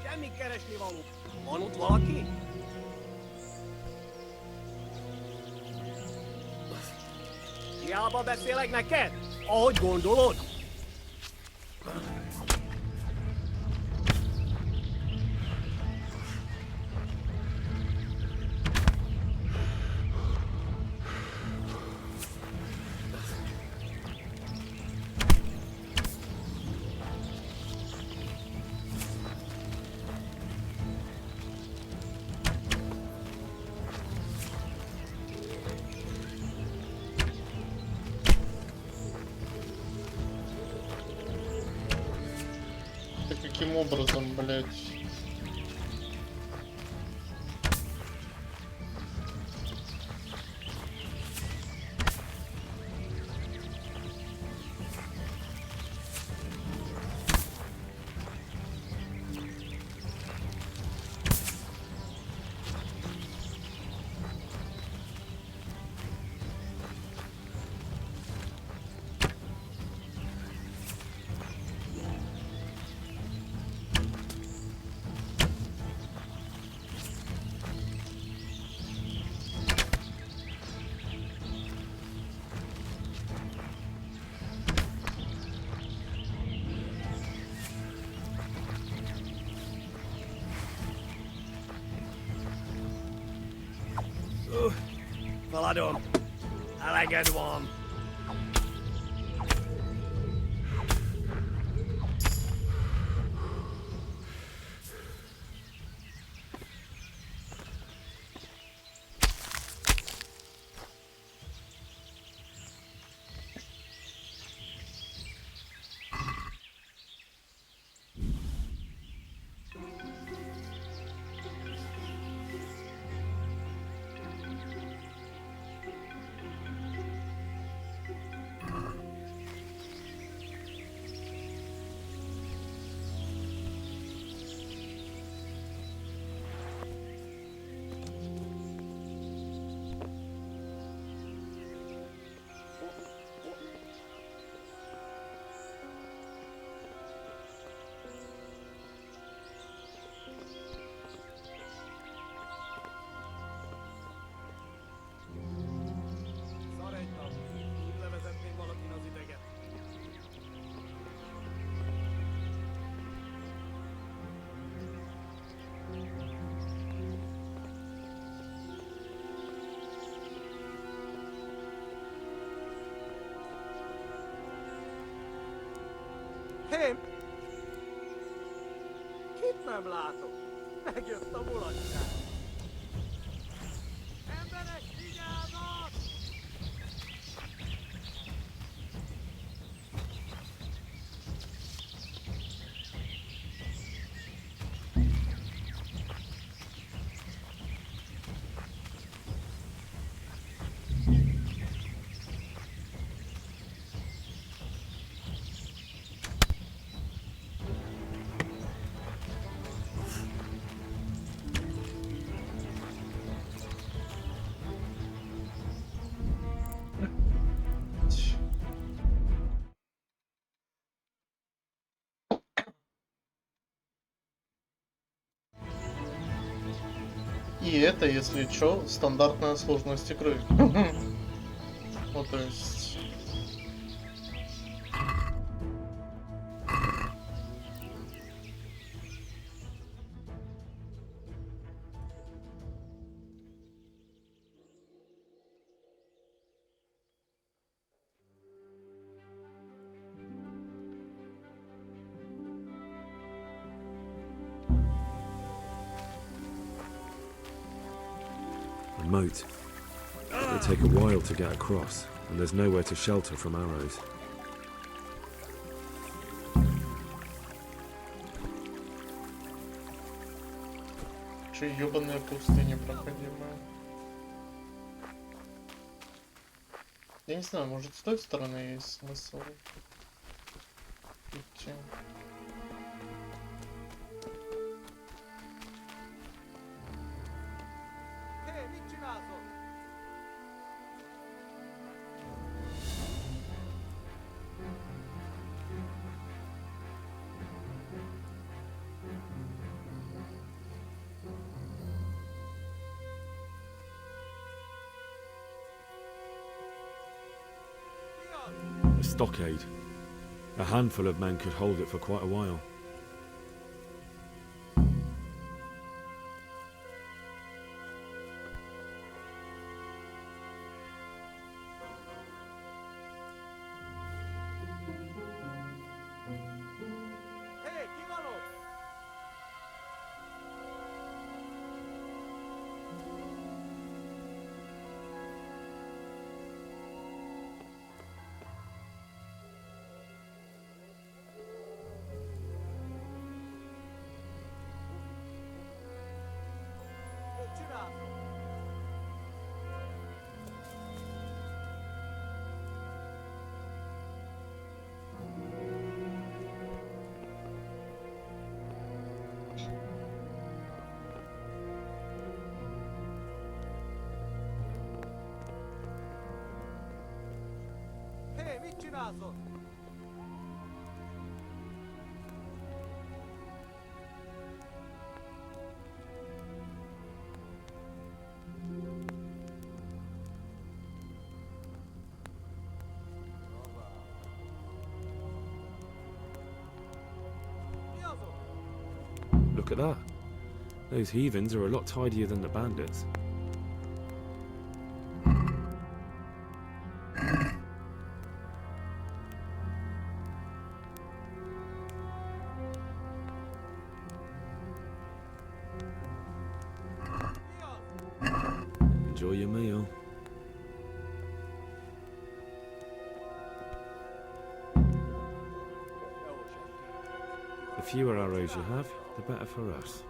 Semmi keresni való. Van ott valaki? Hiába beszélek neked? Ahogy gondolod? Каким образом, блять? Well, I don't. Have a good one. Hé! Kit nem látok? Megjött a mulatság. Emberek, vigyázat! И это, если чё, стандартная сложность игры. Ну, то есть... A moat. It'll take a while to get across, and there's nowhere to shelter from arrows. Че, ёбаная пустыня проходимая. Я не знаю, может, с той стороны есть смысл идти. A stockade. A handful of men could hold it for quite a while. Look at that. Those heathens are a lot tidier than the bandits. Enjoy your meal. The fewer arrows you have, the better for us.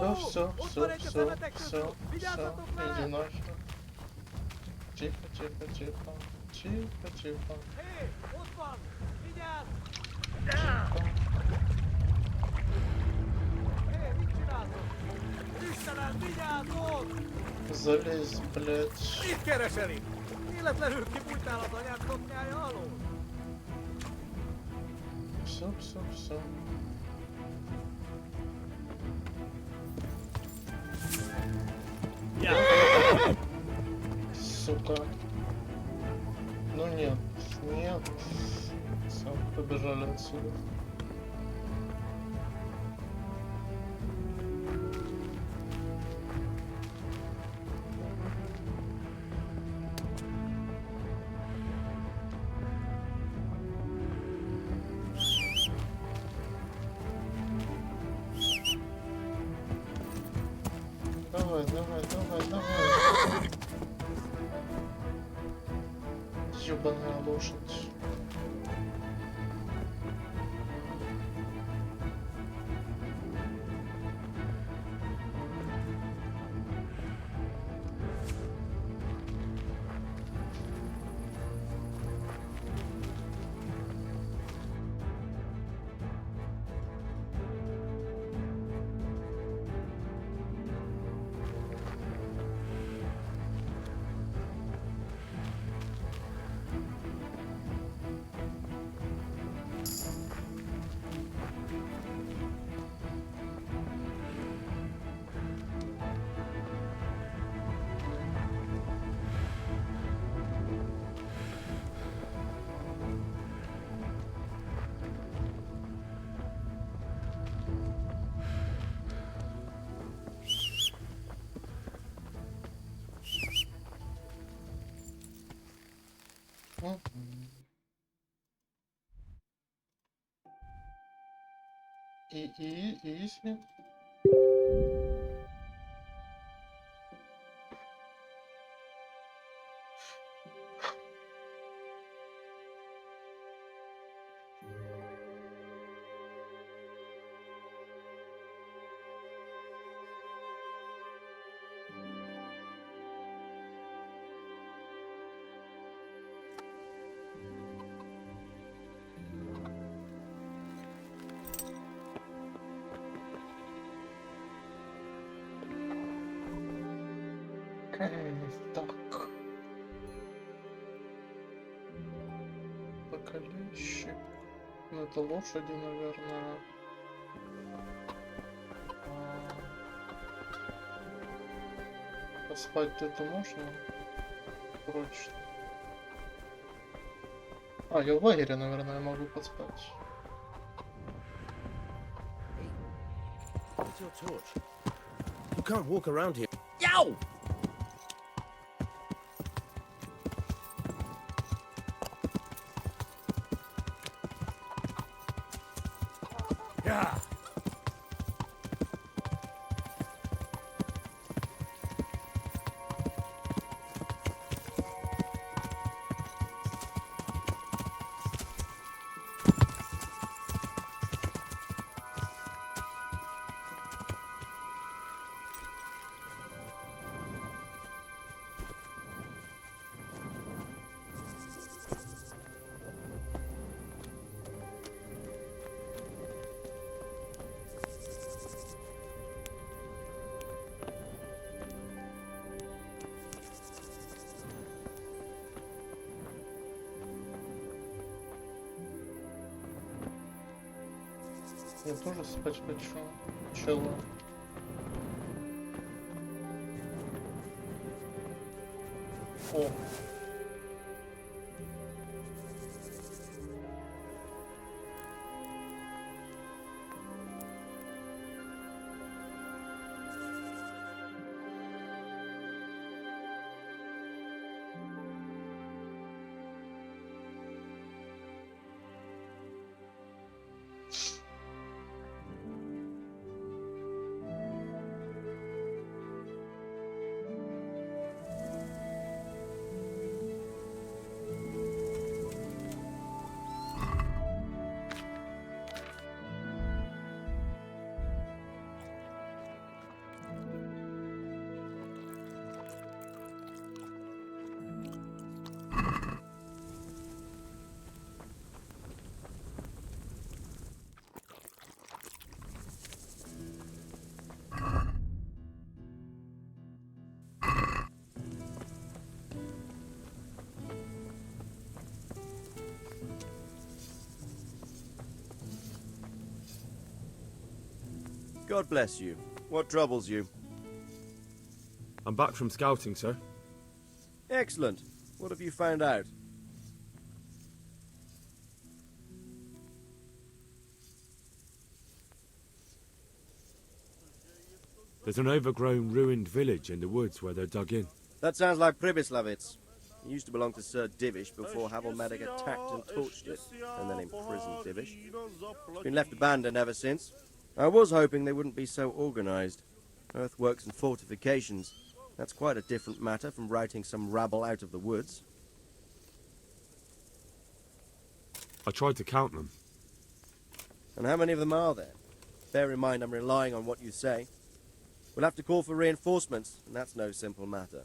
Ну все, иди нахер. Тихо, тихо, тихо. Тихо, тихо. Залезь, блядь. Mit kereseli? Életlenül kibújtál az anyád kopnyája alól? Все. Сука. Ну нет. Все, побежали отсюда. Давай. Ёбаная лошадь. Если... Так. Покалищик. Ну, это лошади, наверное. Поспать-то это можно? Прочно. Я в лагере, наверное, могу поспать. Where's your torch? You can't walk around here. Yow! Yeah. Я тоже спать хочу. Чего? О. God bless you. What troubles you? I'm back from scouting, sir. Excellent. What have you found out? There's an overgrown, ruined village in the woods where they're dug in. That sounds like Pribyslavitz. He used to belong to Sir Divish before Havelmedic attacked and torched it, and then imprisoned Divish. It's been left abandoned ever since. I was hoping they wouldn't be so organised. Earthworks and fortifications. That's quite a different matter from routing some rabble out of the woods. I tried to count them. And how many of them are there? Bear in mind I'm relying on what you say. We'll have to call for reinforcements, and that's no simple matter.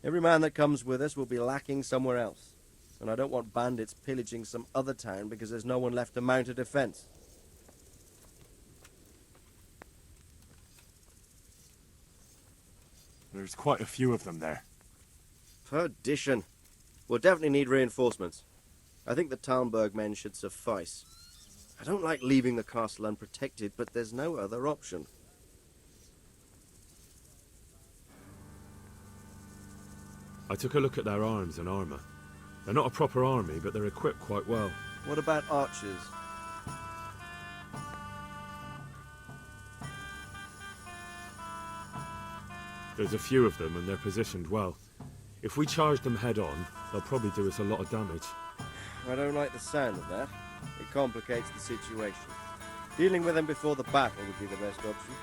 Every man that comes with us will be lacking somewhere else. And I don't want bandits pillaging some other town because there's no one left to mount a defence. There's quite a few of them there. Perdition. We'll definitely need reinforcements. I think the Talmberg men should suffice. I don't like leaving the castle unprotected, but there's no other option. I took a look at their arms and armour. They're not a proper army, but they're equipped quite well. What about archers? There's a few of them, and they're positioned well. If we charge them head on, they'll probably do us a lot of damage. I don't like the sound of that. It complicates the situation. Dealing with them before the battle would be the best option.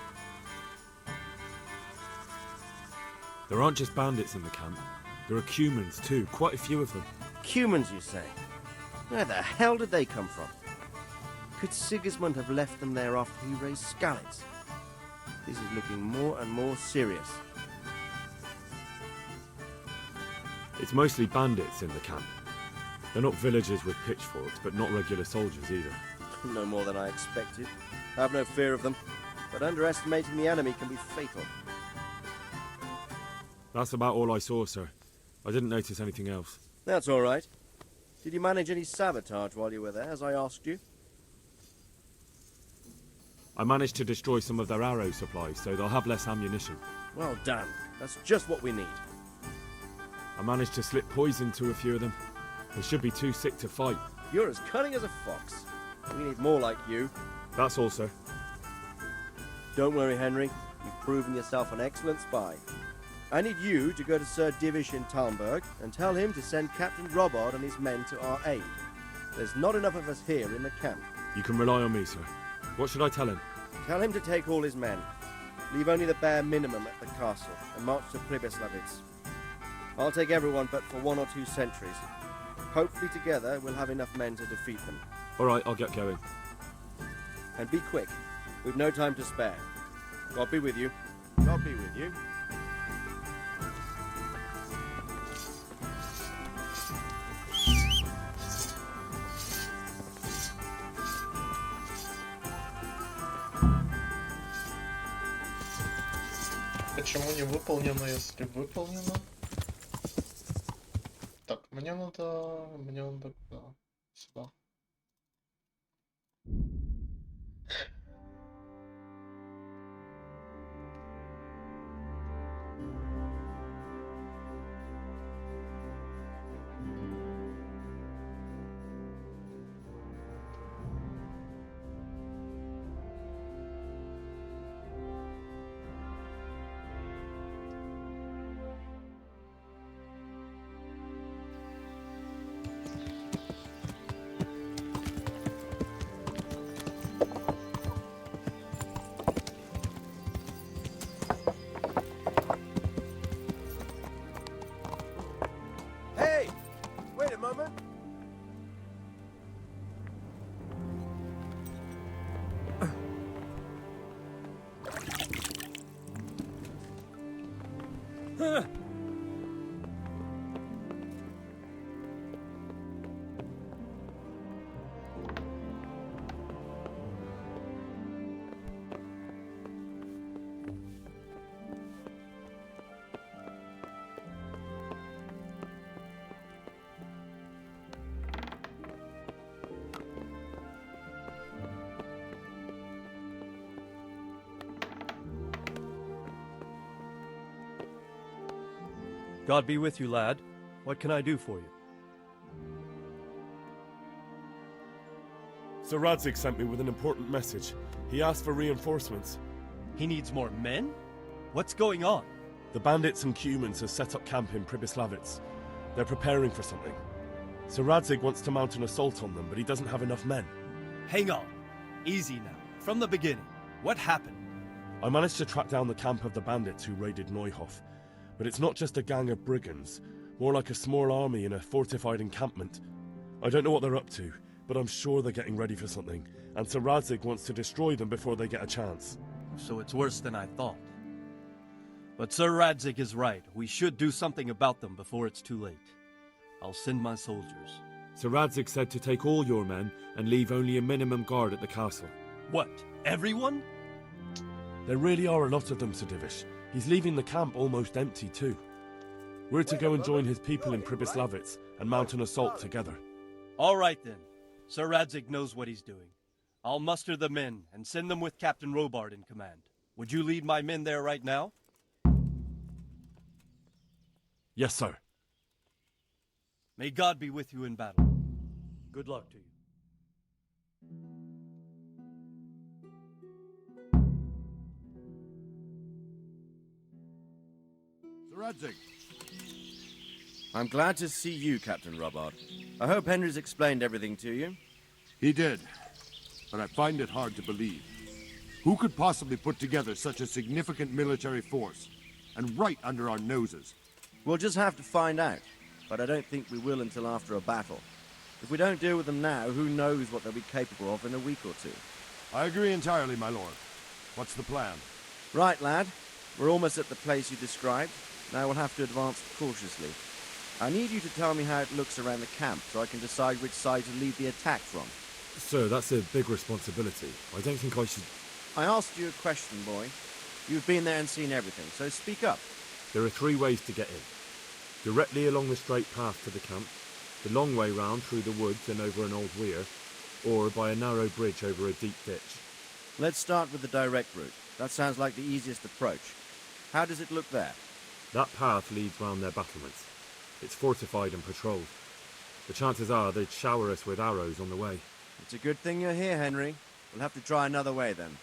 There aren't just bandits in the camp. There are Cumans too, quite a few of them. Cumans, you say? Where the hell did they come from? Could Sigismund have left them there after he raised Skalitz? This is looking more and more serious. It's mostly bandits in the camp. They're not villagers with pitchforks, but not regular soldiers either. No more than I expected. I have no fear of them, but underestimating the enemy can be fatal. That's about all I saw, sir. I didn't notice anything else. That's all right. Did you manage any sabotage while you were there, as I asked you? I managed to destroy some of their arrow supplies, so they'll have less ammunition. Well done. That's just what we need. I managed to slip poison to a few of them. They should be too sick to fight. You're as cunning as a fox. We need more like you. That's all, sir. Don't worry, Henry. You've proven yourself an excellent spy. I need you to go to Sir Divish in Talmberg and tell him to send Captain Robard and his men to our aid. There's not enough of us here in the camp. You can rely on me, sir. What should I tell him? Tell him to take all his men. Leave only the bare minimum at the castle and march to Pribyslavitz. I'll take everyone but for 1 or 2 sentries. Hopefully together we'll have enough men to defeat them. All right, I'll get going. And be quick. We've no time to spare. God be with you. God be with you. Почему не выполнено, если выполнено? Так, мне надо да, сюда. Hey! Wait a moment. God be with you, lad. What can I do for you? Sir Radzig sent me with an important message. He asked for reinforcements. He needs more men? What's going on? The bandits and Cumans have set up camp in Pribyslavitz. They're preparing for something. Sir Radzig wants to mount an assault on them, but he doesn't have enough men. Hang on. Easy now. From the beginning. What happened? I managed to track down the camp of the bandits who raided Neuhof. But it's not just a gang of brigands, more like a small army in a fortified encampment. I don't know what they're up to, but I'm sure they're getting ready for something, and Sir Radzig wants to destroy them before they get a chance. So it's worse than I thought. But Sir Radzig is right. We should do something about them before it's too late. I'll send my soldiers. Sir Radzig said to take all your men and leave only a minimum guard at the castle. What? Everyone? There really are a lot of them, Sir Divish. He's leaving the camp almost empty too. We're to go and join his people in Pribyslavitz and mount an assault together. All right then. Sir Radzig knows what he's doing. I'll muster the men and send them with Captain Robard in command. Would you lead my men there right now? Yes, sir. May God be with you in battle. Good luck to you. Sir Radzig. I'm glad to see you, Captain Robard. I hope Henry's explained everything to you. He did, but I find it hard to believe. Who could possibly put together such a significant military force, and right under our noses? We'll just have to find out, but I don't think we will until after a battle. If we don't deal with them now, who knows what they'll be capable of in a week or two. I agree entirely, my lord. What's the plan? Right, lad. We're almost at the place you described. Now we'll have to advance cautiously. I need you to tell me how it looks around the camp so I can decide which side to lead the attack from. Sir, that's a big responsibility. I don't think I should... I asked you a question, boy. You've been there and seen everything, so speak up. There are 3 ways to get in. Directly along the straight path to the camp, the long way round through the woods and over an old weir, or by a narrow bridge over a deep ditch. Let's start with the direct route. That sounds like the easiest approach. How does it look there? That path leads round their battlements. It's fortified and patrolled. The chances are they'd shower us with arrows on the way. It's a good thing you're here, Henry. We'll have to try another way then.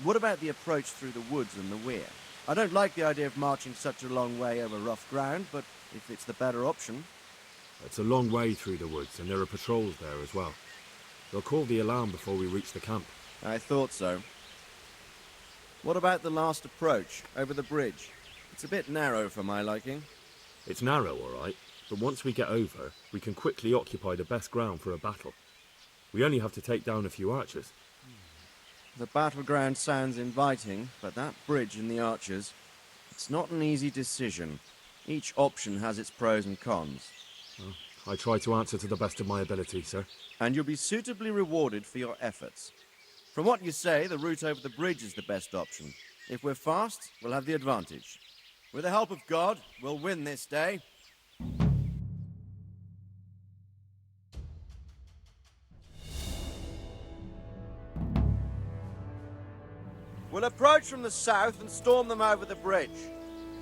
What about the approach through the woods and the weir? I don't like the idea of marching such a long way over rough ground, but if it's the better option... It's a long way through the woods, and there are patrols there as well. They'll call the alarm before we reach the camp. I thought so. What about the last approach, over the bridge? It's a bit narrow for my liking. It's narrow, all right, but once we get over, we can quickly occupy the best ground for a battle. We only have to take down a few archers. The battleground sounds inviting, but that bridge and the archers, it's not an easy decision. Each option has its pros and cons. Well, I try to answer to the best of my ability, sir. And you'll be suitably rewarded for your efforts. From what you say, the route over the bridge is the best option. If we're fast, we'll have the advantage. With the help of God, we'll win this day. We'll approach from the south and storm them over the bridge.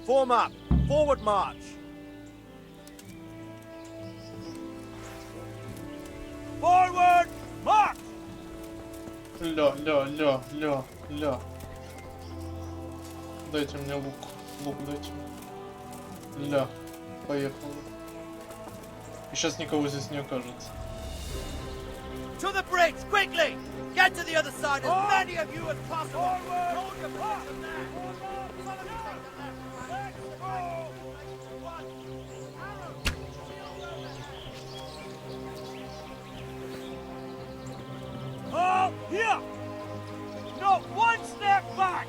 Form up. Forward march. Forward march! Ля. Дайте мне лук. Лук дайте. Ля. Поехали. И сейчас никого здесь не окажется. To the bridge, quickly! Get to the other side, as many of you as possible! Hold your position there! All here! Not one step back!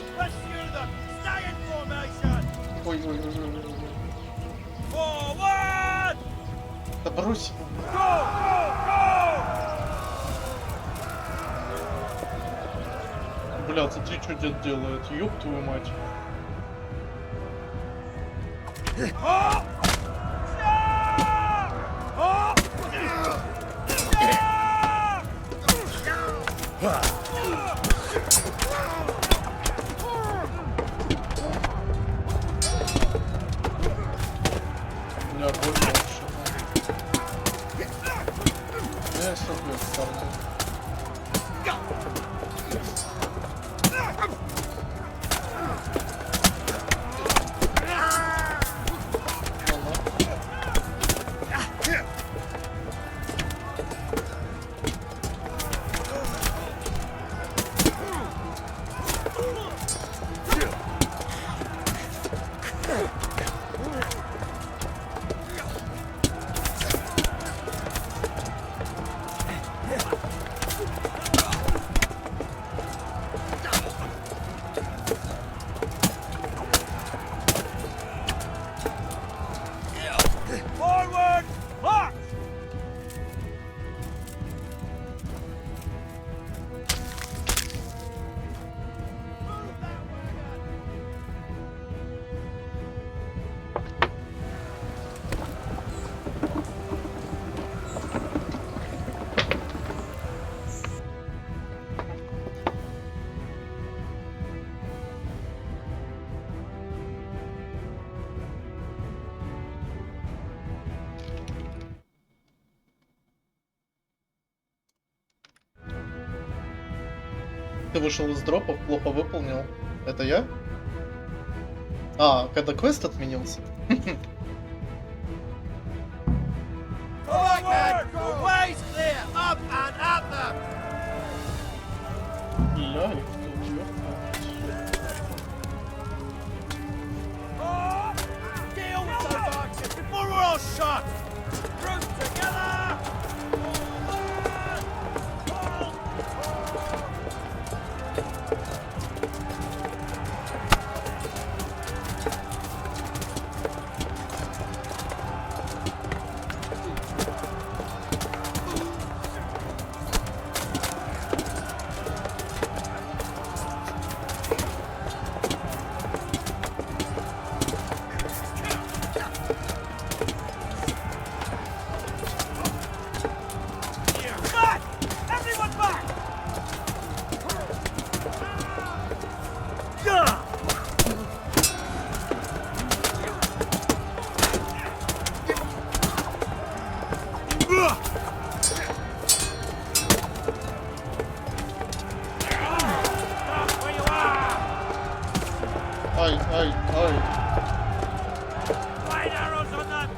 Don't pursue them! Stay in formation! Ой-ой-ой. Forward! Да брось. Go, go, Бля, смотри, что дед делает. Ёб твою мать. go! Бля, больно вообще. Я соплю, парни. Forward! March! Ты вышел из дропов, плохо выполнил. Это я? А, когда квест отменился? Forward! Ways clear! Up and at them! Бля, их тут ёпта. Deal with those archers before we're all shot! Group together! Back! Everyone back! Yeah! Stop where you are! Ай, ай, ай. Fire arrows on them!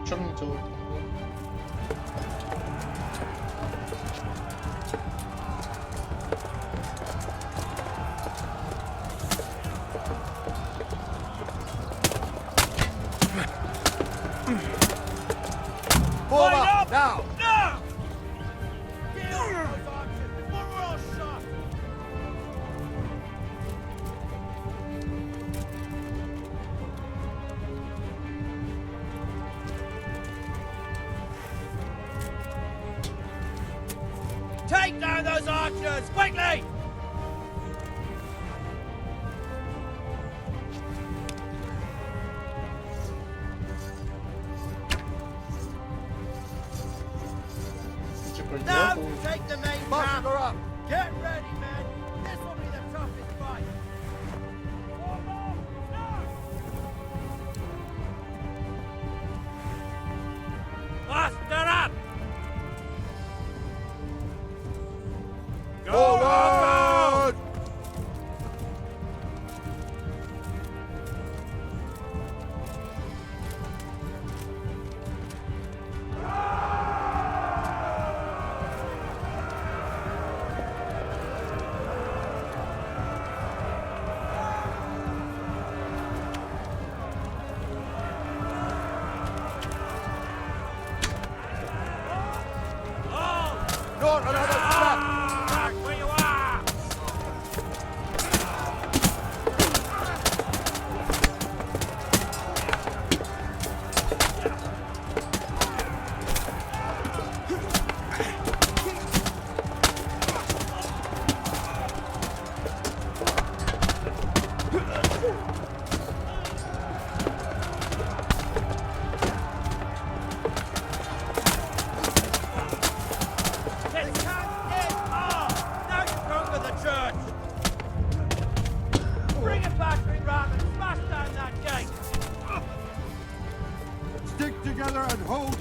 Что мне делать? Forward! Now! Now! Deal with those archers before we're all shot! Take down those archers, quickly! Типа, Now дьявол. take the main camp! Up. Get ready, men! This will be the toughest fight! Muster up! Go, go, go!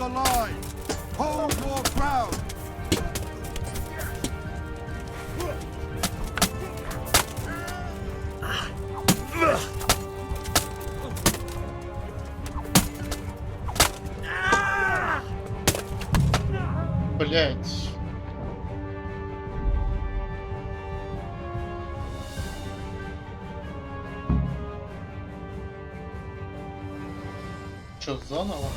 the line! Hold your ground! Блять. Чё, заново?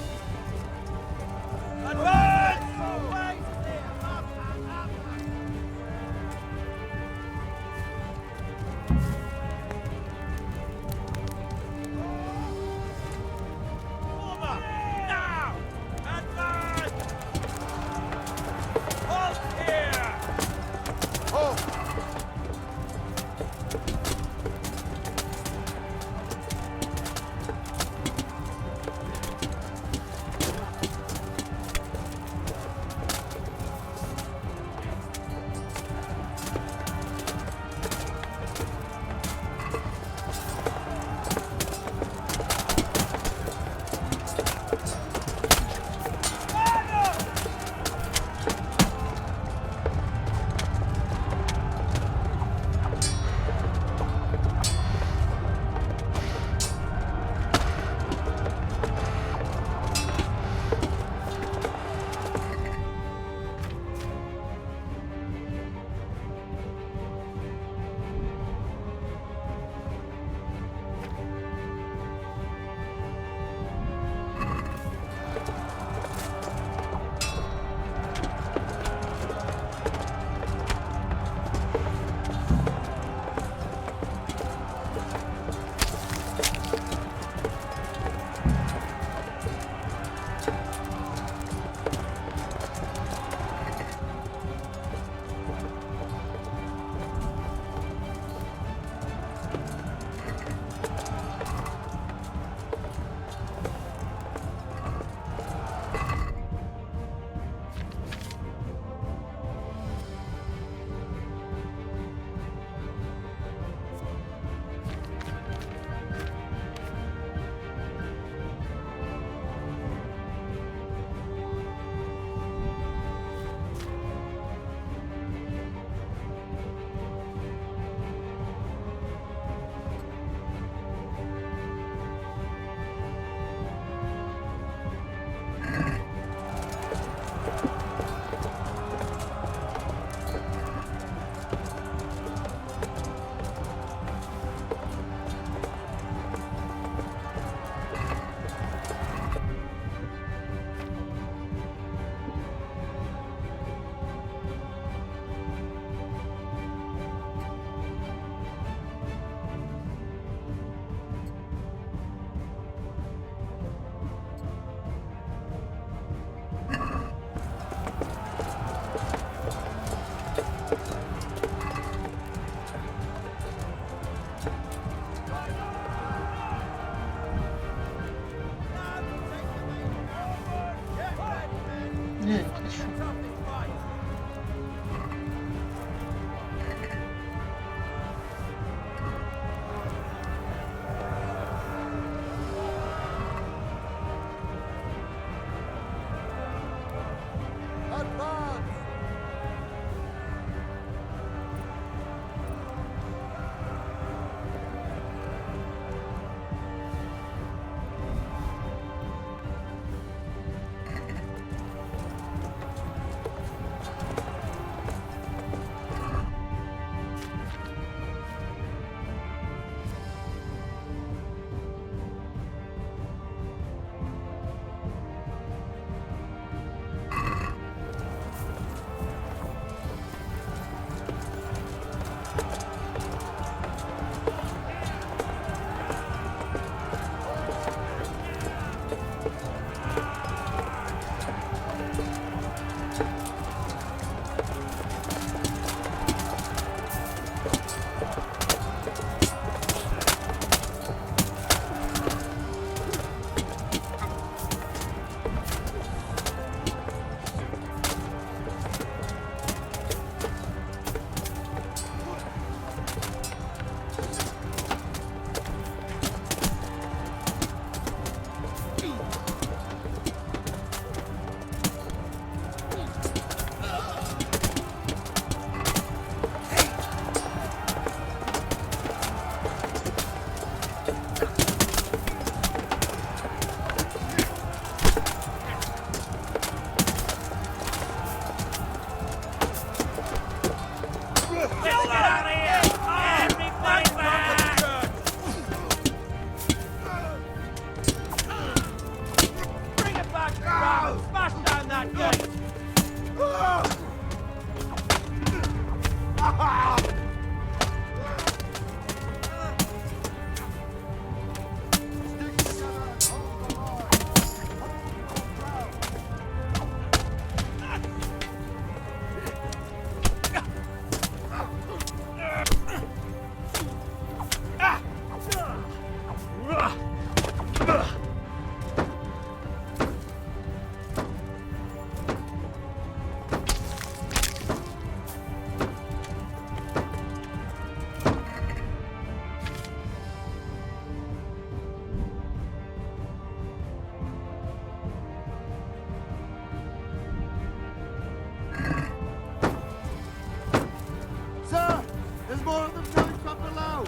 coming from below!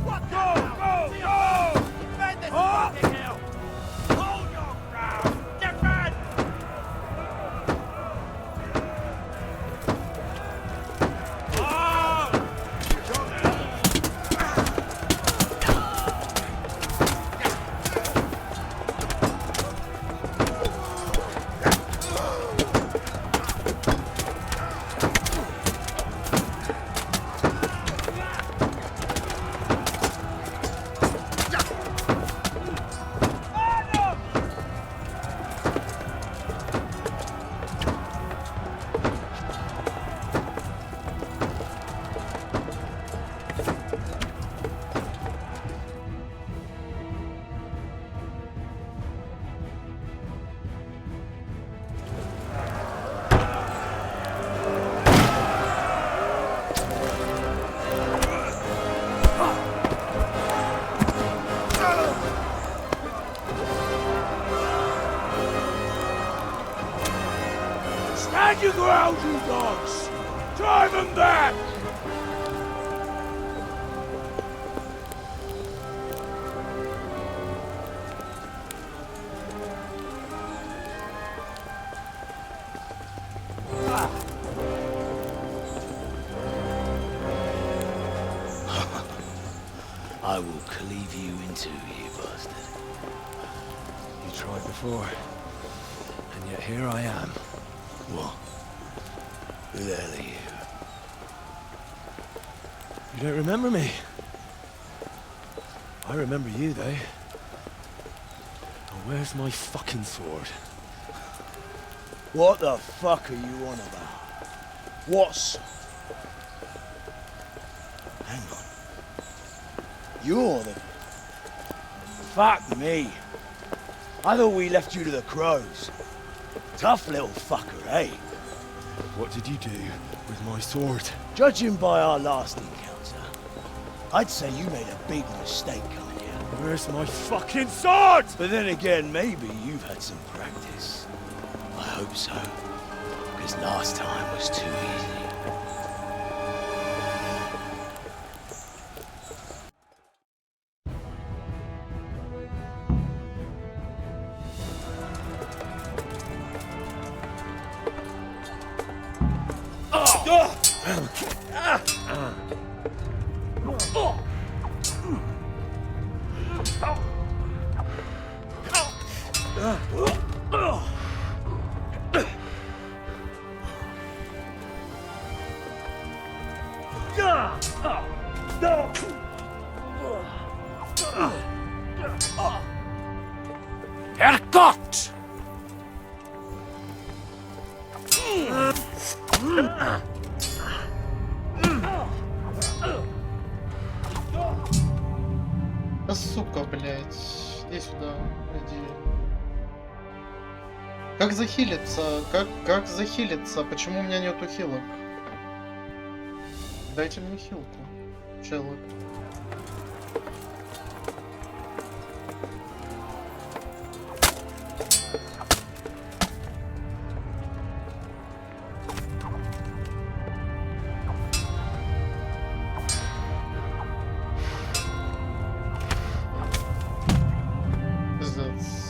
What? Go! Go! Go! Defend this Oh! fucking hill! Hold your ground! Defend! Stand your ground, you dogs! Drive them back! I will cleave you in two, you bastard. You tried before, and yet here I am. What? Who the hell are you? You don't remember me? I remember you, though. Now, where's my fucking sword? What the fuck are you on about? What's... Hang on. You're the... Fuck me. I thought we left you to the crows. Tough little fucker, eh? What did you do with my sword? Judging by our last encounter, I'd say you made a big mistake coming here. Where's my fucking sword? But then again, maybe You've had some practice. I hope so. Because last time was too easy. Herrgott! Да сука, блядь. Иди сюда, иди. Как захилиться? Как захилиться? Почему у меня нету хилок? Дайте мне хилку, челы. Пиздец.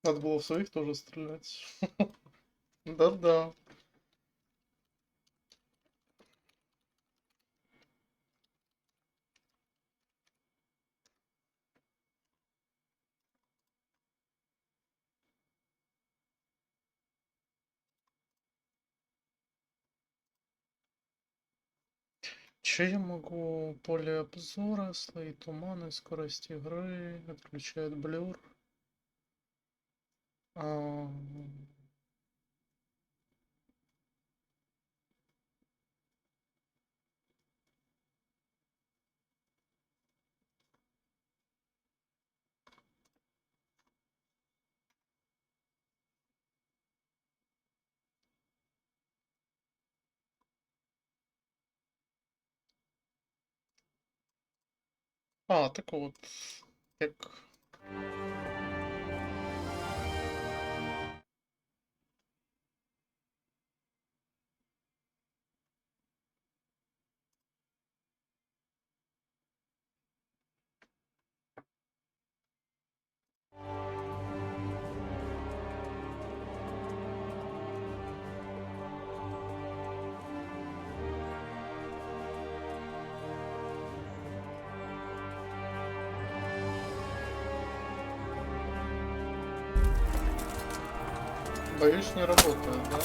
Надо было в своих тоже стрелять. Да-да. Че я могу? Поле обзора, слои тумана, скорость игры, отключает блюр. А, А, так вот, как... Боюсь, не работает, да?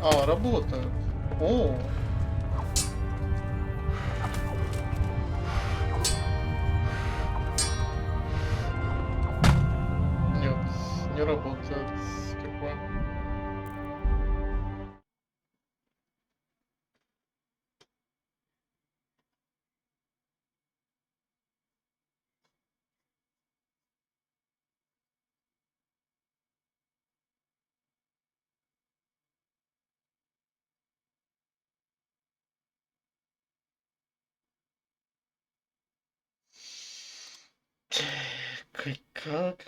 А, работает. О! Нет, не работает. Какой? Как?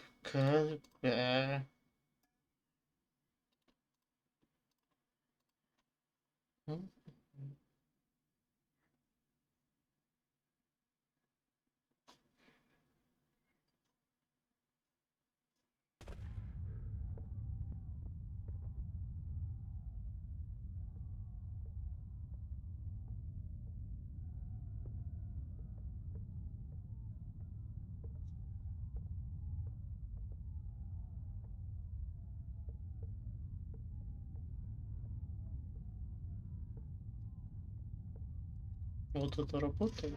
Вот это работает.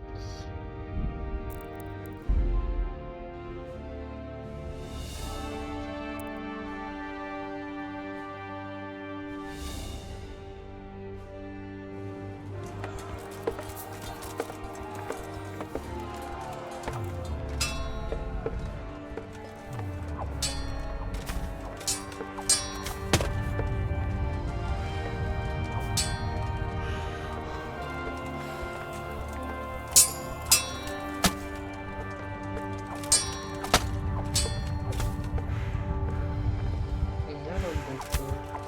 Не работает.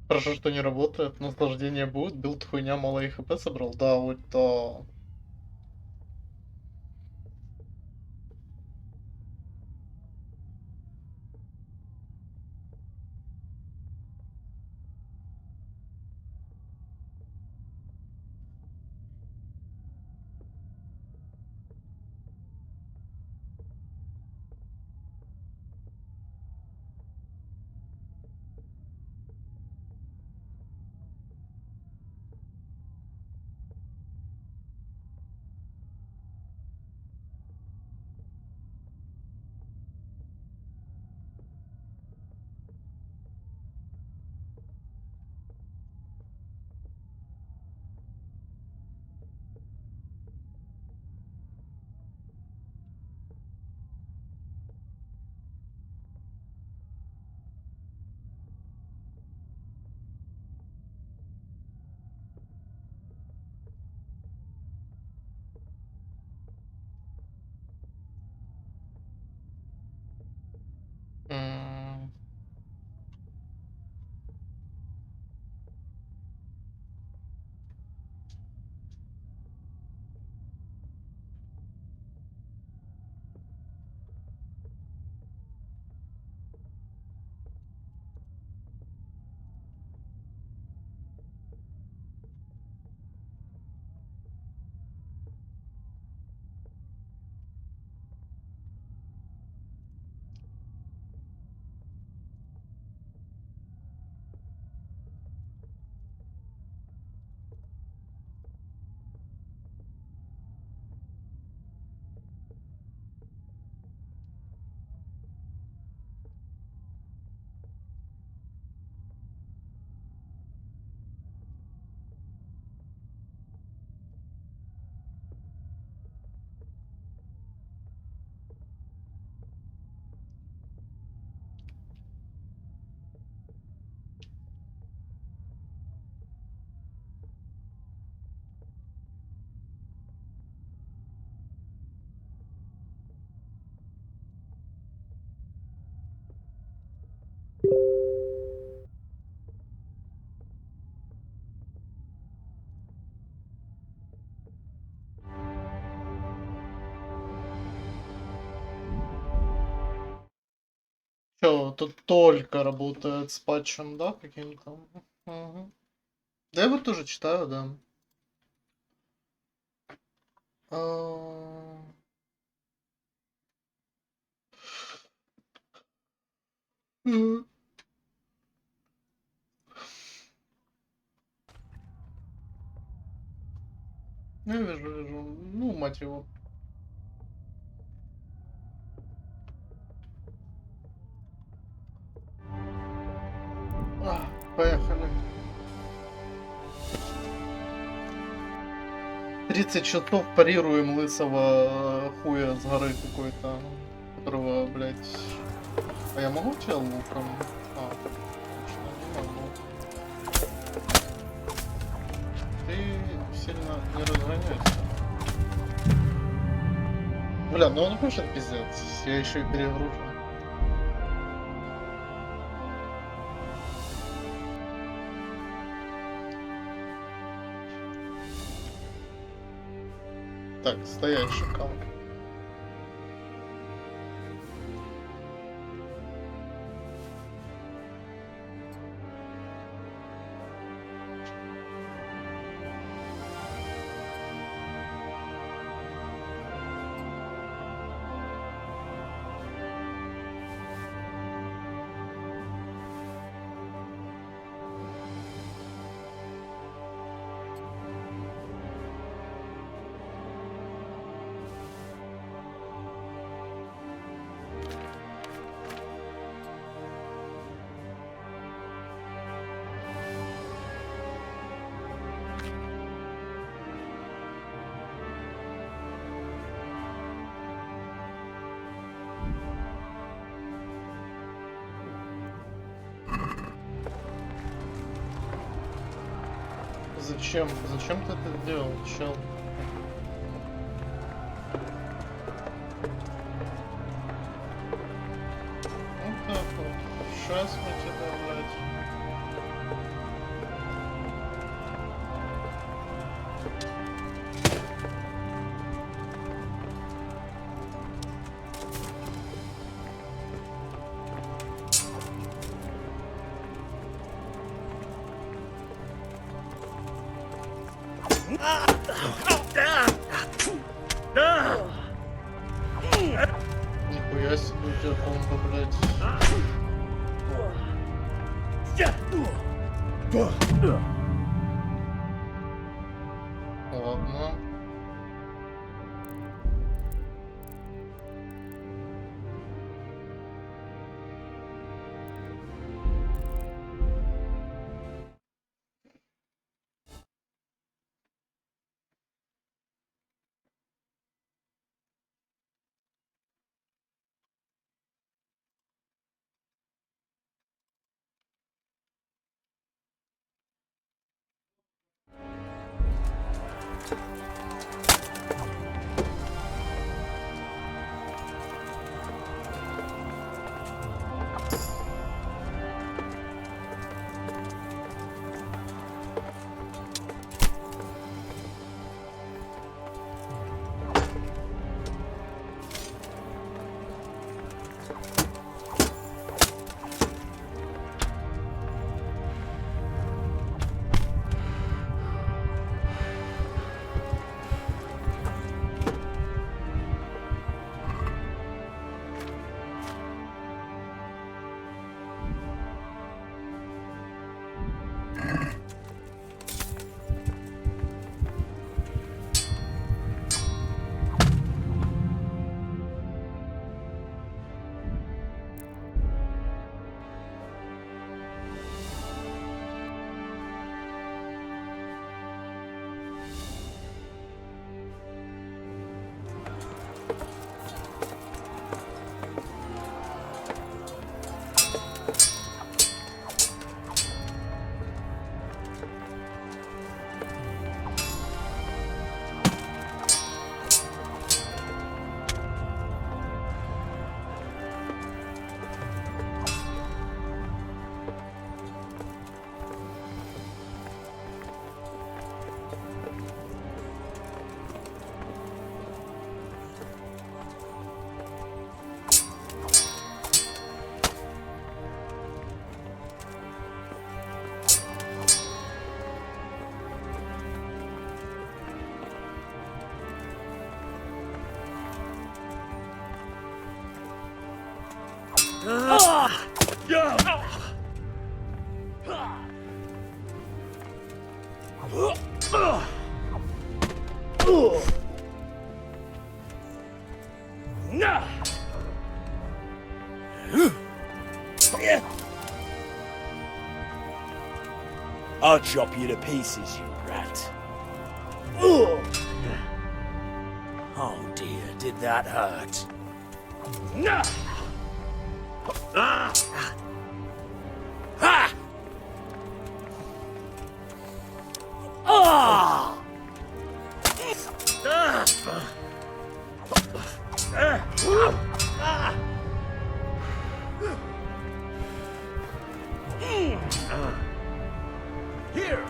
Хорошо, что не работает. Наслаждение будет. Билд хуйня, мало и хп собрал. Да, вот да. Чё, тут только работает с патчем, да, каким-то? Угу. Да я вот тоже читаю, да. А, мгм. Я вижу. Ну, мать его. Поехали. 30 часов парируем лысого хуя с горы какой-то, которого, блядь... А я могу тебя луком? Точно, не могу. Ты сильно не разгоняйся. Бля, ну он пишет пиздец. Я еще и перегружен. Так, стоять, шакал. Зачем? Зачем ты это сделал, чел? Вот так вот. Сейчас мы тебя, блядь. Нихуя себе у тебя комбо, блядь. Ладно. I'll chop you to pieces, you rat. Oh dear, did that hurt? Here!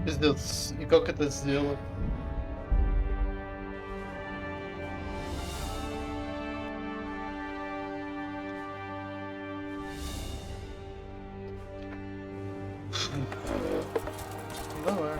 Пиздец, и как это сделать? Давай.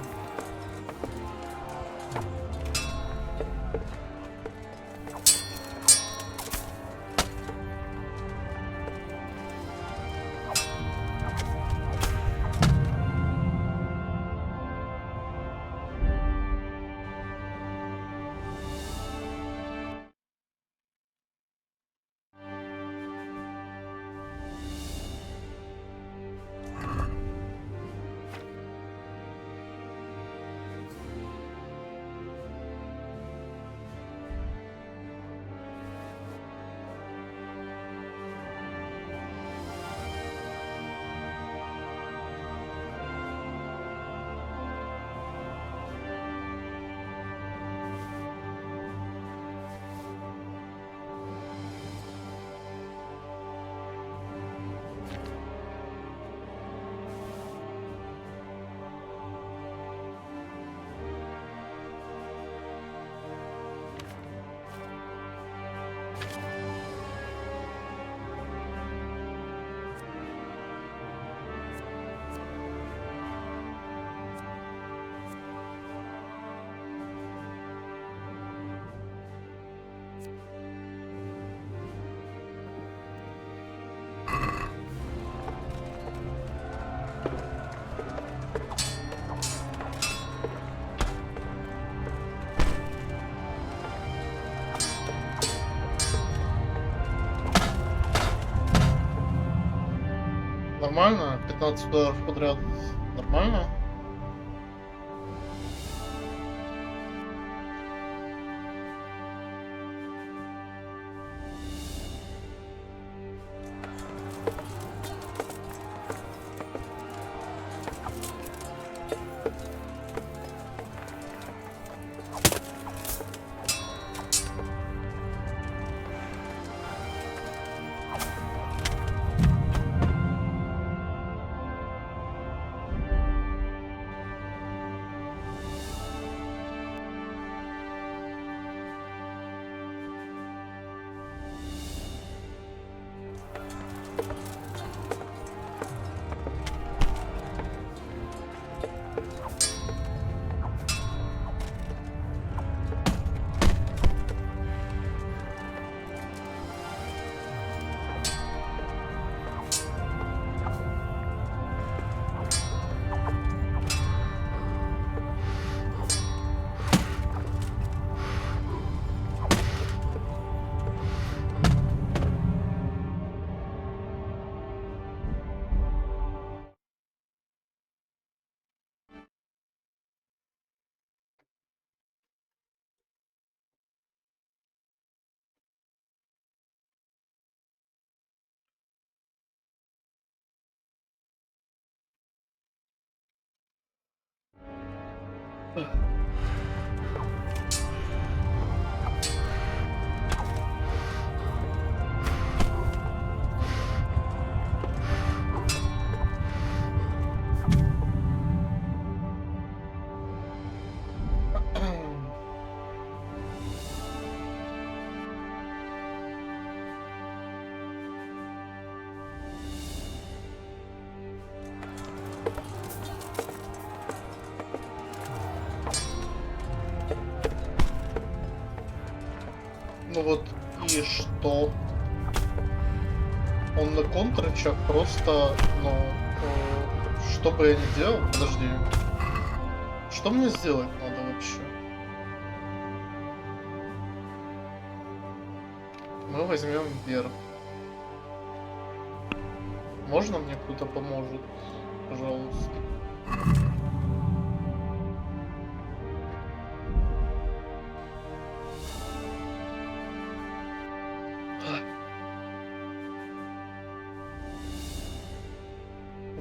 Нормально? 15 ударов подряд. Нормально? Ну вот, и что? Он на контрачах просто, ну, что бы я ни делал, подожди. Что мне сделать надо вообще? Мы возьмем вверх. Можно мне кто-то поможет? Пожалуйста.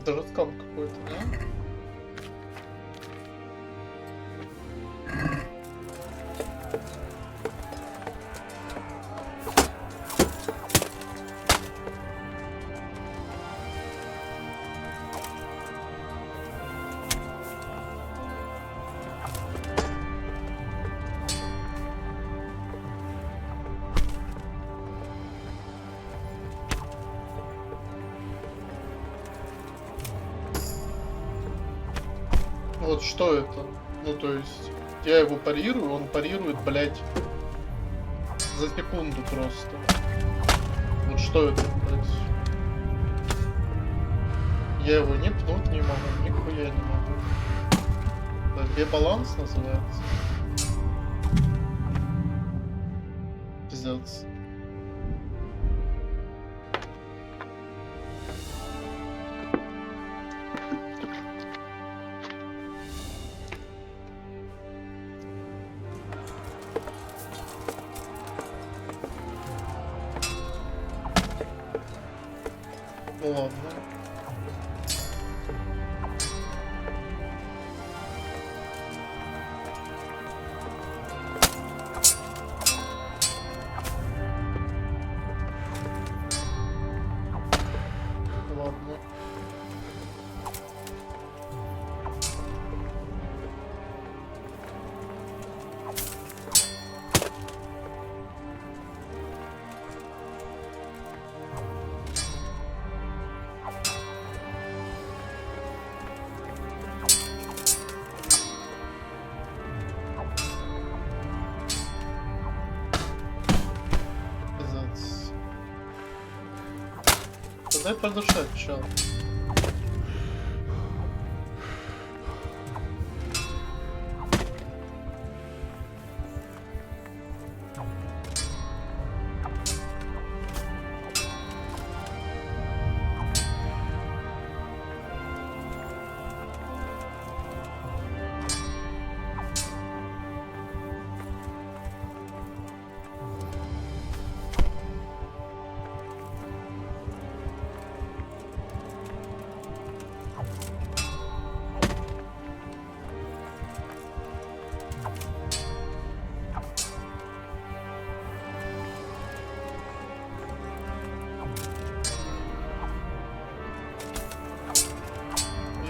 Это же скам какой-то, да? Вот что это? Ну, то есть, я его парирую, он парирует, блядь, за секунду просто. Вот что это, блядь? Я его ни пнуть не могу, нихуя не могу. Это бебаланс называется? Пиздец. Ну ладно. Ладно. Пиздец. Дай подышать, чел.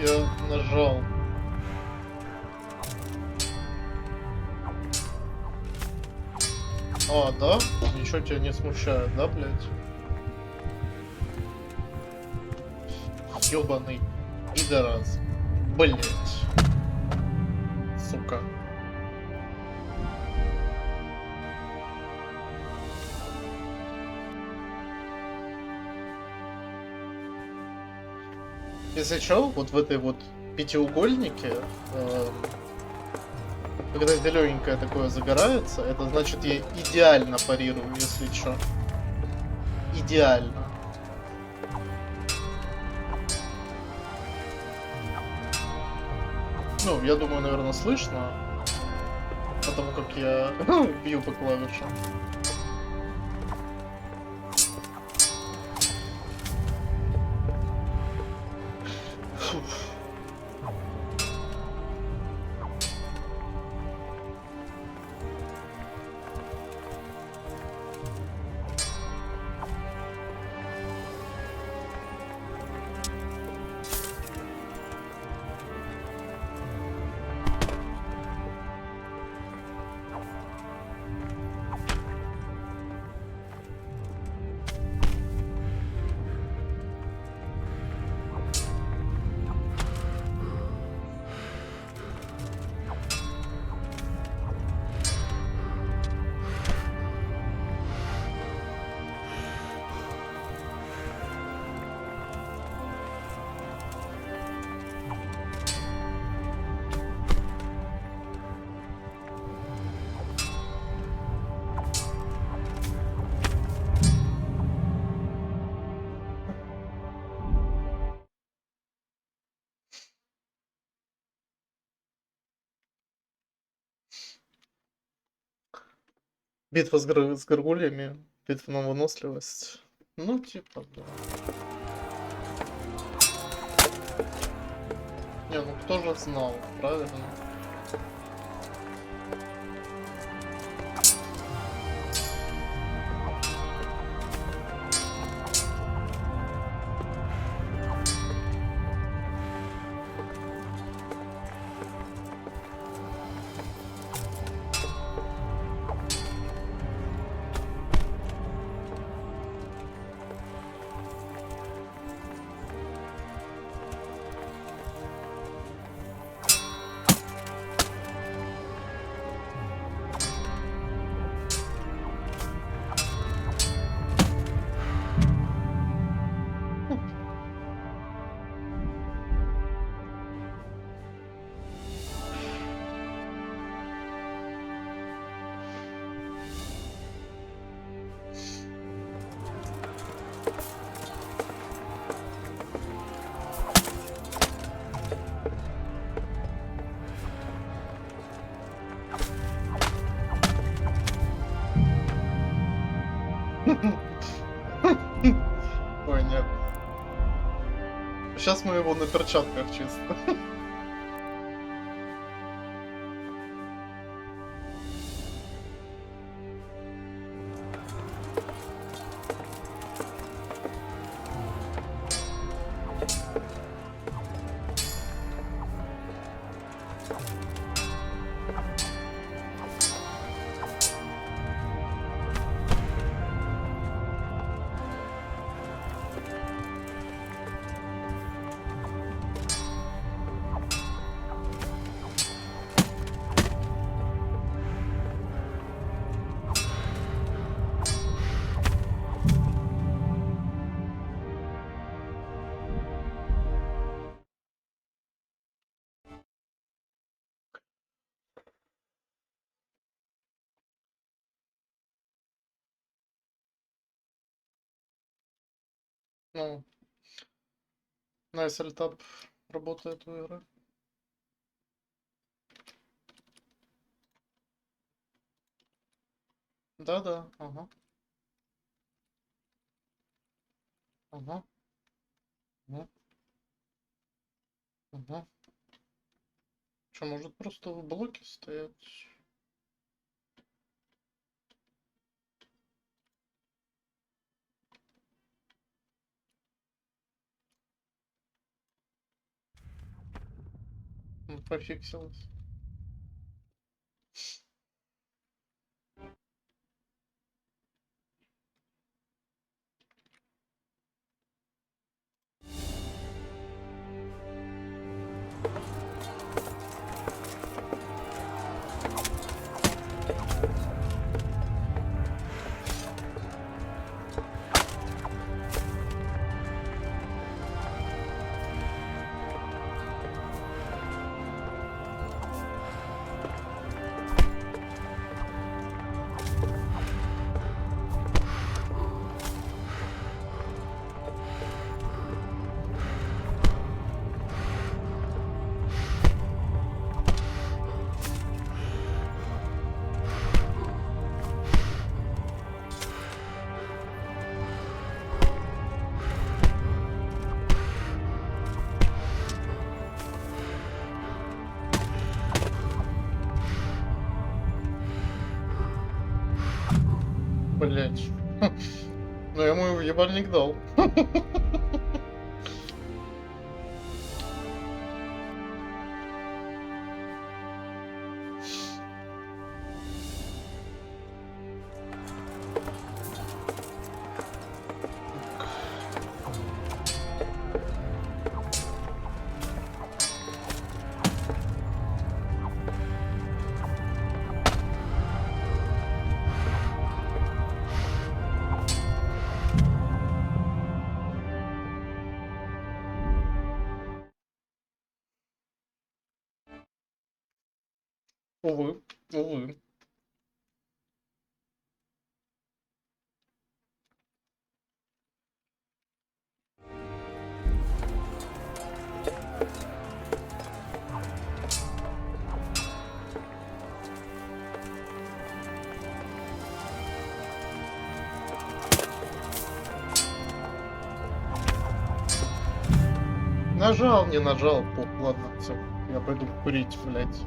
Я нажал. А, да? Ничего тебя не смущает, да, блядь? Ёбаный пидорас. Блядь. Сука. Если чё, вот в этой вот пятиугольнике, когда зелененькое такое загорается, это значит я идеально парирую, если чё. Идеально. Ну, я думаю, наверное, слышно, потому как я бью по клавишам. Битва с горгульями, битва на выносливость. Ну, типа, да. Не, ну кто же знал, правильно? Ой, нет. Сейчас мы его на перчатках чисто. Ну, nice альтап работает у игры. Да-да, ага. Ага. Ага. Ага. Что, может просто в блоке стоять? Пофиксилось. Блять. Ну, я ему ебальник дал. Увы, увы. Нажал, не нажал, ладно, все. Я пойду курить, блядь.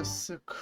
список.